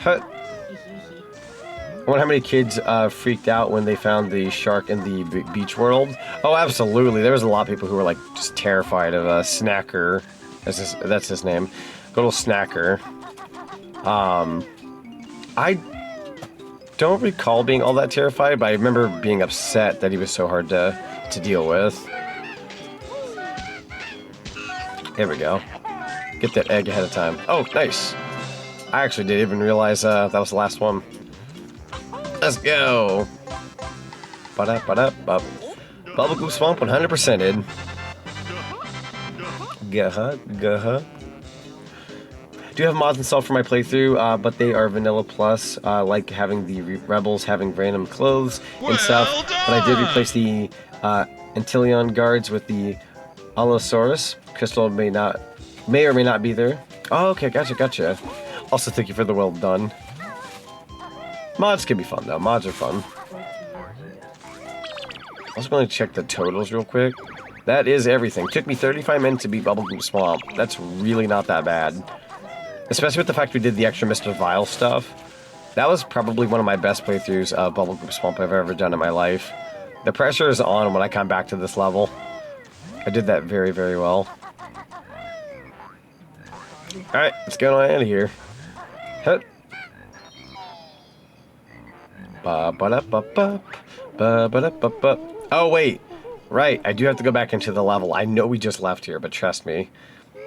Hut. I wonder how many kids freaked out when they found the shark in the beach world. Oh, absolutely. There was a lot of people who were like just terrified of Snacker. That's his name. Good old Snacker. I don't recall being all that terrified, but I remember being upset that he was so hard to deal with. There we go. Get that egg ahead of time. Oh, nice. I actually didn't even realize that was the last one. Let's go. Ba-da-ba-da-ba. Bubblegum Swamp 100%ed. Gah-huh. Do have mods installed for my playthrough, but they are vanilla plus, like having the rebels having random clothes and stuff. But I did replace the Antilion guards with the Allosaurus. Crystal may or may not be there. Oh, okay, gotcha. Also, thank you for the well done. Mods can be fun, though. Mods are fun. I was going to check the totals real quick. That is everything. Took me 35 minutes to beat Bubblegum Swamp. That's really not that bad. Especially with the fact we did the extra Mr. Vile stuff. That was probably one of my best playthroughs of Bubblegum Swamp I've ever done in my life. The pressure is on when I come back to this level. I did that very, very well. Alright, let's get on out of here. Hut. Oh, wait. Right, I do have to go back into the level. I know we just left here, but trust me.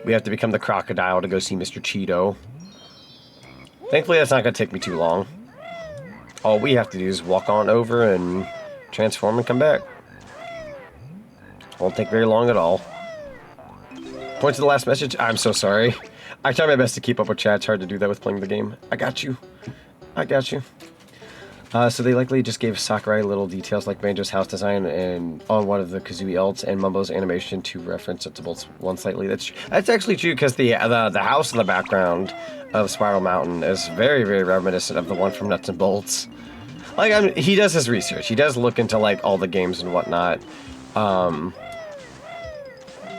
We have to become the crocodile to go see Mr. Cheeto. Thankfully, that's not going to take me too long. All we have to do is walk on over and transform and come back. Won't take very long at all. Point to the last message. I'm so sorry. I try my best to keep up with chat. It's hard to do that with playing the game. I got you. So they likely just gave Sakurai little details like Banjo's house design and on one of the Kazooie alts and Mumbo's animation to reference it to both one slightly. That's actually true because the house in the background of Spiral Mountain is very, very reminiscent of the one from Nuts and Bolts. Like, he does his research. He does look into like all the games and whatnot.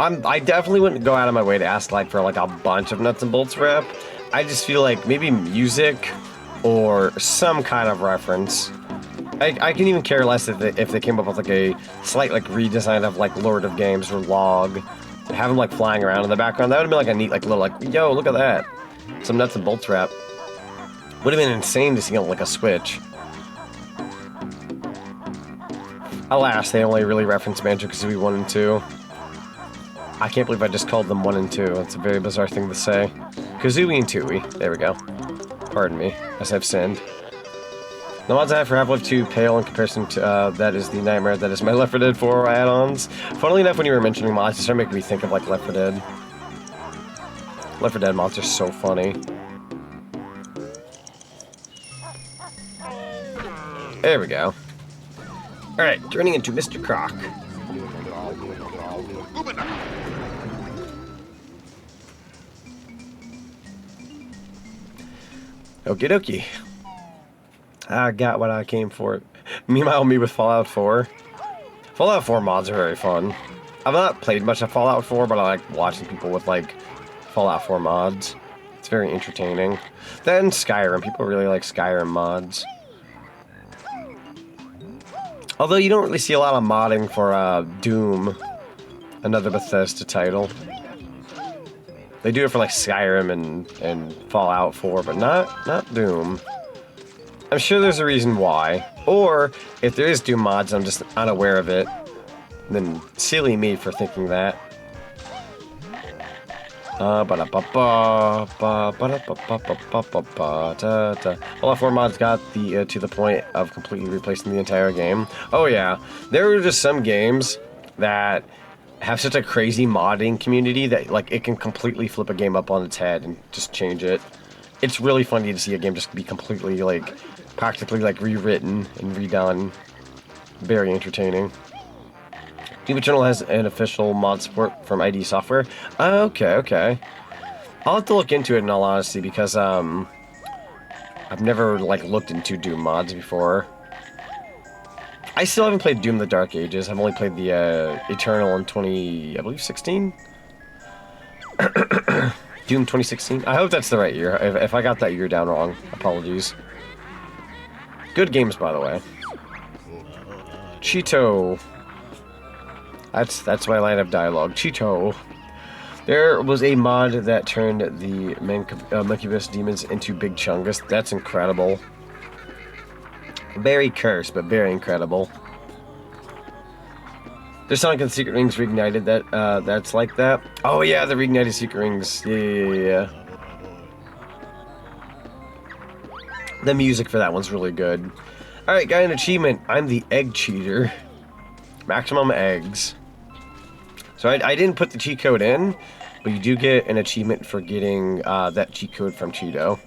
I definitely wouldn't go out of my way to ask like for like a bunch of Nuts and Bolts rep. I just feel like maybe music or some kind of reference. I can even care less if they came up with like a slight like redesign of like Lord of Games or Log, have them like flying around in the background. That would have been like a neat like little like, yo, look at that, some Nuts and Bolts rap. Would have been insane to see like a Switch. Alas, they only really reference Banjo-Kazooie 1 and 2. I can't believe I just called them 1 and 2. That's a very bizarre thing to say. Kazooie and Tooie. There we go. Pardon me, as I've sinned. The mods I have for Half-Life 2 pale in comparison to that is the nightmare that is my Left 4 Dead 4 add-ons. Funnily enough, when you were mentioning mods, it started making me think of like Left 4 Dead. Left 4 Dead mods are so funny. There we go. Alright, turning into Mr. Croc. Okie dokie. I got what I came for. Meanwhile, me with Fallout 4. Fallout 4 mods are very fun. I've not played much of Fallout 4, but I like watching people with like Fallout 4 mods. It's very entertaining. Then Skyrim. People really like Skyrim mods. Although you don't really see a lot of modding for Doom, another Bethesda title. They do it for like Skyrim and Fallout 4, but not Doom. I'm sure there's a reason why. Or if there is Doom mods, I'm just unaware of it. Then silly me for thinking that. All 4 mods got the to the point of completely replacing the entire game. Oh yeah, there are just some games that have such a crazy modding community that like it can completely flip a game up on its head and just change it. It's really funny to see a game just be completely like practically like rewritten and redone. Very entertaining. Doom Eternal has an official mod support from ID Software. Okay. I'll have to look into it in all honesty because I've never like looked into Doom mods before. I still haven't played Doom: The Dark Ages. I've only played the Eternal in 16. Doom 2016. I hope that's the right year. If I got that year down wrong, apologies. Good games, by the way. Cheeto. That's my line of dialogue. Cheeto. There was a mod that turned the Mancubus demons into Big Chungus. That's incredible. Very cursed, but very incredible. There's Sonic and the Secret Rings Reignited that's like that. Oh yeah, the Reignited Secret Rings. Yeah. The music for that one's really good. Alright, got an achievement. I'm the egg cheater. Maximum eggs. So I didn't put the cheat code in, but you do get an achievement for getting that cheat code from Cheeto.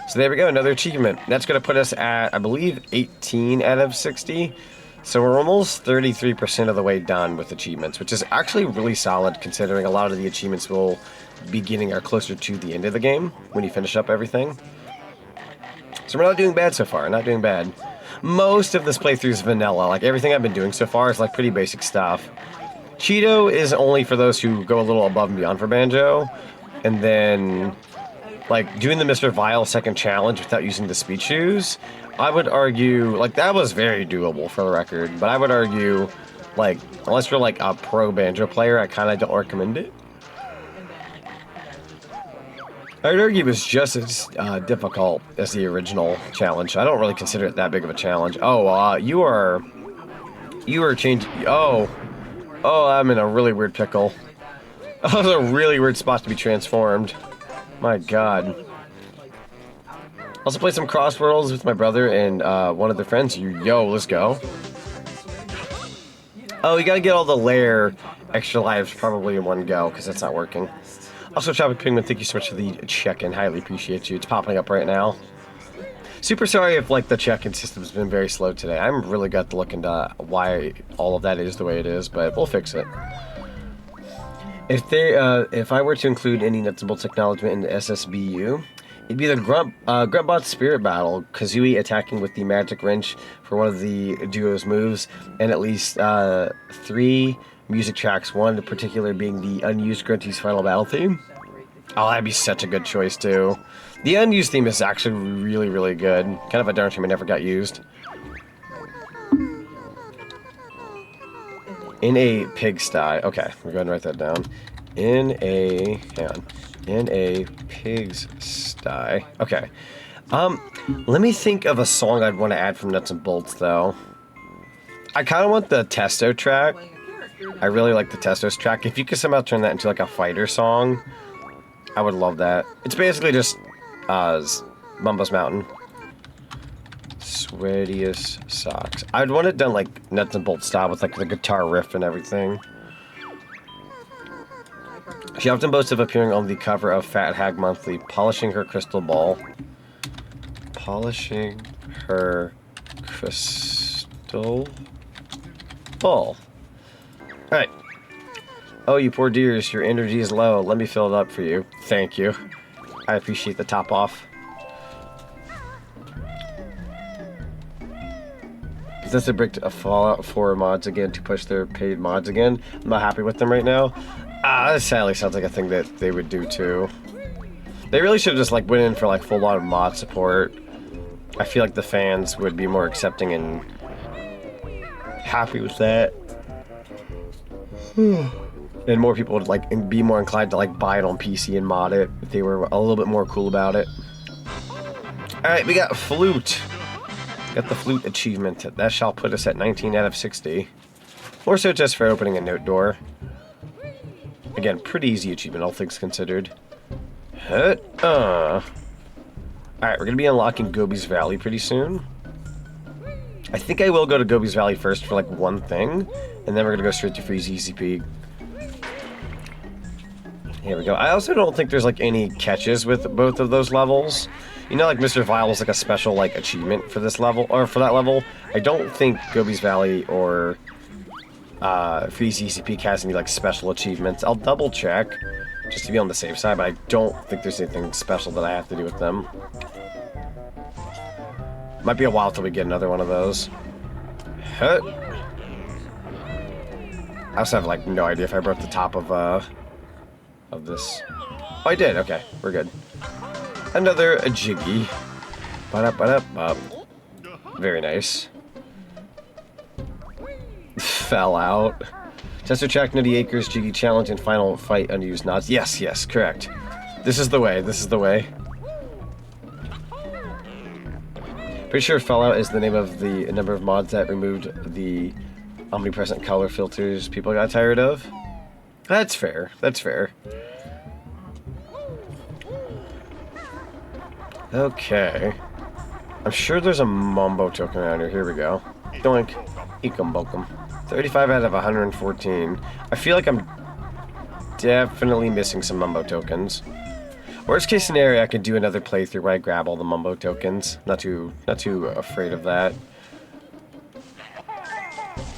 So there we go, another achievement. That's going to put us at, I believe, 18 out of 60. So we're almost 33% of the way done with achievements, which is actually really solid considering a lot of the achievements will be getting are closer to the end of the game when you finish up everything. So we're not doing bad so far, not doing bad. Most of this playthrough is vanilla. Like everything I've been doing so far is like pretty basic stuff. Cheeto is only for those who go a little above and beyond for Banjo. And then like doing the Mr. Vile second challenge without using the speed shoes, I would argue like that was very doable for the record, but I would argue like unless you're like a pro Banjo player, I kind of don't recommend it. I would argue it was just as difficult as the original challenge. I don't really consider it that big of a challenge. Oh, you are changing. Oh, I'm in a really weird pickle. That was a really weird spot to be transformed. My God. Also play some Cross Worlds with my brother and one of their friends. Yo, let's go. Oh, you gotta get all the lair extra lives probably in one go because that's not working. Also, Tropic Penguin, thank you so much for the check-in. Highly appreciate you. It's popping up right now. Super sorry if like the check-in system's been very slow today. I'm really got to look into why all of that is the way it is, but we'll fix it. If I were to include any nuts and bolts acknowledgement in the SSBU, it'd be the Gruntbot Spirit Battle, Kazooie attacking with the Magic Wrench for one of the duo's moves, and at least 3 music tracks, one in particular being the unused Grunty's final battle theme. Oh, that'd be such a good choice too. The unused theme is actually really, really good. Kind of a darn shame it never got used. In a pigsty. Okay, we're going to write that down. In a pigsty. Okay. Let me think of a song I'd want to add from Nuts and Bolts though. I kind of want the Testo track. I really like the Testos track. If you could somehow turn that into like a fighter song, I would love that. It's basically just Mumbo's Mountain. Sweatiest socks. I'd want it done like Nuts and Bolts style with like the guitar riff and everything. She often boasts of appearing on the cover of Fat Hag Monthly, polishing her crystal ball. Polishing her crystal ball. Alright. Oh, you poor dears, your energy is low. Let me fill it up for you. Thank you. I appreciate the top off. Is this a brick to Fallout 4 mods again to push their paid mods again? I'm not happy with them right now. That sadly sounds like a thing that they would do too. They really should have just like went in for like full-on mod support. I feel like the fans would be more accepting and happy with that. And more people would like be more inclined to like buy it on PC and mod it if they were a little bit more cool about it. Alright, we got Flute. Got the Flute achievement. That shall put us at 19 out of 60. Or so just for opening a note door. Again, pretty easy achievement, all things considered. Alright, we're gonna be unlocking Gobi's Valley pretty soon. I think I will go to Gobi's Valley first for like one thing, and then we're gonna go straight to Freeze Easy Peak. Here we go. I also don't think there's like any catches with both of those levels. You know, like Mr. Vile is like a special like achievement for this level, or for that level. I don't think Gobi's Valley or Freeze Easy Peak has any like special achievements. I'll double check just to be on the safe side, but I don't think there's anything special that I have to do with them. Might be a while till we get another one of those. I also have like no idea if I broke the top of this. Oh, I did. Okay, we're good. Another Jiggy. Ba-da-ba-da-ba. Very nice. Fell out. Tester Track, Nutty Acres, Jiggy Challenge, and Final Fight Unused Nods. Yes, yes, correct. This is the way. This is the way. Pretty sure Fallout is the name of the number of mods that removed the omnipresent color filters people got tired of. That's fair. That's fair. Okay. I'm sure there's a Mumbo token around here. Here we go. Doink. Ekum bokum. 35 out of 114. I feel like I'm definitely missing some Mumbo tokens. Worst case scenario, I could do another playthrough where I grab all the Mumbo tokens. Not too afraid of that.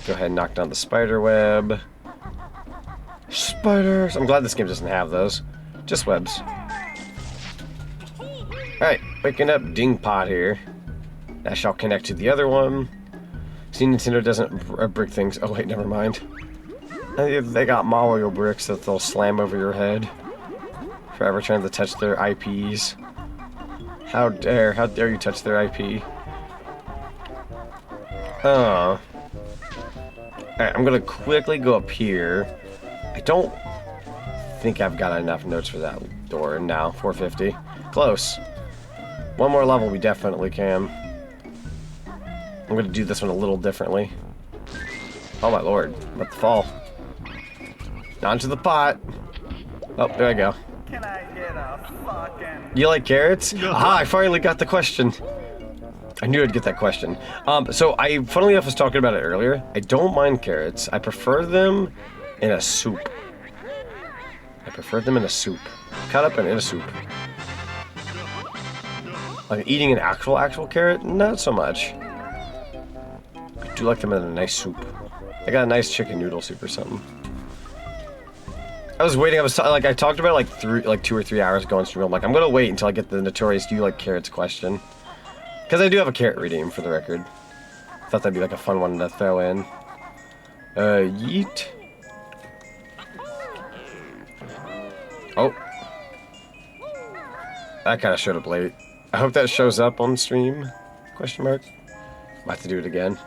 Go ahead and knock down the spider web. Spiders! I'm glad this game doesn't have those. Just webs. Alright, waking up Dingpot here. That shall connect to the other one. See, Nintendo doesn't brick things. Oh wait, never mind. They got Mario bricks that they'll slam over your head. Forever trying to touch their IPs. How dare you touch their IP. Oh. Alright, I'm gonna quickly go up here. I don't think I've got enough notes for that door now. 450. Close. One more level we definitely can. I'm gonna do this one a little differently. Oh my lord, let the fall. Onto the pot. Oh, there I go. Can I get a fucking... You like carrots? Aha, I finally got the question. I knew I'd get that question. So I, funnily enough, was talking about it earlier. I don't mind carrots. I prefer them in a soup. I prefer them in a soup. Cut up and in a soup. Like eating an actual carrot? Not so much. I do like them in a nice soup. I got a nice chicken noodle soup or something. I was waiting. I talked about it like 2 or 3 hours ago on stream. I'm like, I'm gonna wait until I get the notorious "Do you like carrots?" question, because I do have a carrot redeem for the record. Thought that'd be like a fun one to throw in. Yeet. Oh, that kind of showed up late. I hope that shows up on stream. Question mark. Might have to do it again.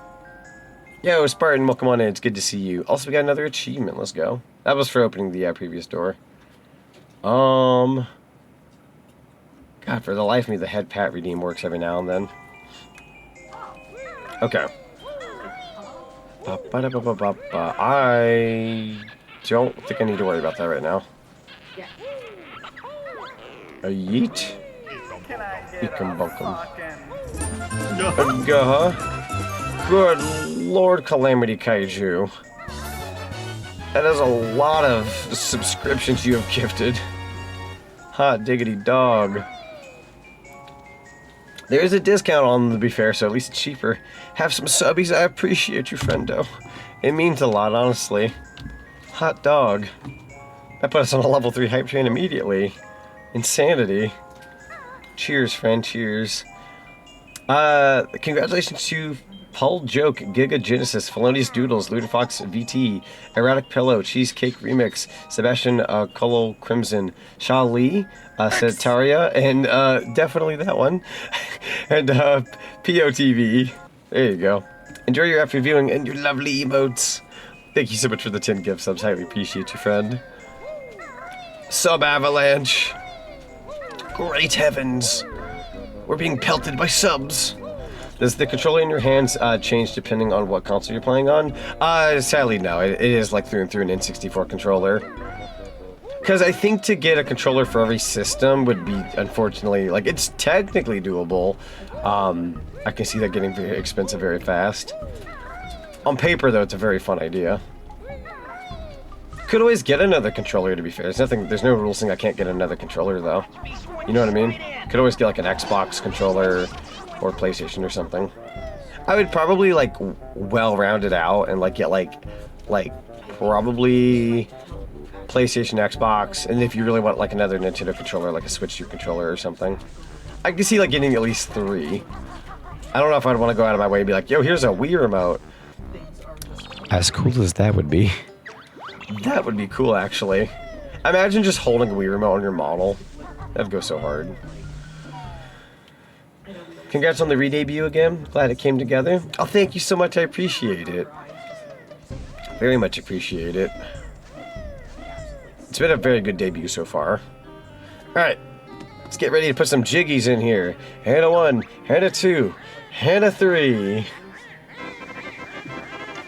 Yo, Spartan, welcome on in. It's good to see you. Also, we got another achievement. Let's go. That was for opening the previous door. God, for the life of me, the head pat redeem works every now and then. Okay. I don't think I need to worry about that right now. A yeet. Can I get a fucking... Good Lord, Calamity Kaiju. That is a lot of subscriptions you have gifted. Hot diggity dog. There is a discount on them, to be fair, so at least it's cheaper. Have some subbies. I appreciate you, friendo. It means a lot, honestly. Hot dog. That put us on a level 3 hype train immediately. Insanity. Cheers, friend. Cheers. Congratulations to Paul Joke, Giga Genesis, Felonious Doodles, Ludafox VT, Erratic Pillow, Cheesecake Remix, Sebastian Colo Crimson, Sha Lee, Setaria, and definitely that one, and POTV. There you go. Enjoy your after viewing and your lovely emotes. Thank you so much for the 10 gift subs. Highly appreciate you, friend. Sub Avalanche. Great heavens. We're being pelted by subs. Does the controller in your hands change depending on what console you're playing on? Sadly, no. It is like through and through an N64 controller. Because I think to get a controller for every system would be, unfortunately, like, it's technically doable. I can see that getting very expensive very fast. On paper, though, it's a very fun idea. Could always get another controller, to be fair. There's no rule saying I can't get another controller, though. You know what I mean? Could always get, like, an Xbox controller or PlayStation or something. I would probably, like, well round it out and, like, get, like, probably PlayStation, Xbox, and if you really want, like, another Nintendo controller, like a Switch 2 controller or something. I can see, like, getting at least 3. I don't know if I'd want to go out of my way and be like, yo, here's a Wii remote. As cool as that would be. That would be cool, actually. Imagine just holding a Wii remote on your model. That'd go so hard. Congrats on the re-debut again. Glad it came together. Oh, thank you so much. I appreciate it. Very much appreciate it. It's been a very good debut so far. Alright. Let's get ready to put some jiggies in here. And a 1, and a 2, and a 3.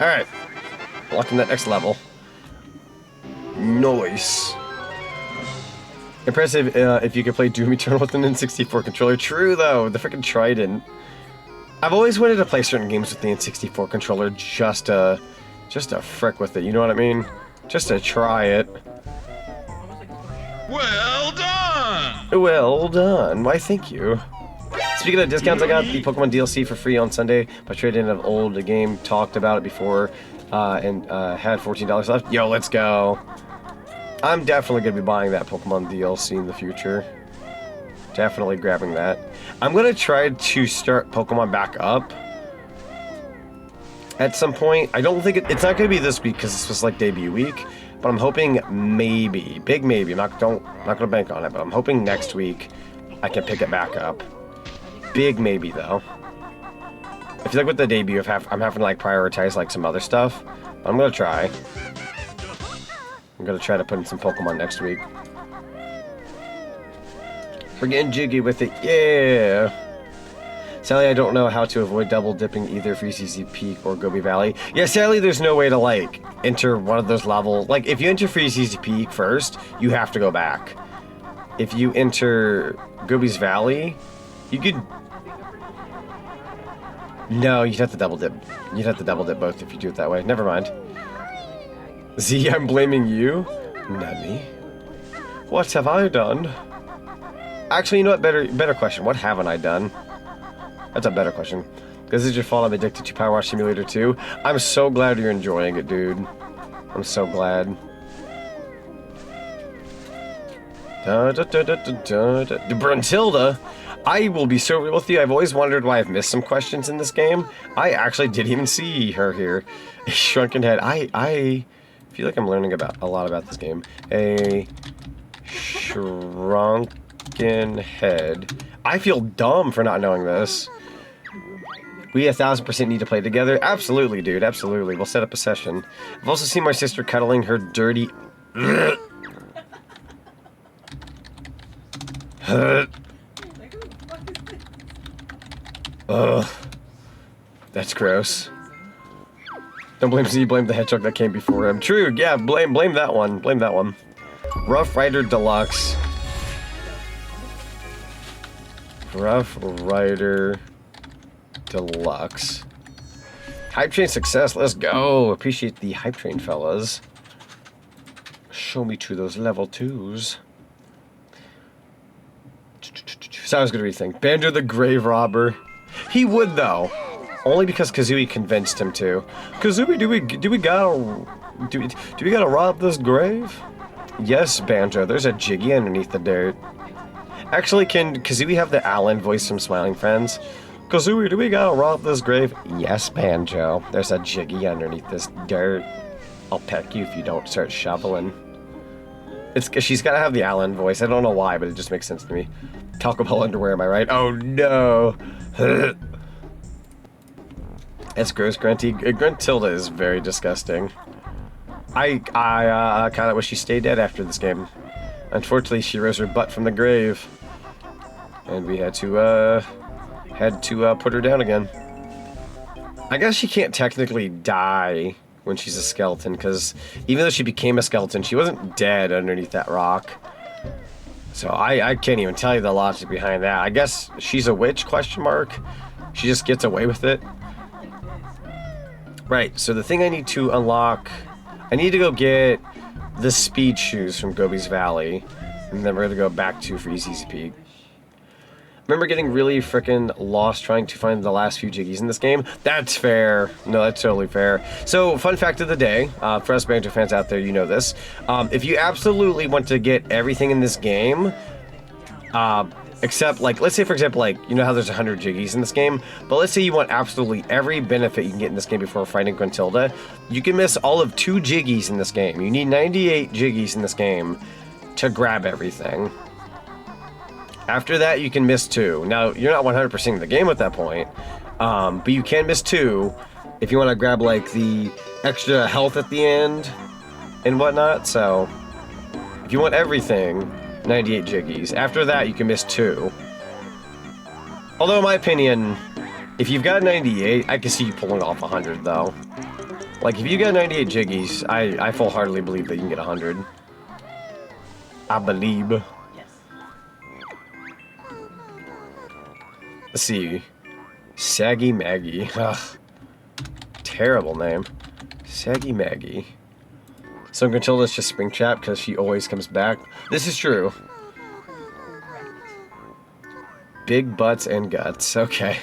Alright. Locking that next level. Nice. Impressive if you could play Doom Eternal with an N64 controller. True, though. The freaking Trident. I've always wanted to play certain games with the N64 controller just to frick with it. You know what I mean? Just to try it. Well done! Well done. Why, thank you. Speaking of discounts, I got the Pokemon DLC for free on Sunday by trading an old game. Talked about it before and had $14 left. Yo, let's go. I'm definitely going to be buying that Pokemon DLC in the future. Definitely grabbing that. I'm going to try to start Pokemon back up at some point. I don't think it's not going to be this week because this was like debut week, but I'm hoping maybe, big maybe, I'm not going to bank on it, but I'm hoping next week I can pick it back up. Big maybe, though. I feel like with the debut, I'm having to like prioritize like some other stuff, but I'm going to try. I'm going to try to put in some Pokemon next week. We're getting jiggy with it, yeah! Sadly, I don't know how to avoid double dipping either Freezeezy Peak or Gobi Valley. Yeah, sadly, there's no way to, like, enter one of those levels. Like, if you enter Freezeezy Peak first, you have to go back. If you enter Gobi's Valley, you could... No, you'd have to double dip. You'd have to double dip both if you do it that way. Never mind. Z, I'm blaming you? Nani? What have I done? Actually, you know what? Better question. What haven't I done? That's a better question. Because this is your fault I'm addicted to Power Wash Simulator 2. I'm so glad you're enjoying it, dude. I'm so glad. Bruntilda, I will be so real with you. I've always wondered why I've missed some questions in this game. I actually didn't even see her here. A shrunken head. I feel like I'm learning a lot about this game. A shrunken head. I feel dumb for not knowing this. We 1000% need to play together. Absolutely, dude. Absolutely. We'll set up a session. I've also seen my sister cuddling her dirty... Ugh. That's gross. Don't blame Z, blame the hedgehog that came before him. True, yeah, blame that one. Blame that one. Rough Rider Deluxe. Rough Rider Deluxe. Hype Train success, let's go. Appreciate the Hype Train, fellas. Show me to those level 2s. So I was gonna rethink. Banjo the Grave Robber. He would though. Only because Kazooie convinced him to. Kazooie, do we gotta rob this grave? Yes, Banjo, there's a Jiggy underneath the dirt. Actually, can Kazooie have the Alan voice from Smiling Friends? Kazooie, do we gotta rob this grave? Yes, Banjo. There's a Jiggy underneath this dirt. I'll peck you if you don't start shoveling. She's gotta have the Alan voice. I don't know why, but it just makes sense to me. Taco Bell underwear, am I right? Oh no! That's gross, Grunty. Gruntilda is very disgusting. I kind of wish she stayed dead after this game. Unfortunately, she rose her butt from the grave, and we had to put her down again. I guess she can't technically die when she's a skeleton, because even though she became a skeleton, she wasn't dead underneath that rock. So I can't even tell you the logic behind that. I guess she's a witch, question mark. She just gets away with it. Right, so the thing I need to unlock, I need to go get the speed shoes from Gobi's Valley, and then we're gonna go back to Freeze's Peak. Remember getting really freaking lost trying to find the last few Jiggies in this game? That's fair. No, that's totally fair. So, fun fact of the day, for us Banjo fans out there, you know this. If you absolutely want to get everything in this game, except, like, let's say, for example, like, you know how there's 100 Jiggies in this game? But let's say you want absolutely every benefit you can get in this game before fighting Gruntilda. You can miss all of 2 Jiggies in this game. You need 98 Jiggies in this game to grab everything. After that, you can miss 2. Now, you're not 100%ing the game at that point, but you can miss 2 if you want to grab, like, the extra health at the end and whatnot. So, if you want everything, 98 Jiggies. After that, you can miss 2. Although, in my opinion, if you've got 98, I can see you pulling off 100, though. Like, if you got 98 Jiggies, I full-heartedly believe that you can get 100. I believe. Let's see. Saggy Maggie. Ugh. Terrible name. Saggy Maggie. So Gruntilda's just Springtrap because she always comes back. This is true. Big butts and guts. Okay.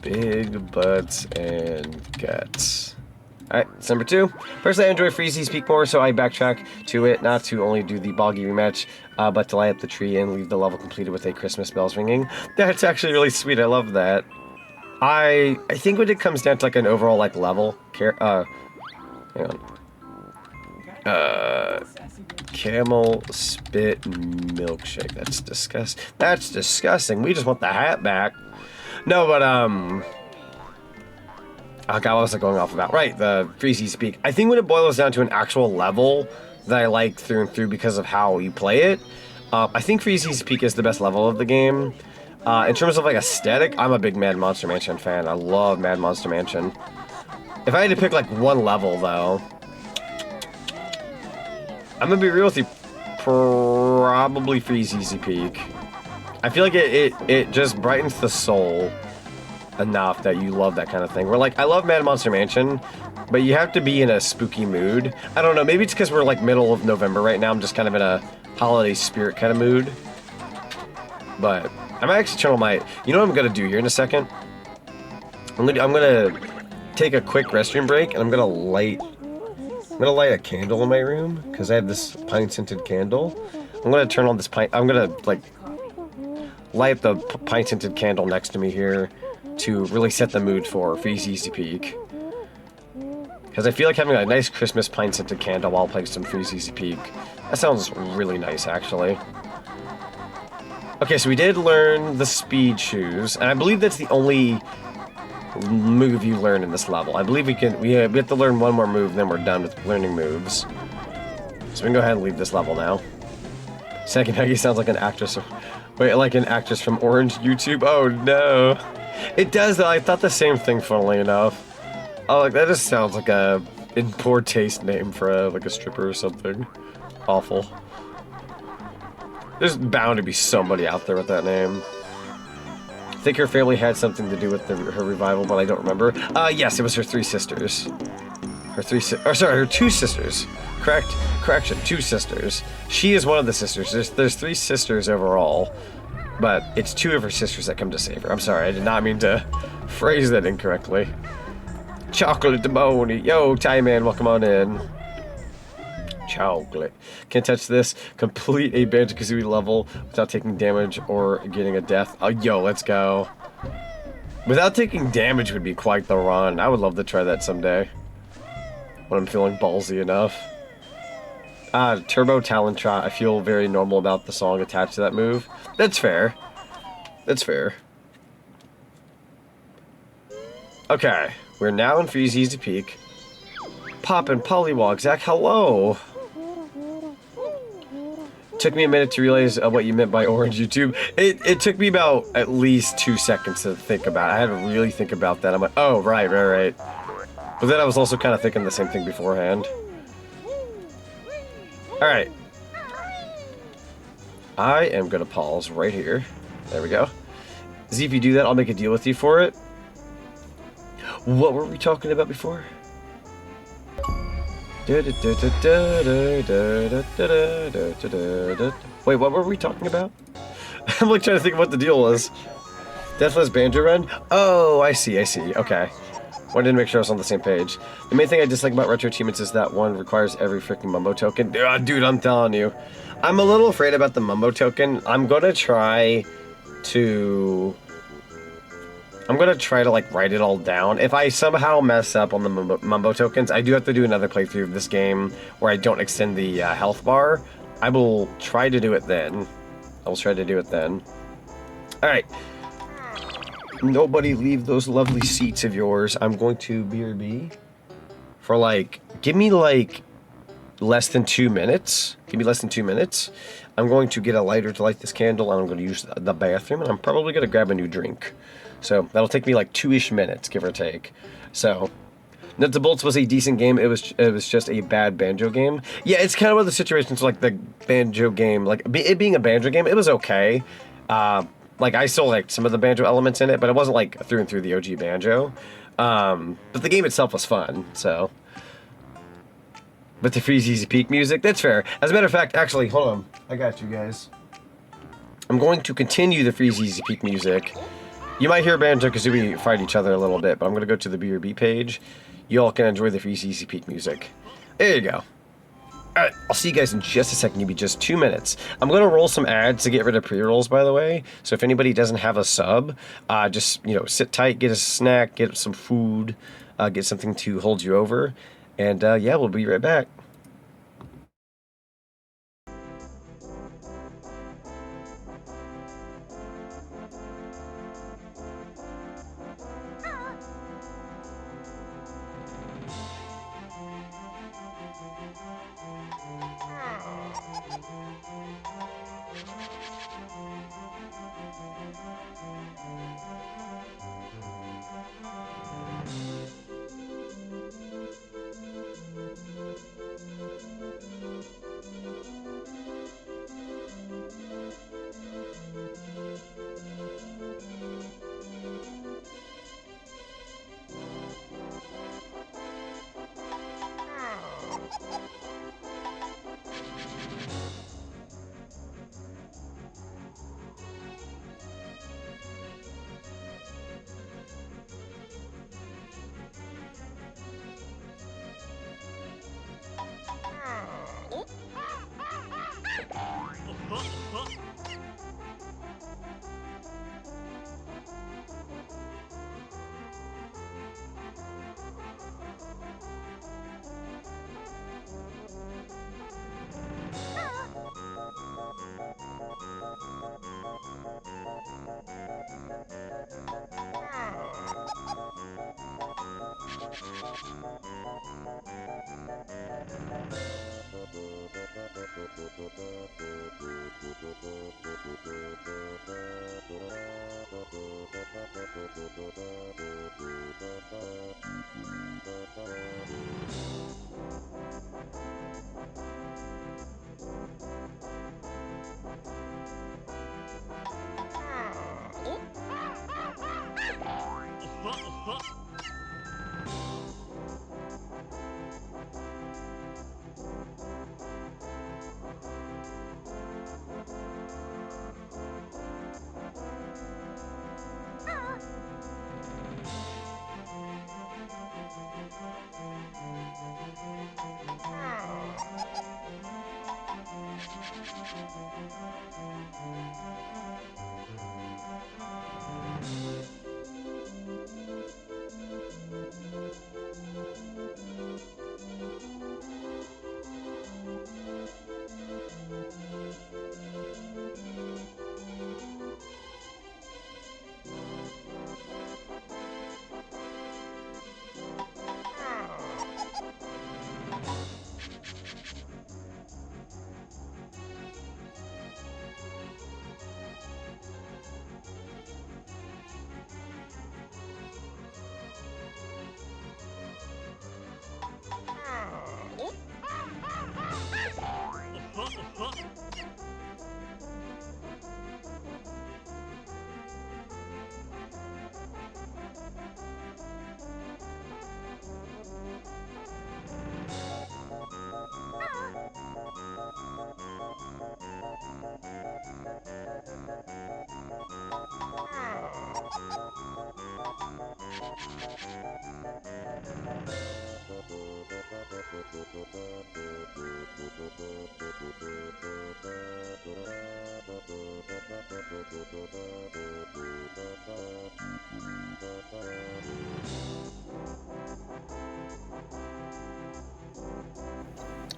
Big butts and guts. Alright, it's number 2. Personally, I enjoy Freeze's Peak more, so I backtrack to it, not to only do the boggy rematch, but to light up the tree and leave the level completed with a Christmas bells ringing. That's actually really sweet. I love that. I think when it comes down to like an overall like level, hang on. Camel spit milkshake. That's disgusting. That's disgusting. We just want the hat back. No, but oh god, what was I going off about? Right, the Freeze's Peak. I think when it boils down to an actual level that I like through and through because of how you play it, I think Freeze's Peak is the best level of the game. In terms of like aesthetic, I'm a big Mad Monster Mansion fan. I love Mad Monster Mansion. If I had to pick like one level though, I'm gonna be real with you, probably Freeze's Peak. I feel like it just brightens the soul enough that you love that kind of thing. Where like, I love Mad Monster Mansion, but you have to be in a spooky mood. I don't know, maybe it's because we're like middle of November right now. I'm just kind of in a holiday spirit kind of mood. But I might actually turn on my, you know what I'm gonna do here in a second? I'm gonna take a quick restroom break and I'm gonna light a candle in my room because I have this pine scented candle. I'm gonna turn on this pine, I'm gonna like light the pine scented candle next to me here to really set the mood for Freeze's Peak. Because I feel like having a nice Christmas pine scented candle while playing some Freeze's Peak. That sounds really nice, actually. Okay, so we did learn the speed shoes, and I believe that's the only move you learn in this level. I believe we have to learn one more move, then we're done with learning moves. So we can go ahead and leave this level now. Second Maggie sounds like an actress. Wait, like an actress from Orange YouTube? Oh no. It does though, I thought the same thing, funnily enough. Oh, like that just sounds like a in poor taste name for like a stripper or something. Awful. There's bound to be somebody out there with that name. I think her family had something to do with her revival, but I don't remember. Yes, it was her 3 sisters. Her 2 sisters. Correction, 2 sisters. She is one of the sisters. There's 3 sisters overall, but it's 2 of her sisters that come to save her. I'm sorry, I did not mean to phrase that incorrectly. Chocolate Demoni. Yo, Tie Man, welcome on in. Chocolate. Can't touch this. Complete a Banjo-Kazooie level without taking damage or getting a death. Oh, yo, let's go. Without taking damage would be quite the run. I would love to try that someday. When I'm feeling ballsy enough. Turbo Talon Trot. I feel very normal about the song attached to that move. That's fair. That's fair. Okay. We're now in Freeze's Peak. Poppin' Pollywog. Zach, hello! Took me a minute to realize what you meant by Orange YouTube. It took me about at least 2 seconds to think about it. I had to really think about that. I'm like, oh, right. But then I was also kind of thinking the same thing beforehand. Alright. I am going to pause right here. There we go. Z, if you do that, I'll make a deal with you for it. What were we talking about before? Wait, what were we talking about? I'm like trying to think of what the deal was. Deathless Banjo Run? Oh, I see. Okay. Wanted to make sure I was on the same page. The main thing I dislike about Retro Achievements is that one requires every freaking Mumbo token. Dude, I'm telling you. I'm a little afraid about the Mumbo token. I'm gonna try to like write it all down. If I somehow mess up on the Mumbo tokens, I do have to do another playthrough of this game where I don't extend the health bar. I will try to do it then. Alright. Nobody leave those lovely seats of yours. I'm going to BRB for like, give me like less than 2 minutes. I'm going to get a lighter to light this candle, and I'm going to use the bathroom, and I'm probably going to grab a new drink. So that'll take me like 2-ish minutes, give or take. So Nuts and Bolts was a decent game. It was just a bad Banjo game. Yeah, it's kind of one of the situations like the Banjo game, like it being a Banjo game, it was okay. Like I still liked some of the Banjo elements in it, but it wasn't like through and through the OG Banjo. But the game itself was fun, so. But the Freezeezy Peak music, that's fair. As a matter of fact, actually, hold on. I got you guys. I'm going to continue the Freezeezy Peak music. You might hear Banjo-Kazooie fight each other a little bit, but I'm going to go to the BRB page. You all can enjoy the Freezeezy Peak music. There you go. Alright, I'll see you guys in just a second. Give me just 2 minutes. I'm going to roll some ads to get rid of pre-rolls, by the way. So if anybody doesn't have a sub, just, sit tight, get a snack, get some food, get something to hold you over. And, yeah, we'll be right back.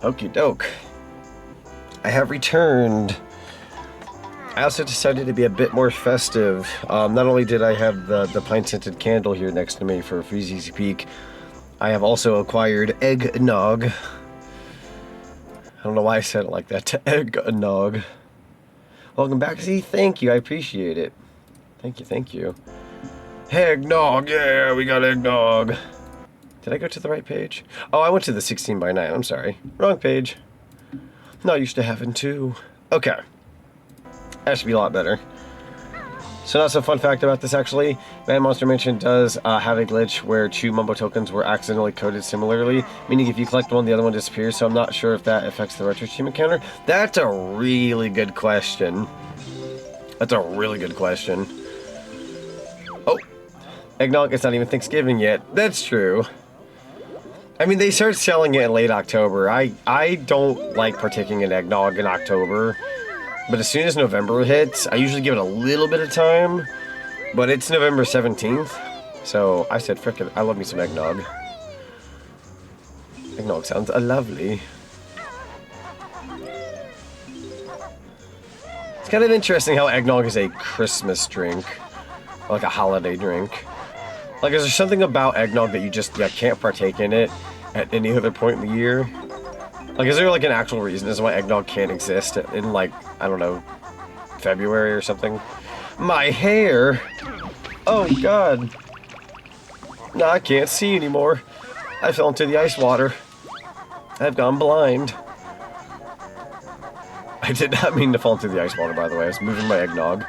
Okie doke. I have returned. I also decided to be a bit more festive. Not only did I have the pine-scented candle here next to me for a free easy peek, I have also acquired eggnog. I don't know why I said it like that. To eggnog. Welcome back, Z. Thank you. I appreciate it. Thank you. Thank you. Eggnog. Yeah, we got eggnog. Did I go to the right page? Oh, I went to the 16:9. I'm sorry. Wrong page. Not used to having two. Okay. That should be a lot better. So that's a fun fact about this, actually. Man Monster Mansion does have a glitch where two Mumbo tokens were accidentally coded similarly, meaning if you collect one, the other one disappears, so I'm not sure if that affects the retro achievement counter. That's a really good question. That's a really good question. Oh, eggnog, it's not even Thanksgiving yet. That's true. I mean, they start selling it in late October. I don't like partaking in eggnog in October. But as soon as November hits, I usually give it a little bit of time. But it's November 17th. So I said, frick it, I love me some eggnog. Eggnog sounds lovely. It's kind of interesting how eggnog is a Christmas drink. Or like a holiday drink. Like, is there something about eggnog that you just can't partake in it at any other point in the year? Like, is there like an actual reason as to why eggnog can't exist in, like, I don't know, February or something? My hair! Oh, God. No, I can't see anymore. I fell into the ice water. I've gone blind. I did not mean to fall into the ice water, by the way. I was moving my eggnog.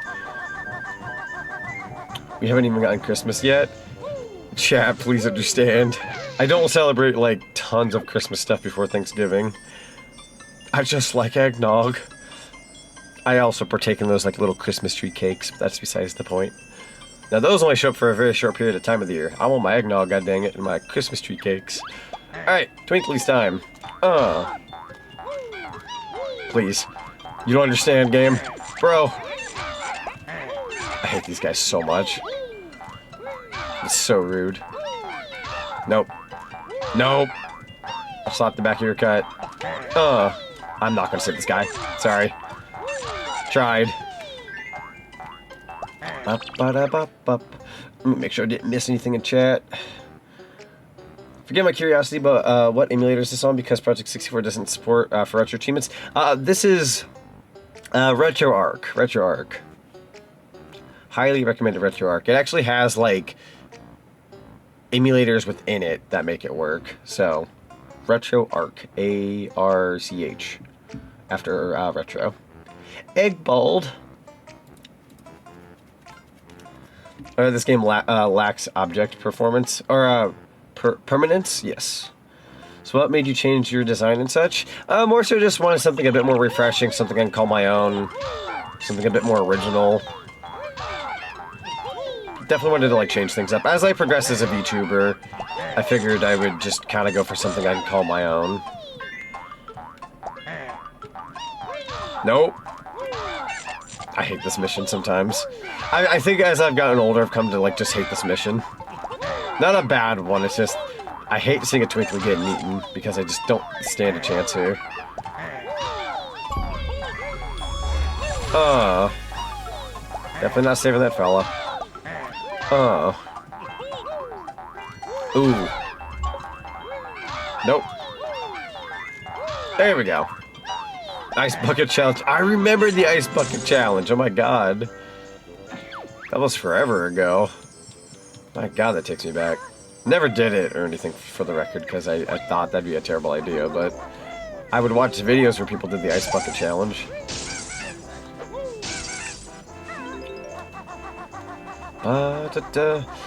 We haven't even gotten Christmas yet. Chat, please understand. I don't celebrate, like, tons of Christmas stuff before Thanksgiving. I just like eggnog. I also partake in those, like, little Christmas tree cakes, but that's besides the point. Now, those only show up for a very short period of time of the year. I want my eggnog, goddang it, and my Christmas tree cakes. Alright, Twinkly's time. Please. You don't understand, game? Bro. I hate these guys so much. It's so rude. Nope. Nope. I'll slap the back of your cut. I'm not gonna save this guy. Sorry. Tried. Make sure I didn't miss anything in chat. Forget my curiosity, but what emulator is this on? Because Project 64 doesn't support for retro achievements. This is RetroArch. RetroArch. Highly recommended RetroArch. It actually has, like, emulators within it that make it work. So, RetroArch, A-R-C-H, after retro. Eggbald. This game lacks object performance or permanence. Yes. So, what made you change your design and such? More so, just wanted something a bit more refreshing, something I can call my own, something a bit more original. Definitely wanted to, like, change things up. As I progress as a VTuber, I figured I would just kind of go for something I can call my own. Nope. I hate this mission sometimes. I think as I've gotten older, I've come to, like, just hate this mission. Not a bad one, it's just, I hate seeing a Twinkly getting eaten, because I just don't stand a chance here. Definitely not saving that fella. Ooh. Nope. There we go. Ice Bucket Challenge. I remember the Ice Bucket Challenge. Oh my god. That was forever ago. My god, that takes me back. Never did it or anything, for the record, because I thought that'd be a terrible idea, but I would watch videos where people did the Ice Bucket Challenge.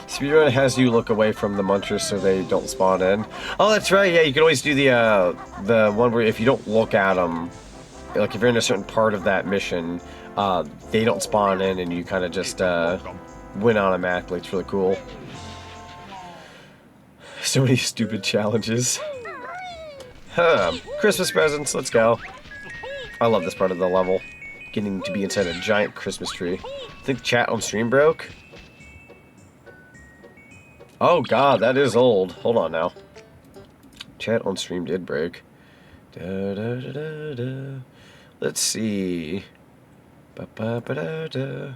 Speedrun has you look away from the munchers so they don't spawn in. Oh, that's right. Yeah, you can always do the one where if you don't look at them, like if you're in a certain part of that mission, they don't spawn in and you kind of just win automatically. It's really cool. So many stupid challenges. Christmas presents, let's go. I love this part of the level. Getting to be inside a giant Christmas tree. I think chat on stream broke. Oh god, that is old. Hold on now. Chat on stream did break. Da, da, da, da, da. Let's see. Ba, ba, ba, da, da.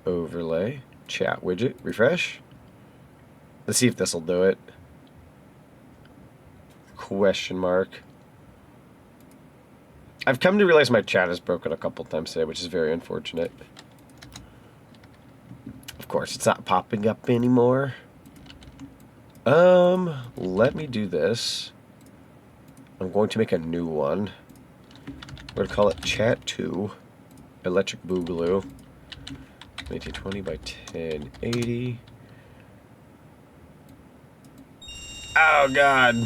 Overlay. Chat widget. Refresh. Let's see if this will do it. Question mark. I've come to realize my chat is broken a couple times today, which is very unfortunate. Of course, it's not popping up anymore. Let me do this. I'm going to make a new one. We're going to call it Chat 2 Electric Boogaloo. 1920 by 1080. Oh god.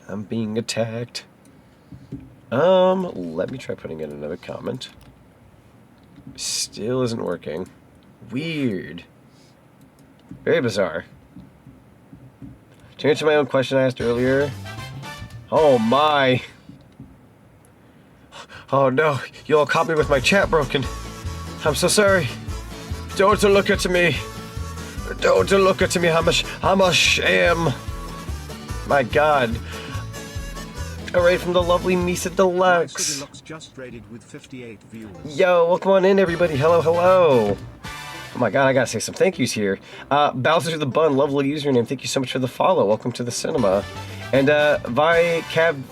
I'm being attacked. Let me try putting in another comment. Still isn't working. Weird. Very bizarre. To answer my own question I asked earlier. Oh my. Oh no, you all caught me with my chat broken. I'm so sorry. Don't look at me. Don't look at me. I'm a shame. My god. A raid from the lovely Misa Deluxe. Just raided with 58 viewers. Yo, welcome on in, everybody. Hello, hello. Oh my god, I gotta say some thank yous here. Bowser the Bun, lovely username. Thank you so much for the follow. Welcome to the cinema. And Vicaviti.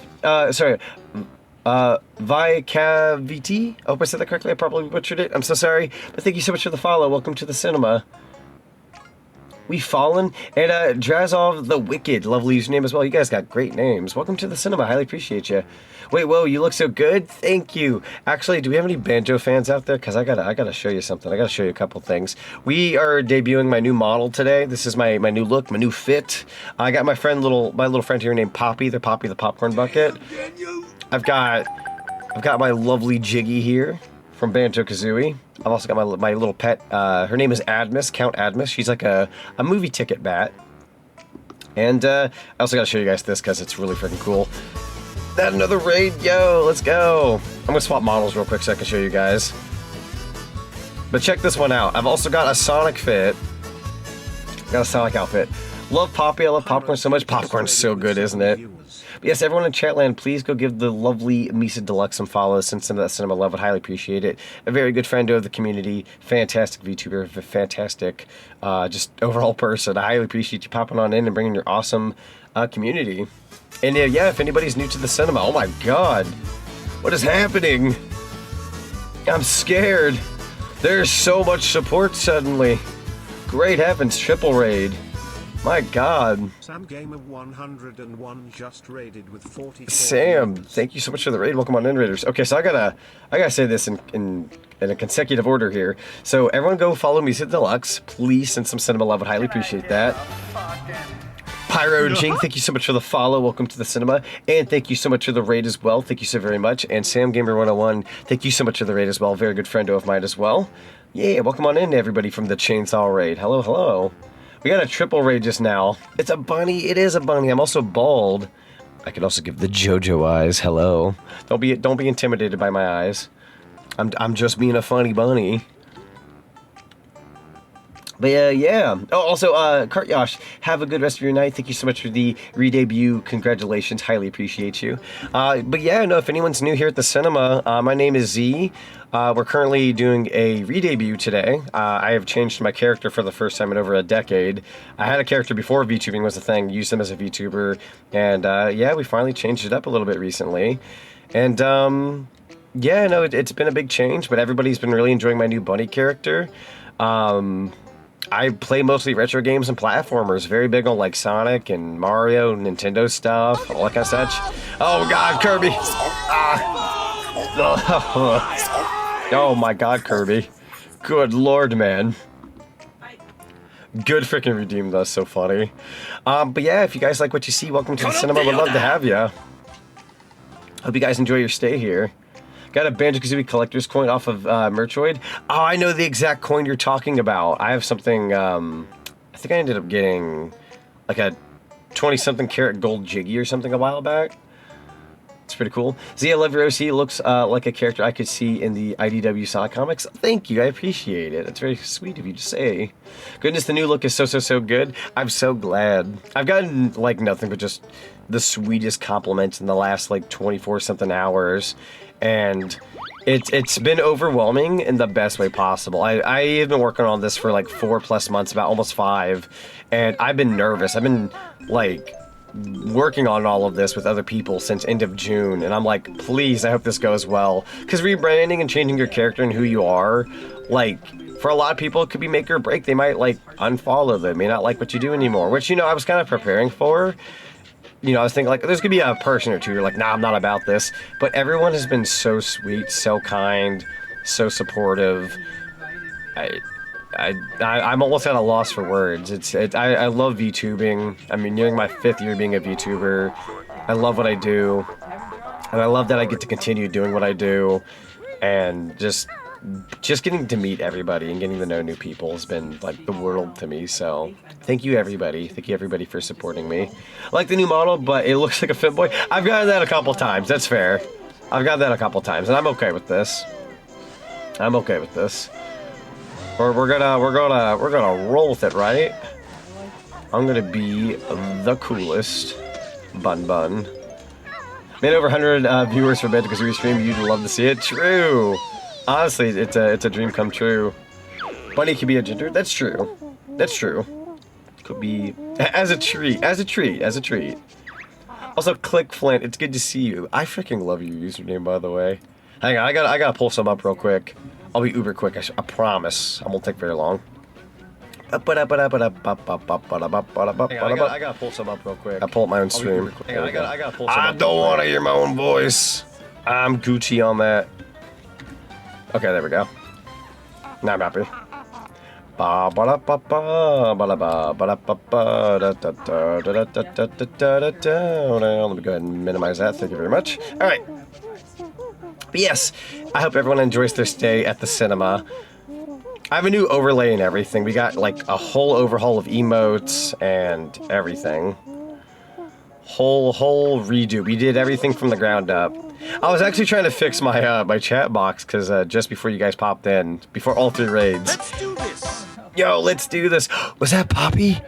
I hope I said that correctly. I probably butchered it. I'm so sorry. But thank you so much for the follow. Welcome to the cinema. We Fallen, and Drazov the Wicked, lovely username as well. You guys got great names. Welcome to the cinema. Highly appreciate you. Wait, whoa, you look so good. Thank you. Actually, do we have any Banjo fans out there? Because I gotta show you something. I gotta show you a couple things. We are debuting my new model today. This is my new look, my new fit. I got my little friend here named Poppy. They're Poppy the Popcorn Bucket. I've got my lovely Jiggy here from Banjo-Kazooie. I've also got my little pet. Her name is Admus, Count Admus. She's like a movie ticket bat. And I also got to show you guys this because it's really freaking cool. That another raid? Yo, let's go. I'm going to swap models real quick so I can show you guys. But check this one out. I've also got a Sonic fit. Got a Sonic outfit. Love Poppy. I love popcorn so much. Popcorn's so good, isn't it? But yes, everyone in Chatland, please go give the lovely Misa Deluxe some follows. Send some of that cinema love. Would highly appreciate it. A very good friend of the community. Fantastic VTuber. Fantastic just overall person. I highly appreciate you popping on in and bringing your awesome community. And yeah, if anybody's new to the cinema, oh my god. What is happening? I'm scared. There's so much support suddenly. Great heavens, triple raid. My god. Sam Gamer 101 just raided with 44. Sam, thank you so much for the raid. Welcome on in, Raiders. Okay, so I gotta say this in a consecutive order here. So everyone go follow Misa Deluxe. Please send some cinema love. Would highly appreciate that. Pyro Jing, thank you so much for the follow. Welcome to the cinema. And thank you so much for the raid as well. Thank you so very much. And Sam Gamer 101, thank you so much for the raid as well. Very good friend of mine as well. Yeah, welcome on in, everybody from the Chainsaw Raid. Hello, hello. We got a triple raid just now. It's a bunny. It is a bunny. I'm also bald. I could also give the JoJo eyes. Hello. Don't be intimidated by my eyes. I'm just being a funny bunny. But yeah. Oh, also, Kartyosh, have a good rest of your night. Thank you so much for the re-debut. Congratulations. Highly appreciate you. But yeah, no, if anyone's new here at the cinema, my name is Z. We're currently doing a re-debut today. I have changed my character for the first time in over a decade. I had a character before VTubing was a thing, used him as a VTuber, and yeah, we finally changed it up a little bit recently. And yeah, no, it's been a big change, but everybody's been really enjoying my new bunny character. I play mostly retro games and platformers, very big on like Sonic and Mario, Nintendo stuff, all that kind of such. Oh god, Kirby! Oh my god, Kirby. Good lord, man. Good freaking redeemed, that's so funny. But yeah, if you guys like what you see, welcome to the cinema, would love to have you. Hope you guys enjoy your stay here. Got a Banjo-Kazooie collector's coin off of Merchoid. Oh, I know the exact coin you're talking about. I have something, I think I ended up getting like a 20-something karat gold jiggy or something a while back. It's pretty cool. Z, I love your OC. Looks like a character I could see in the IDW Sonic comics. Thank you. I appreciate it. It's very sweet of you to say. Goodness, the new look is so good. I'm so glad. I've gotten, like, nothing but just the sweetest compliments in the last, like, 24-something hours. And it's been overwhelming in the best way possible. I have been working on this for, like, 4+ months, about almost 5. And I've been nervous. I've been, like, working on all of this with other people since end of June, and I'm like, please, I hope this goes well. Because rebranding and changing your character and who you are, like, for a lot of people, it could be make or break. They might, like, unfollow them, may not like what you do anymore, which, you know, I was kind of preparing for. You know, I was thinking, like, there's gonna be a person or two you're like, nah, I'm not about this. But everyone has been so sweet, so kind, so supportive. I'm almost at a loss for words. I love VTubing. I mean, nearing my 5th year being a VTuber. I love what I do. And I love that I get to continue doing what I do. And just getting to meet everybody and getting to know new people has been, like, the world to me. So, thank you, everybody. Thank you, everybody, for supporting me. I like the new model, but it looks like a Fit Boy. I've gotten that a couple times. That's fair. I've gotten that a couple times, and I'm okay with this. I'm okay with this. We're gonna roll with it, right? I'm gonna be the coolest. Bun. Made over 100 viewers for Banjo-Kazooie stream. You'd love to see it. True. Honestly, it's a dream come true. Bunny could be a ginger. That's true. That's true. Could be as a treat. Also, Click Flint. It's good to see you. I freaking love your username, by the way. Hang on, I gotta pull some up real quick. I'll be uber quick, I promise. I won't take very long. I gotta pull some up real quick. I pull up my own stream. I gotta pull some up. I don't want to hear my own voice. I'm Gucci on that. Okay, there we go. Now I'm happy. Let me go ahead and minimize that. Thank you very much. All right. But yes, I hope everyone enjoys their stay at the cinema. I have a new overlay and everything. We got, like, a whole overhaul of emotes and everything. Whole redo. We did everything from the ground up. I was actually trying to fix my my chat box because just before you guys popped in, before all 3 raids. Let's do this. Yo, let's do this. Was that Poppy?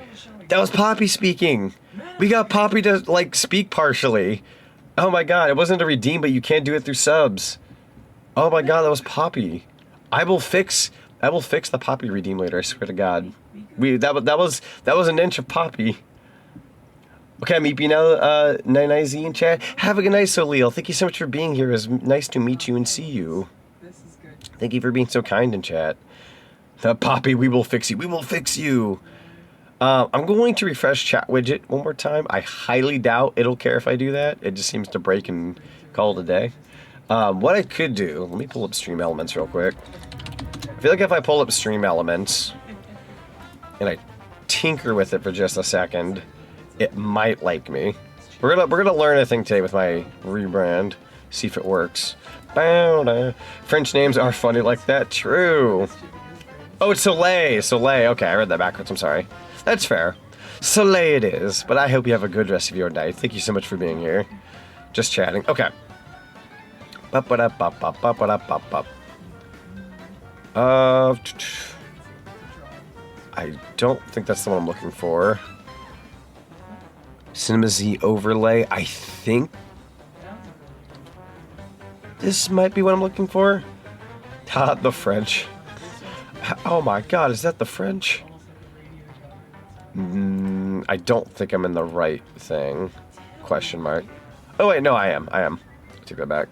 That was Poppy speaking. We got Poppy to, like, speak partially. Oh my god, it wasn't a redeem, but you can't do it through subs. Oh my god, that was Poppy. I will fix the Poppy redeem later, I swear to god. That was an inch of Poppy. Okay, I'm EP now, Nice in chat. Have a good night, Solil. Thank you so much for being here. It was nice to meet you and see you. Thank you for being so kind in chat. Poppy, we will fix you. We will fix you. I'm going to refresh chat widget one more time. I highly doubt it'll care if I do that. It just seems to break and call it a day. What I could do, let me pull up Stream Elements real quick. I feel like if I pull up Stream Elements and I tinker with it for just a second, it might like me. We're gonna learn a thing today with my rebrand. See if it works. French names are funny like that. True. Oh, it's Soleil. Soleil. Okay, I read that backwards. I'm sorry. That's fair. Soleil it is. But I hope you have a good rest of your night. Thank you so much for being here. Just chatting. Okay. I don't think that's the one I'm looking for. CinemaZee's overlay. I think this might be what I'm looking for. Ha, the French. Oh my god, is that the French? I don't think I'm in the right thing. Question mark. Oh wait, no, I am. Take that back.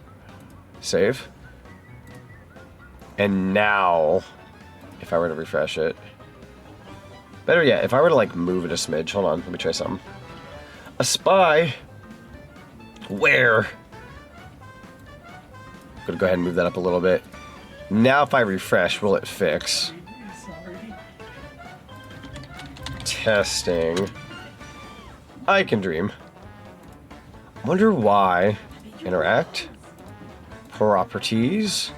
Save. And now, if I were to refresh it. Better yet, if I were to, like, move it a smidge. Hold on, let me try something. A spy? Where? I'm gonna go ahead and move that up a little bit. Now if I refresh, will it fix? Testing. I can dream. Wonder why. Interact. Properties.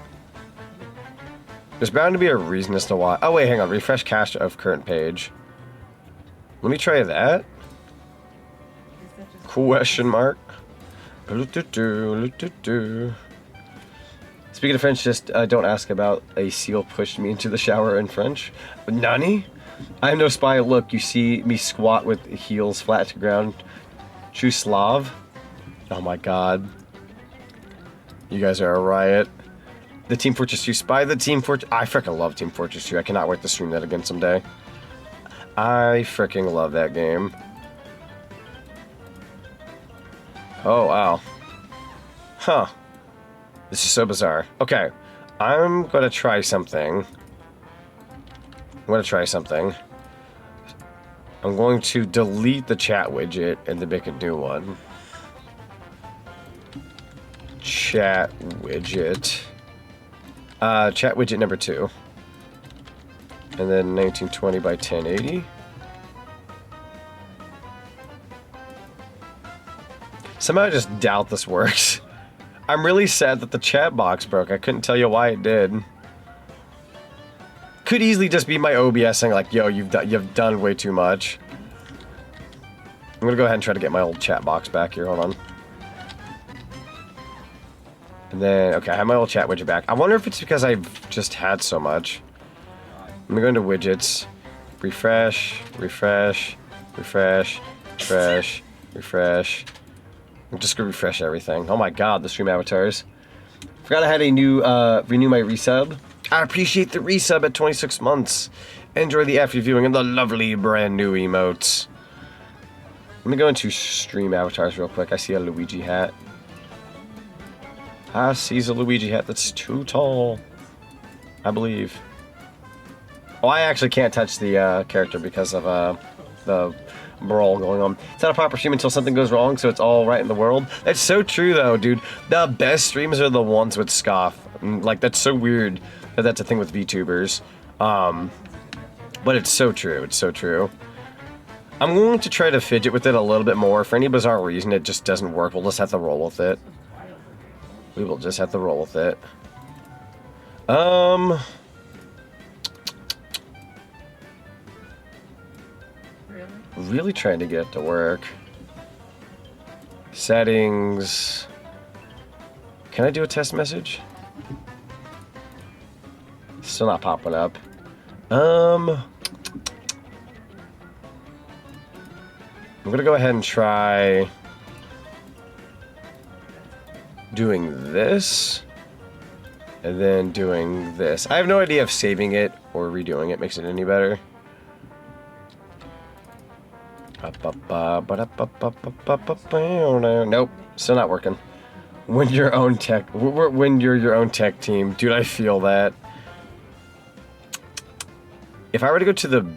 There's bound to be a reason as to why. Oh wait, hang on. Refresh cache of current page. Let me try that. Question mark. Speaking of French, just don't ask about a seal pushed me into the shower in French. Nani? I am no spy. Look, you see me squat with heels flat to ground. True Slav? Oh my god. You guys are a riot. The Team Fortress 2 Spy, the Team Fortress... I freaking love Team Fortress 2. I cannot wait to stream that again someday. I freaking love that game. Oh, wow. Huh. This is so bizarre. Okay. I'm gonna try something. I'm going to delete the chat widget and then make a new one. Chat widget. Chat widget number 2. And then 1920 by 1080. Somehow I just doubt this works. I'm really sad that the chat box broke. I couldn't tell you why it did. Could easily just be my OBS saying like, yo, you've done way too much. I'm gonna go ahead and try to get my old chat box back here. Hold on. And then, okay, I have my old chat widget back. I wonder if it's because I've just had so much. I'm gonna go into widgets. Refresh, refresh, refresh, refresh, refresh. I'm just gonna refresh everything. Oh my god, the stream avatars. Forgot I had a new, renew my resub. I appreciate the resub at 26 months. Enjoy the after viewing and the lovely brand new emotes. Let me go into stream avatars real quick. I see a Luigi hat. I see a Luigi hat that's too tall. I believe. Oh, I actually can't touch the character because of the brawl going on. It's not a proper stream until something goes wrong, so it's all right in the world. That's so true, though, dude. The best streams are the ones with scoff. Like, that's so weird that that's a thing with VTubers. But it's so true. It's so true. I'm going to try to fidget with it a little bit more. For any bizarre reason it just doesn't work, we'll just have to roll with it. We will just have to roll with it. Really trying to get it to work. Settings. Can I do a test message? Still not popping up. I'm gonna go ahead and try doing this and then doing this. I have no idea if saving it or redoing it makes it any better. Nope, still not working. When you're your own tech team, dude, I feel that. If I were to go to the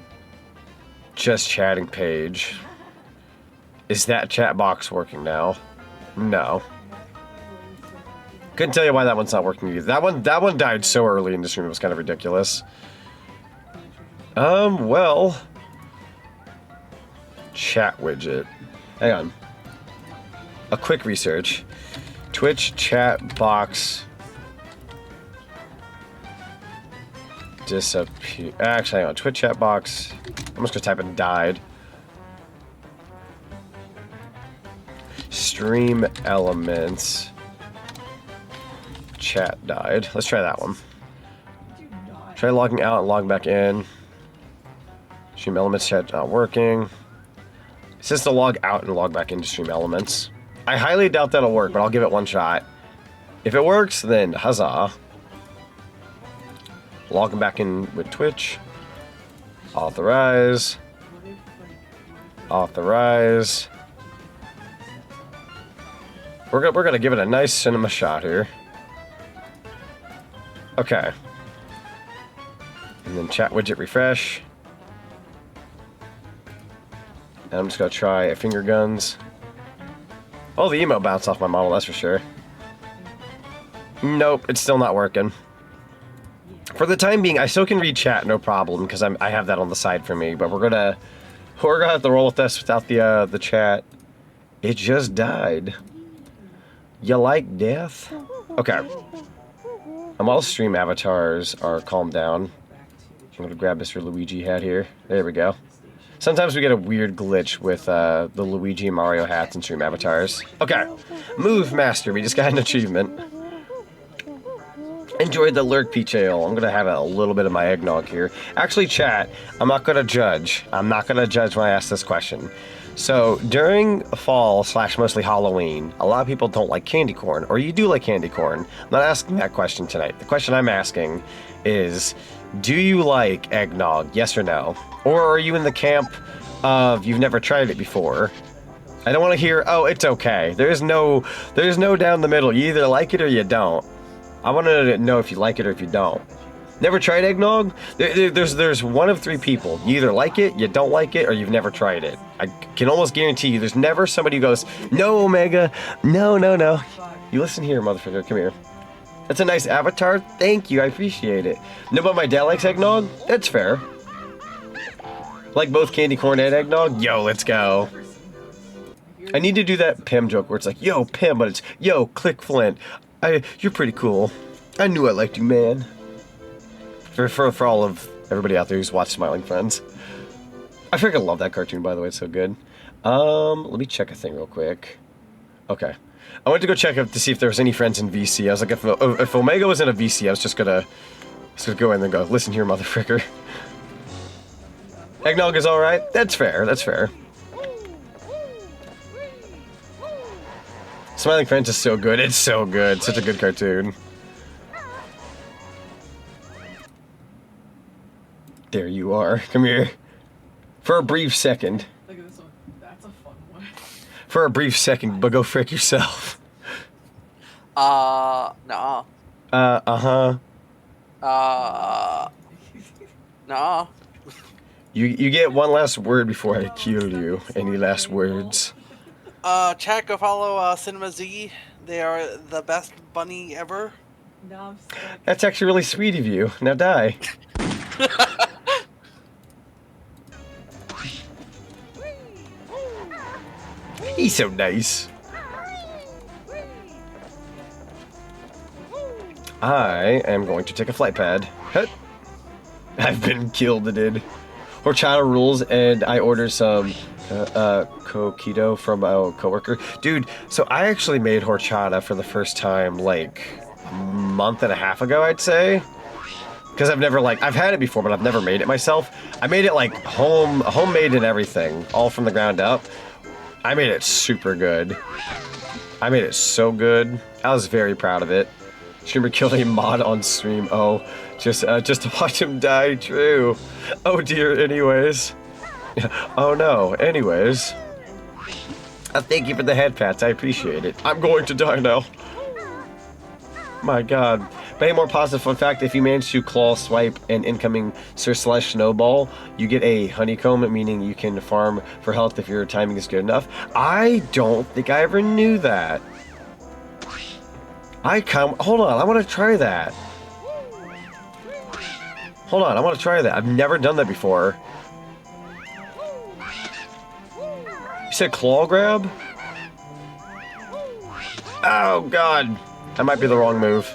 just chatting page, is that chat box working now? No. Couldn't tell you why that one's not working either. That one died so early in the stream, it was kind of ridiculous. Well, chat widget. Hang on. A quick research. Twitch chat box disappear. Actually, hang on. Twitch chat box. I'm just gonna type in died. Stream elements. Chat died. Let's try that one. Try logging out and log back in. Stream elements chat not working. It says to log out and log back into stream elements. I highly doubt that'll work, but I'll give it one shot. If it works, then huzzah. Logging back in with Twitch. Authorize. Authorize. We're gonna give it a nice cinema shot here. Okay. And then chat widget refresh. And I'm just gonna try a finger guns. Oh, the emote bounced off my model, that's for sure. Nope, it's still not working. For the time being, I still can read chat, no problem, because I have that on the side for me. But we're gonna have to roll with this without the chat. It just died. You like death? Okay. All stream avatars are calmed down. I'm gonna grab Mr. Luigi hat here. There we go. Sometimes we get a weird glitch with the Luigi and Mario hats and stream avatars. Okay, Move Master. We just got an achievement. Enjoyed the Lurk Peach Ale. I'm gonna have a little bit of my eggnog here. Actually, chat, I'm not gonna judge. I'm not gonna judge when I ask this question. So, during fall / mostly Halloween, a lot of people don't like candy corn, or you do like candy corn. I'm not asking that question tonight. The question I'm asking is, do you like eggnog, yes or no? Or are you in the camp of you've never tried it before? I don't want to hear, oh, it's okay. There's no down the middle. You either like it or you don't. I want to know if you like it or if you don't. Never tried eggnog? There's one of 3 people. You either like it, you don't like it, or you've never tried it. I can almost guarantee you there's never somebody who goes, no, Omega, no. You listen here, motherfucker, come here. That's a nice avatar. Thank you, I appreciate it. No, but my dad likes eggnog? That's fair. Like both candy corn and eggnog? Yo, let's go. I need to do that Pim joke where it's like, yo, Pim, but it's, yo, Click Flint. You're pretty cool. I knew I liked you, man. For all of everybody out there who's watched Smiling Friends. I freaking love that cartoon, by the way. It's so good. Let me check a thing real quick. Okay. I went to go check up to see if there was any friends in VC. I was like, if Omega was in a VC, I was just gonna go in and go, listen here, motherfucker. Eggnog is alright? That's fair, that's fair. Smiling Friends is so good. It's so good. Such a good cartoon. There you are. Come here. For a brief second. Look at this one. That's a fun one. For a brief second, but go frick yourself. Nah. Uh-huh. Nah. You get one last word before I kill you. Any last words? Chat, go follow CinemaZee's. They are the best bunny ever. No, I'm stuck. That's actually really sweet of you. Now die. He's so nice. I am going to take a flight pad. Hut. I've been killed, dude. Horchata rules, and I ordered some coquito from a coworker. Dude, so I actually made horchata for the first time like a month and a half ago, I'd say. Because I've never I've had it before, but I've never made it myself. I made it like homemade and everything, all from the ground up. I made it super good. I made it so good. I was very proud of it. Streamer killed a mod on stream. Oh, just to watch him die. True. Oh dear. Anyways. Oh no. Anyways. Thank you for the head pats. I appreciate it. I'm going to die now. My God. But a more positive fun fact: if you manage to claw swipe an incoming Sir Slash Snowball, you get a honeycomb, meaning you can farm for health if your timing is good enough. I don't think I ever knew that. Hold on, I want to try that. Hold on, I want to try that. I've never done that before. You said claw grab? Oh God, that might be the wrong move.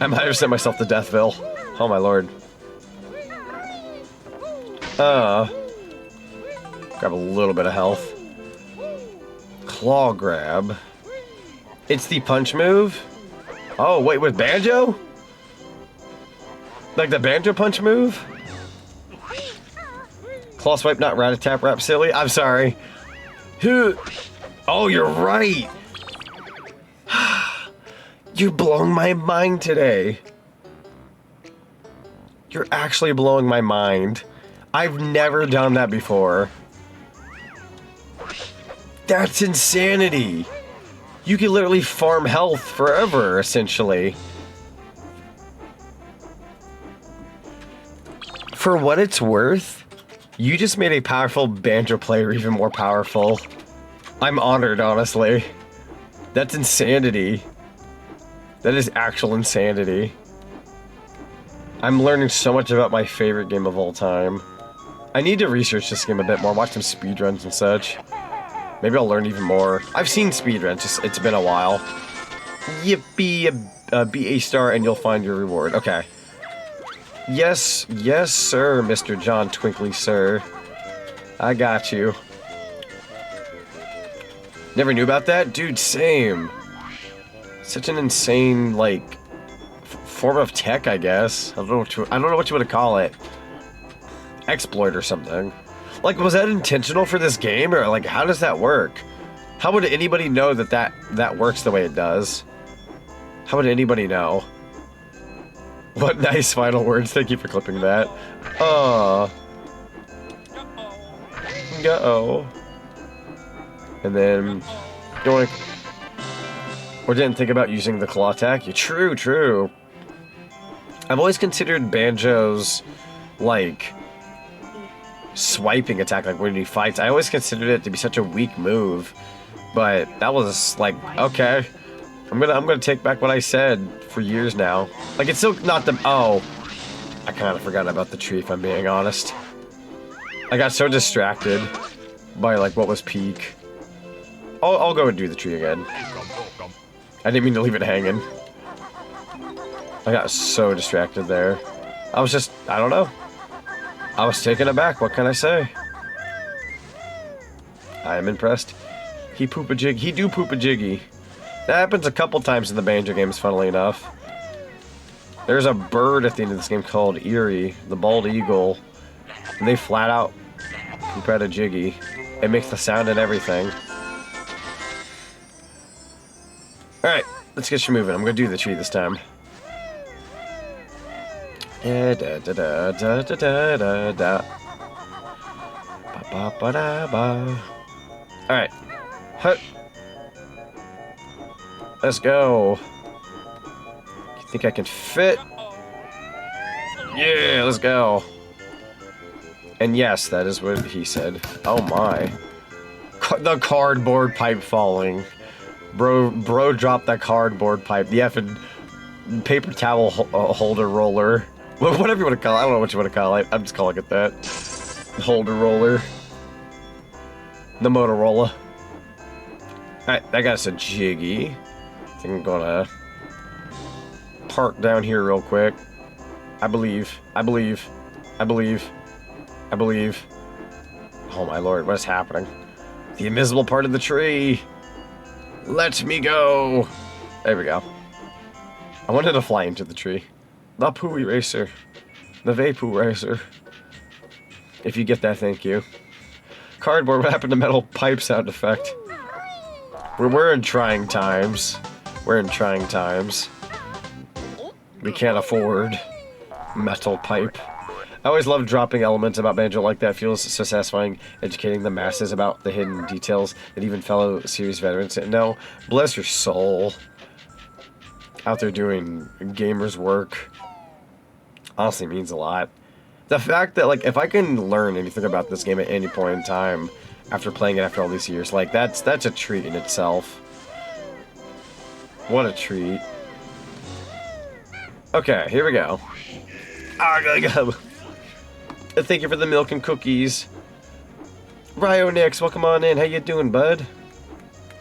I might have sent myself to Deathville. Oh my Lord. Grab a little bit of health. Claw grab. It's the punch move? Oh, wait, with Banjo? Like the Banjo punch move? Claw swipe, not rat-a-tap rap silly? I'm sorry. Oh, you're right. You're blowing my mind today. You're actually blowing my mind. I've never done that before. That's insanity. You can literally farm health forever, essentially. For what it's worth, you just made a powerful Banjo player even more powerful. I'm honored, honestly. That's insanity. That is actual insanity. I'm learning so much about my favorite game of all time. I need to research this game a bit more, watch some speedruns and such. Maybe I'll learn even more. I've seen speedruns, just it's been a while. Yippee, be a star and you'll find your reward. Okay. Yes, yes, sir, Mr. John Twinkly, sir. I got you. Never knew about that? Dude, same. Such an insane, like, form of tech, I guess. I don't know what you want to call it. Exploit or something. Like, was that intentional for this game? Or, like, how does that work? How would anybody know that works the way it does? How would anybody know? What nice final words. Thank you for clipping that. Go. And then going. Or didn't think about using the claw attack. Yeah, true. I've always considered Banjo's like swiping attack, like when he fights. I always considered it to be such a weak move. But that was like, okay. I'm gonna take back what I said for years now. Like, it's still not the... Oh. I kind of forgot about the tree, if I'm being honest. I got so distracted by, like, what was peak. I'll go and do the tree again. I didn't mean to leave it hanging. I got so distracted there. I was just... I don't know. I was taken aback. What can I say? I am impressed. He do poop a jiggy. That happens a couple times in the Banjo games, funnily enough. There's a bird at the end of this game called Eerie, the bald eagle. And they flat out poop at a jiggy. It makes the sound and everything. Alright, let's get you moving. I'm gonna do the tree this time. Alright. Hut. Let's go. You think I can fit? Yeah, let's go. And yes, that is what he said. Oh my. The cardboard pipe falling. Bro dropped that cardboard pipe. The effing paper towel holder roller. Whatever you want to call it. I don't know what you want to call it. I'm just calling it that. Holder roller. The Motorola. Alright, that got us a jiggy. I think I'm gonna park down here real quick. I believe. Oh my lord, what is happening? The invisible part of the tree! Let me go! There we go. I wanted to fly into the tree. The poo eraser. The Vapoo Racer. If you get that, thank you. Cardboard, what happened to metal pipe sound effect? We're in trying times. We're in trying times. We can't afford metal pipe. I always love dropping elements about Banjo like that. Feels so satisfying educating the masses about the hidden details that even fellow series veterans didn't know. Bless your soul. Out there doing gamers work. Honestly means a lot. The fact that, like, if I can learn anything about this game at any point in time after playing it after all these years, like, that's a treat in itself. What a treat. Okay, here we go. I gotta go. Thank you for the milk and cookies. Ryo Nix, welcome on in. How you doing, bud?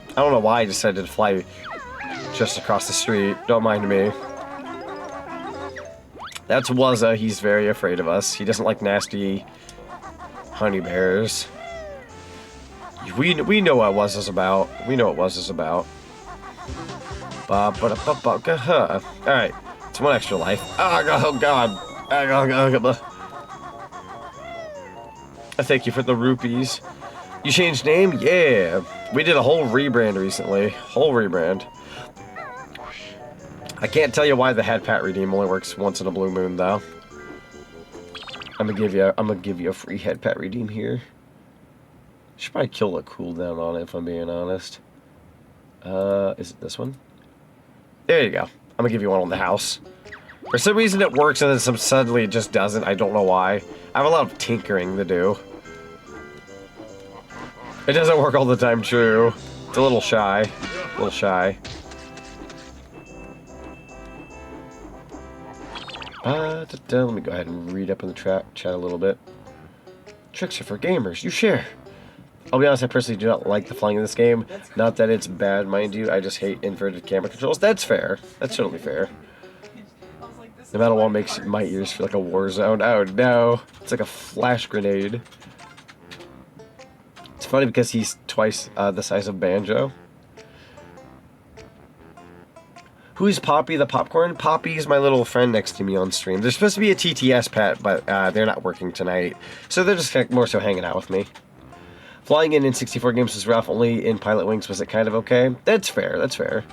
I don't know why I decided to fly just across the street. Don't mind me. That's Wuzza. He's very afraid of us. He doesn't like nasty honey bears. We know what Wuzza's about. We know what Wuzza's about. Alright. It's one extra life. Oh god. I thank you for the rupees. You changed name? Yeah. We did a whole rebrand recently. Whole rebrand. I can't tell you why the Hat Pat redeem only works once in a blue moon, though. I'm gonna give you a free Hat Pat redeem here. Should probably kill the cooldown on it, if I'm being honest. Is it this one? There you go. I'm gonna give you one on the house. For some reason it works, and then suddenly it just doesn't. I don't know why. I have a lot of tinkering to do. It doesn't work all the time, true. It's a little shy. A little shy. Let me go ahead and read up in the chat a little bit. Tricks are for gamers. You share. I'll be honest, I personally do not like the flying in this game. Not that it's bad, mind you. I just hate inverted camera controls. That's fair. That's totally fair. The metal wall makes my ears feel like a war zone. Oh no. It's like a flash grenade. It's funny because he's twice the size of Banjo. Who's Poppy the Popcorn? Poppy's my little friend next to me on stream. There's supposed to be a TTS pet, but they're not working tonight. So they're just more so hanging out with me. Flying in 64 games was rough. Only in Pilot Wings was it kind of okay. That's fair. That's fair.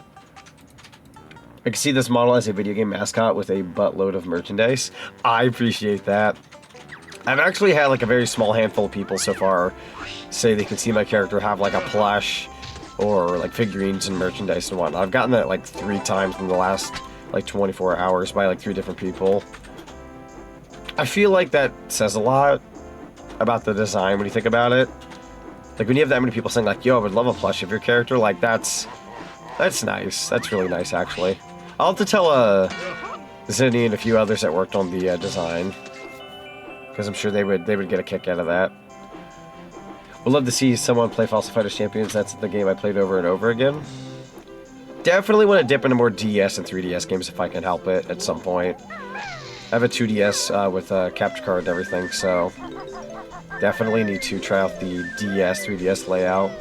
I can see this model as a video game mascot with a buttload of merchandise. I appreciate that. I've actually had like a very small handful of people so far say they can see my character have like a plush or like figurines and merchandise and whatnot. I've gotten that like 3 times in the last like 24 hours by like 3 different people. I feel like that says a lot about the design when you think about it. Like when you have that many people saying like, yo, I would love a plush of your character, like that's nice. That's really nice actually. I'll have to tell Zinni and a few others that worked on the design, because I'm sure they would get a kick out of that. Would love to see someone play Fossil Fighters Champions. That's the game I played over and over again. Definitely want to dip into more DS and 3DS games if I can help it at some point. I have a 2DS with a capture card and everything, so definitely need to try out the DS, 3DS layout.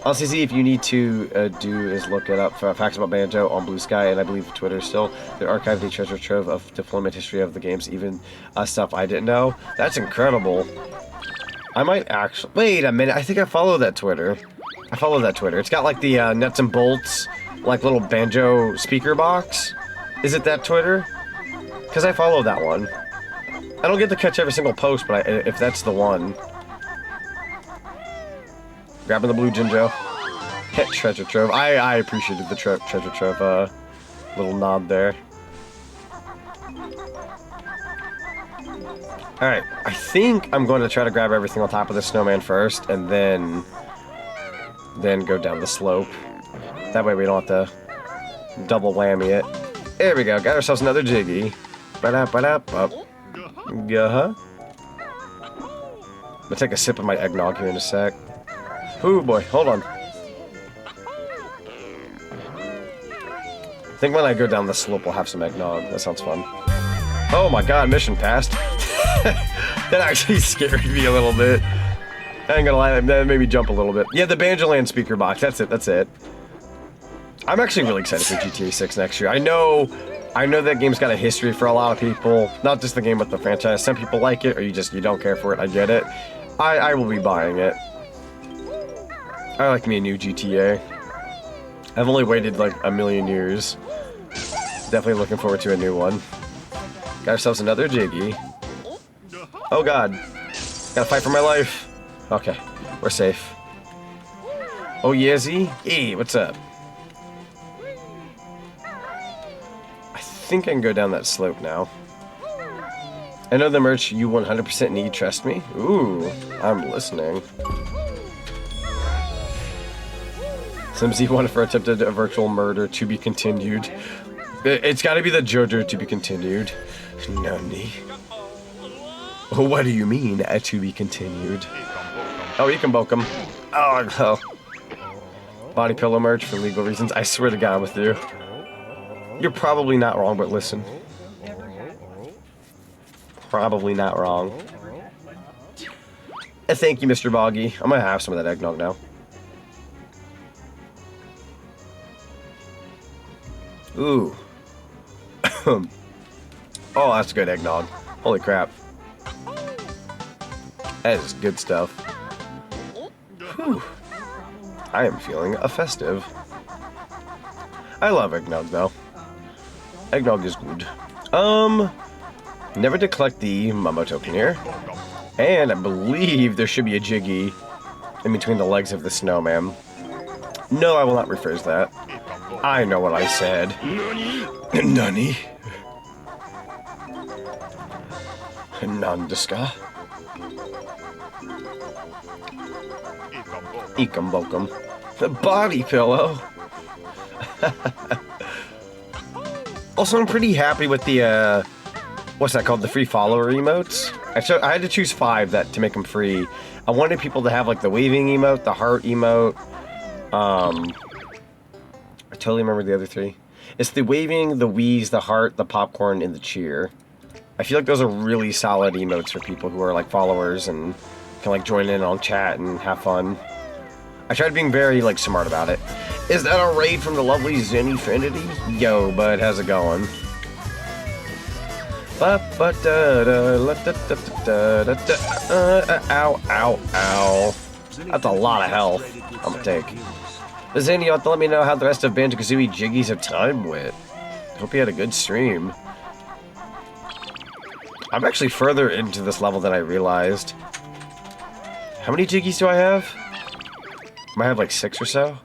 Honestly, see if you need to do is look it up for facts about Banjo on Blue Sky, and I believe Twitter still. They archived a treasure trove of deployment history of the games, even stuff I didn't know. That's incredible. I might actually... Wait a minute, I think I follow that Twitter. I follow that Twitter. It's got like the nuts and bolts, like little Banjo speaker box. Is it that Twitter? Because I follow that one. I don't get to catch every single post, but if that's the one... Grabbing the blue Jinjo. Hit treasure trove. I appreciated the treasure trove little nod there. Alright, I think I'm going to try to grab everything on top of the snowman first, and then go down the slope. That way we don't have to double whammy it. There we go, got ourselves another Jiggy. Ba-da-ba-da-ba. Uh-huh. I'm gonna take a sip of my eggnog here in a sec. Ooh boy, hold on. I think when I go down the slope, we'll have some eggnog. That sounds fun. Oh my god, mission passed. That actually scared me a little bit. I ain't gonna lie, that made me jump a little bit. Yeah, the Banjo-Land speaker box, that's it. I'm actually really excited for GTA 6 next year. I know that game's got a history for a lot of people. Not just the game, but the franchise. Some people like it, or you don't care for it. I get it. I will be buying it. I like me a new GTA. I've only waited like a million years. Definitely looking forward to a new one. Got ourselves another Jiggy. Oh god. Gotta fight for my life. Okay, we're safe. Oh yeah, Z? Hey, what's up? I think I can go down that slope now. I know the merch you 100% need, trust me. Ooh, I'm listening. CinemaZee's wanted for attempted virtual murder to be continued. It's gotta be the JoJo to be continued. Nani? What do you mean, to be continued? Oh, you can boke him. Oh, no. Body pillow merch for legal reasons. I swear to God with you. You're probably not wrong, but listen. Probably not wrong. Thank you, Mr. Boggy. I'm gonna have some of that eggnog now. Ooh. Oh, that's good eggnog. Holy crap. That is good stuff. Whew. I am feeling festive. I love eggnog, though. Eggnog is good. Never to collect the Momo token here. And I believe there should be a Jiggy in between the legs of the snowman. No, I will not rephrase that. I know what I said. Nani? Nandeska? Ikambokum. The body pillow. Also, I'm pretty happy with the, what's that called? The free follower emotes. I had to choose 5 to make them free. I wanted people to have, like, the waving emote, the heart emote. I totally remember the other 3. It's the waving, the wheeze, the heart, the popcorn, and the cheer. I feel like those are really solid emotes for people who are like followers and can like join in on chat and have fun. I tried being very like smart about it. Is that a raid from the lovely Zenfinity? Yo, bud, how's it going? Ow, ow, ow. That's a lot of health I'm gonna take. Zen, you have to let me know how the rest of Banjo-Kazooie Jiggies of time went. Hope you had a good stream. I'm actually further into this level than I realized. How many Jiggies do I have? Might have like 6 or so?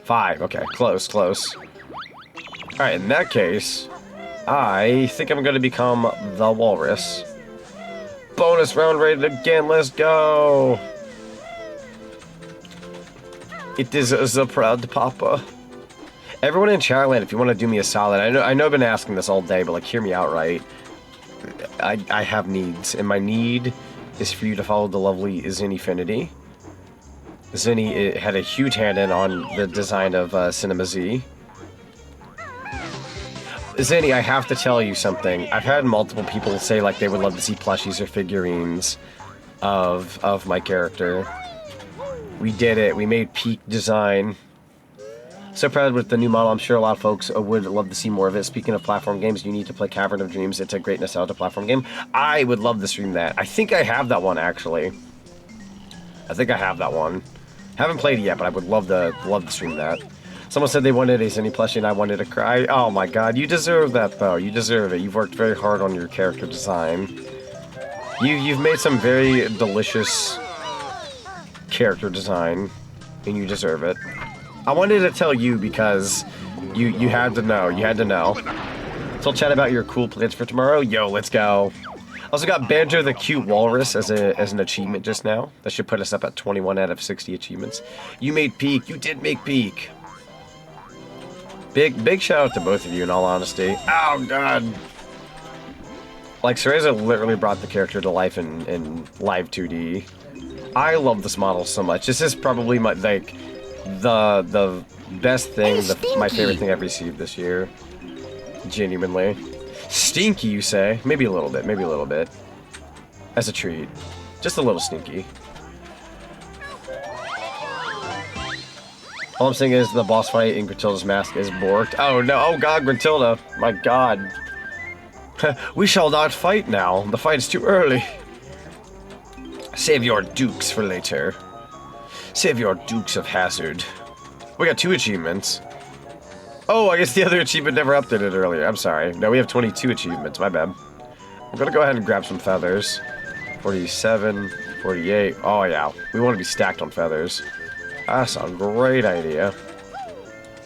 5, okay, close, close. Alright, in that case, I think I'm gonna become the Walrus. Bonus round rated again, let's go! It is a proud papa. Everyone in Chatland, if you want to do me a solid, I know I've been asking this all day, but like hear me out right. I have needs, and my need is for you to follow the lovely Zenfinity. Zenny had a huge hand in on the design of CinemaZee's. Zenny, I have to tell you something. I've had multiple people say like they would love to see plushies or figurines of my character. We did it. We made peak design. So proud with the new model. I'm sure a lot of folks would love to see more of it. Speaking of platform games, you need to play Cavern of Dreams. It's a great nostalgia platform game. I would love to stream that. I think I have that one, actually. I think I have that one. Haven't played it yet, but I would love to stream that. Someone said they wanted a Zenny plushie and I wanted to cry. Oh my god, you deserve that, though. You deserve it. You've worked very hard on your character design. You've made some very delicious character design, and you deserve it. I wanted to tell you because you had to know. You had to know. So I'll chat about your cool plans for tomorrow. Yo, let's go. Also got Banjo the Cute Walrus as an achievement just now. That should put us up at 21 out of 60 achievements. You made peak. You did make peak. Big shout out to both of you in all honesty. Oh god. Like Seraeza literally brought the character to life in live 2D. I love this model so much. This is probably my like the best thing, my favorite thing I've received this year. Genuinely. Stinky, you say? Maybe a little bit, maybe a little bit. As a treat. Just a little stinky. All I'm saying is the boss fight in Gruntilda's mask is borked. Oh no, oh god, Gruntilda. My god. We shall not fight now. The fight is too early. Save your dukes for later. Save your Dukes of Hazzard. We got 2 achievements. Oh, I guess the other achievement never updated earlier. I'm sorry. No, we have 22 achievements. My bad. I'm gonna go ahead and grab some feathers. 47, 48. Oh, yeah. We want to be stacked on feathers. That's a great idea.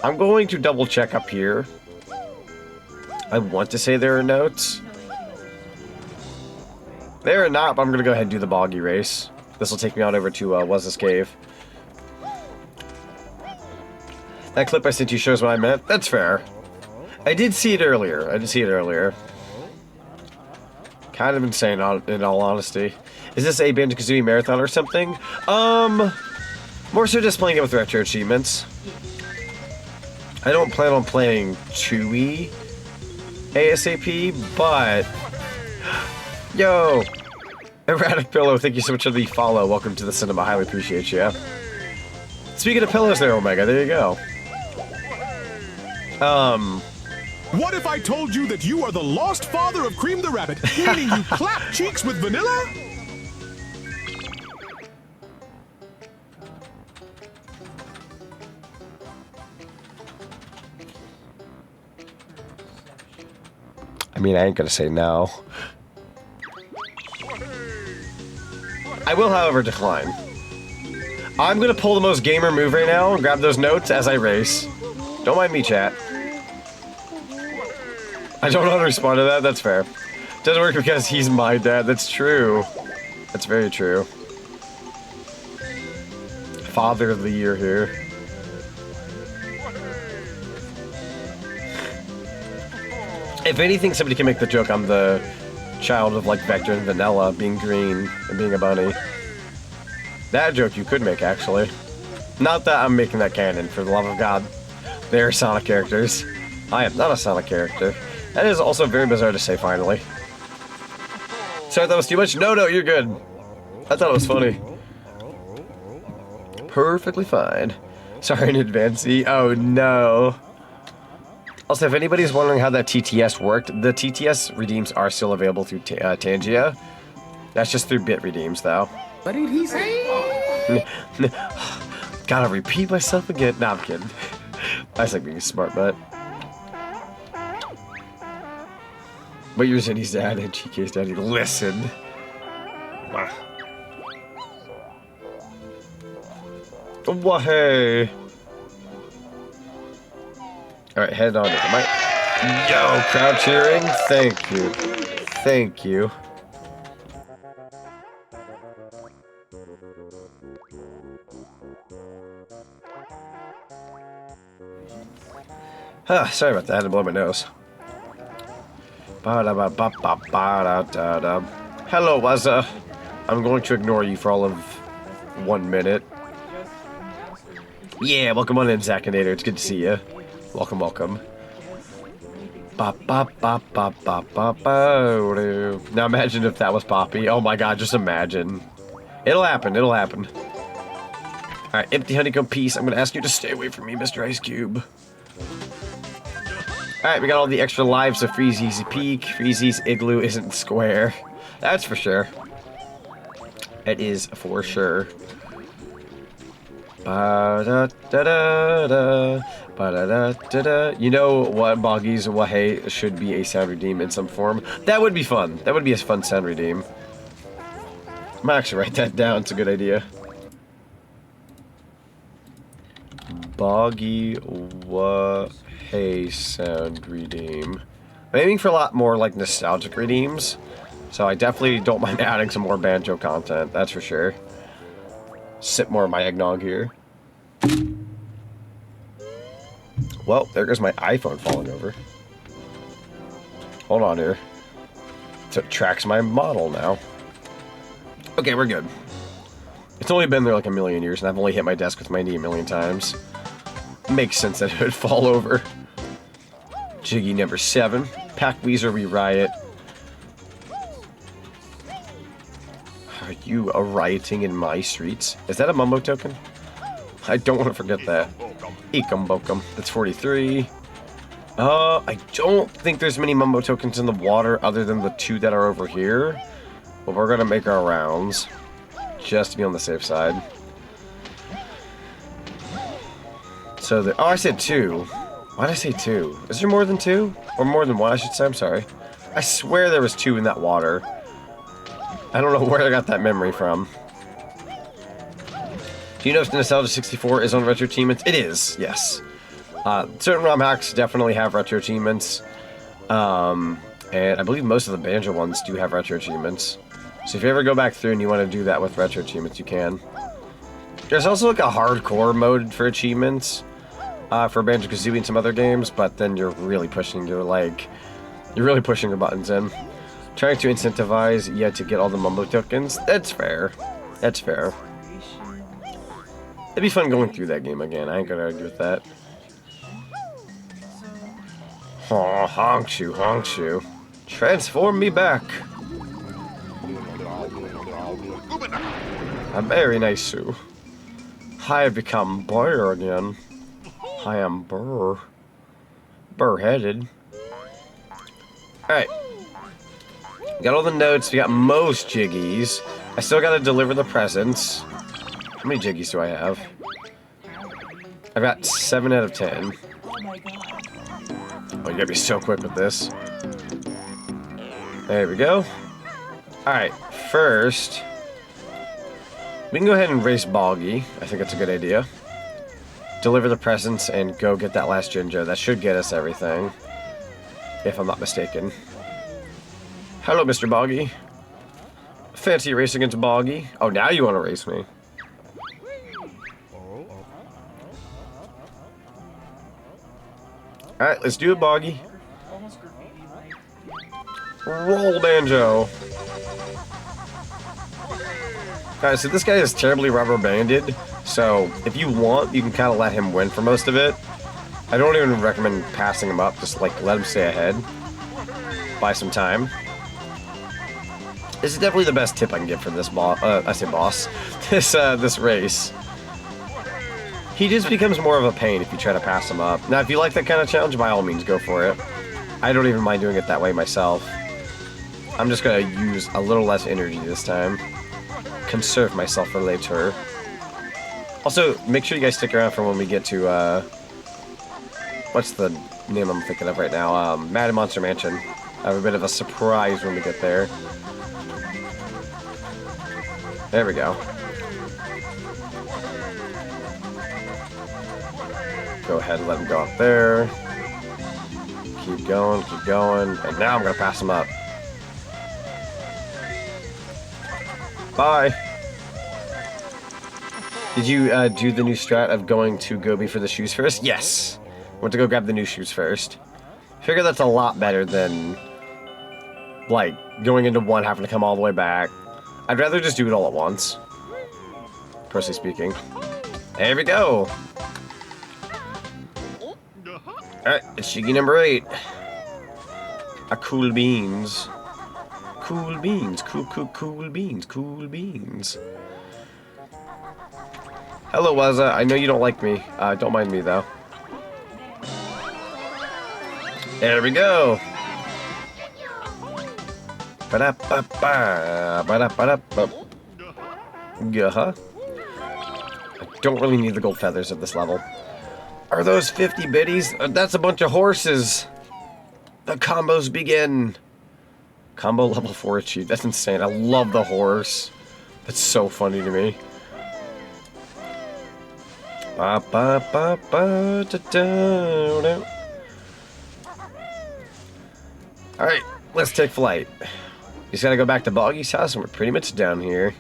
I'm going to double check up here. I want to say there are notes. There are not, but I'm going to go ahead and do the boggy race. This will take me on over to Was This Cave. That clip I sent you shows what I meant. That's fair. I did see it earlier. Kind of insane, in all honesty. Is this a Banjo-Kazooie marathon or something? More so just playing it with retro achievements. I don't plan on playing Chewy ASAP, but... Yo! Erratic Pillow, thank you so much for the follow. Welcome to the cinema. Highly appreciate you. Speaking of pillows there, Omega, there you go. What if I told you that you are the lost father of Cream the Rabbit, meaning you clap cheeks with vanilla? I mean, I ain't gonna say no. I will, however, decline. I'm gonna pull the most gamer move right now and grab those notes as I race. Don't mind me, chat. I don't know how to respond to that, that's fair. Doesn't work because he's my dad, that's true. That's very true. Father of the year here. If anything, somebody can make the joke I'm the child of, like, Vector and Vanilla, being green and being a bunny. That joke you could make, actually. Not that I'm making that canon, for the love of God. They're Sonic characters. I am not a Sonic character. That is also very bizarre to say, finally. Sorry, that was too much? No, you're good. I thought it was funny. Perfectly fine. Sorry in advance, E. Oh, no. Also, if anybody's wondering how that TTS worked, the TTS redeems are still available through Tangia. That's just through bit redeems, though. What did he say? Gotta repeat myself again. Nah, I'm kidding. I just like being a smart butt. But you're Zinny's dad and GK's daddy. Listen. Whoa, hey. Alright, head on it. Yo, crowd cheering. Thank you. Thank you. Sorry about that. I had to blow my nose. Hello, Wazza. I'm going to ignore you for all of 1 minute. Yeah, welcome on in, Zacinator. It's good to see you. Welcome, welcome. Now imagine if that was Poppy. Oh my god, just imagine. It'll happen, it'll happen. Alright, empty honeycomb piece. I'm gonna ask you to stay away from me, Mr. Ice Cube. Alright, we got all the extra lives of Freezy's Peak. Freezy's Igloo isn't square. That's for sure. It is for sure. You know what, Boggy's Wahey should be a sound redeem in some form. That would be fun. That would be a fun sound redeem. I might actually write that down. It's a good idea. Boggy Wahey sound redeem. I'm aiming for a lot more like nostalgic redeems, so I definitely don't mind adding some more Banjo content. That's for sure. Sip more of my eggnog here. Well, there goes my iPhone falling over. Hold on here. So it tracks my model now. Okay, we're good. It's only been there like a million years, and I've only hit my desk with my knee a million times. Makes sense that it would fall over. Jiggy number 7. Pack Weezer, we riot. Are you rioting in my streets? Is that a Mumbo token? I don't want to forget that. Ekum bokum. That's 43. I don't think there's many Mumbo tokens in the water other than the 2 that are over here. But we're gonna make our rounds. Just to be on the safe side. So the, oh, I said 2. Why did I say 2? Is there more than 2? Or more than 1, I should say. I'm sorry. I swear there was 2 in that water. I don't know where I got that memory from. Do you know if Nostalgia 64 is on Retro Achievements? It is, yes. Certain ROM hacks definitely have Retro Achievements. And I believe most of the Banjo ones do have Retro Achievements. So if you ever go back through and you want to do that with Retro Achievements, you can. There's also like a hardcore mode for achievements. For Banjo-Kazooie and some other games, but then you're really pushing your, like... You're really pushing your buttons in. Trying to incentivize you to get all the Mumbo tokens. That's fair. That's fair. It'd be fun going through that game again. I ain't gonna argue with that. Oh, honkshoe, honkshoe. Transform me back. A very nice Sue. I have become Burr again. I am Burr. Burr-headed. Alright. Got all the notes. We got most Jiggies. I still gotta deliver the presents. How many Jiggies do I have? I've got 7 out of 10. Oh, you gotta be so quick with this. There we go. Alright, first... We can go ahead and race Boggy. I think that's a good idea. Deliver the presents and go get that last Ginger. That should get us everything. If I'm not mistaken. Hello, Mr. Boggy. Fancy racing against Boggy? Oh, now you want to race me. Alright, let's do it, Boggy. Roll, Banjo. Guys, so this guy is terribly rubber banded, so if you want, you can kind of let him win for most of it. I don't even recommend passing them up. Just like let them stay ahead. Buy some time. This is definitely the best tip I can give for this boss. I say boss. This race. He just becomes more of a pain if you try to pass him up. Now, if you like that kind of challenge, by all means, go for it. I don't even mind doing it that way myself. I'm just gonna use a little less energy this time. Conserve myself for later. Also, make sure you guys stick around for when we get to, what's the name I'm thinking of right now? Mad Monster Mansion. I have a bit of a surprise when we get there. There we go. Go ahead and let him go up there. Keep going, and now I'm gonna pass him up. Bye! Did you do the new strat of going to Gobi for the shoes first? Yes! Went to go grab the new shoes first. Figure that's a lot better than, like, going into one, having to come all the way back. I'd rather just do it all at once. Personally speaking. There we go! Alright, it's Shiggy number 8. A cool beans. Cool beans. Cool beans. Cool beans. Hello, Wazza. I know you don't like me. Don't mind me, though. There we go. Ba-da-ba-ba. Ba-da-ba-da-ba. I don't really need the gold feathers at this level. Are those 50 biddies? That's a bunch of horses. The combos begin. Combo level 4 achieved. That's insane. I love the horse. That's so funny to me. Ba ba ba ba da da da. All right, let's take flight. Just gotta go back to Boggy's house, and we're pretty much down here.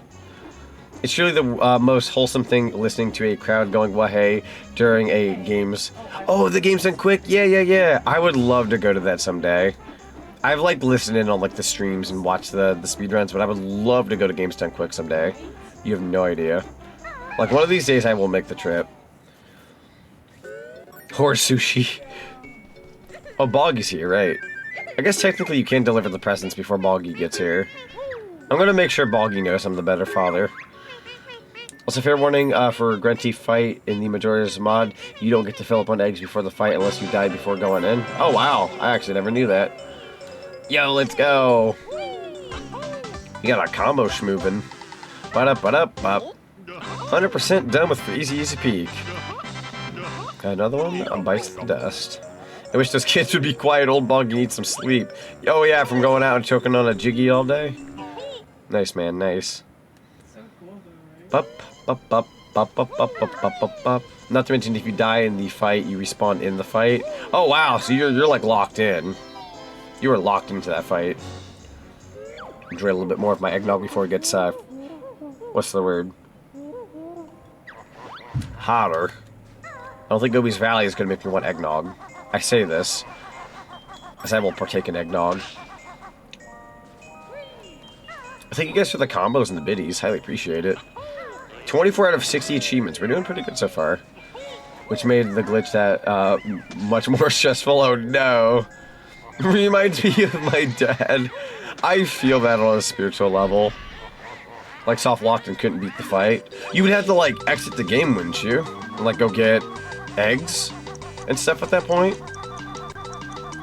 It's really the most wholesome thing listening to a crowd going "wah-hey" during a games. Oh, the game's done quick. Yeah. I would love to go to that someday. I've like listened in on like the streams and watched the speedruns, but I would love to go to Games Done Quick someday. You have no idea. Like one of these days, I will make the trip. Horse sushi. Oh, Boggy's here, right? I guess technically you can deliver the presents before Boggy gets here. I'm gonna make sure Boggy knows I'm the better father. Also, fair warning for Grunty fight in the Majora's mod, you don't get to fill up on eggs before the fight unless you die before going in. Oh wow, I actually never knew that. Yo, let's go. You got a combo schmoovin'. Ba-da-ba-da-bop. 100% done with Freezy Easy Peak. Got another one? On Bites the Dust. I wish those kids would be quiet. Old Boggy needs some sleep. Oh yeah, from going out and choking on a jiggy all day. Nice, man, nice. Bup, bup, bup, bup, bup, bup, bup, bup, bup, bup. Not to mention, if you die in the fight, you respawn in the fight. Oh wow, so you're like locked in. You were locked into that fight. Enjoy a little bit more of my eggnog before it gets, what's the word? Hotter. I don't think Gobi's Valley is going to make me want eggnog. I say this, as I will partake in eggnog. Thank you guys for the combos and the biddies. Highly appreciate it. 24 out of 60 achievements. We're doing pretty good so far. Which made the glitch that much more stressful. Oh no. Reminds me of my dad. I feel that on a spiritual level. Like soft locked and couldn't beat the fight. You would have to like exit the game, wouldn't you? And like go get eggs and stuff at that point.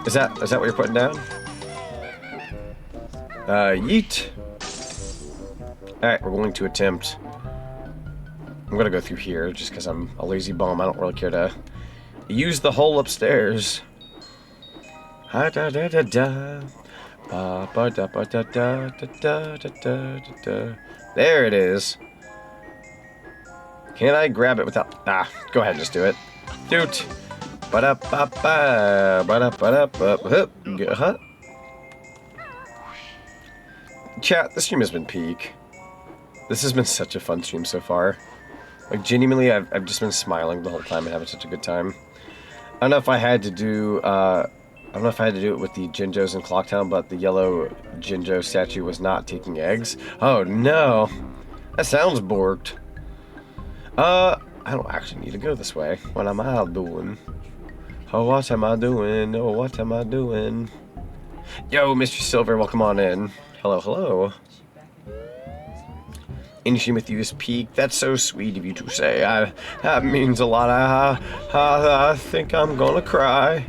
Is that what you're putting down? Yeet. Alright, we're going to attempt. I'm gonna go through here just because I'm a lazy bum. I don't really care to use the hole upstairs. Ha da da da da. Ba ba da ba da da da da da da da. There it is. Can I grab it without? Ah, go ahead and just do it. Doot. Ba da ba ba ba da ba da ba. Chat, this stream has been peak. This has been such a fun stream so far. Like genuinely, I've just been smiling the whole time and having such a good time. I don't know if I had to do it with the Jinjos in Clocktown, but the yellow Jinjo statue was not taking eggs. Oh no, that sounds borked. I don't actually need to go this way. What am I doing? Oh, what am I doing? Oh, what am I doing? Yo, Mr. Silver, welcome on in. Hello, hello. Industry Matthews Peak. That's so sweet of you to say. That means a lot. I think I'm gonna cry.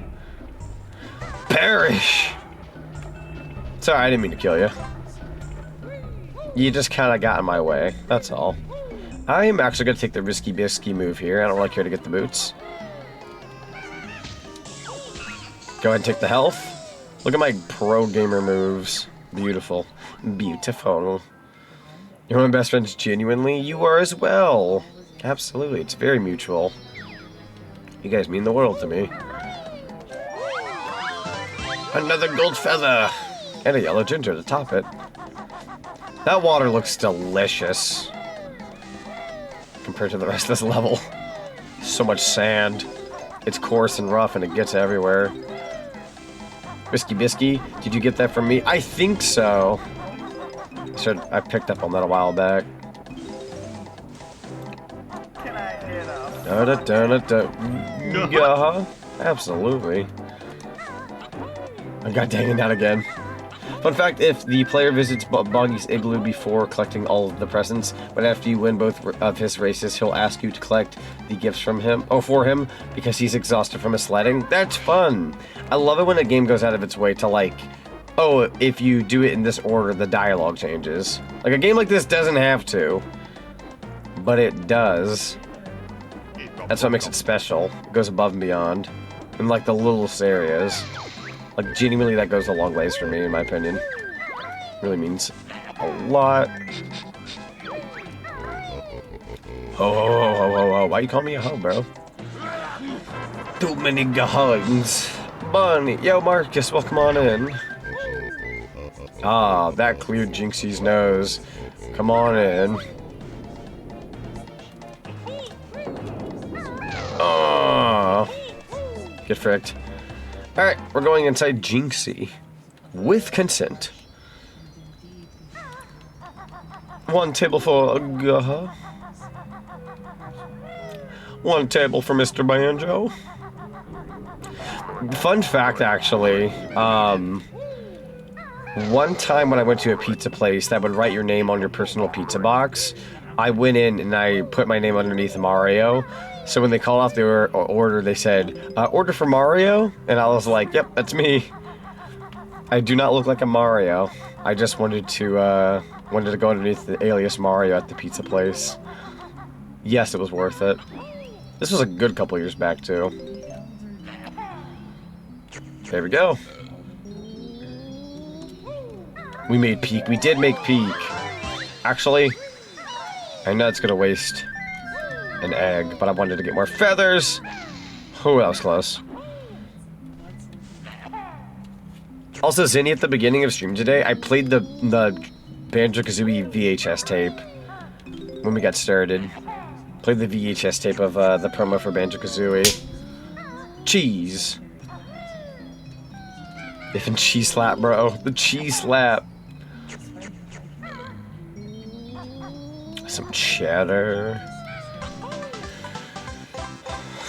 Perish! Sorry, I didn't mean to kill you. You just kind of got in my way. That's all. I am actually gonna take the risky bisky move here. I don't really care to get the boots. Go ahead and take the health. Look at my pro gamer moves. Beautiful. Beautiful. You're my best friends genuinely? You are as well. Absolutely. It's very mutual. You guys mean the world to me. Another gold feather. And a yellow ginger to top it. That water looks delicious. Compared to the rest of this level. So much sand. It's coarse and rough and it gets everywhere. Risky Bisky, did you get that from me? I think so. I picked up on that a while back. Can I get up? Yeah, absolutely. Oh, God dang it, not again. Fun fact, if the player visits Boggy's igloo before collecting all of the presents, but after you win both of his races, he'll ask you to collect the gifts from him, or for him, because he's exhausted from his sledding. That's fun! I love it when a game goes out of its way to, like, oh, if you do it in this order, the dialogue changes. Like, a game like this doesn't have to, but it does. That's what makes it special. It goes above and beyond. In, like, the littlest areas. Like, genuinely, that goes a long ways for me, in my opinion. Really means a lot. Ho. Why you call me a ho, bro? Too many guns. Bunny. Yo, Marcus, welcome on in. Ah, that cleared Jinxie's nose. Come on in. Ah. Get fricked. Alright, we're going inside Jinxie. With consent. One table for one table for Mr. Banjo. Fun fact, actually. One time when I went to a pizza place that would write your name on your personal pizza box, I went in and I put my name underneath Mario. So when they called off the order, they said, order for Mario? And I was like, yep, that's me. I do not look like a Mario. I just wanted to go underneath the alias Mario at the pizza place. Yes, it was worth it. This was a good couple years back, too. There we go. We made Peak. We did make Peak. Actually, I know it's gonna waste an egg, but I wanted to get more feathers. Oh, that was close. Also, Zinni, at the beginning of stream today, I played the Banjo-Kazooie VHS tape when we got started. Played the VHS tape of the promo for Banjo-Kazooie. Cheese. If cheese slap, bro. The cheese slap. Some cheddar.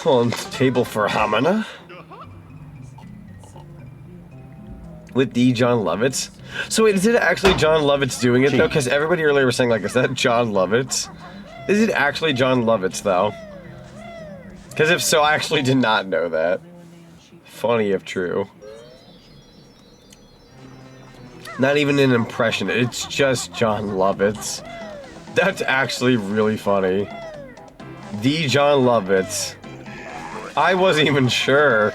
On the table for Hamana. With the John Lovitz. So wait, is it actually John Lovitz doing it, though? Because everybody earlier was saying, like, is that John Lovitz? Is it actually John Lovitz, though? Because if so, I actually did not know that. Funny if true. Not even an impression, it's just John Lovitz. That's actually really funny. The John Lovitz. I wasn't even sure.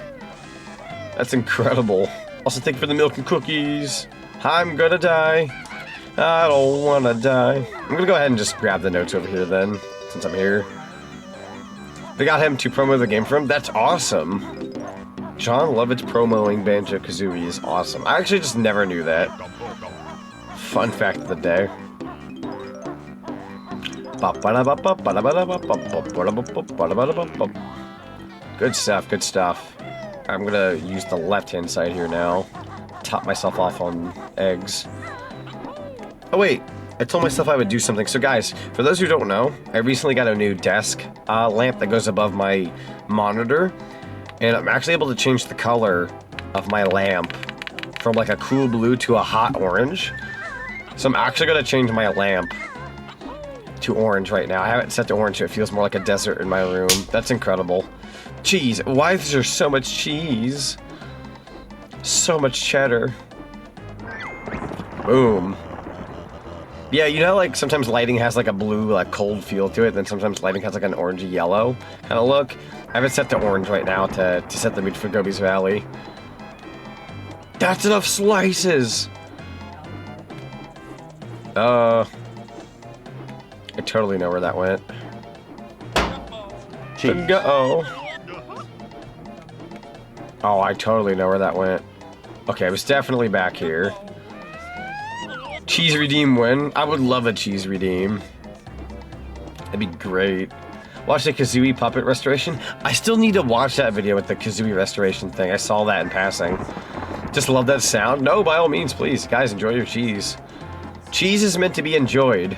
That's incredible. Also, thank you for the milk and cookies. I'm gonna die. I don't wanna die. I'm gonna go ahead and just grab the notes over here then, since I'm here. They got him to promo the game for him. That's awesome. John Lovitz promoing Banjo-Kazooie is awesome. I actually just never knew that. Fun fact of the day. Good stuff, good stuff. I'm gonna use the left-hand side here now. Top myself off on eggs. Oh wait, I told myself I would do something. So guys, for those who don't know, I recently got a new desk lamp that goes above my monitor. And I'm actually able to change the color of my lamp from like a cool blue to a hot orange. So I'm actually going to change my lamp to orange right now. I have it set to orange so it feels more like a desert in my room. That's incredible. Cheese. Why is there so much cheese? So much cheddar. Boom. Yeah, you know, like sometimes lighting has like a blue, like cold feel to it, then sometimes lighting has like an orangey yellow kind of look. I have it set to orange right now to set the mood for Gobi's Valley. That's enough slices! I totally know where that went. Go. Oh, I totally know where that went. Okay, it was definitely back here. Cheese redeem win. I would love a cheese redeem. That'd be great. Watch the Kazooie puppet restoration. I still need to watch that video with the Kazooie restoration thing. I saw that in passing. Just love that sound. No, by all means, please. Guys, enjoy your cheese. Cheese is meant to be enjoyed.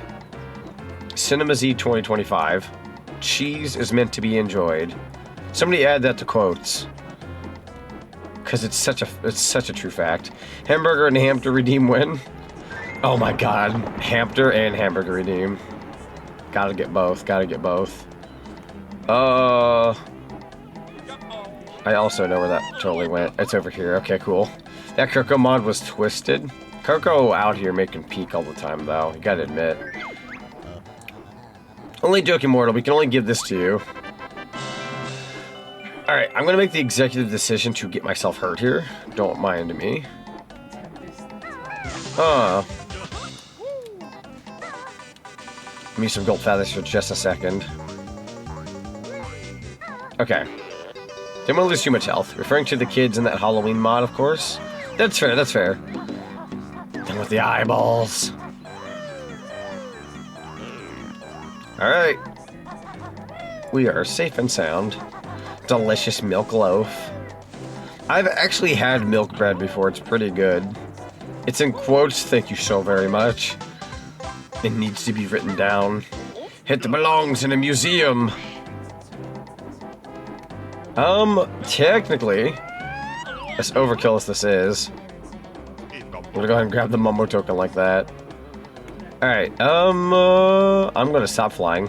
CinemaZee's 2025. Cheese is meant to be enjoyed. Somebody add that to quotes. Because it's such a true fact. Hamburger and hamster redeem win. Oh my god. Hamster and hamburger redeem. Gotta get both. Gotta get both. I also know where that totally went. It's over here. Okay, cool. That Coco mod was twisted. Coco out here making peak all the time, though. You gotta admit. Only joke immortal. We can only give this to you. Alright, I'm gonna make the executive decision to get myself hurt here. Don't mind me. Give me some gold feathers for just a second. Okay. Didn't want to lose too much health. Referring to the kids in that Halloween mod, of course. That's fair, that's fair. Done with the eyeballs. Alright. We are safe and sound. Delicious milk loaf. I've actually had milk bread before. It's pretty good. It's in quotes. Thank you so very much. It needs to be written down. It belongs in a museum. Technically, as overkill as this is, I'm gonna go ahead and grab the Mumbo token like that. Alright, I'm gonna stop flying.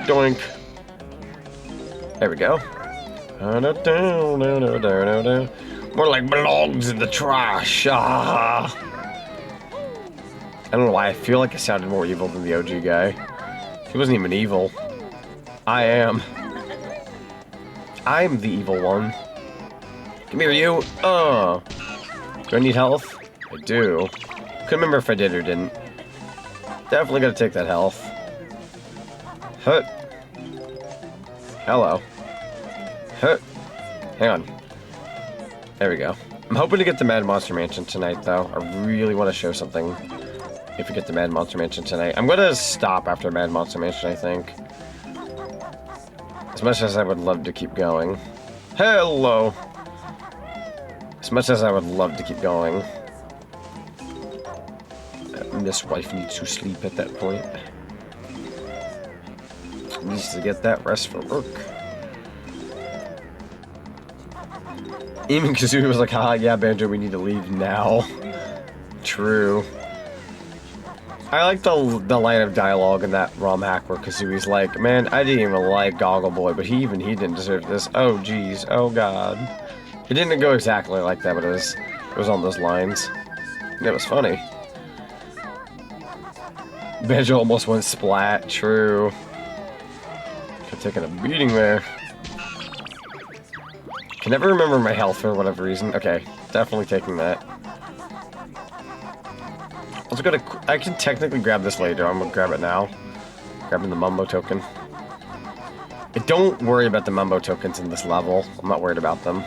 Doink. There we go. More like belongs in the trash. I don't know why, I feel like I sounded more evil than the OG guy. He wasn't even evil. I am. I'm the evil one. Come here, you. Do I need health? I do. Couldn't remember if I did or didn't. Definitely gotta take that health. Hut. Hello. Hut. Hang on. There we go. I'm hoping to get the Mad Monster Mansion tonight, though. I really want to show something if we get the Mad Monster Mansion tonight. I'm gonna stop after Mad Monster Mansion, I think. As much as I would love to keep going. Hello! As much as I would love to keep going. This wife needs to sleep at that point. Needs to get that rest for work. Even Kazooie was like, haha, yeah, Banjo, we need to leave now. True. I like the line of dialogue in that ROM hack where Kazooie's like, man, I didn't even like Goggle Boy, but he didn't deserve this. Oh, geez. Oh, God. It didn't go exactly like that, but it was on those lines. And it was funny. Banjo almost went splat. True. Could have taken a beating there. Can never remember my health for whatever reason. Okay, definitely taking that. I can technically grab this later. I'm gonna grab it now. Grabbing the Mumbo token. Don't worry about the Mumbo tokens in this level. I'm not worried about them.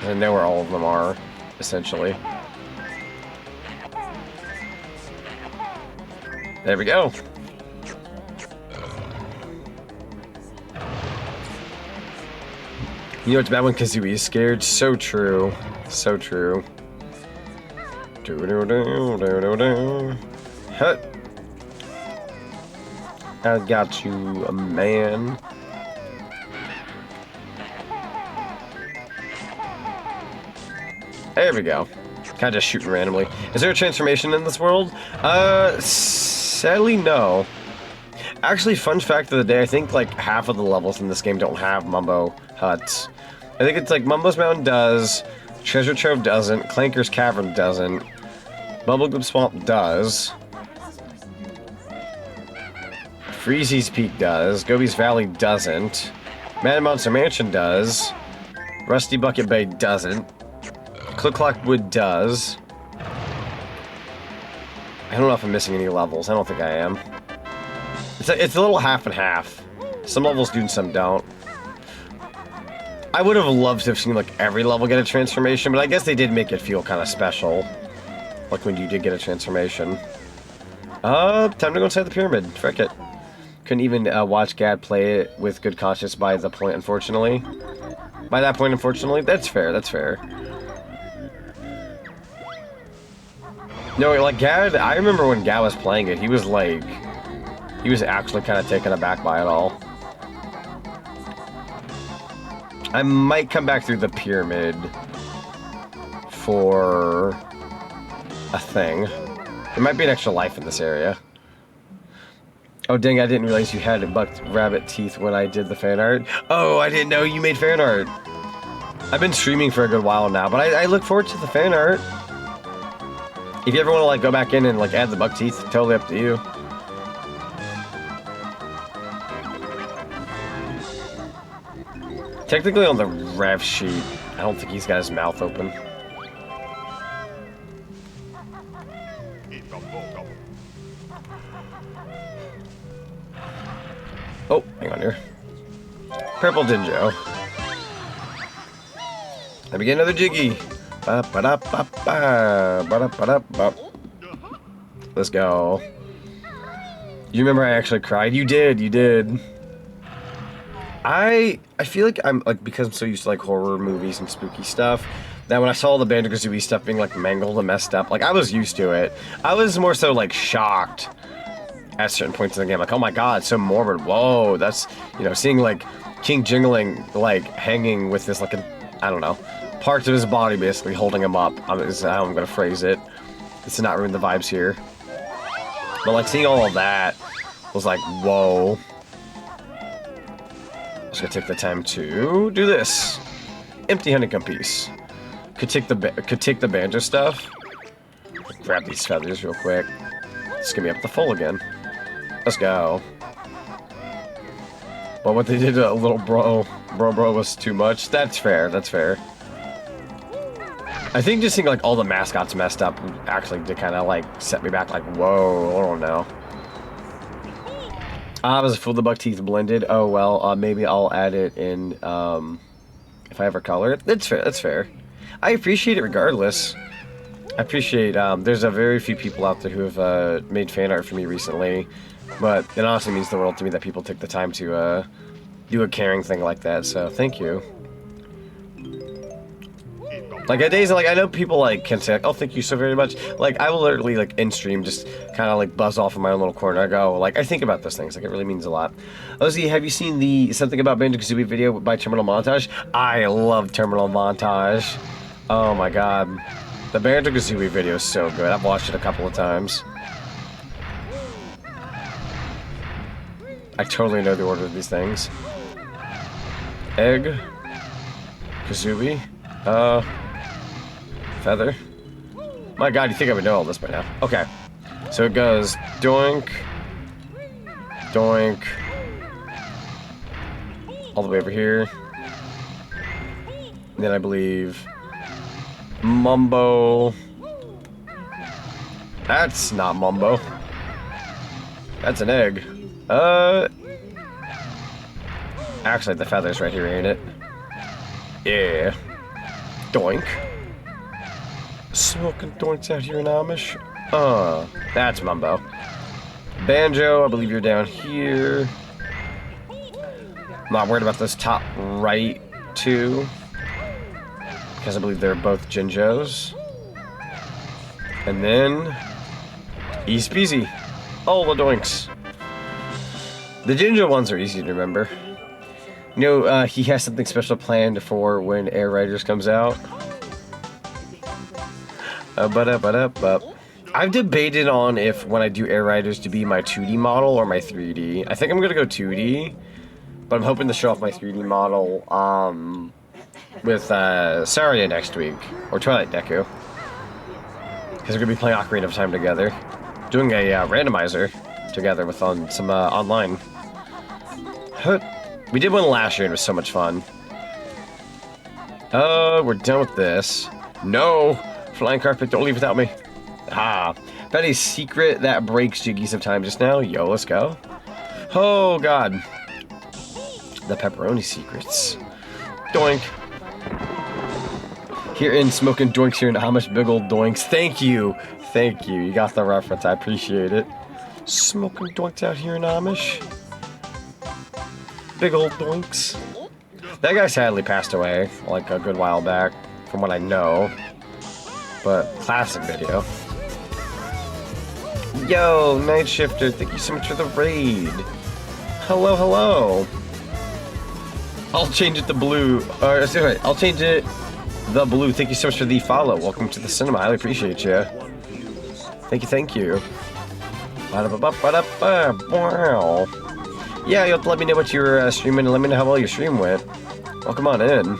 I know where all of them are, essentially. There we go. You know what's bad when Kazooie is scared? So true. So true. Hut. I got you, a man. There we go. Kind of just shooting randomly. Is there a transformation in this world? Sadly, no. Actually, fun fact of the day, I think like half of the levels in this game don't have Mumbo huts. I think it's like Mumbo's Mountain does, Treasure Trove doesn't, Clanker's Cavern doesn't, Bubblegum Swamp does, Freezy's Peak does, Gobi's Valley doesn't, Mad Monster Mansion does, Rusty Bucket Bay doesn't, Click Clock Wood does. I don't know if I'm missing any levels. I don't think I am. It's a little half and half. Some levels do and some don't. I would have loved to have seen like every level get a transformation, but I guess they did make it feel kind of special. Like when you did get a transformation. Time to go inside the pyramid. Frick it. Couldn't even watch Gad play it with good conscience by the point, unfortunately. By that point, unfortunately. That's fair, that's fair. No, like Gad, I remember when Gad was playing it, he was actually kind of taken aback by it all. I might come back through the pyramid for a thing. There might be an extra life in this area. Oh dang, I didn't realize you had bucked rabbit teeth when I did the fan art. Oh, I didn't know you made fan art. I've been streaming for a good while now, but I look forward to the fan art. If you ever want to like go back in and like add the buck teeth, totally up to you. Technically on the rev sheet, I don't think he's got his mouth open. Oh, hang on here. Purple Dinjo. Let me get another jiggy. Let's go. You remember I actually cried? You did, you did. I feel like I'm like, because I'm so used to like horror movies and spooky stuff, that when I saw the Banjo-Kazooie stuff being like mangled and messed up, like I was used to it. I was more so like shocked at certain points in the game, like, oh my god, so morbid. Whoa, that's, you know, seeing like King Jingling like hanging with this like I don't know, parts of his body basically holding him up. Is how I'm gonna phrase it. This to not ruin the vibes here. But like seeing all of that was like, whoa. Just gonna take the time to do this. Empty honeycomb piece. Could take the banjo stuff. Grab these feathers real quick. It's gonna be up to full again. Let's go. Well, what they did to little bro was too much. That's fair. That's fair. I think just seeing like all the mascots messed up actually did kind of like set me back. Like, whoa, I don't know. Was full the buck teeth blended? Oh well, maybe I'll add it in if I ever color it. That's fair. That's fair. I appreciate it regardless. I appreciate. There's a very few people out there who have made fan art for me recently, but it honestly means the world to me that people take the time to do a caring thing like that. So thank you. Like at days, like I know people like can say, like, "Oh, thank you so very much." Like I will literally like in stream just kind of like buzz off in my own little corner. I go, like I think about those things. Like it really means a lot. Ozzy, have you seen the Something About Banjo-Kazooie video by Terminal Montage? I love Terminal Montage. Oh my god, the Banjo-Kazooie video is so good. I've watched it a couple of times. I totally know the order of these things. Egg, Kazooie, feather. My god, you think I would know all this by now. Okay. So it goes doink, doink, all the way over here. And then I believe Mumbo. That's not Mumbo. That's an egg. Actually, the feather's right here, ain't it? Yeah. Doink. Smoking doinks out here in Amish. That's Mumbo. Banjo, I believe you're down here. I'm not worried about this top right, too. Because I believe they're both Jinjos. And then... easy peasy. All the doinks. The Jinjo ones are easy to remember. You know, he has something special planned for when Air Riders comes out. I've debated on if when I do Air Riders to be my 2D model or my 3D. I think I'm gonna go 2D, but I'm hoping to show off my 3D model with Seraeza next week, or Twilight Deku. Because we're gonna be playing Ocarina of Time together. Doing a randomizer together with some online. We did one last year and it was so much fun. We're done with this. No! Flying carpet, don't leave without me. Ah, found a secret that breaks Jiggies of Time just now. Yo, let's go. Oh, God. The pepperoni secrets. Doink. Here in Smoking Doinks here in Amish Big Old Doinks. Thank you. Thank you. You got the reference. I appreciate it. Smoking Doinks out here in Amish. Big Old Doinks. That guy sadly passed away like a good while back, from what I know. But classic video. Yo, Night Shifter, thank you so much for the raid. Hello, hello. I'll change it to blue. Sorry, I'll change it the blue. Thank you so much for the follow. Welcome to the cinema. I really appreciate you. Thank you, thank you. Wow. Yeah, you'll have to let me know what you're streaming and let me know how well your stream went. Welcome on in.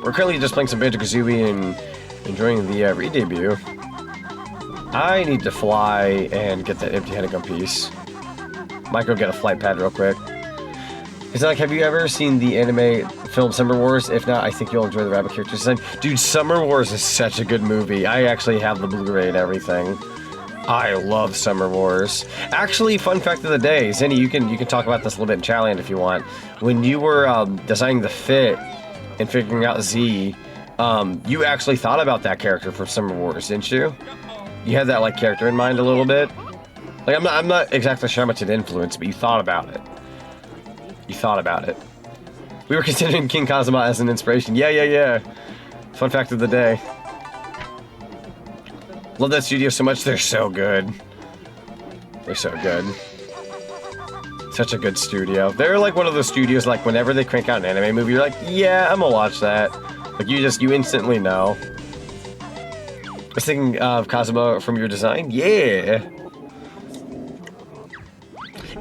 We're currently just playing some Banjo-Kazooie and enjoying the re-debut. I need to fly and get that empty honeycomb piece. Might go get a flight pad real quick. It's like, have you ever seen the anime film Summer Wars? If not, I think you'll enjoy the rabbit character design. Dude, Summer Wars is such a good movie. I actually have the Blu-ray and everything. I love Summer Wars. Actually, fun fact of the day, Zenny, you can talk about this a little bit in Chatland if you want. When you were designing the fit and figuring out Z, you actually thought about that character from Summer Wars, didn't you? You had that like character in mind a little bit. Like I'm not exactly sure how much it influenced, but you thought about it. You thought about it. We were considering King Kazuma as an inspiration. Yeah. Fun fact of the day. Love that studio so much. They're so good. They're so good. Such a good studio. They're like one of those studios, like whenever they crank out an anime movie, you're like, yeah, I'm gonna watch that. Like you instantly know. I was thinking of Kazuma from your design. Yeah.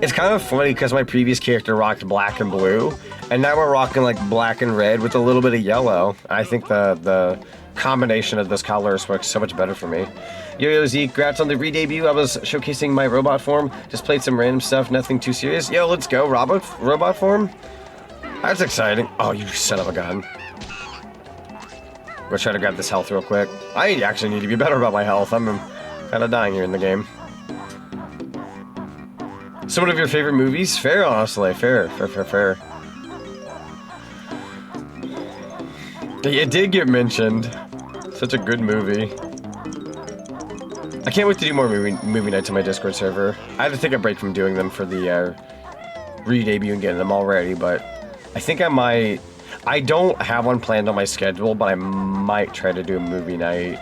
It's kind of funny because my previous character rocked black and blue, and now we're rocking like black and red with a little bit of yellow. I think the combination of those colors works so much better for me. Yo, Zeke, congrats on the re-debut. I was showcasing my robot form. Just played some random stuff, nothing too serious. Yo, let's go, robot form. That's exciting. Oh, you son of a gun. We'll try to grab this health real quick. I actually need to be better about my health. I'm kind of dying here in the game. So one of your favorite movies? Fair, honestly. Fair. It did get mentioned. Such a good movie. I can't wait to do more movie nights on my Discord server. I had to take a break from doing them for the re-debut and getting them all ready, but I think I might... I don't have one planned on my schedule, but I might try to do a movie night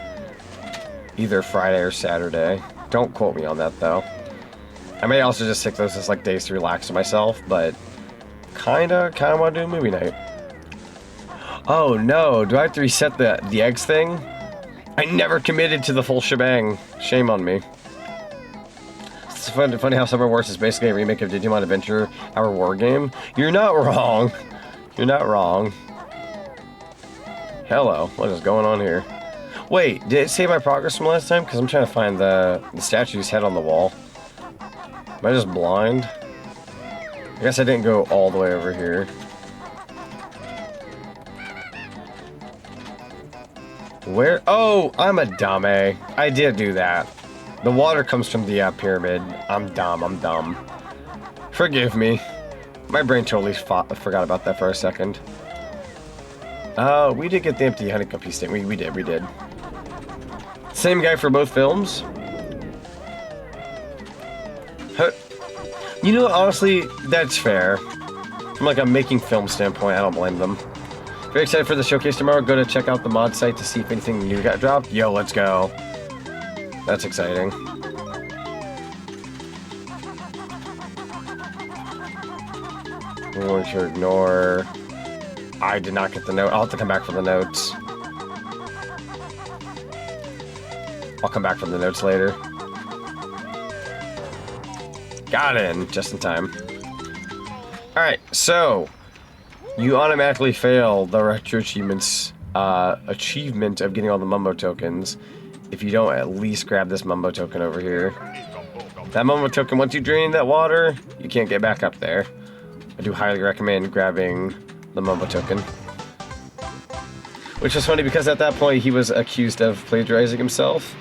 either Friday or Saturday. Don't quote me on that, though. I may also just take those as like days to relax myself, but kinda want to do a movie night. Oh no, do I have to reset the eggs thing? I never committed to the full shebang. Shame on me. It's funny how Summer Wars is basically a remake of Digimon Adventure, our war game. You're not wrong. You're not wrong. Hello, what is going on here? Wait, did it save my progress from last time? Because I'm trying to find the statue's head on the wall. Am I just blind? I guess I didn't go all the way over here. Where? Oh, I'm a dummy. I did do that. The water comes from the pyramid. I'm dumb. Forgive me. My brain totally forgot about that for a second. We did get the empty honeycomb piece thing. We did. Same guy for both films? You know, honestly, that's fair. From like a making film standpoint, I don't blame them. Very excited for the showcase tomorrow. Go to check out the mod site to see if anything new got dropped. Yo, let's go. That's exciting. I'm going to ignore... I did not get the note. I'll have to come back for the notes. I'll come back from the notes later. Got in, just in time. Alright, so you automatically fail the retro achievements achievement of getting all the Mumbo tokens if you don't at least grab this Mumbo token over here. That Mumbo token, once you drain that water, you can't get back up there. I do highly recommend grabbing the Mumbo token. Which is funny because at that point he was accused of plagiarizing himself.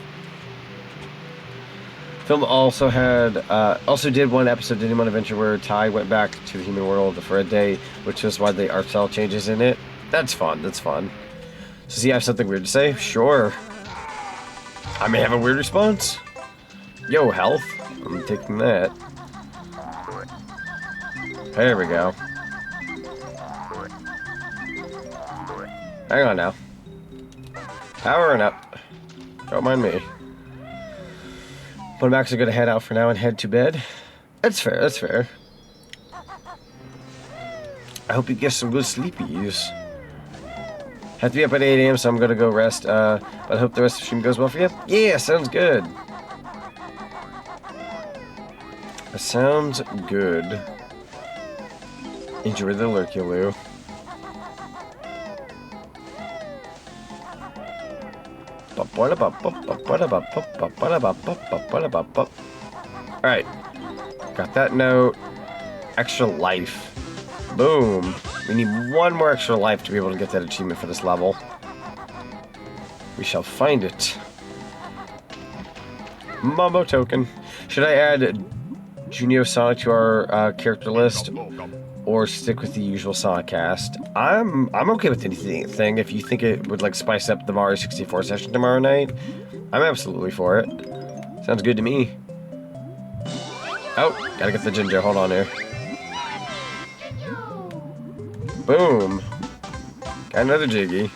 Film also had, also did one episode of Digimon Adventure where Ty went back to the human world for a day, which is why the art style changes in it. That's fun, that's fun. So does he have something weird to say? Sure. I may have a weird response. Yo, health. I'm taking that. There we go. Hang on now. Powering up. Don't mind me. But I'm actually going to head out for now and head to bed. That's fair, that's fair. I hope you get some good sleepies. Have to be up at 8 AM, so I'm going to go rest. But I hope the rest of the stream goes well for you. Yeah, sounds good. That sounds good. Enjoy the Lurkuloo. Alright. Got that note. Extra life. Boom. We need one more extra life to be able to get that achievement for this level. We shall find it. Mumbo token. Should I add Junio Sonic to our character list? Or stick with the usual Sonic cast? I'm okay with anything. If you think it would like spice up the Mario 64 session tomorrow night, I'm absolutely for it. Sounds good to me. Oh, gotta get the ginger. Hold on here. Boom. Got another Jiggy.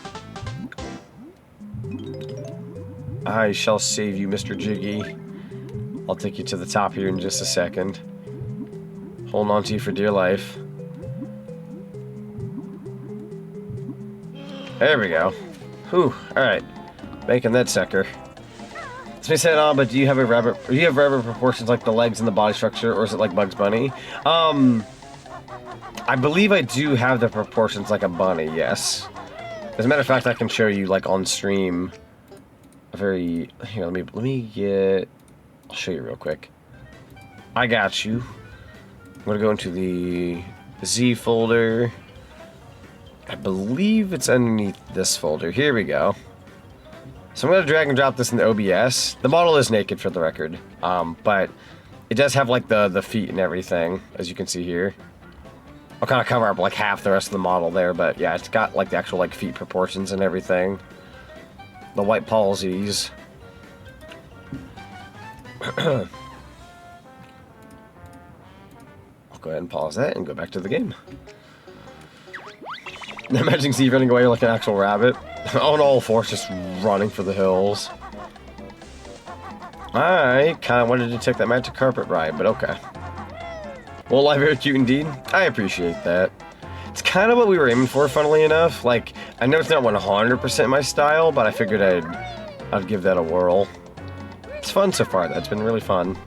I shall save you, Mr. Jiggy. I'll take you to the top here in just a second. Holding on to you for dear life. There we go. Whew. Alright. Making that sucker. It's me saying, but do you have rabbit proportions like the legs and the body structure, or is it like Bugs Bunny? I believe I do have the proportions like a bunny, yes. As a matter of fact, I can show you like on stream a very here, let me get I'll show you real quick. I got you. I'm gonna go into the Z folder. I believe it's underneath this folder. Here we go. So I'm going to drag and drop this in the OBS. The model is naked for the record, but it does have like the feet and everything, as you can see here. I'll kind of cover up like half the rest of the model there, but yeah, it's got like the actual like feet proportions and everything. The white palsies. I'll go ahead and pause that and go back to the game. Imagine Steve running away like an actual rabbit. On all fours, just running for the hills. I kind of wanted to take that magic carpet ride, but okay. Well, live very cute indeed. I appreciate that. It's kind of what we were aiming for, funnily enough. Like, I know it's not 100% my style, but I figured I'd give that a whirl. It's fun so far. That's been really fun.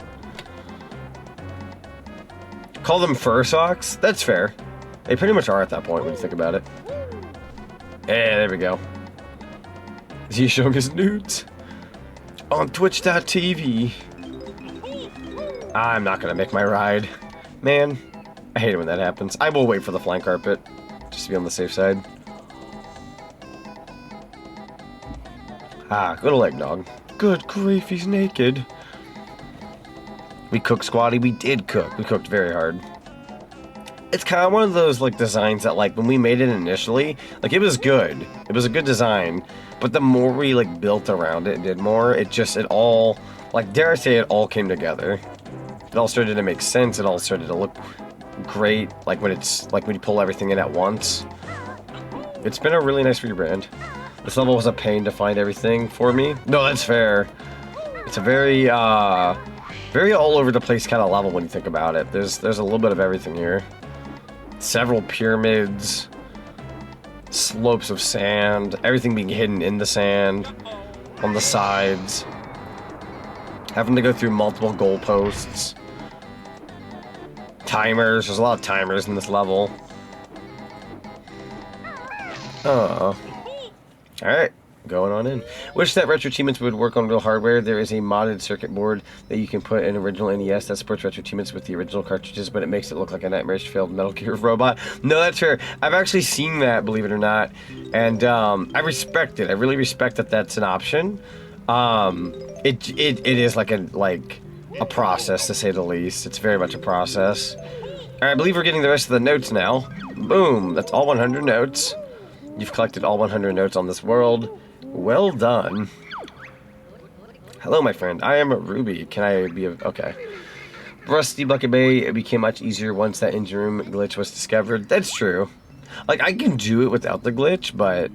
Call them fur socks? That's fair. They pretty much are at that point when you think about it. Yeah, there we go. Is he showing his nudes? On Twitch.tv. I'm not gonna make my ride. Man, I hate it when that happens. I will wait for the flying carpet, just to be on the safe side. Ah, good old eggnog. Good grief, he's naked. We cooked, Squatty. We did cook. We cooked very hard. It's kind of one of those like designs that like when we made it initially, like it was good. It was a good design, but the more we like built around it and did more, it all, like dare I say, it all came together. It all started to make sense. It all started to look great. Like when you pull everything in at once. It's been a really nice rebrand. This level was a pain to find everything for me. No, that's fair. It's a very very all over the place kind of level when you think about it. There's a little bit of everything here. Several pyramids, slopes of sand, everything being hidden in the sand, on the sides. Having to go through multiple goalposts. Timers. There's a lot of timers in this level. Oh. Alright. Going on in. Wish that Retro Achievements would work on real hardware. There is a modded circuit board that you can put in original NES that supports Retro Achievements with the original cartridges, but it makes it look like a nightmarish failed Metal Gear robot. No, that's fair. I've actually seen that, believe it or not, and I respect it. I really respect that that's an option. It is like a process, to say the least. It's very much a process. Alright, I believe we're getting the rest of the notes now. Boom! That's all 100 notes. You've collected all 100 notes on this world. Well done. Hello, my friend. I am Ruby. Can I be a... Okay. Rusty Bucket Bay, it became much easier once that engine room glitch was discovered. That's true. Like, I can do it without the glitch, but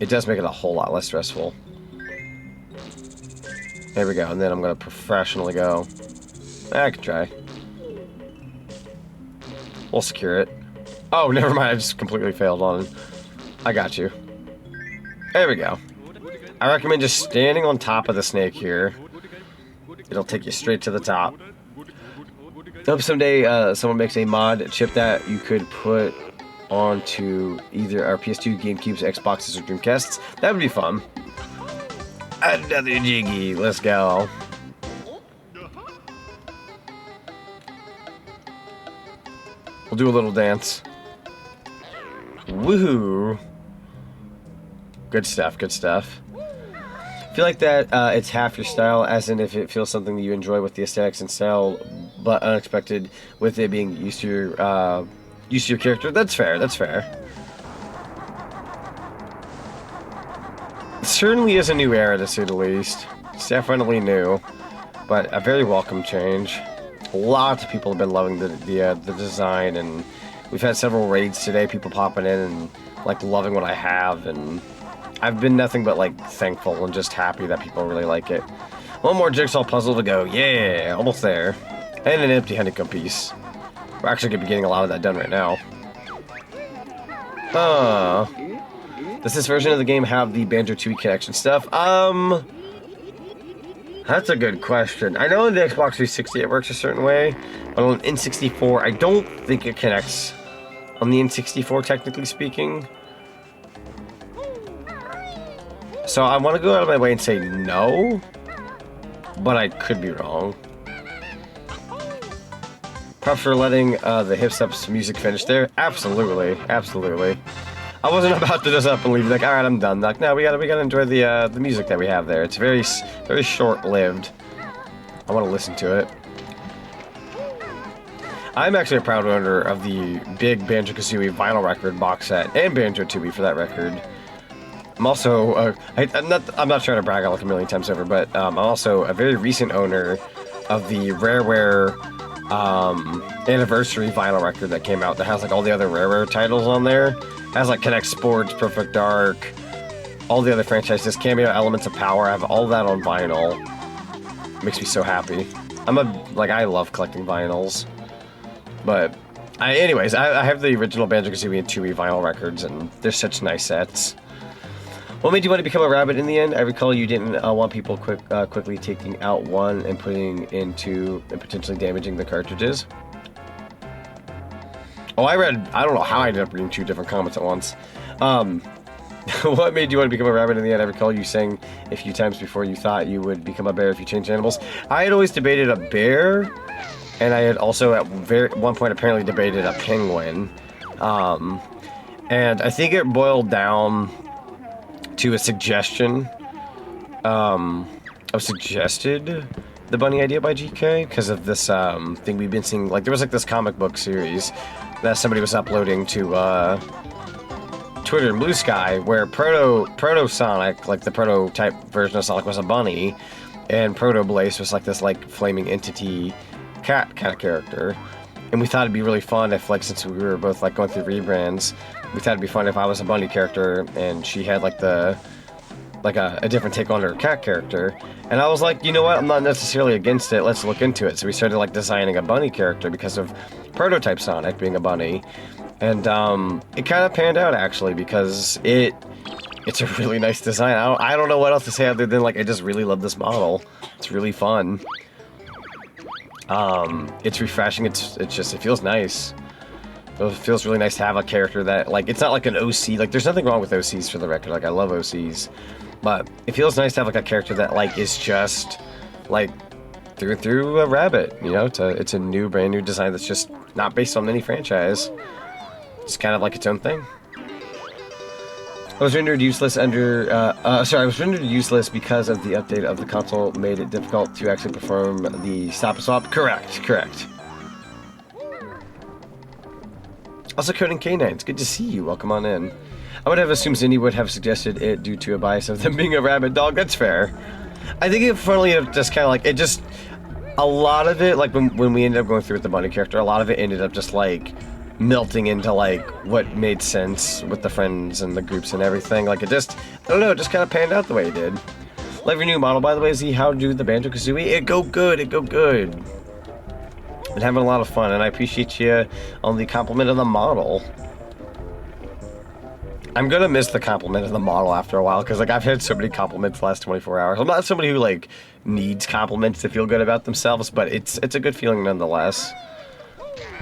it does make it a whole lot less stressful. There we go. And then I'm going to professionally go. I can try. We'll secure it. Oh, never mind. I just completely failed on it. I got you. There we go. I recommend just standing on top of the snake here. It'll take you straight to the top. I hope someday someone makes a mod chip that you could put onto either our PS2, GameCubes, Xboxes, or Dreamcasts. That would be fun. Another jiggy. Let's go. We'll do a little dance. Woohoo. Good stuff, good stuff. I feel like that it's half your style, as in if it feels something that you enjoy with the aesthetics and style, but unexpected with it being used to your character. That's fair, that's fair. It certainly is a new era, to say the least. It's definitely new, but a very welcome change. Lots of people have been loving the design, and we've had several raids today, people popping in and like loving what I have, and I've been nothing but like thankful and just happy that people really like it. One more jigsaw puzzle to go. Yeah, almost there. And an empty honeycomb piece. We're actually going to be getting a lot of that done right now. Does this version of the game have the Banjo-Kazooie connection stuff? That's a good question. I know in the Xbox 360 it works a certain way, but on N64 I don't think it connects on the N64, technically speaking. So I want to go out of my way and say no, but I could be wrong. Props for letting the Hip Steps music finish there. Absolutely, absolutely. I wasn't about to just up and leave like, all right, I'm done. Like, no, we gotta enjoy the music that we have there. It's very short-lived. I want to listen to it. I'm actually a proud owner of the big Banjo-Kazooie vinyl record box set, and Banjo-Tooie for that record. I'm also, I'm not trying to brag like a million times over, but I'm also a very recent owner of the Rareware anniversary vinyl record that came out that has like all the other Rareware titles on there. It has like Connect Sports, Perfect Dark, all the other franchises, Cameo, Elements of Power. I have all that on vinyl. Makes me so happy. I love collecting vinyls. But, anyways, I have the original Banjo-Kazooie and Tooie vinyl records, and they're such nice sets. What made you want to become a rabbit in the end? I recall you didn't want people quickly taking out one and putting into and potentially damaging the cartridges. Oh, I don't know how I ended up reading 2 different comments at once. What made you want to become a rabbit in the end? I recall you saying a few times before you thought you would become a bear if you changed animals. I had always debated a bear, and I had also at one point apparently debated a penguin. And I think it boiled down to a suggestion. I suggested the bunny idea by GK because of this thing we've been seeing. Like, there was like this comic book series that somebody was uploading to Twitter and Blue Sky, where Proto Sonic, like the prototype version of Sonic, was a bunny, and Proto Blaze was like this like flaming entity cat kind of character. And we thought it'd be really fun if, like, since we were both like going through rebrands, we thought it'd be fun if I was a bunny character and she had like a different take on her cat character. And I was like, you know what, I'm not necessarily against it, let's look into it. So we started like designing a bunny character because of Prototype Sonic being a bunny. And it kind of panned out actually, because it it's a really nice design. I don't know what else to say other than like I just really love this model. It's really fun. It's refreshing. It feels nice. It feels really nice to have a character that like it's not like an OC. Like there's nothing wrong with OCs for the record. Like I love OCs, but it feels nice to have like a character that like is just like through and through a rabbit. You know, it's a new, brand new design that's just not based on any franchise. It's kind of like its own thing. I was rendered useless under, I was rendered useless because of the update of the console made it difficult to actually perform the stop and swap. Correct. Also, Coding K9, it's good to see you. Welcome on in. I would have assumed Zinni would have suggested it due to a bias of them being a rabbit dog. That's fair. I think it funnily just kind of like, it just, a lot of it, like when we ended up going through with the bunny character, a lot of it ended up just like, melting into like what made sense with the friends and the groups and everything. Like it just, I don't know, it just kind of panned out the way it did. Love your new model, by the way. Z, how do the Banjo-Kazooie? It go good. Been having a lot of fun, and I appreciate you on the compliment of the model. I'm gonna miss the compliment of the model after a while because like I've had so many compliments the last 24 hours. I'm not somebody who like needs compliments to feel good about themselves, but it's a good feeling nonetheless.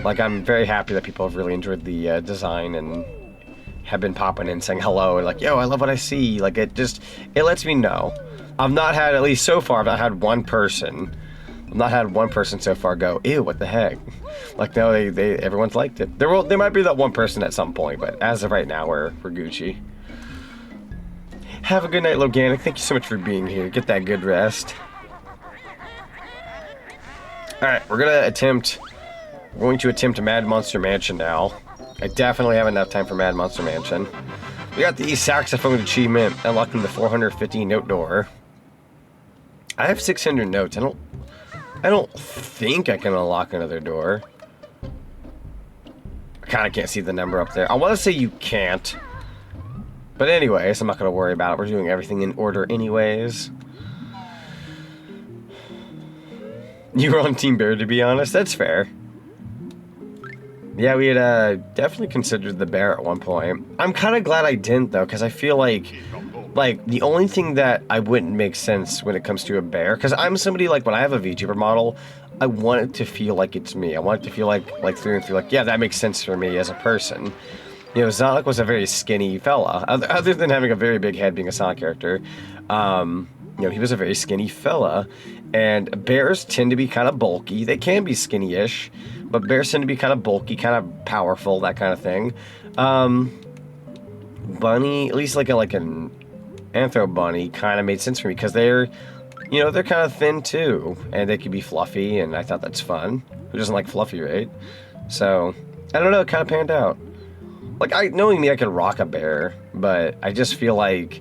Like, I'm very happy that people have really enjoyed the design and have been popping in saying hello and like, yo, I love what I see. Like, it lets me know. I've not had, at least so far, I've not had one person so far go, ew, what the heck? Like, no, everyone's liked it. There might be that one person at some point, but as of right now, we're Gucci. Have a good night, Loganic. Thank you so much for being here. Get that good rest. Alright, we're going to attempt Mad Monster Mansion now. I definitely have enough time for Mad Monster Mansion. We got the saxophone achievement, unlocking the 450 note door. I have 600 notes. I don't think I can unlock another door. I kind of can't see the number up there. I want to say you can't. But anyways, I'm not going to worry about it. We're doing everything in order anyways. You were on Team Bear, to be honest. That's fair. Yeah, we had definitely considered the bear at one point. I'm kind of glad I didn't, though, because I feel like the only thing that I wouldn't make sense when it comes to a bear, because I'm somebody, like, when I have a VTuber model, I want it to feel like it's me. I want it to feel like through and through, like, yeah, that makes sense for me as a person. You know, Sonic was a very skinny fella. Other than having a very big head being a Sonic character, you know, he was a very skinny fella. And bears tend to be kind of bulky. They can be skinny-ish, but bears tend to be kind of bulky, kind of powerful, that kind of thing. Bunny, at least like an anthro bunny, kind of made sense for me because they're kind of thin too, and they can be fluffy, and I thought that's fun. Who doesn't like fluffy, right? So I don't know, it kind of panned out. Like knowing me, I could rock a bear, but I just feel like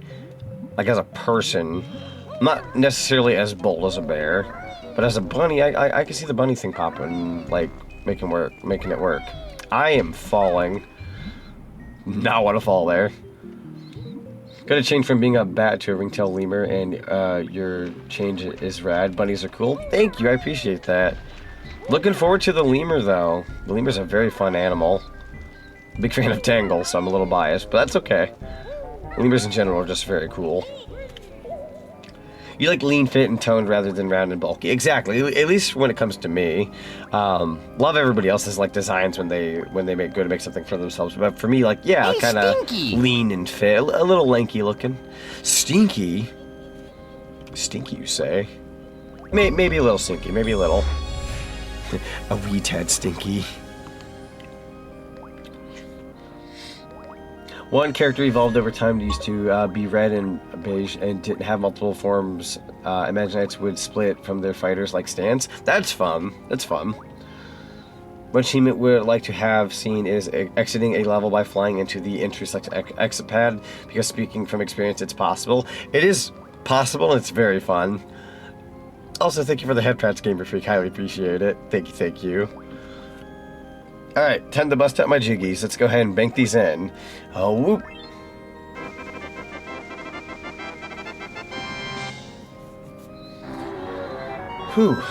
as a person, I'm not necessarily as bold as a bear, but as a bunny, I can see the bunny thing popping, like making it work. I am falling. Not want to fall there. Gotta change from being a bat to a ringtail lemur, and your change is rad. Bunnies are cool. Thank you, I appreciate that. Looking forward to the lemur, though. The lemur's a very fun animal. Big fan of Tangle, so I'm a little biased, but that's okay. Lemurs in general are just very cool. You like lean, fit, and toned rather than round and bulky. Exactly, at least when it comes to me. Love everybody else's like designs when they make something for themselves. But for me, like, yeah, kind of lean and fit, a little lanky looking. Stinky, you say? Maybe a little stinky, maybe a little. A wee tad stinky. One character evolved over time and used to be red and beige and didn't have multiple forms. Imaginites would split from their fighters like stands. That's fun. That's fun. One achievement would like to have seen is exiting a level by flying into the entry select exit pad, because speaking from experience, it's possible. It is possible and it's very fun. Also, thank you for the head pats, Gamer Freak. Highly appreciate it. Thank you. Alright, time to bust out my jiggies. Let's go ahead and bank these in. Oh, whoop. Whew.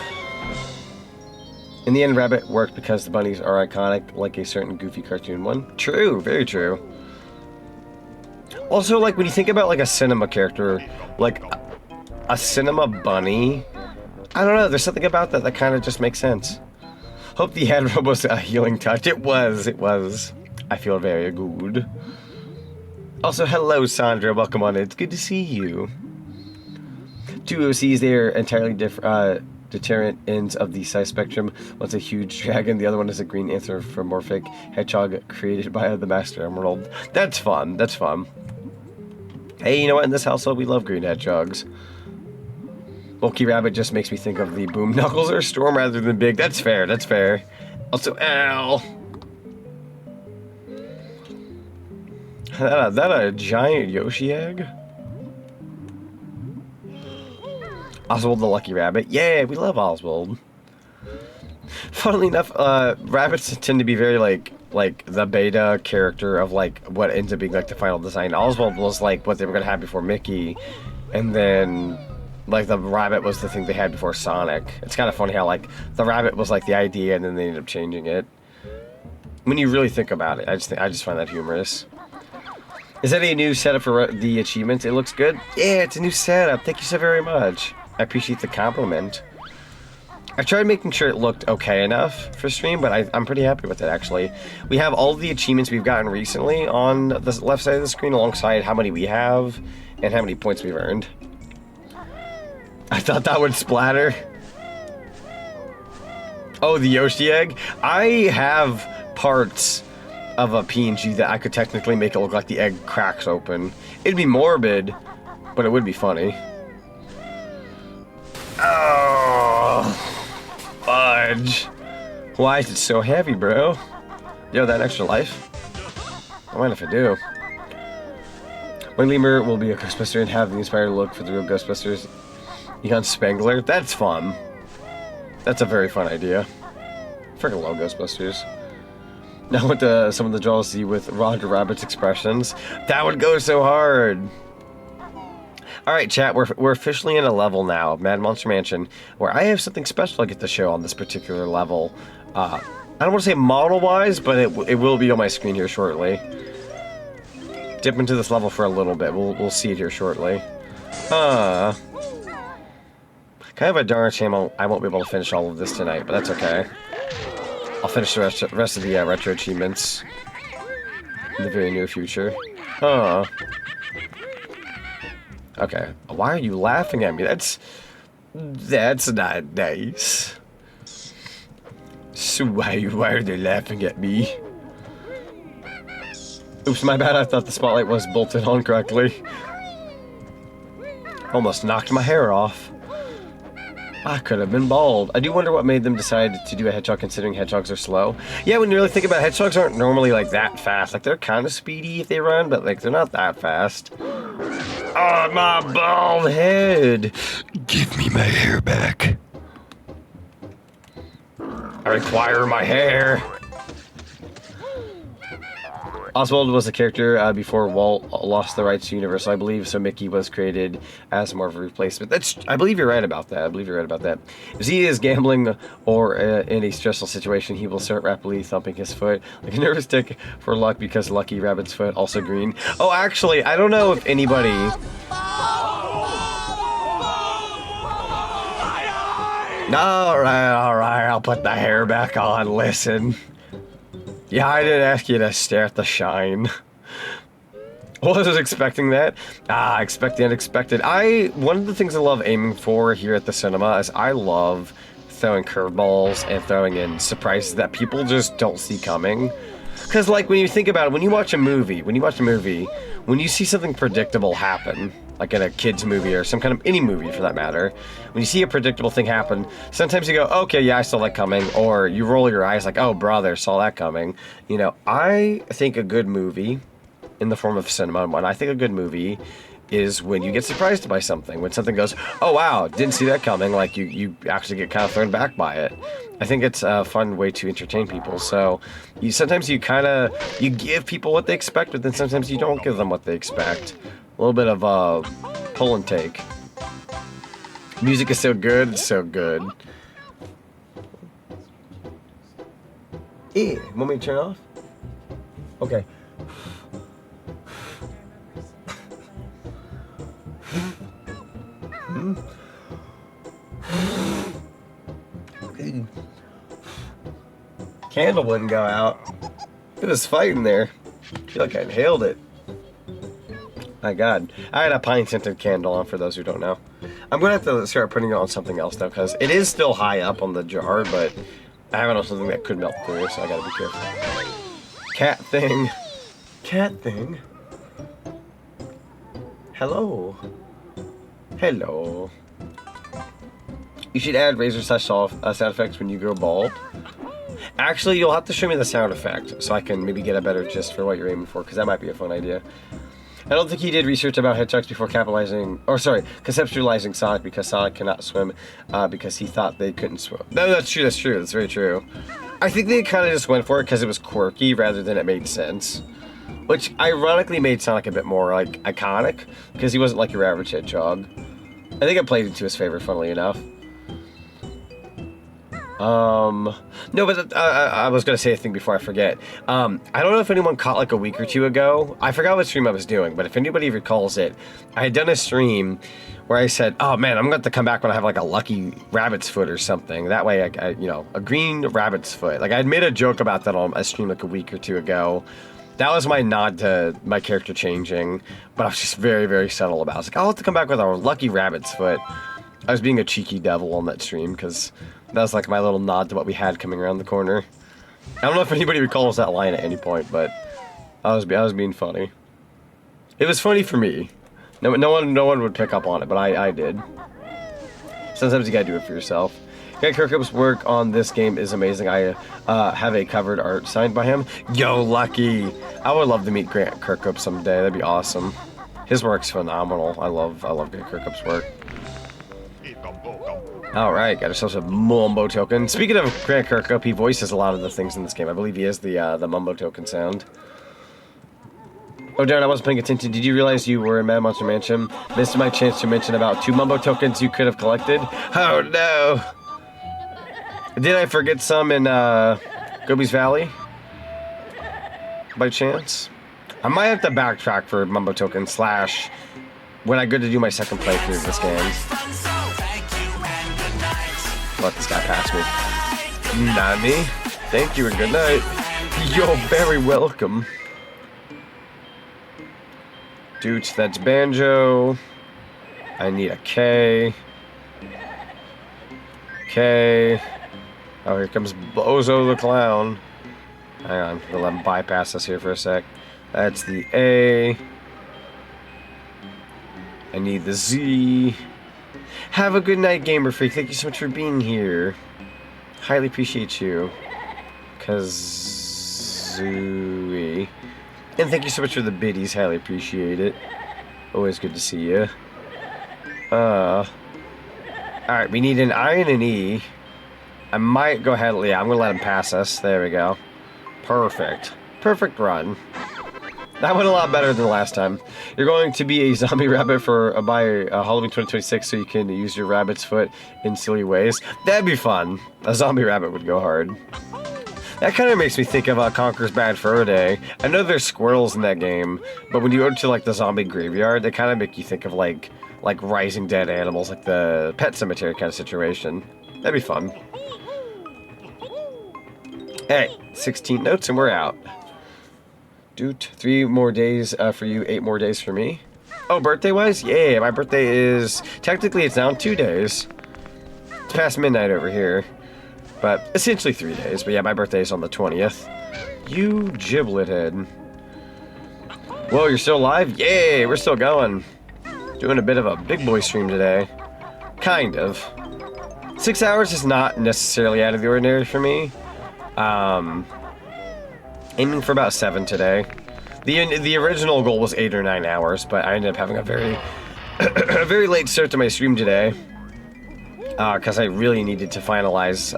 In the end, Rabbit worked because the bunnies are iconic, like a certain goofy cartoon one. True, very true. Also, like, when you think about, like, a cinema character, like, a cinema bunny, I don't know, there's something about that that kind of just makes sense. Hope the ad was a healing touch. It was. I feel very good. Also, hello, Sandra. Welcome on in. It's good to see you. Two OCs, they're entirely different, deterrent ends of the size spectrum. One's a huge dragon, the other one is a green anthropomorphic hedgehog created by the Master Emerald. That's fun. That's fun. Hey, you know what? In this household, we love green hedgehogs. Bulky Rabbit just makes me think of the Boom Knuckles or Storm rather than Big. That's fair. That's fair. Also, ow. That a giant Yoshi egg? Oswald the Lucky Rabbit. Yeah, we love Oswald. Funnily enough, rabbits tend to be very like the beta character of like what ends up being like the final design. Oswald was like what they were gonna have before Mickey, and then like the rabbit was the thing they had before Sonic. It's kind of funny how like the rabbit was like the idea, and then they ended up changing it. When you really think about it, I just find that humorous. Is that a new setup for the achievements? It looks good. Yeah, it's a new setup. Thank you so very much. I appreciate the compliment. I tried making sure it looked okay enough for stream, but I'm pretty happy with it, actually. We have all the achievements we've gotten recently on the left side of the screen alongside how many we have and how many points we've earned. I thought that would splatter. Oh, the Yoshi egg? I have parts of a PNG that I could technically make it look like the egg cracks open. It'd be morbid, but it would be funny. Oh, fudge. Why is it so heavy, bro? Yo, that extra life? I mind if I do. My lemur will be a Ghostbuster and have the inspired look for the real Ghostbusters. Egon Spengler? That's fun. That's a very fun idea. Freaking love Ghostbusters. Now with some of the jealousy with Roger Rabbit's expressions. That would go so hard. Alright, chat, we're officially in a level now of Mad Monster Mansion where I have something special I get to show on this particular level. I don't want to say model-wise, but it will be on my screen here shortly. Dip into this level for a little bit. We'll see it here shortly. Kind of a darn shame I won't be able to finish all of this tonight, but that's okay. I'll finish the rest of the retro achievements in the very near future. Okay. Why are you laughing at me? That's not nice. So why are they laughing at me? Oops, my bad. I thought the spotlight was bolted on correctly. Almost knocked my hair off. I could have been bald. I do wonder what made them decide to do a hedgehog considering hedgehogs are slow. Yeah, when you really think about it, hedgehogs aren't normally like that fast. Like they're kind of speedy if they run, but like they're not that fast. Oh, my bald head. Give me my hair back. I require my hair. Oswald was a character before Walt lost the rights to Universal, I believe, so Mickey was created as more of a replacement. I believe you're right about that. If he is gambling or in a stressful situation, he will start rapidly thumping his foot like a nervous tick for luck because Lucky Rabbit's foot also green. Oh, actually, I don't know if anybody... Alright, I'll put the hair back on, listen. Yeah, I didn't ask you to stare at the shine. Wasn't expecting that. Expect the unexpected. One of the things I love aiming for here at the cinema is I love throwing curveballs and throwing in surprises that people just don't see coming. Because, like, when you think about it, when you watch a movie, when you see something predictable happen, like in a kid's movie or some kind of any movie for that matter, when you see a predictable thing happen, sometimes you go, okay, yeah, I saw that coming, or you roll your eyes like, oh, brother, saw that coming. You know, I think a good movie, in the form of cinema, when I think a good movie is when you get surprised by something, when something goes, oh, wow, didn't see that coming, like you actually get kind of thrown back by it. I think it's a fun way to entertain people, so sometimes you give people what they expect, but then sometimes you don't give them what they expect. A little bit of pull and take. Music is so good, it's so good. Want me to turn off? Okay. Candle wouldn't go out. It was fighting there. I feel like I inhaled it. My God. I had a pine scented candle on, for those who don't know. I'm going to have to start putting it on something else now, because it is still high up on the jar, but I have it on something that could melt through, so I gotta be careful. Cat thing. Cat thing. Hello. Hello. You should add razor slash sound effects when you go bald. Actually, you'll have to show me the sound effect so I can maybe get a better gist for what you're aiming for, because that might be a fun idea. I don't think he did research about hedgehogs before conceptualizing Sonic, because Sonic cannot swim because he thought they couldn't swim. No, that's true, that's very true. I think they kind of just went for it because it was quirky rather than it made sense. Which ironically made Sonic a bit more, like, iconic, because he wasn't like your average hedgehog. I think it played into his favor, funnily enough. No, but I was gonna say a thing before I forget. I don't know if anyone caught like a week or two ago. I forgot what stream I was doing, but if anybody recalls it, I had done a stream where I said, "Oh man, I'm gonna have to come back when I have like a lucky rabbit's foot or something." That way, I you know, a green rabbit's foot. Like I had made a joke about that on a stream like a week or two ago. That was my nod to my character changing, but I was just very, very subtle about it. I was like, I'll have to come back with a lucky rabbit's foot. I was being a cheeky devil on that stream because that was like my little nod to what we had coming around the corner. I don't know if anybody recalls that line at any point, but I was being funny. It was funny for me. No one would pick up on it, but I did. Sometimes you gotta do it for yourself. Grant Kirkhop's work on this game is amazing. I have a covered art signed by him. Yo, lucky! I would love to meet Grant Kirkhop someday. That'd be awesome. His work's phenomenal. I love Grant Kirkhop's work. Alright, got ourselves a Mumbo token. Speaking of Grant Kirkhop, he voices a lot of the things in this game. I believe he is the Mumbo token sound. Oh darn, I wasn't paying attention. Did you realize you were in Mad Monster Mansion? Missed my chance to mention about 2 Mumbo tokens you could have collected. Oh no! Did I forget some in Gobi's Valley? By chance? I might have to backtrack for Mumbo token / when I go to do my second playthrough of this game. Let this guy pass me. Nani? Thank you and good night. You're very welcome. Dudes, that's Banjo. I need a K. K. Oh, here comes Bozo the Clown. Hang on, we'll let him bypass us here for a sec. That's the A. I need the Z. Have a good night, Gamer Freak. Thank you so much for being here. Highly appreciate you. Kazooie. And thank you so much for the biddies. Highly appreciate it. Always good to see you. Alright, we need an I and an E. I might go ahead. Yeah, I'm going to let him pass us. There we go. Perfect. Perfect run. That went a lot better than last time. You're going to be a zombie rabbit by Halloween 2026 so you can use your rabbit's foot in silly ways. That'd be fun. A zombie rabbit would go hard. That kind of makes me think of Conker's Bad Fur Day. I know there's squirrels in that game, but when you go to like the zombie graveyard, they kind of make you think of like rising dead animals, like the Pet Cemetery kind of situation. That'd be fun. Hey, 16 notes and we're out. Dude, 3 more days for you, 8 more days for me. Oh, birthday-wise? Yeah, my birthday is... Technically, it's now 2 days. It's past midnight over here. But essentially 3 days. But yeah, my birthday is on the 20th. You giblet head. Whoa, you're still alive? Yay, we're still going. Doing a bit of a big boy stream today. Kind of. 6 hours is not necessarily out of the ordinary for me. Aiming for about 7 today. The original goal was 8 or 9 hours, but I ended up having a very a very late start to my stream today because I really needed to finalize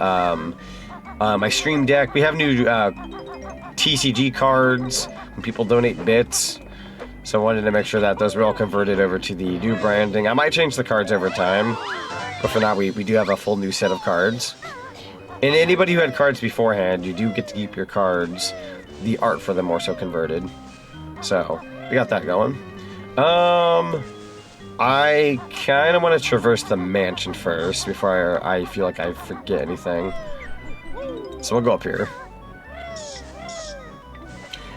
my stream deck. We have new TCG cards when people donate bits, so I wanted to make sure that those were all converted over to the new branding. I might change the cards over time, but for now we do have a full new set of cards. And anybody who had cards beforehand, you do get to keep your cards. The art for them more so converted. So, we got that going. I I kind of want to traverse the mansion first before I feel like I forget anything. So we'll go up here.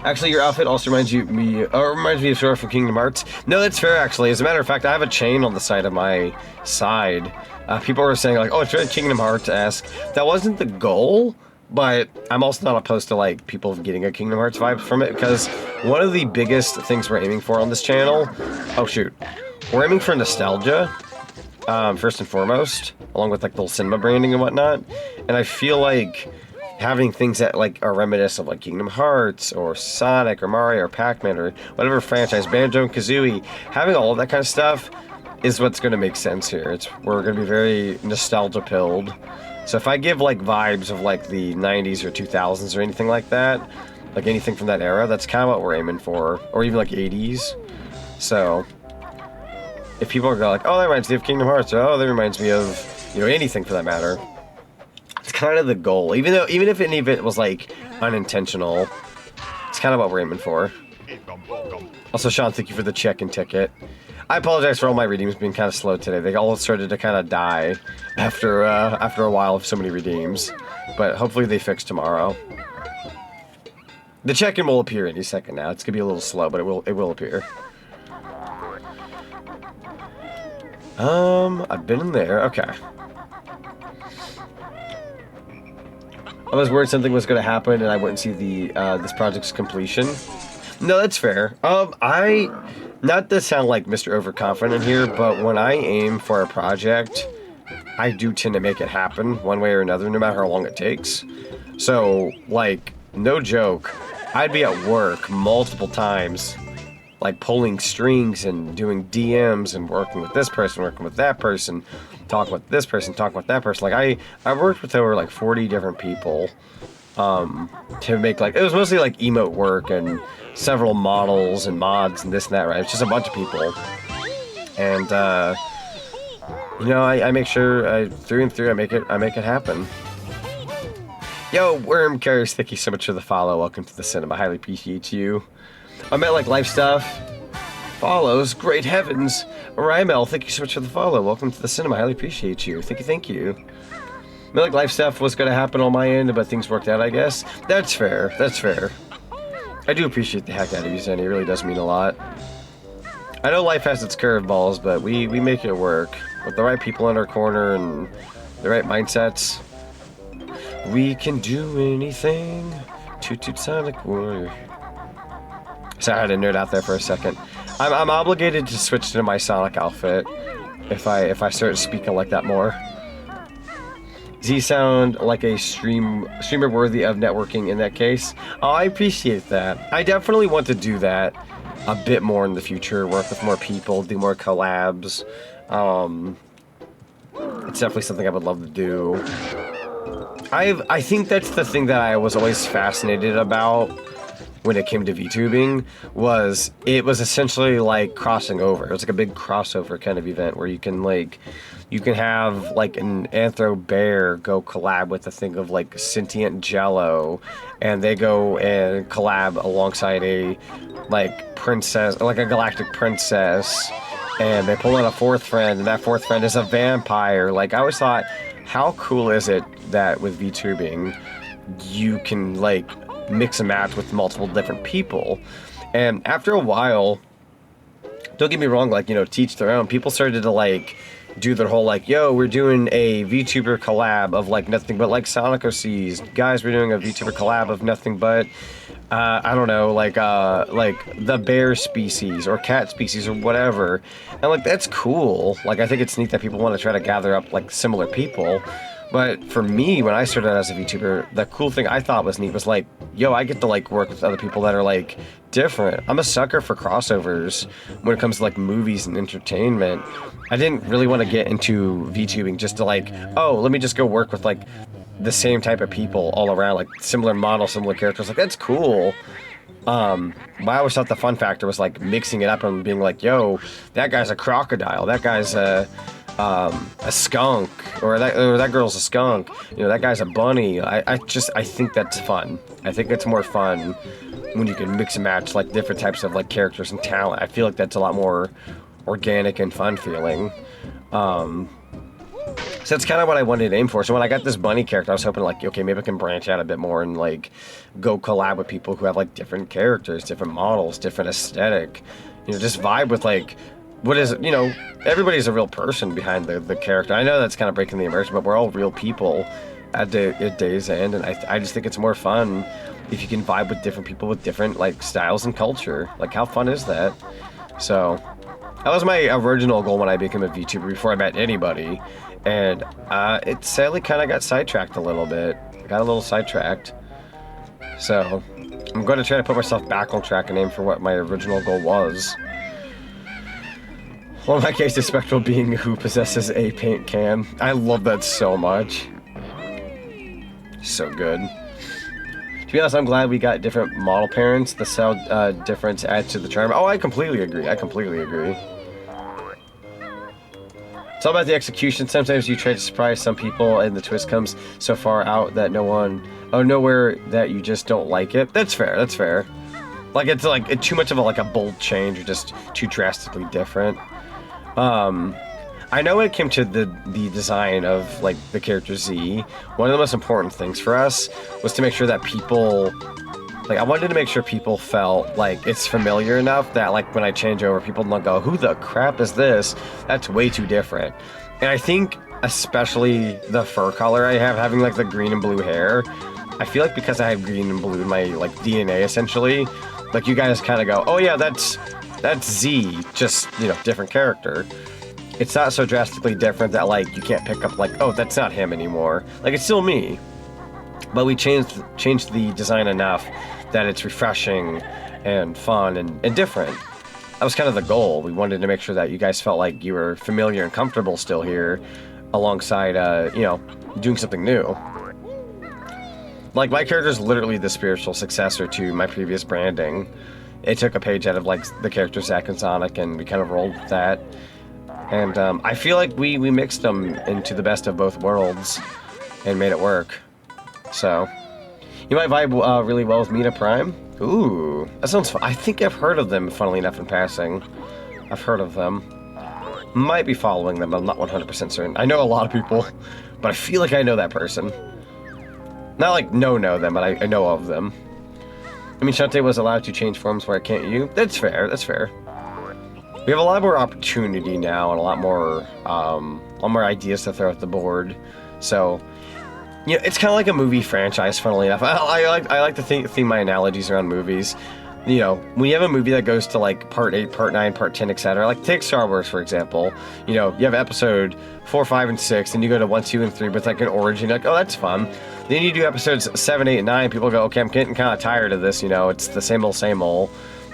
Actually, your outfit also reminds me of Sora from Kingdom Hearts. No, that's fair, actually. As a matter of fact, I have a chain on the side of my side. People were saying, like, oh, it's very Kingdom Hearts-esque. That wasn't the goal, but I'm also not opposed to, like, people getting a Kingdom Hearts vibe from it, because one of the biggest things we're aiming for on this channel... Oh, shoot. We're aiming for nostalgia, first and foremost, along with, like, the little cinema branding and whatnot. And I feel like having things that, like, are reminiscent of, like, Kingdom Hearts, or Sonic, or Mario, or Pac-Man, or whatever franchise, Banjo-Kazooie, having all of that kind of stuff is what's going to make sense here. We're going to be very nostalgia-pilled. So if I give, like, vibes of, like, the 90s or 2000s or anything like that, like anything from that era, that's kind of what we're aiming for. Or even, like, 80s. So if people are like, oh, that reminds me of Kingdom Hearts, or oh, that reminds me of, you know, anything for that matter, it's kind of the goal. Even if any of it was, like, unintentional, it's kind of what we're aiming for. Also, Sean, thank you for the check-in ticket. I apologize for all my redeems being kind of slow today. They all started to kind of die after a while of so many redeems. But hopefully they fix tomorrow. The check-in will appear any second now. It's going to be a little slow, but it will appear. I've been in there. Okay. I was worried something was going to happen and I wouldn't see the this project's completion. No, that's fair. Not to sound like Mr. Overconfident here, but when I aim for a project, I do tend to make it happen one way or another, no matter how long it takes. So, like, no joke, I'd be at work multiple times, like pulling strings and doing DMs and working with this person, working with that person, talking with this person, talking with that person. Like, I worked with over like 40 different people to make, like, it was mostly like emote work and several models and mods and this and that, right? It's just a bunch of people. And, you know, I make sure, through and through, I make it happen. Yo, Worm Carries, thank you so much for the follow. Welcome to the cinema. Highly appreciate you. I met like life stuff. Follows, great heavens. Rymel, thank you so much for the follow. Welcome to the cinema. Highly appreciate you. Thank you. I like life stuff was going to happen on my end, but things worked out, I guess. That's fair. That's fair. I do appreciate the heck out of you, Zenny. It really does mean a lot. I know life has its curveballs, but we make it work. With the right people in our corner and the right mindsets, we can do anything. Toot toot Sonic Warrior. Sorry, I had to nerd out there for a second. I'm obligated to switch to my Sonic outfit if I start speaking like that more. Z sound like a streamer worthy of networking in that case. Oh, I appreciate that. I definitely want to do that a bit more in the future. Work with more people, do more collabs. It's definitely something I would love to do. I think that's the thing that I was always fascinated about when it came to VTubing, was it was essentially like crossing over. It was like a big crossover kind of event where you can have like an anthro bear go collab with a thing of like sentient jello, and they go and collab alongside a like princess, like a galactic princess, and they pull in a fourth friend, and that fourth friend is a vampire. Like, I always thought, how cool is it that with VTubing you can like mix and match with multiple different people? And after a while, don't get me wrong, like, you know, teach their own, people started to like do their whole like, yo, we're doing a VTuber collab of like nothing but like Sonic OCs. Guys, we're doing a VTuber collab of nothing but I don't know, like the bear species or cat species or whatever. And like, that's cool. Like, I think it's neat that people want to try to gather up like similar people. But for me, when I started out as a VTuber, the cool thing I thought was neat was like, yo, I get to like work with other people that are like different. I'm a sucker for crossovers when it comes to like movies and entertainment. I didn't really want to get into VTubing just to like, oh, let me just go work with like the same type of people all around, like similar models, similar characters. Like, that's cool. But I always thought the fun factor was like mixing it up and being like, yo, that guy's a crocodile, that guy's a skunk, or that girl's a skunk, you know, that guy's a bunny. I think that's fun. I think it's more fun when you can mix and match like different types of like characters and talent. I feel like that's a lot more organic and fun feeling. So that's kind of what I wanted to aim for. So when I got this bunny character, I was hoping like, okay, maybe I can branch out a bit more and like go collab with people who have like different characters, different models, different aesthetic. You know, just vibe with like, what is, you know, everybody's a real person behind the character. I know that's kind of breaking the immersion, but we're all real people at day's end, and I just think it's more fun if you can vibe with different people with different like styles and culture. Like, how fun is that? So that was my original goal when I became a VTuber before I met anybody, and it sadly kind of got sidetracked a little bit. I got a little sidetracked. So I'm going to try to put myself back on track and aim for what my original goal was. Well, in my case, a spectral being who possesses a paint can. I love that so much. So good. To be honest, I'm glad we got different model parents. The cell difference adds to the charm. Oh, I completely agree. I completely agree. It's all about the execution. Sometimes you try to surprise some people and the twist comes so far out that nowhere that you just don't like it. That's fair. That's fair. Like, it's like too much of a bold change or just too drastically different. I know when it came to the design of like the character Z, one of the most important things for us was to make sure that people, like, I wanted to make sure people felt like it's familiar enough that like when I change over, people don't go, who the crap is this? That's way too different. And I think especially the fur color I have, having like the green and blue hair, I feel like because I have green and blue in my like DNA essentially, like you guys kind of go, oh yeah, that's Z, just, you know, different character. It's not so drastically different that like you can't pick up like, oh, that's not him anymore. Like, it's still me, but we changed the design enough that it's refreshing and fun and different. That was kind of the goal. We wanted to make sure that you guys felt like you were familiar and comfortable still here, alongside you know, doing something new. Like, my character is literally the spiritual successor to my previous branding. It took a page out of like the character Zack and Sonic, and we kind of rolled with that. And I feel like we mixed them into the best of both worlds and made it work. So you might vibe really well with Mina Prime. Ooh, that sounds fun. I think I've heard of them, funnily enough, in passing. I've heard of them. Might be following them, but I'm not 100% certain. I know a lot of people, but I feel like I know that person. Not like know them, but I know of them. I mean, Shantae was allowed to change forms, where can't you? That's fair, that's fair. We have a lot more opportunity now and a lot more ideas to throw at the board. So, you know, it's kind of like a movie franchise, funnily enough. I like to think my analogies around movies. You know, when you have a movie that goes to like part 8, part 9, part 10, etc. Like, take Star Wars, for example. You know, you have episode 4, 5, and 6, and you go to 1, 2, and 3 with like an origin. Like, oh, that's fun. Then you do episodes 7, 8, and 9. People go, okay, I'm getting kind of tired of this. You know, it's the same old, same old.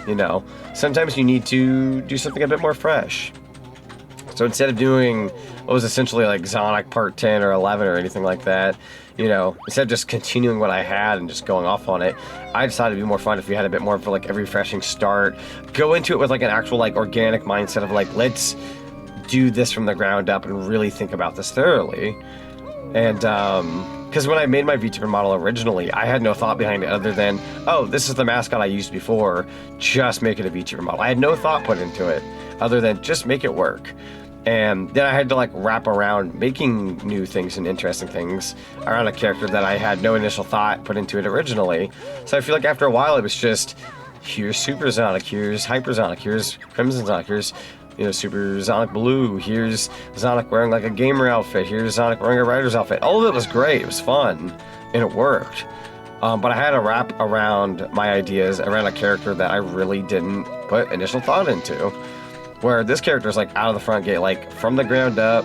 You know, sometimes you need to do something a bit more fresh. So instead of doing what was essentially like Sonic Part 10 or 11 or anything like that, you know, instead of just continuing what I had and just going off on it, I decided it'd be more fun if we had a bit more of like a refreshing start. Go into it with like an actual like organic mindset of like, let's do this from the ground up and really think about this thoroughly. And because when I made my VTuber model originally, I had no thought behind it other than, oh, this is the mascot I used before, just make it a VTuber model. I had no thought put into it other than just make it work. And then I had to like wrap around making new things and interesting things around a character that I had no initial thought put into it originally. So I feel like after a while it was just, here's Super Sonic, here's Hyper Sonic, here's Crimson Sonic, here's, you know, Super Sonic Blue, here's Sonic wearing like a gamer outfit, here's Sonic wearing a rider's outfit. All of it was great, it was fun, and it worked. But I had to wrap around my ideas around a character that I really didn't put initial thought into. Where this character is like out of the front gate, like from the ground up,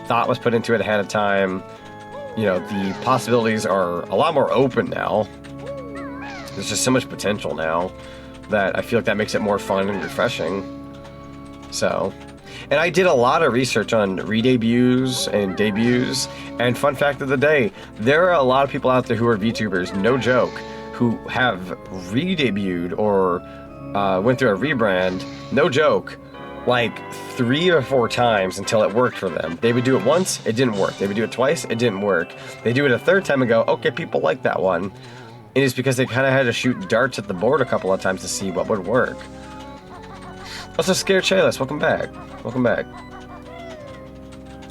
thought was put into it ahead of time. You know, the possibilities are a lot more open now. There's just so much potential now that I feel like that makes it more fun and refreshing. So, and I did a lot of research on re-debuts and debuts, and fun fact of the day, there are a lot of people out there who are VTubers, no joke, who have re-debuted or went through a rebrand, no joke, like 3 or 4 times until it worked for them. They would do it once, it didn't work. They would do it twice, it didn't work. They do it a 3rd time and go, okay, people like that one. And it's because they kind of had to shoot darts at the board a couple of times to see what would work. Also, Scared Shayless, welcome back. Welcome back.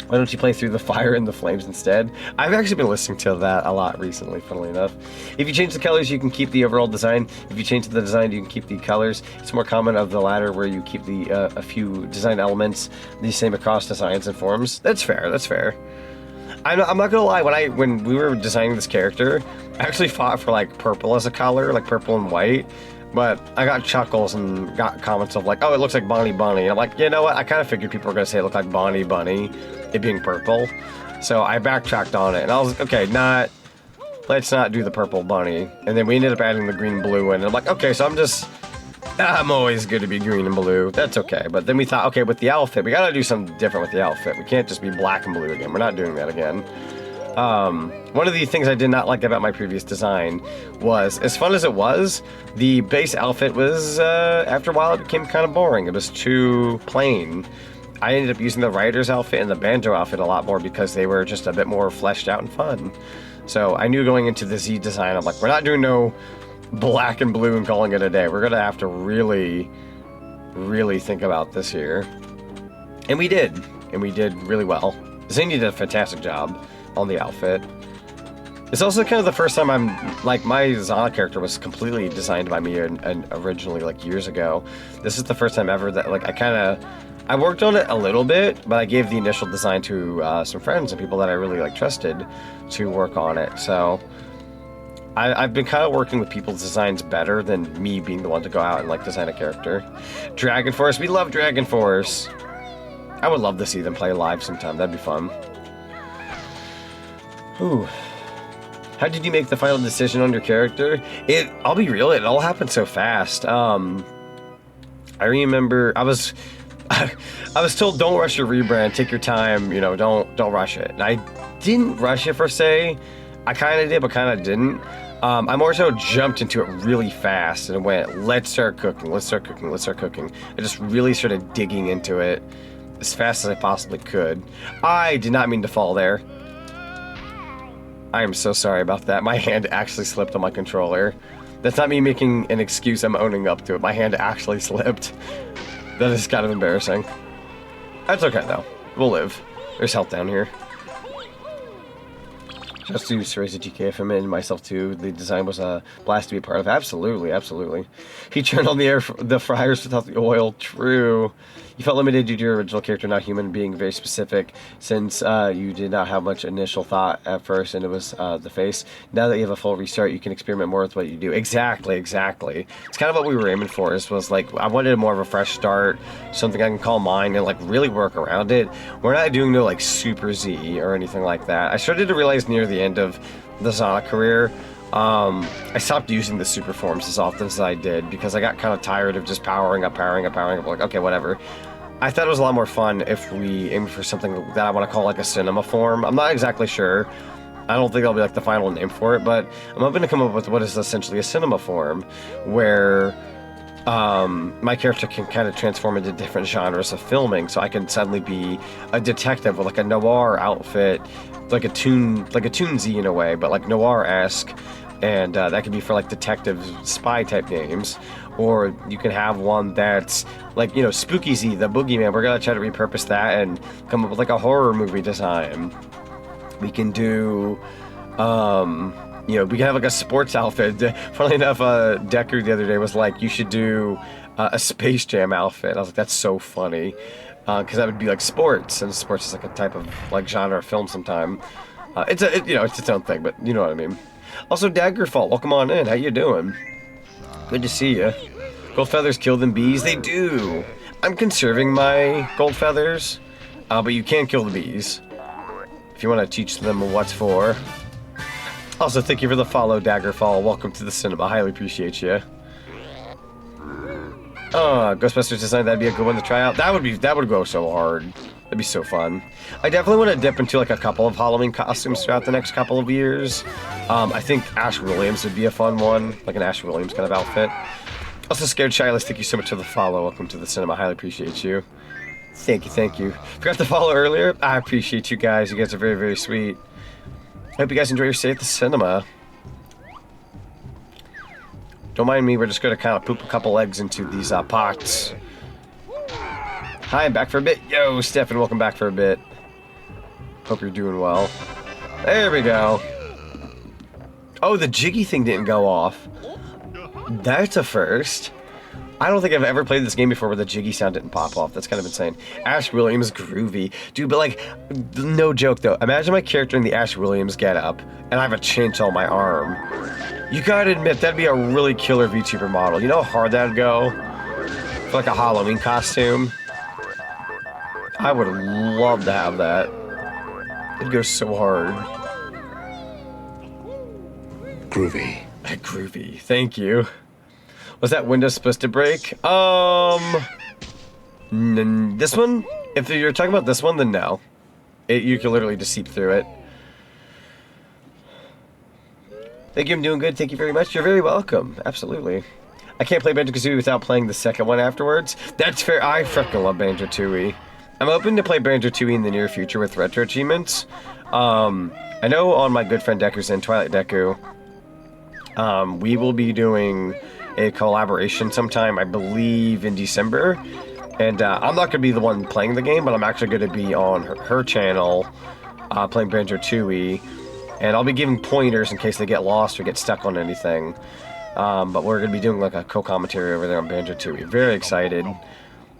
Why don't you play through the fire and the flames instead? I've actually been listening to that a lot recently, funnily enough. If you change the colors, you can keep the overall design. If you change the design, you can keep the colors. It's more common of the latter, where you keep the a few design elements the same across designs and forms. That's fair. That's fair. I'm not gonna lie. When we were designing this character, I actually fought for like purple as a color, like purple and white. But I got chuckles and got comments of like, oh, it looks like Bonnie Bunny. And I'm like, you know what? I kind of figured people were going to say it looked like Bonnie Bunny, it being purple. So I backtracked on it. And I was like, okay, let's not do the purple bunny. And then we ended up adding the green blue in. And I'm like, okay, so I'm always good to be green and blue. That's okay. But then we thought, okay, with the outfit, we got to do something different with the outfit. We can't just be black and blue again. We're not doing that again. One of the things I did not like about my previous design was, as fun as it was, the base outfit was, after a while, it became kind of boring. It was too plain. I ended up using the Rider's outfit and the Banjo outfit a lot more because they were just a bit more fleshed out and fun. So I knew going into the Z design, I'm like, we're not doing no black and blue and calling it a day. We're going to have to really, really think about this here. And we did. And we did really well. Zany did a fantastic job on the outfit. It's also kind of the first time my Zana character was completely designed by me and originally like years ago. This is the first time ever that like I worked on it a little bit, but I gave the initial design to some friends and people that I really like trusted to work on it. So I've been kind of working with people's designs better than me being the one to go out and like design a character. Dragon Force, we love Dragon Force. I would love to see them play live sometime. That'd be fun. Ooh. How did you make the final decision on your character? I'll be real, it all happened so fast. I remember I was told don't rush your rebrand, take your time, you know, don't rush it. And I didn't rush it per se. I kind of did, but kind of didn't. I more so jumped into it really fast and went, let's start cooking, let's start cooking, let's start cooking. I just really started digging into it as fast as I possibly could. I did not mean to fall there. I am so sorry about that. My hand actually slipped on my controller. That's not me making an excuse, I'm owning up to it. My hand actually slipped. That is kind of embarrassing. That's okay though. We'll live. There's health down here. Just to Seraeza GKFM and myself too. The design was a blast to be a part of. Absolutely, absolutely. He turned on the fryers without the oil. True. You felt limited due to your original character, not human, being very specific, since you did not have much initial thought at first, and it was the face. Now that you have a full restart, you can experiment more with what you do. Exactly, exactly. It's kind of what we were aiming for. Was like I wanted more of a fresh start, something I can call mine, and like really work around it. We're not doing no like Super Z or anything like that. I started to realize near the end of the Zana career, I stopped using the super forms as often as I did because I got kind of tired of just powering up. Like, okay, whatever. I thought it was a lot more fun if we aimed for something that I want to call like a cinema form. I'm not exactly sure. I don't think that'll be like the final name for it, but I'm hoping to come up with what is essentially a cinema form where my character can kind of transform into different genres of filming, so I can suddenly be a detective with like a noir outfit, like a Toon Z in a way, but like noir-esque, and that could be for like detective spy type games. Or you can have one that's like, you know, Spooky Z, the Boogeyman. We're gonna try to repurpose that and come up with like a horror movie design. We can do, you know, we can have like a sports outfit. Funnily enough, Decker the other day was like, you should do a Space Jam outfit. I was like, that's so funny. Because that would be like sports, and sports is like a type of like genre of film sometime. It's its own thing, but you know what I mean. Also, Daggerfall, welcome on in. How you doing? Good to see you. Gold feathers kill them bees? They do. I'm conserving my gold feathers, but you can kill the bees if you want to teach them what's for. Also, thank you for the follow, Daggerfall. Welcome to the cinema. Highly appreciate you. Ghostbusters design, that'd be a good one to try out. That would go so hard. That'd be so fun. I definitely want to dip into like a couple of Halloween costumes throughout the next couple of years. I think Ash Williams would be a fun one, like an Ash Williams kind of outfit. Also, Scared Shyless, thank you so much for the follow. Welcome to the cinema. Highly appreciate you. Thank you, thank you. Forgot to follow earlier. I appreciate you guys. You guys are very, very sweet. I hope you guys enjoy your stay at the cinema. Don't mind me, we're just going to kind of poop a couple eggs into these pots. Hi, I'm back for a bit. Yo, Stefan, welcome back for a bit. Hope you're doing well. There we go. Oh, the jiggy thing didn't go off. That's a first. I don't think I've ever played this game before where the jiggy sound didn't pop off. That's kind of insane. Ash Williams, groovy. Dude, but like, no joke though. Imagine my character in the Ash Williams getup, and I have a chainsaw on my arm. You gotta admit, that'd be a really killer VTuber model. You know how hard that'd go? For like a Halloween costume? I would love to have that. It'd go so hard. Groovy. Groovy. Thank you. Was that window supposed to break? This one? If you're talking about this one, then no. You can literally just seep through it. Thank you, I'm doing good. Thank you very much. You're very welcome. Absolutely. I can't play Banjo-Kazooie without playing the second one afterwards. That's fair. I freaking love Banjo-Tooie. I'm hoping to play Banjo-Tooie in the near future with retro achievements. I know on my good friend Deku's in Twilight Deku, we will be doing a collaboration sometime, I believe in December, and I'm not going to be the one playing the game, but I'm actually going to be on her channel playing Banjo-Tooie, and I'll be giving pointers in case they get lost or get stuck on anything, but we're going to be doing like a co-commentary over there on Banjo-Tooie. Very excited.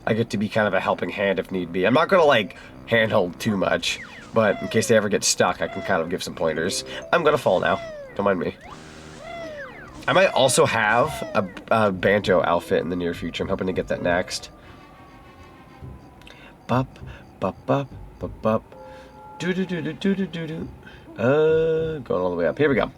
I get to be kind of a helping hand if need be. I'm not going to like handhold too much, but in case they ever get stuck, I can kind of give some pointers. I'm going to fall now. Don't mind me. I might also have a Banjo outfit in the near future. I'm hoping to get that next. Bop, bop, bop, bop, bop. Do do do do do do do do. Going all the way up. Here we go.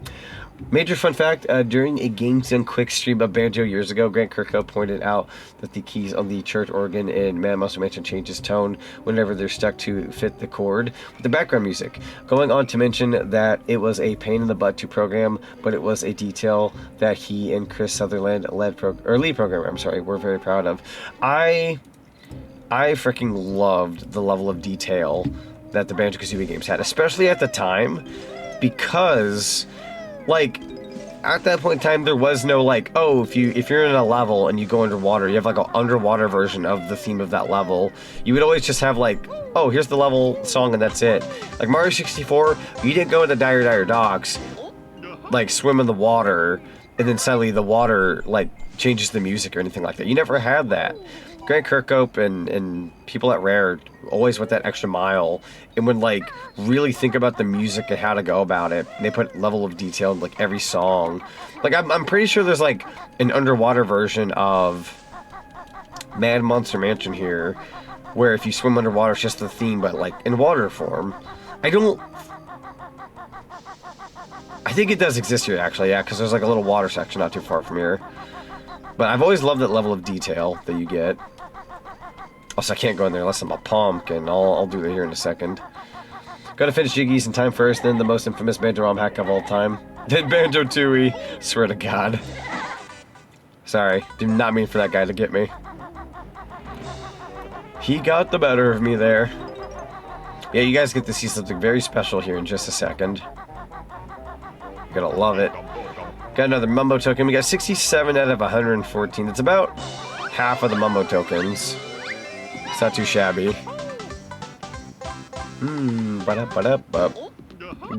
Major fun fact, during a Games Done Quick stream of Banjo years ago, Grant Kirkhope pointed out that the keys on the church organ in Man Monster Mansion changes tone whenever they're stuck to fit the chord with the background music. Going on to mention that it was a pain in the butt to program, but it was a detail that he and Chris Sutherland, lead programmer, were very proud of. I freaking loved the level of detail that the Banjo-Kazooie games had, especially at the time, because like, at that point in time, there was no, like, oh, if you're in a level and you go underwater, you have, like, an underwater version of the theme of that level. You would always just have, like, oh, here's the level song and that's it. Like, Mario 64, you didn't go into Dire Dire Docks, like, swim in the water, and then suddenly the water, like, changes the music or anything like that. You never had that. Grant Kirkhope and people at Rare always went that extra mile and would like really think about the music and how to go about it. And they put level of detail in like every song. Like I'm pretty sure there's like an underwater version of Mad Monster Mansion here, where if you swim underwater, it's just the theme, but like in water form. I think it does exist here actually, yeah, because there's like a little water section not too far from here. But I've always loved that level of detail that you get. Also, I can't go in there unless I'm a pumpkin. I'll do that here in a second. Gotta finish Jiggies in time first, then the most infamous Banjo ROM hack of all time. Then Banjo-Tooie. Swear to God. Sorry, did not mean for that guy to get me. He got the better of me there. Yeah, you guys get to see something very special here in just a second. You're gonna love it. Got another Mumbo token. We got 67 out of 114. It's about half of the Mumbo tokens. It's not too shabby.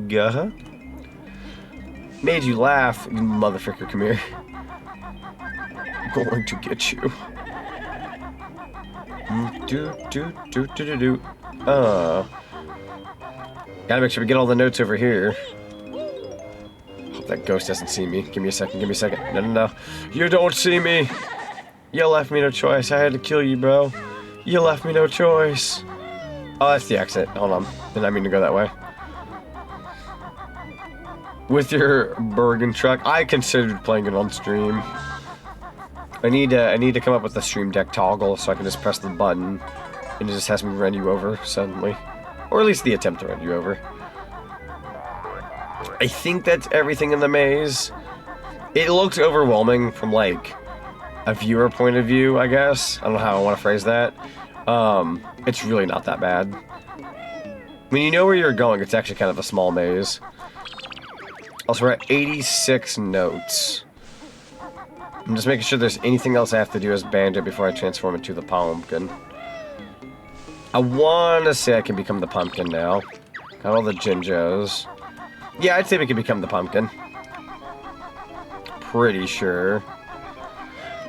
Gah. Made you laugh, you motherfucker. Come here. I'm going to get you. Gotta make sure we get all the notes over here. Hope that ghost doesn't see me. Give me a second. Give me a second. No. You don't see me. You left me no choice. I had to kill you, bro. You left me no choice. Oh, that's the exit. Hold on. Did not mean to go that way. With your Bergen truck, I considered playing it on stream. I need to come up with a stream deck toggle so I can just press the button and it just has me run you over suddenly, or at least the attempt to run you over. I think that's everything in the maze. It looks overwhelming from like a viewer point of view, I guess. I don't know how I want to phrase that. It's really not that bad. When you know where you're going, it's actually kind of a small maze. Also, we're at 86 notes. I'm just making sure there's anything else I have to do as Banjo before I transform into the pumpkin. I want to say I can become the pumpkin now. Got all the Jinjos. Yeah, I'd say we can become the pumpkin. Pretty sure.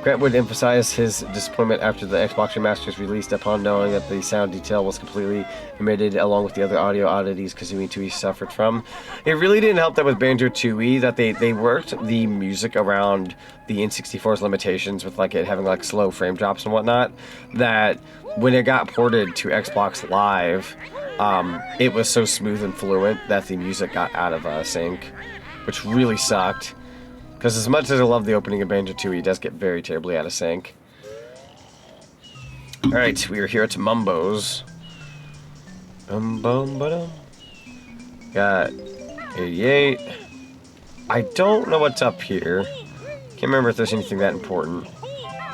Grant would emphasize his disappointment after the Xbox Remasters released upon knowing that the sound detail was completely omitted along with the other audio oddities Kazooie and Tooie suffered from. It really didn't help that with Banjo-Tooie that they worked the music around the N64's limitations with like it having like slow frame drops and whatnot, that when it got ported to Xbox Live, it was so smooth and fluent that the music got out of sync, which really sucked. Because as much as I love the opening of Banjo-Tooie, it does get very terribly out of sync. Alright, we are here at Mumbo's. Got 88. I don't know what's up here. Can't remember if there's anything that important.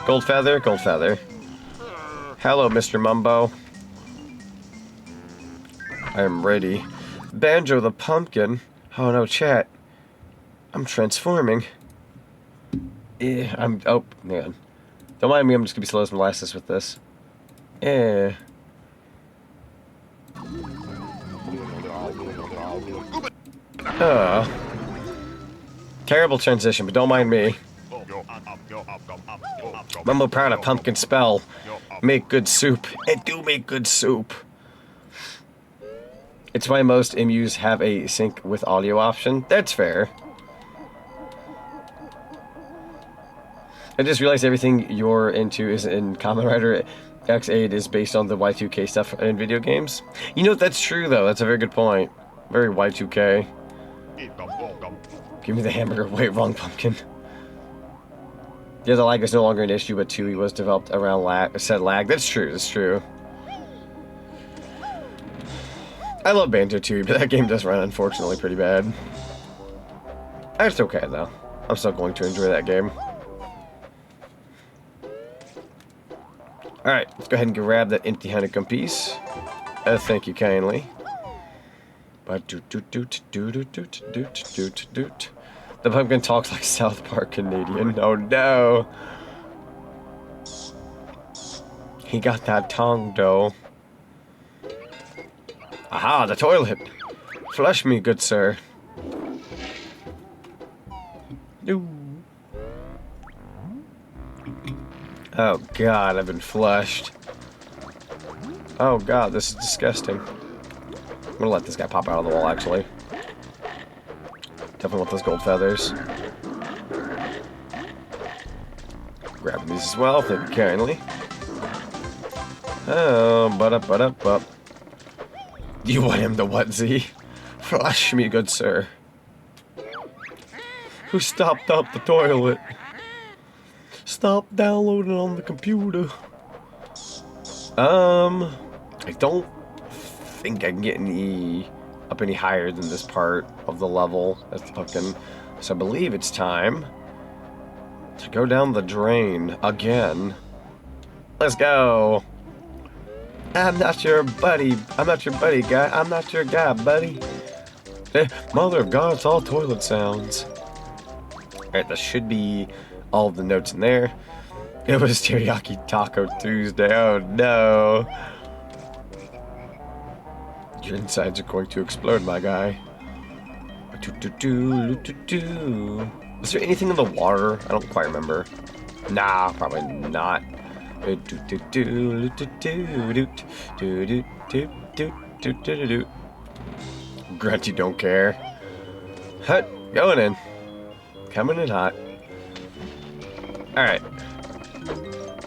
Gold feather, gold feather. Hello, Mr. Mumbo. I am ready. Banjo the pumpkin. Oh no, chat. I'm transforming. Oh, man. Don't mind me, I'm just gonna be slow as molasses with this. Terrible transition, but don't mind me. Mumbo proud of pumpkin spell. Make good soup. It do make good soup. It's why most emus have a sync with audio option. That's fair. I just realized everything you're into is in Kamen Rider X8 is based on the Y2K stuff in video games. You know, that's true, though. That's a very good point. Very Y2K. Give me the hamburger. Wait, wrong pumpkin. Yeah, the lag is no longer an issue, but Tooie was developed around said lag. That's true. That's true. I love Banjo-Tooie, but that game does run, unfortunately, pretty bad. That's okay, though. I'm still going to enjoy that game. Alright, let's go ahead and grab that empty honeycomb piece. Thank you kindly. The pumpkin talks like South Park Canadian. Oh no! He got that tongue, though. Aha, the toilet! Flush me, good sir. Ooh. Oh god, I've been flushed. Oh god, this is disgusting. I'm gonna let this guy pop out of the wall, actually. Definitely want those gold feathers. Grab these as well, thank you kindly. Oh, but. You want him to what, Z? Flush me, good sir. Who stopped up the toilet? Stop downloading on the computer. I don't think I can get any higher than this part of the level. That's the pumpkin. So I believe it's time to go down the drain again. Let's go. I'm not your buddy. I'm not your buddy, guy. I'm not your guy, buddy. Mother of God, it's all toilet sounds. Alright, that should be all of the notes in there. It was Teriyaki Taco Tuesday. Oh no. Your insides are going to explode, my guy. Is there anything in the water? I don't quite remember. Nah, probably not. Grunt, you don't care. Hut, going in. Coming in hot. Alright.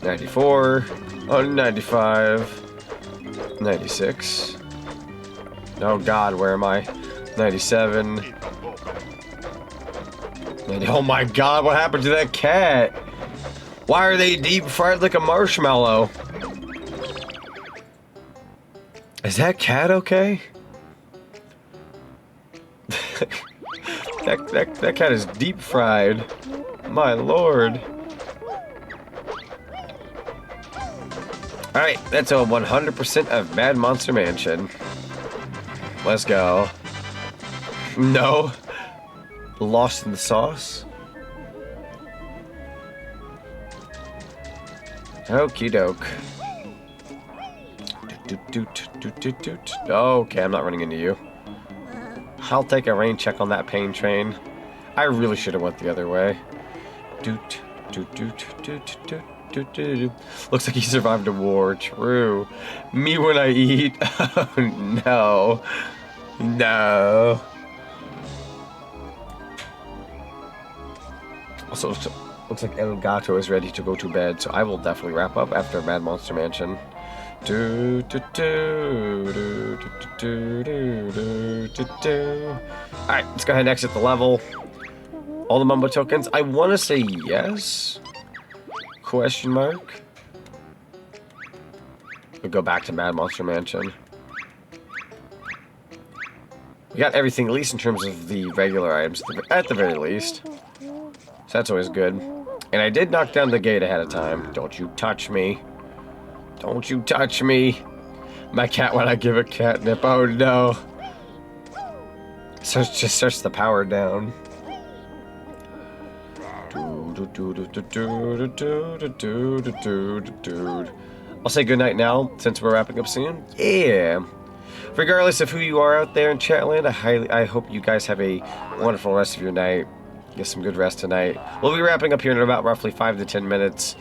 94. Oh, 95. 96. Oh god, where am I? 97. 90. Oh my god, what happened to that cat? Why are they deep fried like a marshmallow? Is that cat okay? that cat is deep fried. My lord. Alright, that's a 100% of Mad Monster Mansion. Let's go. No. Lost in the sauce? Okie doke. Okay, I'm not running into you. I'll take a rain check on that pain train. I really should have went the other way. Looks like he survived a war. True. Me when I eat. Oh, no. No. Also, looks like El Gato is ready to go to bed, so I will definitely wrap up after Mad Monster Mansion. Alright, let's go ahead and exit the level. All the Mumbo tokens. I want to say yes. Question mark. We'll go back to Mad Monster Mansion. We got everything, at least in terms of the regular items, at the very least. So that's always good. And I did knock down the gate ahead of time. Don't you touch me. Don't you touch me. My cat when I give it catnip. Oh no. So just starts the power down. I'll say goodnight now, since we're wrapping up soon. Yeah. Regardless of who you are out there in Chatland, I hope you guys have a wonderful rest of your night. Get some good rest tonight. We'll be wrapping up here in about roughly 5 to 10 minutes.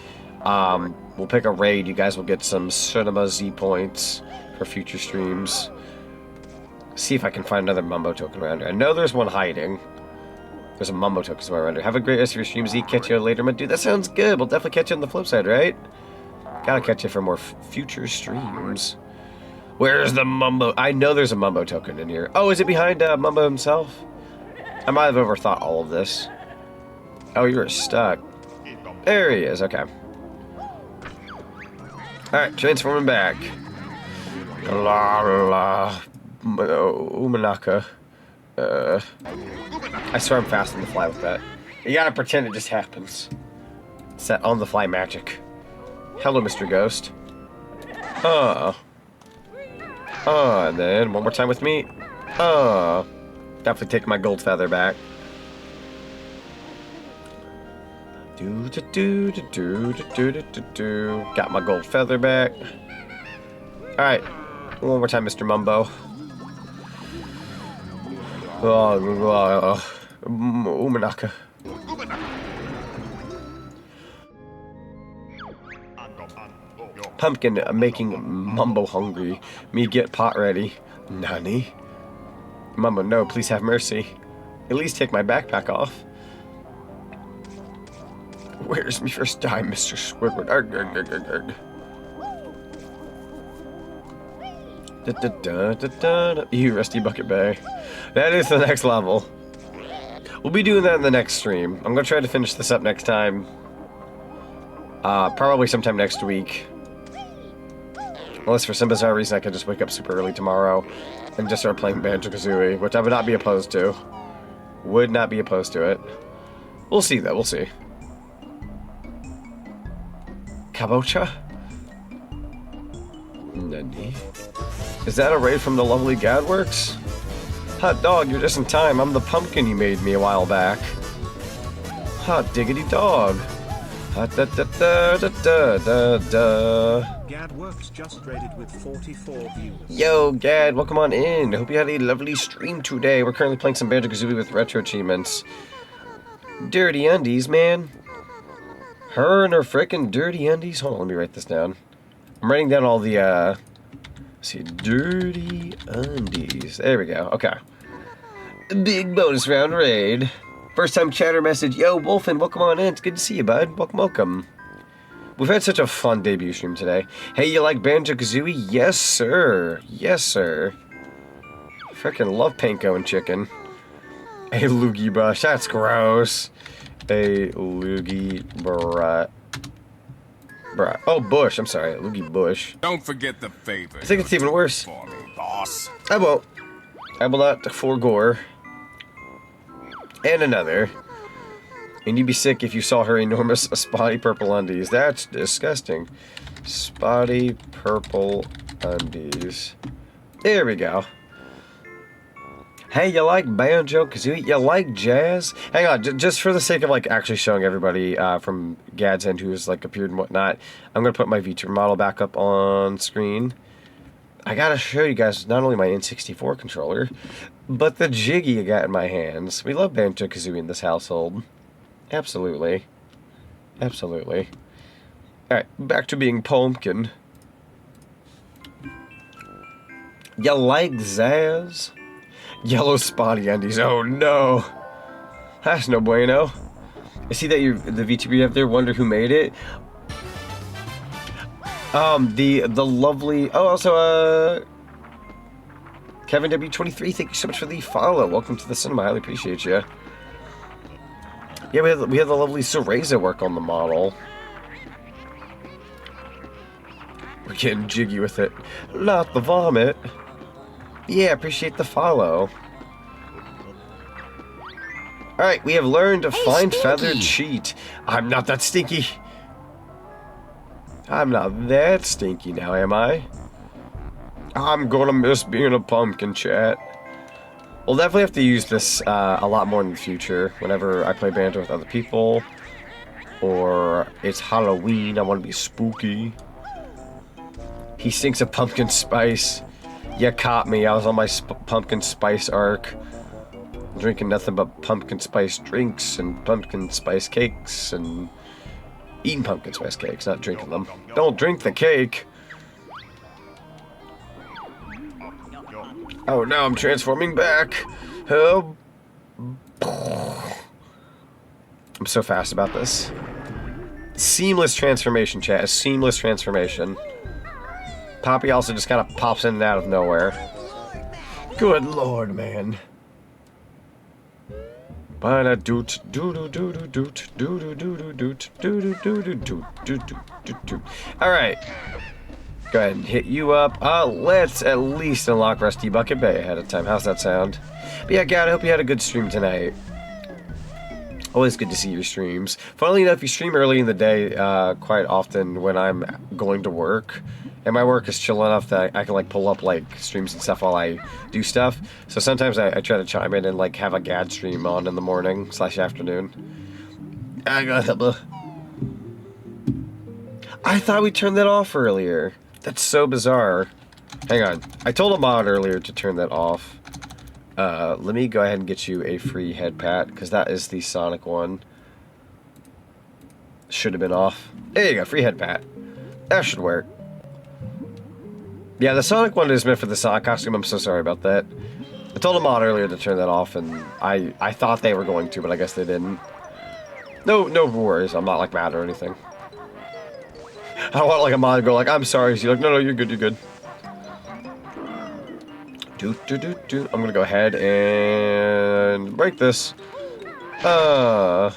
We'll pick a raid. You guys will get some CinemaZee's points for future streams. See if I can find another Mumbo token around here. I know there's one hiding. There's a Mumbo token somewhere around here. Have a great rest of your stream, Z. Catch you later, man. Dude, that sounds good. We'll definitely catch you on the flip side, right? Gotta catch you for more future streams. Where's the Mumbo? I know there's a Mumbo token in here. Oh, is it behind Mumbo himself? I might have overthought all of this. Oh, you were stuck. There he is. Okay. Alright, transforming back. La la. Umanaka. I swear I'm fast on the fly with that. You gotta pretend it just happens. It's that on the fly magic. Hello, Mr. Ghost. And then one more time with me. Definitely take my gold feather back. Got my gold feather back. Alright. One more time, Mr. Mumbo. Umanaka. Pumpkin making Mumbo hungry. Me get pot ready. Nani? Mumbo, no, please have mercy. At least take my backpack off. Where's me first time, Mr. Squidward? Arg, arg, arg, arg, arg. You Rusty Bucket Bay. That is the next level. We'll be doing that in the next stream. I'm gonna try to finish this up next time. Probably sometime next week. Unless for some bizarre reason I could just wake up super early tomorrow and just start playing Banjo-Kazooie, which I would not be opposed to. Would not be opposed to it. We'll see though, we'll see. Kabocha? Nani? Is that a raid from the lovely Gadworks? Hot dog, you're just in time. I'm the pumpkin you made me a while back. Hot diggity dog. Hot da da da da da da da. Gadworks just raided with 44 viewers. Yo, Gad, welcome on in. I hope you had a lovely stream today. We're currently playing some Banjo-Kazooie with retro achievements. Dirty undies, man. Her and her frickin' dirty undies. Hold on, let me write this down. I'm writing down all the, let's see, dirty undies. There we go. Okay. Big bonus round raid. First time chatter message. Yo, Wolfen, welcome on in. It's good to see you, bud. Welcome, welcome. We've had such a fun debut stream today. Hey, you like Banjo-Kazooie? Yes, sir. Yes, sir. Frickin' love panko and chicken. A loogie brush. That's gross. A loogie brush. Oh, bush. I'm sorry. Loogie bush. Don't forget the favor. I think it's even worse. For me, boss. I won't. I will not forego. And another. And you'd be sick if you saw her enormous spotty purple undies. That's disgusting. Spotty purple undies. There we go. Hey, you like Banjo-Kazooie? You like jazz? Hang on, just for the sake of like actually showing everybody from Gad's end who has like appeared and whatnot, I'm gonna put my VTuber model back up on screen. I gotta show you guys not only my N64 controller, but the Jiggy I got in my hands. We love Banjo-Kazooie in this household. Absolutely. Absolutely. Alright, back to being Pumpkin. You like Zaz? Yellow spotty undies. Oh no! That's no bueno. I see that the VTuber you have there. Wonder who made it. The lovely. Oh, also Kevin W23. Thank you so much for the follow. Welcome to the cinema. I highly appreciate you. Yeah, we had the lovely Seraeza work on the model. We're getting jiggy with it. Not the vomit. Yeah, appreciate the follow. Alright, we have learned to find feathered cheat. I'm not that stinky. I'm not that stinky now, am I? I'm gonna miss being a pumpkin, chat. We'll definitely have to use this a lot more in the future. Whenever I play Banjo with other people. Or it's Halloween, I want to be spooky. He stinks of pumpkin spice. You caught me, I was on my pumpkin spice arc. Drinking nothing but pumpkin spice drinks and pumpkin spice cakes and eating pumpkin spice cakes, not drinking them. Don't drink the cake. Oh, now I'm transforming back. Oh. I'm so fast about this. Seamless transformation, chat. A seamless transformation. Poppy also just kind of pops in and out of nowhere. Good lord, man. Alright. Go ahead and hit you up. Let's at least unlock Rusty Bucket Bay ahead of time. How's that sound? But yeah, God, I hope you had a good stream tonight. Always good to see your streams. Funnily enough, you stream early in the day quite often when I'm going to work. And my work is chill enough that I can like pull up like streams and stuff while I do stuff. So sometimes I try to chime in and like have a GAD stream on in the morning / afternoon. I thought we turned that off earlier. That's so bizarre. Hang on. I told a mod earlier to turn that off. Let me go ahead and get you a free head pat, because that is the Sonic one. Should have been off. There you go, free head pat. That should work. Yeah, the Sonic one is meant for the Sonic costume. I'm so sorry about that. I told a mod earlier to turn that off, and I thought they were going to, but I guess they didn't. No worries. I'm not like mad or anything. I don't want like a mod to go like, I'm sorry. So you're like, no, you're good, you're good. I'm gonna go ahead and break this. I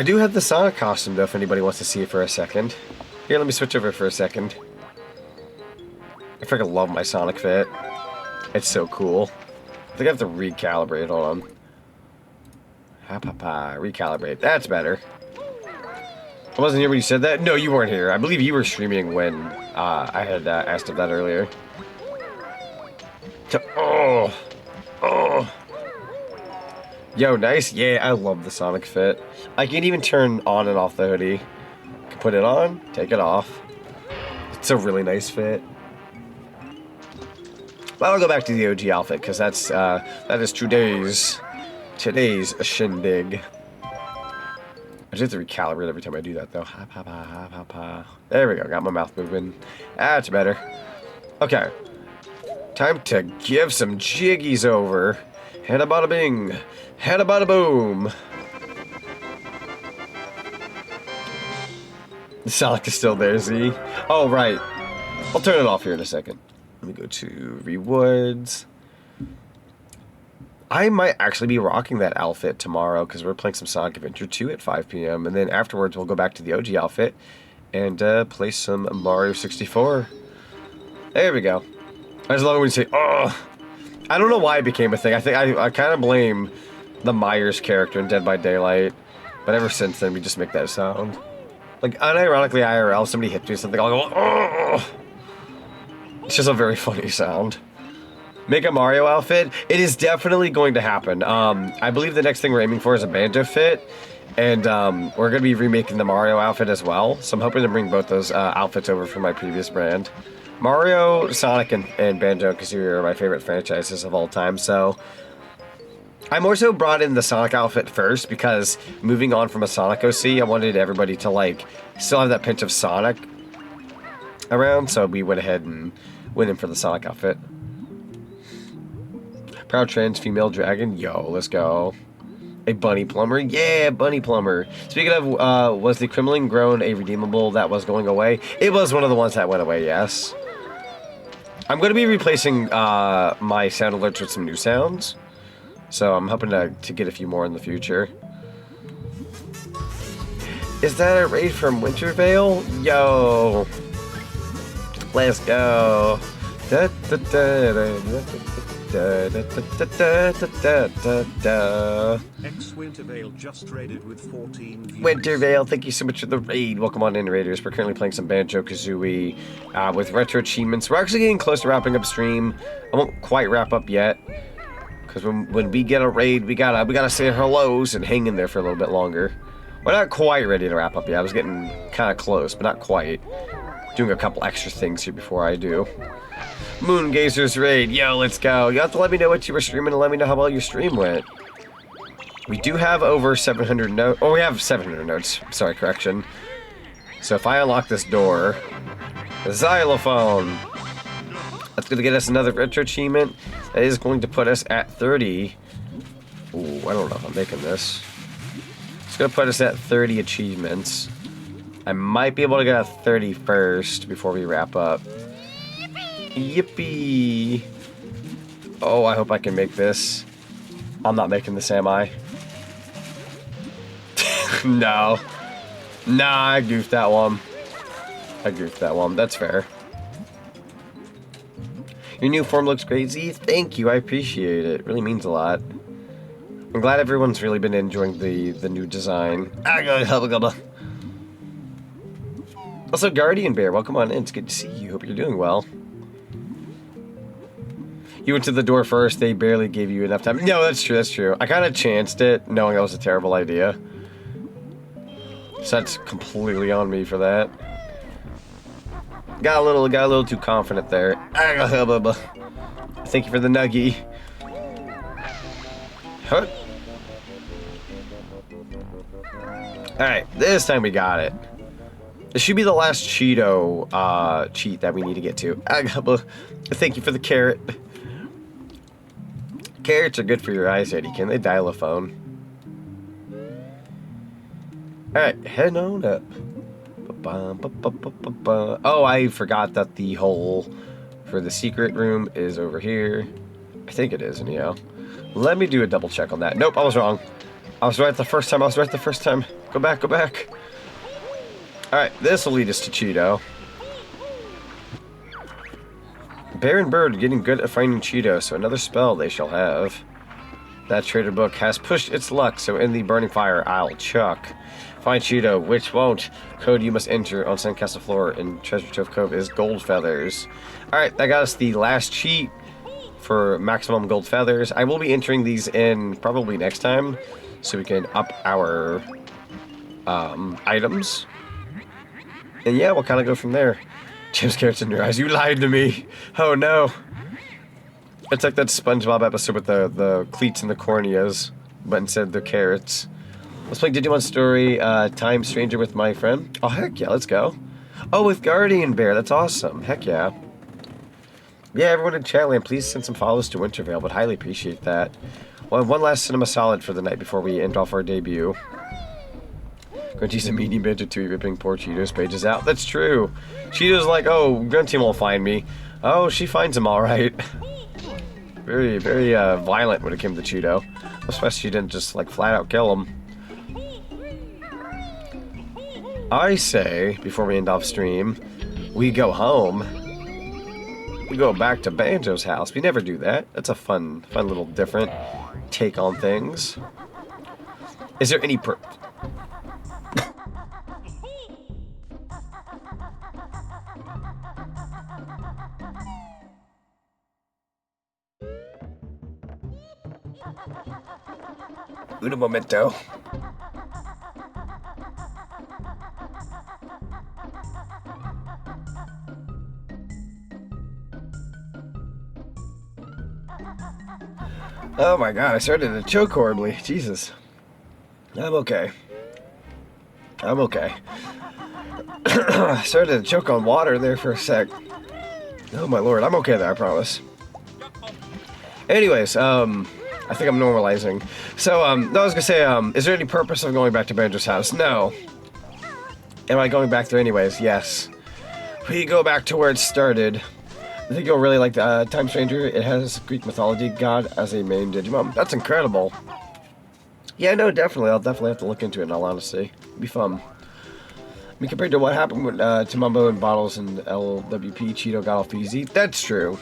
do have the Sonic costume though, if anybody wants to see it for a second. Here, let me switch over for a second. I freaking love my Sonic fit. It's so cool. I think I have to recalibrate. Hold on. Recalibrate. That's better. I wasn't here when you said that. No, you weren't here. I believe you were streaming when I had asked of that earlier. Oh. Yo, nice. Yeah, I love the Sonic fit. I can even turn on and off the hoodie. Put it on, take it off. It's a really nice fit. But I'll go back to the OG outfit because that is today's shindig. I just have to recalibrate every time I do that though. There we go. Got my mouth moving. That's better. Okay. Time to give some jiggies over. Head a bada bing. Head a bada boom. Sonic is still there, Z. Oh, right. I'll turn it off here in a second. Let me go to rewards. I might actually be rocking that outfit tomorrow because we're playing some Sonic Adventure 2 at 5 p.m. And then afterwards we'll go back to the OG outfit and play some Mario 64. There we go. I just love it when you say, oh. I don't know why it became a thing. I think I kind of blame the Myers character in Dead by Daylight. But ever since then, we just make that sound. Like, unironically, IRL, somebody hits me with something, I'll go, oh! It's just a very funny sound. Make a Mario outfit? It is definitely going to happen. I believe the next thing we're aiming for is a Banjo fit. And we're going to be remaking the Mario outfit as well. So I'm hoping to bring both those outfits over from my previous brand. Mario, Sonic, and Banjo-Kazooie are my favorite franchises of all time. So I more so brought in the Sonic outfit first because moving on from a Sonic OC, I wanted everybody to like still have that pinch of Sonic around. So we went ahead and went in for the Sonic outfit. Proud trans female dragon. Yo, let's go. A bunny plumber? Yeah, bunny plumber. Speaking of, was the Kremlin grown a redeemable that was going away? It was one of the ones that went away, yes. I'm going to be replacing my sound alerts with some new sounds. So I'm hoping to get a few more in the future. Is that a raid from Wintervale? Yo. Let's go. Da, da, da, da, da, da, da, da, da, da, da. Ex Wintervale just raided with 14 views. Wintervale, thank you so much for the raid. Welcome on in, Raiders. We're currently playing some Banjo-Kazooie with retro achievements. We're actually getting close to wrapping up stream. I won't quite wrap up yet, because when we get a raid, we gotta say hellos and hang in there for a little bit longer. We're not quite ready to wrap up yet. I was getting kind of close, but not quite. Doing a couple extra things here before I do. Moongazer's raid. Yo, let's go. You have to let me know what you were streaming and let me know how well your stream went. We do have over 700 notes. Oh, we have 700 notes. Sorry, correction. So if I unlock this door, the xylophone. That's going to get us another retro achievement. That is going to put us at 30. Ooh, I don't know if I'm making this. It's going to put us at 30 achievements. I might be able to get a 31st before we wrap up. Yippee! Oh, I hope I can make this. I'm not making this, am I? No. Nah, I goofed that one. That's fair. Your new form looks crazy. Thank you, I appreciate it. It really means a lot. I'm glad everyone's really been enjoying the new design. Also, Guardian Bear, welcome on in. It's good to see you. Hope you're doing well. You went to the door first. They barely gave you enough time. No, that's true. That's true. I kind of chanced it, knowing that was a terrible idea. So that's completely on me for that. Got a little too confident there. Thank you for the nuggie. Huh? All right, this time we got it. This should be the last Cheeto cheat that we need to get to. Thank you for the carrot. Carrots are good for your eyes, Eddie. Can they dial a phone? Alright, heading on up. Oh, I forgot that the hole for the secret room is over here. I think it is, anyhow. Let me do a double check on that. Nope, I was wrong. I was right the first time. Go back. Alright, this will lead us to Cheeto. Bear and Bird getting good at finding Cheeto, so another spell they shall have. That trader book has pushed its luck, so in the burning fire I'll chuck. Find Cheeto, which won't. Code you must enter on Sandcastle floor in Treasure Trove Cove is gold feathers. Alright, that got us the last cheat for maximum gold feathers. I will be entering these in probably next time, so we can up our items. And yeah, we'll kind of go from there. Jim's carrots in your eyes. You lied to me. Oh no. It's like that SpongeBob episode with the cleats and the corneas, but instead the carrots. Let's play Digimon Story, Time Stranger with my friend. Oh heck yeah, let's go. Oh, with Guardian Bear, that's awesome. Heck yeah. Yeah, everyone in Chatland, please send some follows to Wintervale, but highly appreciate that. Well, one last Cinema Solid for the night before we end off our debut. Grunty's a meaty Banjo-Kazooie ripping poor Cheeto's pages out. That's true. Cheeto's like, oh, Grunty won't find me. Oh, she finds him all right. Very, very violent when it came to Cheeto. I'm surprised she didn't just like flat out kill him. I say, before we end off stream, we go home. We go back to Banjo's house. We never do that. That's a fun little different take on things. Is there any Un momento. Oh my god, I started to choke horribly. Jesus. I'm okay. I'm okay. I started to choke on water there for a sec. Oh my lord, I'm okay there, I promise. Anyways, I think I'm normalizing. So, no, I was gonna say, is there any purpose of going back to Banjo's house? No. Am I going back there anyways? Yes. We go back to where it started. I think you'll really like the Time Stranger. It has Greek mythology god as a main Digimon. That's incredible. Yeah, no, definitely. I'll definitely have to look into it in all honesty. It'd be fun. I mean, compared to what happened with Timumbo and Bottles and LWP, Cheeto got off easy. That's true.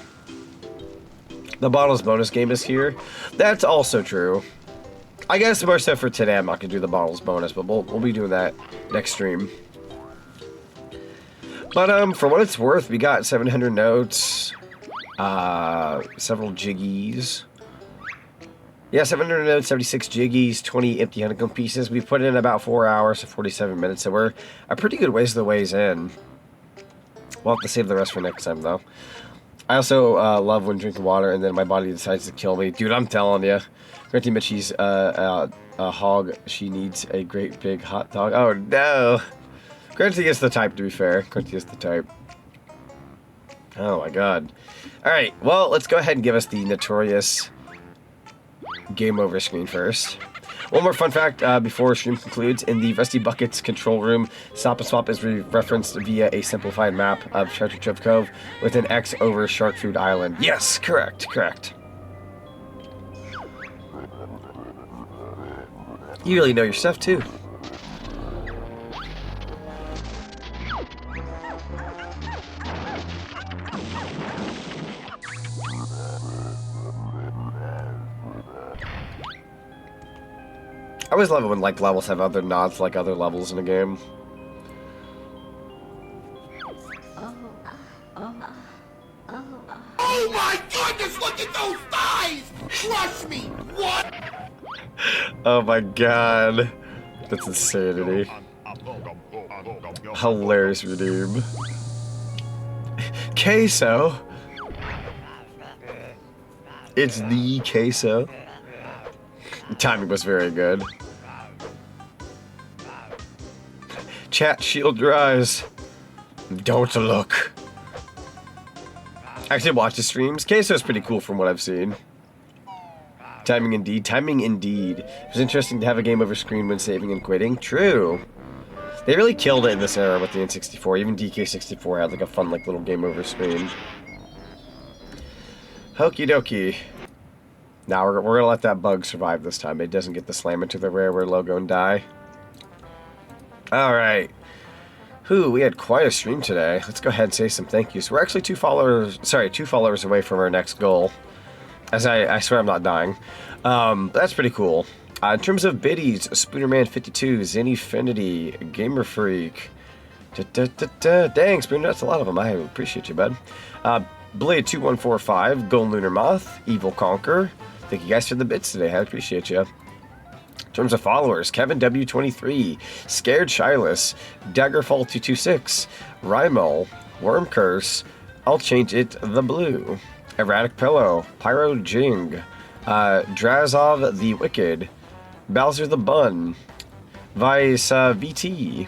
The Bottles bonus game is here. That's also true. I guess more so for today, I'm not going to do the Bottles bonus, but we'll be doing that next stream. But, for what it's worth, we got 700 notes, several jiggies. Yeah, 700 notes, 76 jiggies, 20 empty honeycomb pieces. We've put in about 4 hours to 47 minutes, so we're a pretty good ways of the ways in. We'll have to save the rest for next time, though. I also love when drinking water and then my body decides to kill me. Dude, I'm telling you. Granty Mitchie's a hog. She needs a great big hot dog. Oh, no. Granty is the type, to be fair. Granty is the type. Oh, my God. All right, well, let's go ahead and give us the notorious game over screen first. One more fun fact before stream concludes. In the Rusty Buckets control room, Stop and Swap is referenced via a simplified map of Treasure Trove Cove with an X over Shark Food Island. Yes, correct, correct. You really know your stuff, too. I always love it when like levels have other nods to, like other levels in a game. Oh my goodness, look at those thighs! Crush me! What? Oh my god. That's insanity. Hilarious redeem. Queso. It's the queso. The timing was very good. Chat, shield your eyes. Don't look. I actually watch the streams. Queso's pretty cool from what I've seen. Timing indeed. Timing indeed. It was interesting to have a game over screen when saving and quitting. True. They really killed it in this era with the N64. Even DK64 had like a fun like little game over screen. Okie dokie. Now we're gonna let that bug survive this time. It doesn't get the slam into the rareware logo and die. Alright. Whew, we had quite a stream today. Let's go ahead and say some thank yous. We're actually two followers away from our next goal. As I swear I'm not dying. That's pretty cool. In terms of biddies, Spoonerman52, Zennyfinity, Gamer Freak. Dang, Spooner, that's a lot of them. I appreciate you, bud. Blade2145, Golden Lunar Moth, Evil Conquer. Thank you guys for the bits today. I appreciate you. In terms of followers, Kevin W23, Scared Shyless, Daggerfall226, Rymel, Worm Curse, I'll Change It the Blue, Erratic Pillow, Pyro Jing, Drazov the Wicked, Bowser the Bun, Vice VT,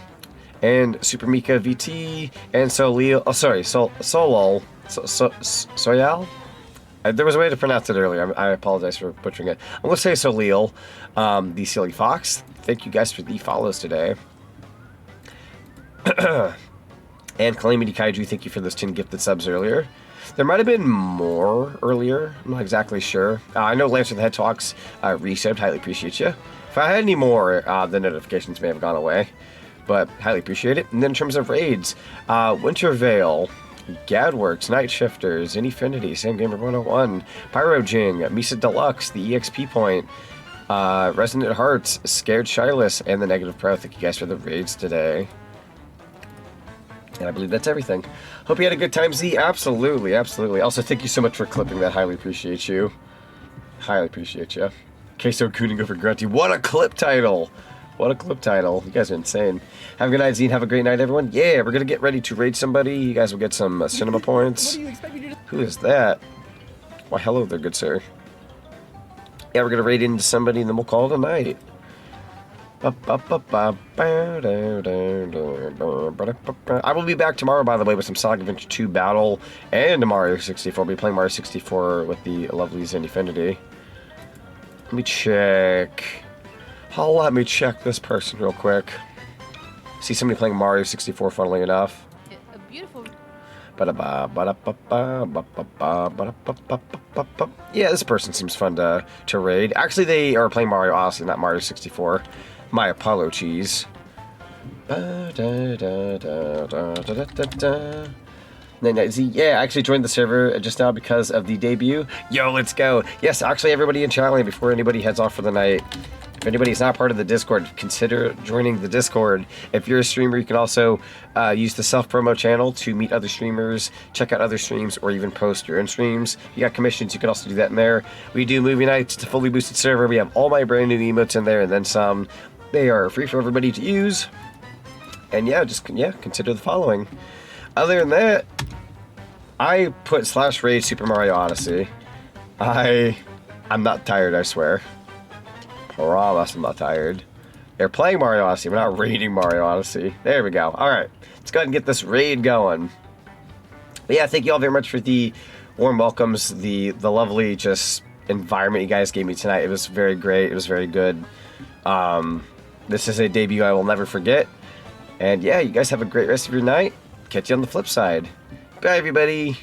and Super Mika VT, and Solil. Oh, sorry, Solol. Soyal? There was a way to pronounce it earlier. I apologize for butchering it. I'm going to say Solil, the Silly Fox. Thank you guys for the follows today. And Calamity Kaiju, thank you for those 10 gifted subs earlier. There might have been more earlier. I'm not exactly sure. I know Lancer the Hedgehog's resubbed. Highly appreciate you. If I had any more, the notifications may have gone away. But highly appreciate it. And then in terms of raids, Wintervale, Gadworks, Night Shifters, Infinity, Sam Gamer 101, Pyro Jing, Misa Deluxe, the EXP Point, Resonant Hearts, Scared Shyless, and the Negative Pro. Thank you guys for the raids today. And I believe that's everything. Hope you had a good time, Z. Absolutely, absolutely. Also, thank you so much for clipping that. Highly appreciate you. Highly appreciate you. Queso Cooning over Grunty. What a clip title! What a clip title. You guys are insane. Have a good night, Zine. Have a great night, everyone. Yeah, we're going to get ready to raid somebody. You guys will get some cinema points. Who is that? Why, hello there, good sir. Yeah, we're gonna raid into somebody, and then we'll call it a night. I will be back tomorrow, by the way, with some Sonic Adventure 2 Battle and a Mario 64. I'll be playing Mario 64 with the lovely Zinfinity. Let me check. Let me check this person real quick. See somebody playing Mario 64, funnily enough. A beautiful... Yeah, this person seems fun to raid. Actually, they are playing Mario Odyssey, not Mario 64. My Apollo cheese. Then yeah, I actually joined the server just now because of the debut. Yo, let's go. Yes, actually, everybody in chat line, before anybody heads off for the night, if anybody's not part of the Discord, consider joining the Discord. If you're a streamer, you can also use the self-promo channel to meet other streamers, check out other streams, or even post your own streams. If you got commissions, you can also do that in there. We do movie nights. It's a fully boosted server. We have all my brand new emotes in there and then some. They are free for everybody to use. And yeah, consider the following. Other than that, I put /raid Super Mario Odyssey. I'm not tired, I swear. Promise I'm not tired. They're playing Mario Odyssey. We're not raiding Mario Odyssey. There we go. Alright. Let's go ahead and get this raid going. But yeah, thank you all very much for the warm welcomes, the lovely just environment you guys gave me tonight. It was very great. It was very good. This is a debut I will never forget. And yeah, you guys have a great rest of your night. Catch you on the flip side. Bye, everybody.